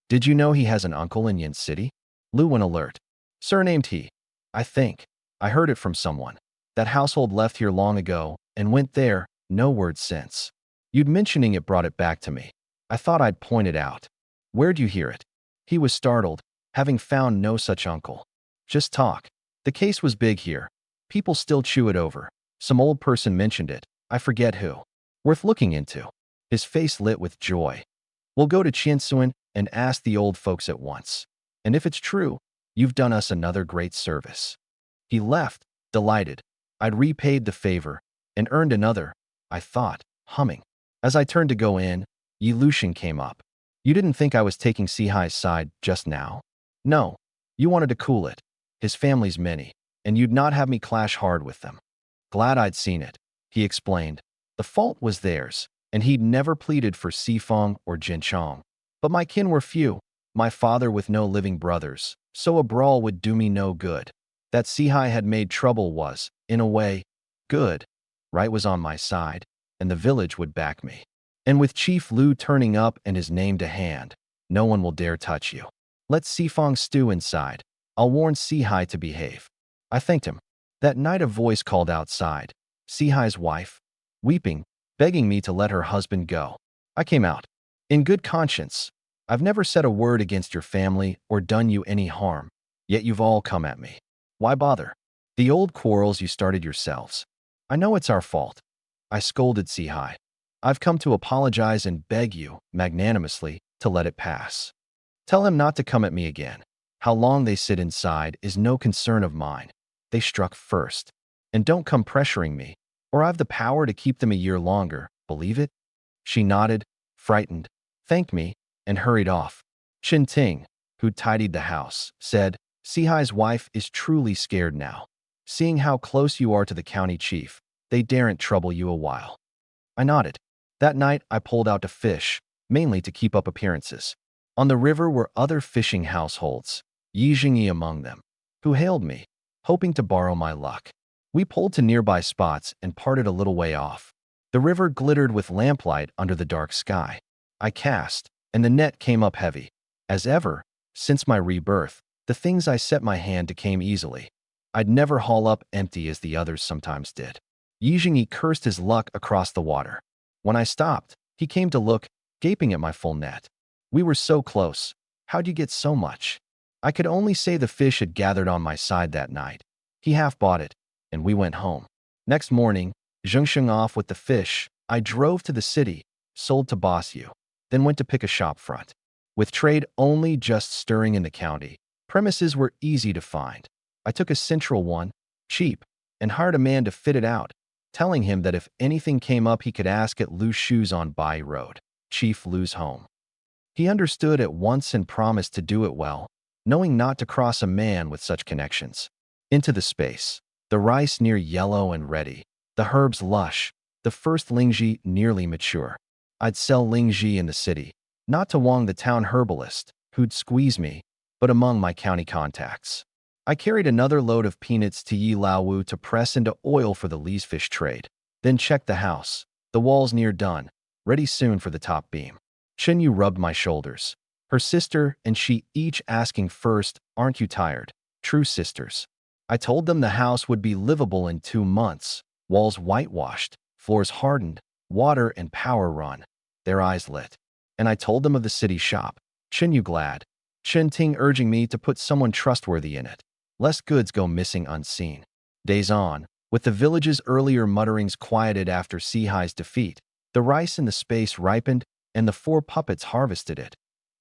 Did you know he has an uncle in Yin City? Liu went alert. Surnamed He. I think. I heard it from someone. That household left here long ago and went there, no word since. You'd mentioning it brought it back to me. I thought I'd point it out. Where'd you hear it? He was startled, having found no such uncle. Just talk. The case was big here. People still chew it over. Some old person mentioned it. I forget who. Worth looking into. His face lit with joy. We'll go to Qiansuan and ask the old folks at once. And if it's true, you've done us another great service. He left, delighted. I'd repaid the favor and earned another, I thought, humming. As I turned to go in, Yi Lucian came up. You didn't think I was taking Sihai's side just now? No. You wanted to cool it. His family's many, and you'd not have me clash hard with them. Glad I'd seen it, he explained. The fault was theirs, and he'd never pleaded for Sifeng or Jinchong. But my kin were few, my father with no living brothers, so a brawl would do me no good. That Sihai had made trouble was, in a way, good. Right was on my side, and the village would back me. And with Chief Liu turning up and his name to hand, no one will dare touch you. Let Sifeng stew inside. I'll warn Sihai to behave. I thanked him. That night a voice called outside. Sihai's wife, weeping, begging me to let her husband go. I came out. In good conscience. I've never said a word against your family or done you any harm, yet you've all come at me. Why bother? The old quarrels you started yourselves. I know it's our fault. I scolded Sihai. I've come to apologize and beg you, magnanimously, to let it pass. Tell him not to come at me again. How long they sit inside is no concern of mine. They struck first. And don't come pressuring me, or I've the power to keep them a year longer, believe it? She nodded, frightened, thanked me, and hurried off. Chen Ting, who'd tidied the house, said, Sihai's wife is truly scared now. Seeing how close you are to the county chief, they daren't trouble you a while. I nodded. That night I pulled out to fish, mainly to keep up appearances. On the river were other fishing households, Yi Jingyi among them, who hailed me, hoping to borrow my luck. We pulled to nearby spots and parted a little way off. The river glittered with lamplight under the dark sky. I cast, and the net came up heavy. As ever, since my rebirth, the things I set my hand to came easily. I'd never haul up empty as the others sometimes did. Yi Jingyi cursed his luck across the water. When I stopped, he came to look, gaping at my full net. We were so close. How'd you get so much? I could only say the fish had gathered on my side that night. He half bought it, and we went home. Next morning, zhengsheng off with the fish, I drove to the city, sold to Boss Yu, then went to pick a shop front. With trade only just stirring in the county, premises were easy to find. I took a central one, cheap, and hired a man to fit it out, telling him that if anything came up he could ask at Lu Shu's on Bai Road, Chief Lu's home. He understood at once and promised to do it well, knowing not to cross a man with such connections. Into the space, the rice near yellow and ready, the herbs lush, the first lingji nearly mature. I'd sell lingji in the city, not to Wang the town herbalist, who'd squeeze me, but among my county contacts. I carried another load of peanuts to Yi Laowu to press into oil for the Li's fish trade, then checked the house, the walls near done, ready soon for the top beam. Chen Yu rubbed my shoulders. Her sister and she each asking first, aren't you tired? True sisters. I told them the house would be livable in 2 months, walls whitewashed, floors hardened, water and power run. Their eyes lit. And I told them of the city shop. Chen Yu glad. Chen Ting urging me to put someone trustworthy in it. Lest goods go missing unseen. Days on, with the village's earlier mutterings quieted after Sihai's defeat, the rice in the space ripened and the 4 puppets harvested it,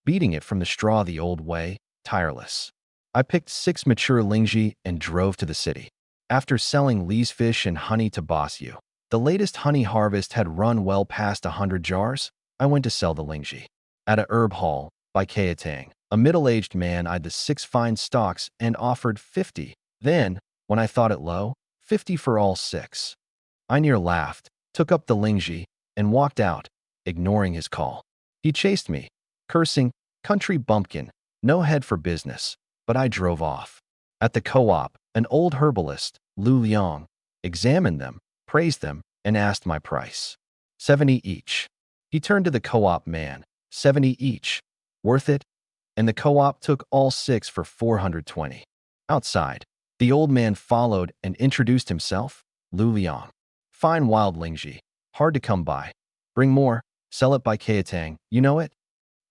beating it from the straw the old way, tireless. I picked 6 mature lingji and drove to the city. After selling Lee's fish and honey to boss you, the latest honey harvest had run well past 100 jars. I went to sell the Lingji. At a herb hall, by Kaetang, a middle-aged man eyed the 6 fine stalks and offered 50. Then, when I thought it low, 50 for all 6. I near laughed, took up the Lingji, and walked out, ignoring his call. He chased me, cursing, "Country bumpkin, no head for business," but I drove off. At the co-op, an old herbalist, Lu Liang, examined them, praised them, and asked my price. 70 each. He turned to the co-op man. 70 each. Worth it? And the co-op took all 6 for 420. Outside, the old man followed and introduced himself. Lu Liang. Fine wild Lingji. Hard to come by. Bring more. Sell it by Kaetang. You know it?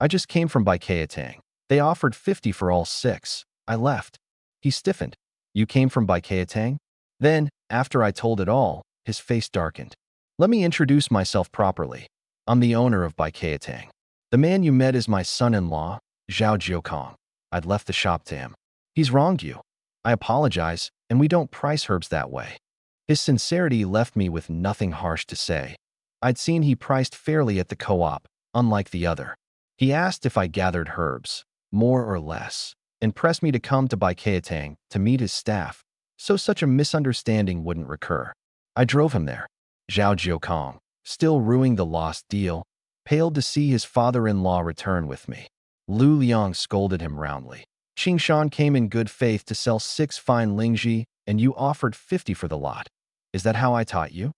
I just came from by Kaetang. They offered 50 for all 6. I left. He stiffened. You came from by Kaetang? Then, after I told it all, his face darkened. Let me introduce myself properly. I'm the owner of by Kaetang. The man you met is my son-in-law, Zhao Jiukong. I'd left the shop to him. He's wronged you. I apologize, and we don't price herbs that way. His sincerity left me with nothing harsh to say. I'd seen he priced fairly at the co-op, unlike the other. He asked if I gathered herbs, more or less, and pressed me to come to by Kaetang to meet his staff, so such a misunderstanding wouldn't recur. I drove him there. Zhao Jiukong, still rueing the lost deal, paled to see his father-in-law return with me. Lu Liang scolded him roundly. Qingshan came in good faith to sell 6 fine Lingji, and you offered 50 for the lot. Is that how I taught you?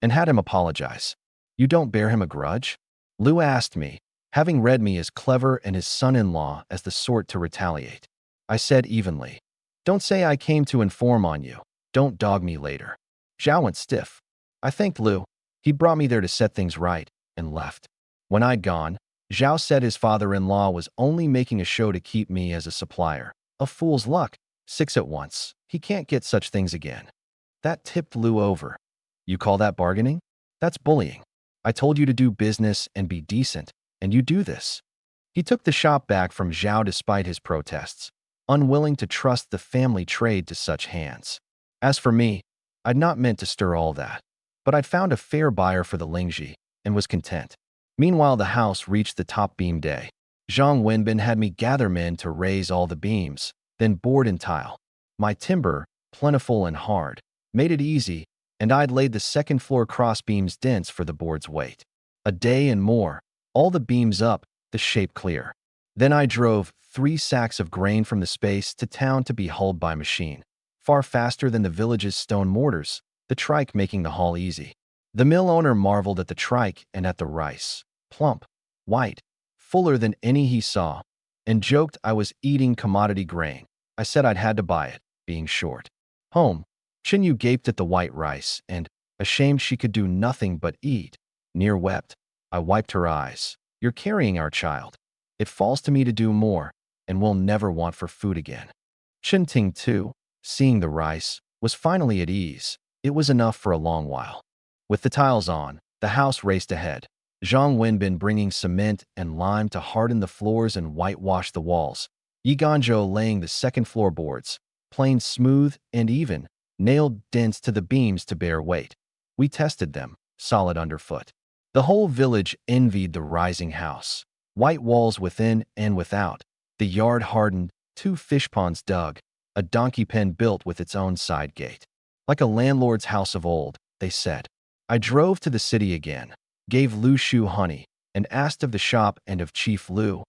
And had him apologize. You don't bear him a grudge? Lu asked me, having read me as clever and his son-in-law as the sort to retaliate. I said evenly, don't say I came to inform on you. Don't dog me later. Zhao went stiff. I thanked Lu. He brought me there to set things right, and left. When I'd gone, Zhao said his father-in-law was only making a show to keep me as a supplier. A fool's luck. 6 at once. He can't get such things again. That tipped Lu over. You call that bargaining? That's bullying. I told you to do business and be decent, and you do this. He took the shop back from Zhao despite his protests, unwilling to trust the family trade to such hands. As for me, I'd not meant to stir all that, but I'd found a fair buyer for the Lingji and was content. Meanwhile, the house reached the top beam day. Zhang Wenbin had me gather men to raise all the beams, then board and tile. My timber, plentiful and hard, made it easy, and I'd laid the second floor cross beams dense for the board's weight. A day and more, all the beams up, the shape clear. Then I drove 3 sacks of grain from the space to town to be hulled by machine, far faster than the village's stone mortars, the trike making the haul easy. The mill owner marveled at the trike and at the rice, plump, white, fuller than any he saw, and joked I was eating commodity grain. I said I'd had to buy it, being short. Home, Chinyu gaped at the white rice and, ashamed she could do nothing but eat, near wept. I wiped her eyes. You're carrying our child. It falls to me to do more, and we'll never want for food again. Ting too, seeing the rice, was finally at ease. It was enough for a long while. With the tiles on, the house raced ahead. Zhang Wenbin bringing cement and lime to harden the floors and whitewash the walls. Yi Ganzhou laying the second floorboards, plain smooth and even, nailed dents to the beams to bear weight. We tested them, solid underfoot. The whole village envied the rising house. White walls within and without, the yard hardened, 2 fish ponds dug, a donkey pen built with its own side gate. Like a landlord's house of old, they said. I drove to the city again, gave Lu Shu honey, and asked of the shop and of Chief Lu,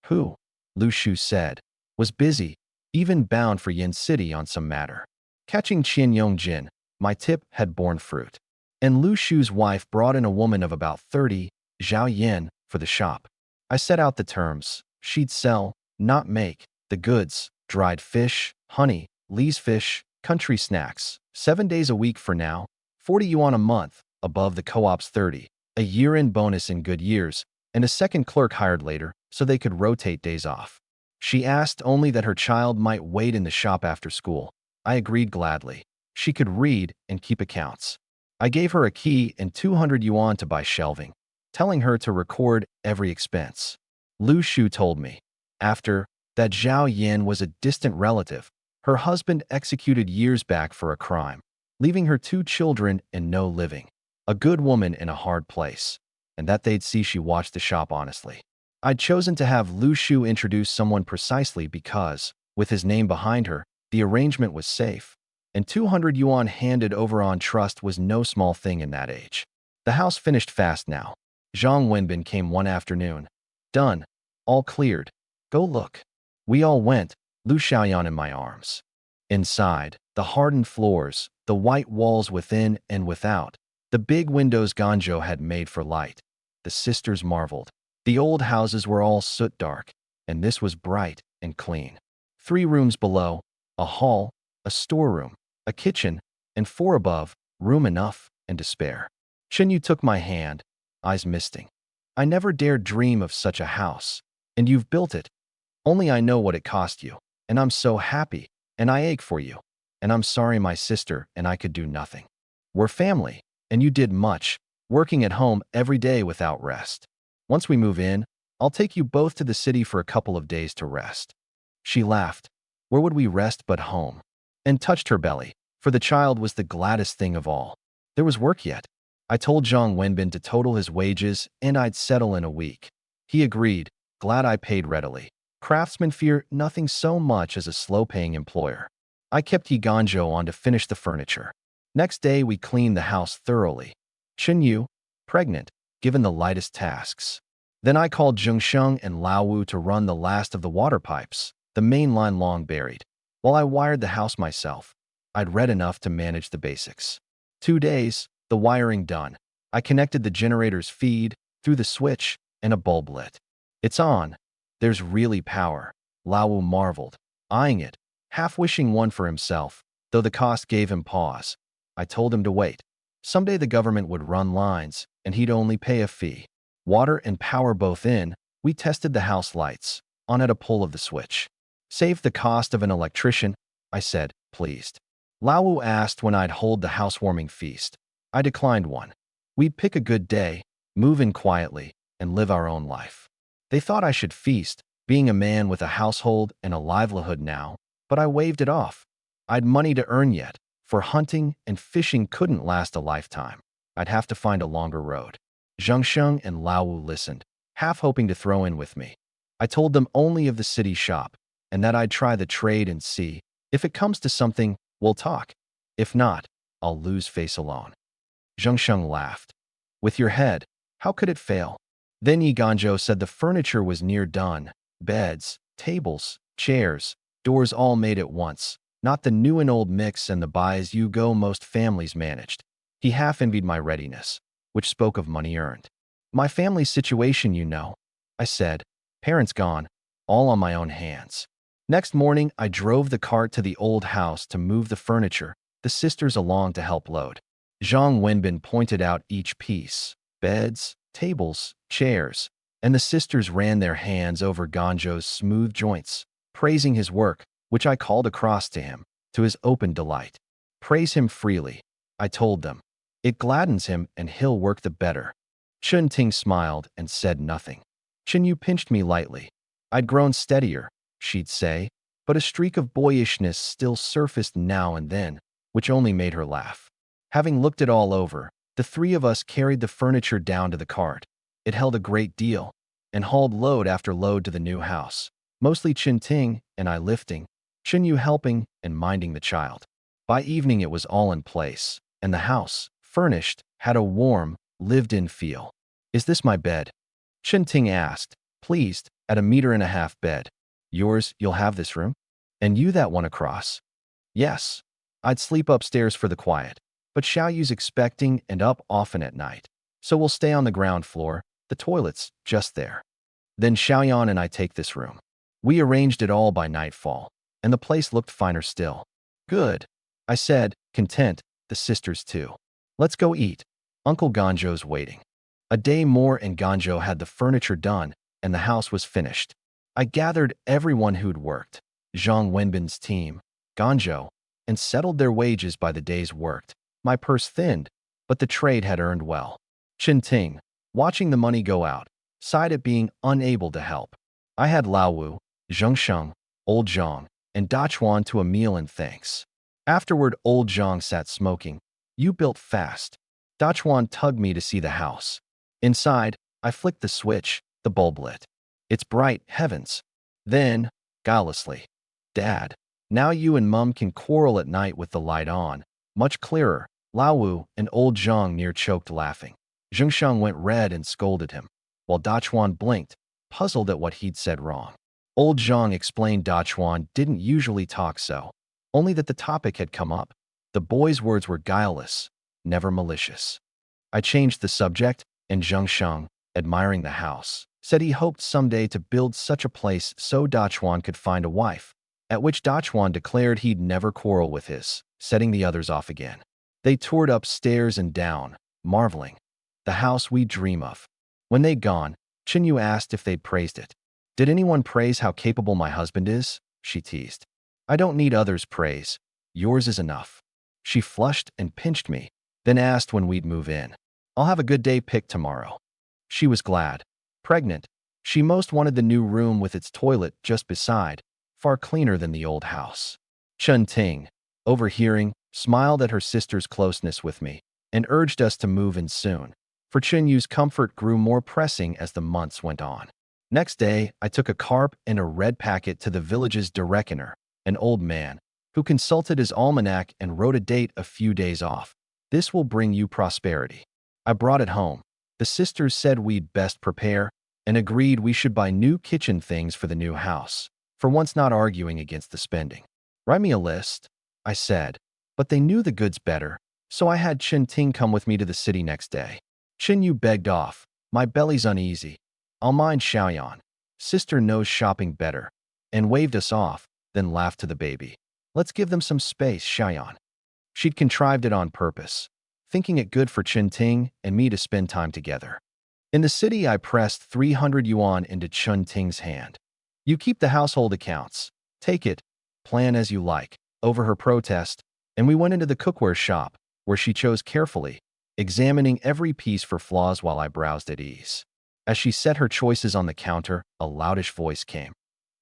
who, Lu Shu said, was busy, even bound for Yin City on some matter. Catching Qian Yongjin, my tip had borne fruit. And Lu Shu's wife brought in a woman of about 30, Zhao Yin, for the shop. I set out the terms. She'd sell, not make, the goods, dried fish, honey, Lee's fish, country snacks, 7 days a week for now, 40 yuan a month, above the co-op's 30, a year-end bonus in good years, and a second clerk hired later so they could rotate days off. She asked only that her child might wait in the shop after school. I agreed gladly. She could read and keep accounts. I gave her a key and 200 yuan to buy shelving, telling her to record every expense. Lu Shu told me, after, that Zhao Yin was a distant relative. Her husband executed years back for a crime, leaving her 2 children and no living. A good woman in a hard place, and that they'd see she watched the shop honestly. I'd chosen to have Lu Shu introduce someone precisely because, with his name behind her, the arrangement was safe, and 200 yuan handed over on trust was no small thing in that age. The house finished fast now. Zhang Wenbin came one afternoon. Done. All cleared. Go look. We all went, Lu Xiaoyan in my arms. Inside, the hardened floors, the white walls within and without, the big windows Ganzhou had made for light. The sisters marveled. The old houses were all soot dark, and this was bright and clean. 3 rooms below, a hall, a storeroom, a kitchen, and 4 above, room enough and to spare. Chenyu took my hand, eyes misting. I never dared dream of such a house, and you've built it. Only I know what it cost you, and I'm so happy, and I ache for you, and I'm sorry my sister and I could do nothing. We're family, and you did much, working at home every day without rest. Once we move in, I'll take you both to the city for a couple of days to rest. She laughed. Where would we rest but home? And touched her belly, for the child was the gladdest thing of all. There was work yet. I told Zhang Wenbin to total his wages and I'd settle in a week. He agreed, glad I paid readily. Craftsmen fear nothing so much as a slow-paying employer. I kept Yi Ganzhou on to finish the furniture. Next day we cleaned the house thoroughly. Chenyu, pregnant, given the lightest tasks. Then I called Zhengsheng and Laowu to run the last of the water pipes, the main line long buried. While I wired the house myself, I'd read enough to manage the basics. 2 days, the wiring done. I connected the generator's feed through the switch and a bulb lit. It's on. There's really power. Laowu marveled, eyeing it, half wishing one for himself, though the cost gave him pause. I told him to wait. Someday the government would run lines, and he'd only pay a fee. Water and power both in, we tested the house lights, on at a pull of the switch. Saved the cost of an electrician, I said, pleased. Laowu asked when I'd hold the housewarming feast. I declined one. We'd pick a good day, move in quietly, and live our own life. They thought I should feast, being a man with a household and a livelihood now, but I waved it off. I'd money to earn yet, for hunting and fishing couldn't last a lifetime. I'd have to find a longer road. Zhengsheng and Laowu listened, half hoping to throw in with me. I told them only of the city shop, and that I'd try the trade and see. If it comes to something, we'll talk. If not, I'll lose face alone. Zhengsheng laughed. With your head, how could it fail? Then Yi Ganzhou said the furniture was near done. Beds, tables, chairs, doors all made at once. Not the new and old mix and the buys you go most families managed. He half envied my readiness, which spoke of money earned. My family's situation, you know, I said. Parents gone, all on my own hands. Next morning, I drove the cart to the old house to move the furniture, the sisters along to help load. Zhang Wenbin pointed out each piece, beds, tables, chairs, and the sisters ran their hands over Ganzhou's smooth joints, praising his work, which I called across to him, to his open delight. Praise him freely, I told them. It gladdens him and he'll work the better. Chun Ting smiled and said nothing. Chenyu pinched me lightly. I'd grown steadier, she'd say, but a streak of boyishness still surfaced now and then, which only made her laugh. Having looked it all over, the 3 of us carried the furniture down to the cart. It held a great deal, and hauled load after load to the new house, mostly Chin Ting and I lifting, Chenyu helping and minding the child. By evening it was all in place, and the house, furnished, had a warm, lived-in feel. Is this my bed? Chin Ting asked, pleased, at a 1.5-meter bed. Yours, you'll have this room? And you that one across? Yes. I'd sleep upstairs for the quiet, but Xiaoyu's expecting and up often at night. So we'll stay on the ground floor, the toilet's just there. Then Xiaoyan and I take this room. We arranged it all by nightfall, and the place looked finer still. Good, I said, content, the sisters too. Let's go eat. Uncle Ganzhou's waiting. A day more and Ganzhou had the furniture done, and the house was finished. I gathered everyone who'd worked, Zhang Wenbin's team, Ganzhou, and settled their wages by the days worked. My purse thinned, but the trade had earned well. Chin Ting, watching the money go out, sighed at being unable to help. I had Laowu, Zhengsheng, Old Zhang, and Dachuan to a meal and thanks. Afterward, old Zhang sat smoking. You built fast. Dachuan tugged me to see the house. Inside, I flicked the switch, the bulb lit. It's bright, heavens. Then, guilelessly, Dad, now you and Mum can quarrel at night with the light on. Much clearer. Laowu and old Zhang near choked laughing. Zhengsheng went red and scolded him, while Dachuan blinked, puzzled at what he'd said wrong. Old Zhang explained Dachuan didn't usually talk so, only that the topic had come up. The boy's words were guileless, never malicious. I changed the subject, and Zhengsheng, admiring the house, said he hoped someday to build such a place so Dachuan could find a wife, at which Dachuan declared he'd never quarrel with his, setting the others off again. They toured upstairs and down, marveling. The house we dream of. When they'd gone, Chinyu asked if they'd praised it. Did anyone praise how capable my husband is? She teased. I don't need others' praise. Yours is enough. She flushed and pinched me, then asked when we'd move in. I'll have a good day picked tomorrow. She was glad. Pregnant, she most wanted the new room with its toilet just beside, far cleaner than the old house. Chun Ting, overhearing, smiled at her sister's closeness with me and urged us to move in soon, for Chinyu's comfort grew more pressing as the months went on. Next day, I took a carp and a red packet to the village's directioner, an old man, who consulted his almanac and wrote a date a few days off. This will bring you prosperity. I brought it home. The sisters said we'd best prepare and agreed we should buy new kitchen things for the new house, for once not arguing against the spending. Write me a list, I said, but they knew the goods better, so I had Chin Ting come with me to the city next day. Chin Yu begged off. My belly's uneasy. I'll mind Xiaoyan. Sister knows shopping better, and waved us off, then laughed to the baby. Let's give them some space, Xiaoyan. She'd contrived it on purpose, thinking it good for Chin Ting and me to spend time together. In the city, I pressed 300 yuan into Chun Ting's hand. You keep the household accounts. Take it. Plan as you like. Over her protest, and we went into the cookware shop, where she chose carefully, examining every piece for flaws while I browsed at ease. As she set her choices on the counter, a loudish voice came.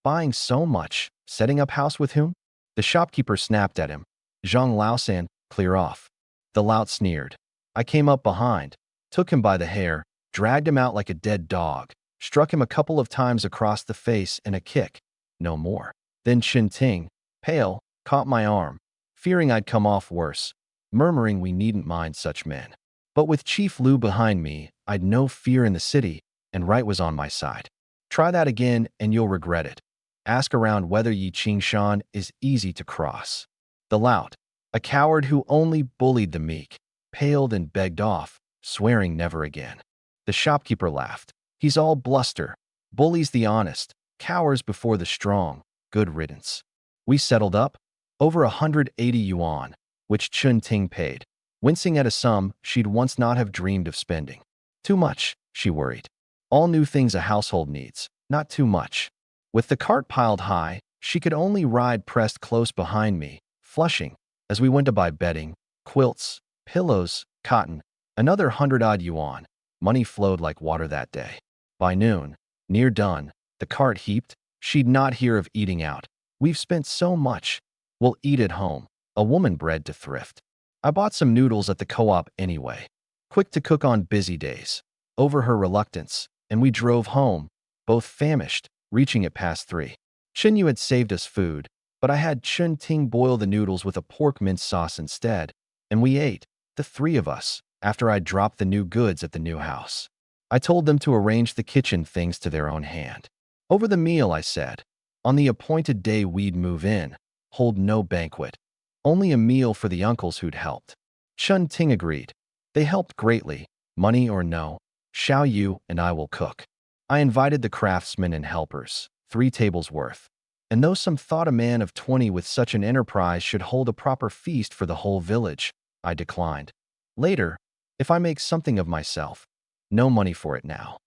Buying so much, setting up house with whom? The shopkeeper snapped at him. Zhang Laosan, clear off. The lout sneered. I came up behind, took him by the hair, dragged him out like a dead dog, struck him a couple of times across the face and a kick. No more. Then Chin Ting, pale, caught my arm, fearing I'd come off worse, murmuring we needn't mind such men. But with Chief Lu behind me, I'd no fear in the city, and right was on my side. Try that again and you'll regret it. Ask around whether Yi Qingshan is easy to cross. The lout, a coward who only bullied the meek, paled and begged off, swearing never again. The shopkeeper laughed. He's all bluster, bullies the honest, cowers before the strong, good riddance. We settled up, over 180 yuan, which Chun Ting paid, wincing at a sum she'd once not have dreamed of spending. Too much, she worried. All new things a household needs, not too much. With the cart piled high, she could only ride pressed close behind me, flushing, as we went to buy bedding, quilts, pillows, cotton, another 100-odd yuan. Money flowed like water that day. By noon, near done, the cart heaped. She'd not hear of eating out. We've spent so much. We'll eat at home. A woman bred to thrift. I bought some noodles at the co-op anyway. Quick to cook on busy days. Over her reluctance, and we drove home, both famished, reaching at past 3. Chinyu had saved us food, but I had Chun Ting boil the noodles with a pork mince sauce instead, and we ate, the 3 of us, after I'd dropped the new goods at the new house. I told them to arrange the kitchen things to their own hand. Over the meal, I said, on the appointed day we'd move in, hold no banquet, only a meal for the uncles who'd helped. Chun Ting agreed. They helped greatly, money or no. Xiao Yu and I will cook. I invited the craftsmen and helpers, 3 tables worth. And though some thought a man of 20 with such an enterprise should hold a proper feast for the whole village, I declined. Later, if I make something of myself. No money for it now.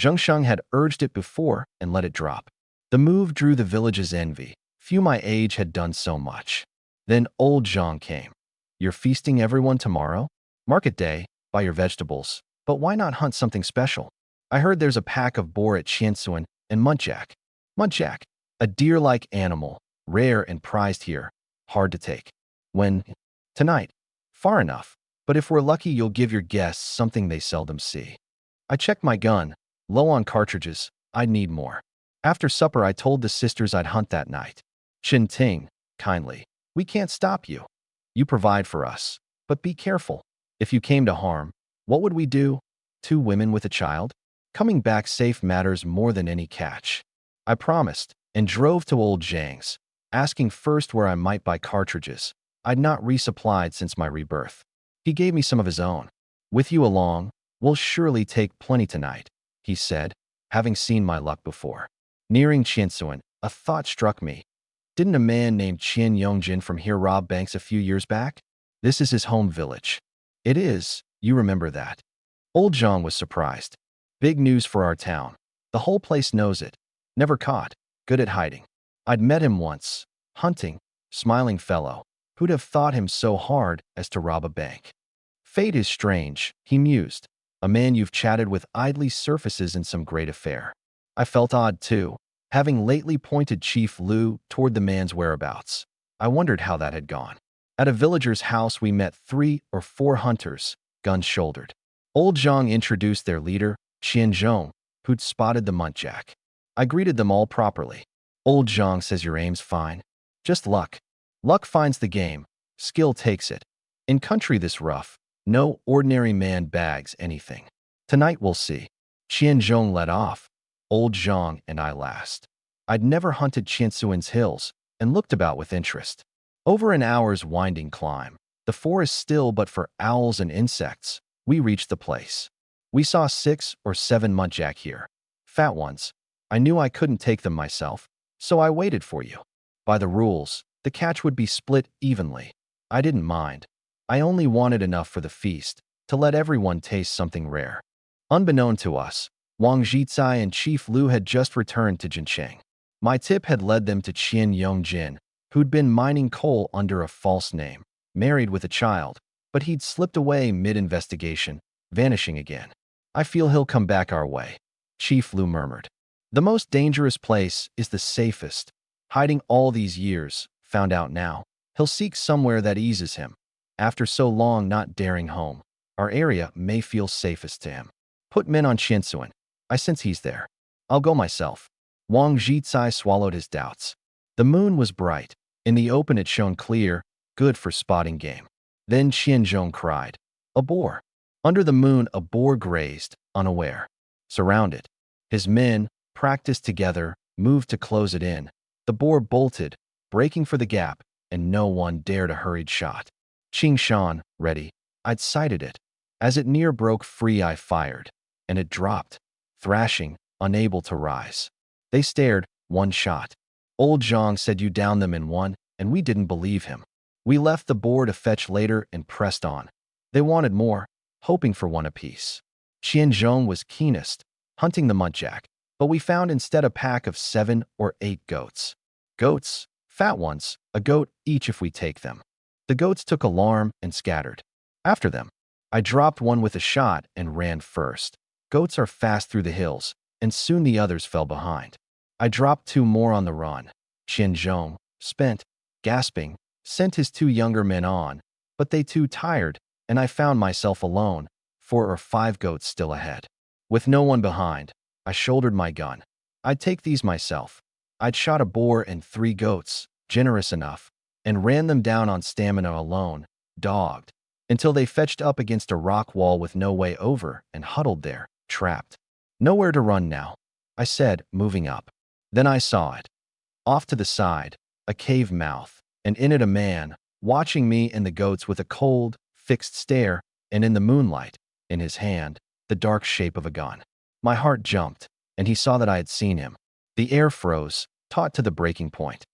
Zhengsheng had urged it before and let it drop. The move drew the village's envy. Few my age had done so much. Then old Zhang came. You're feasting everyone tomorrow? Market day, buy your vegetables. But why not hunt something special? I heard there's a pack of boar at Qiansuan and muntjac. Muntjac, a deer-like animal, rare and prized here, hard to take. When? Tonight. Far enough, but if we're lucky you'll give your guests something they seldom see. I checked my gun, low on cartridges, I'd need more. After supper I told the sisters I'd hunt that night. Chin Ting, kindly. We can't stop you. You provide for us. But be careful. If you came to harm, what would we do? 2 women with a child? Coming back safe matters more than any catch. I promised, and drove to old Zhang's, asking first where I might buy cartridges. I'd not resupplied since my rebirth. He gave me some of his own. With you along, we'll surely take plenty tonight, he said, having seen my luck before. Nearing Qiansuan, a thought struck me. Didn't a man named Qian Yongjin from here rob banks a few years back? This is his home village. It is, you remember that. Old Zhang was surprised. Big news for our town. The whole place knows it. Never caught, good at hiding. I'd met him once, hunting, smiling fellow. Who'd have thought him so hard as to rob a bank? Fate is strange, he mused. A man you've chatted with idly surfaces in some great affair. I felt odd too, having lately pointed Chief Lu toward the man's whereabouts. I wondered how that had gone. At a villager's house we met 3 or 4 hunters, guns shouldered. Old Zhang introduced their leader, Qian Zhong, who'd spotted the muntjac. I greeted them all properly. Old Zhang says your aim's fine. Just luck. Luck finds the game. Skill takes it. In country this rough, no ordinary man bags anything. Tonight we'll see. Qian Zhong led off. Old Zhang and I last. I'd never hunted Qiansuan's hills and looked about with interest. Over an hour's winding climb, the forest still but for owls and insects, we reached the place. We saw 6 or 7 muntjac here. Fat ones. I knew I couldn't take them myself, so I waited for you. By the rules, the catch would be split evenly. I didn't mind. I only wanted enough for the feast, to let everyone taste something rare. Unbeknown to us, Wang Zhicai and Chief Lu had just returned to Jincheng. My tip had led them to Qian Yongjin, who'd been mining coal under a false name, married with a child, but he'd slipped away mid-investigation, vanishing again. I feel he'll come back our way, Chief Lu murmured. The most dangerous place is the safest. Hiding all these years, found out now, he'll seek somewhere that eases him. After so long not daring home, our area may feel safest to him. Put men on Qiansuan. I sense he's there. I'll go myself. Wang Zhicai swallowed his doubts. The moon was bright. In the open it shone clear, good for spotting game. Then Qianzhong cried, a boar. Under the moon a boar grazed, unaware. Surrounded. His men, practiced together, moved to close it in. The boar bolted, breaking for the gap, and no one dared a hurried shot. Qing Shan, ready. I'd sighted it. As it near broke free I fired, and it dropped, thrashing, unable to rise. They stared, one shot. Old Zhang said you downed them in one, and we didn't believe him. We left the boar to fetch later and pressed on. They wanted more, hoping for one apiece. Qianzhong was keenest, hunting the muntjac, but we found instead a pack of 7 or 8 goats. Goats, fat ones, a goat each if we take them. The goats took alarm and scattered. After them, I dropped one with a shot and ran first. Goats are fast through the hills, and soon the others fell behind. I dropped 2 more on the run. Qianzhong, spent, gasping, sent his 2 younger men on, but they too tired, and I found myself alone, 4 or 5 goats still ahead. With no one behind, I shouldered my gun. I'd take these myself. I'd shot a boar and 3 goats, generous enough, and ran them down on stamina alone, dogged, until they fetched up against a rock wall with no way over and huddled there, trapped. Nowhere to run now, I said, moving up. Then I saw it. Off to the side, a cave mouth, and in it a man, watching me and the goats with a cold, fixed stare, and in the moonlight, in his hand, the dark shape of a gun. My heart jumped, and he saw that I had seen him. The air froze, taut to the breaking point.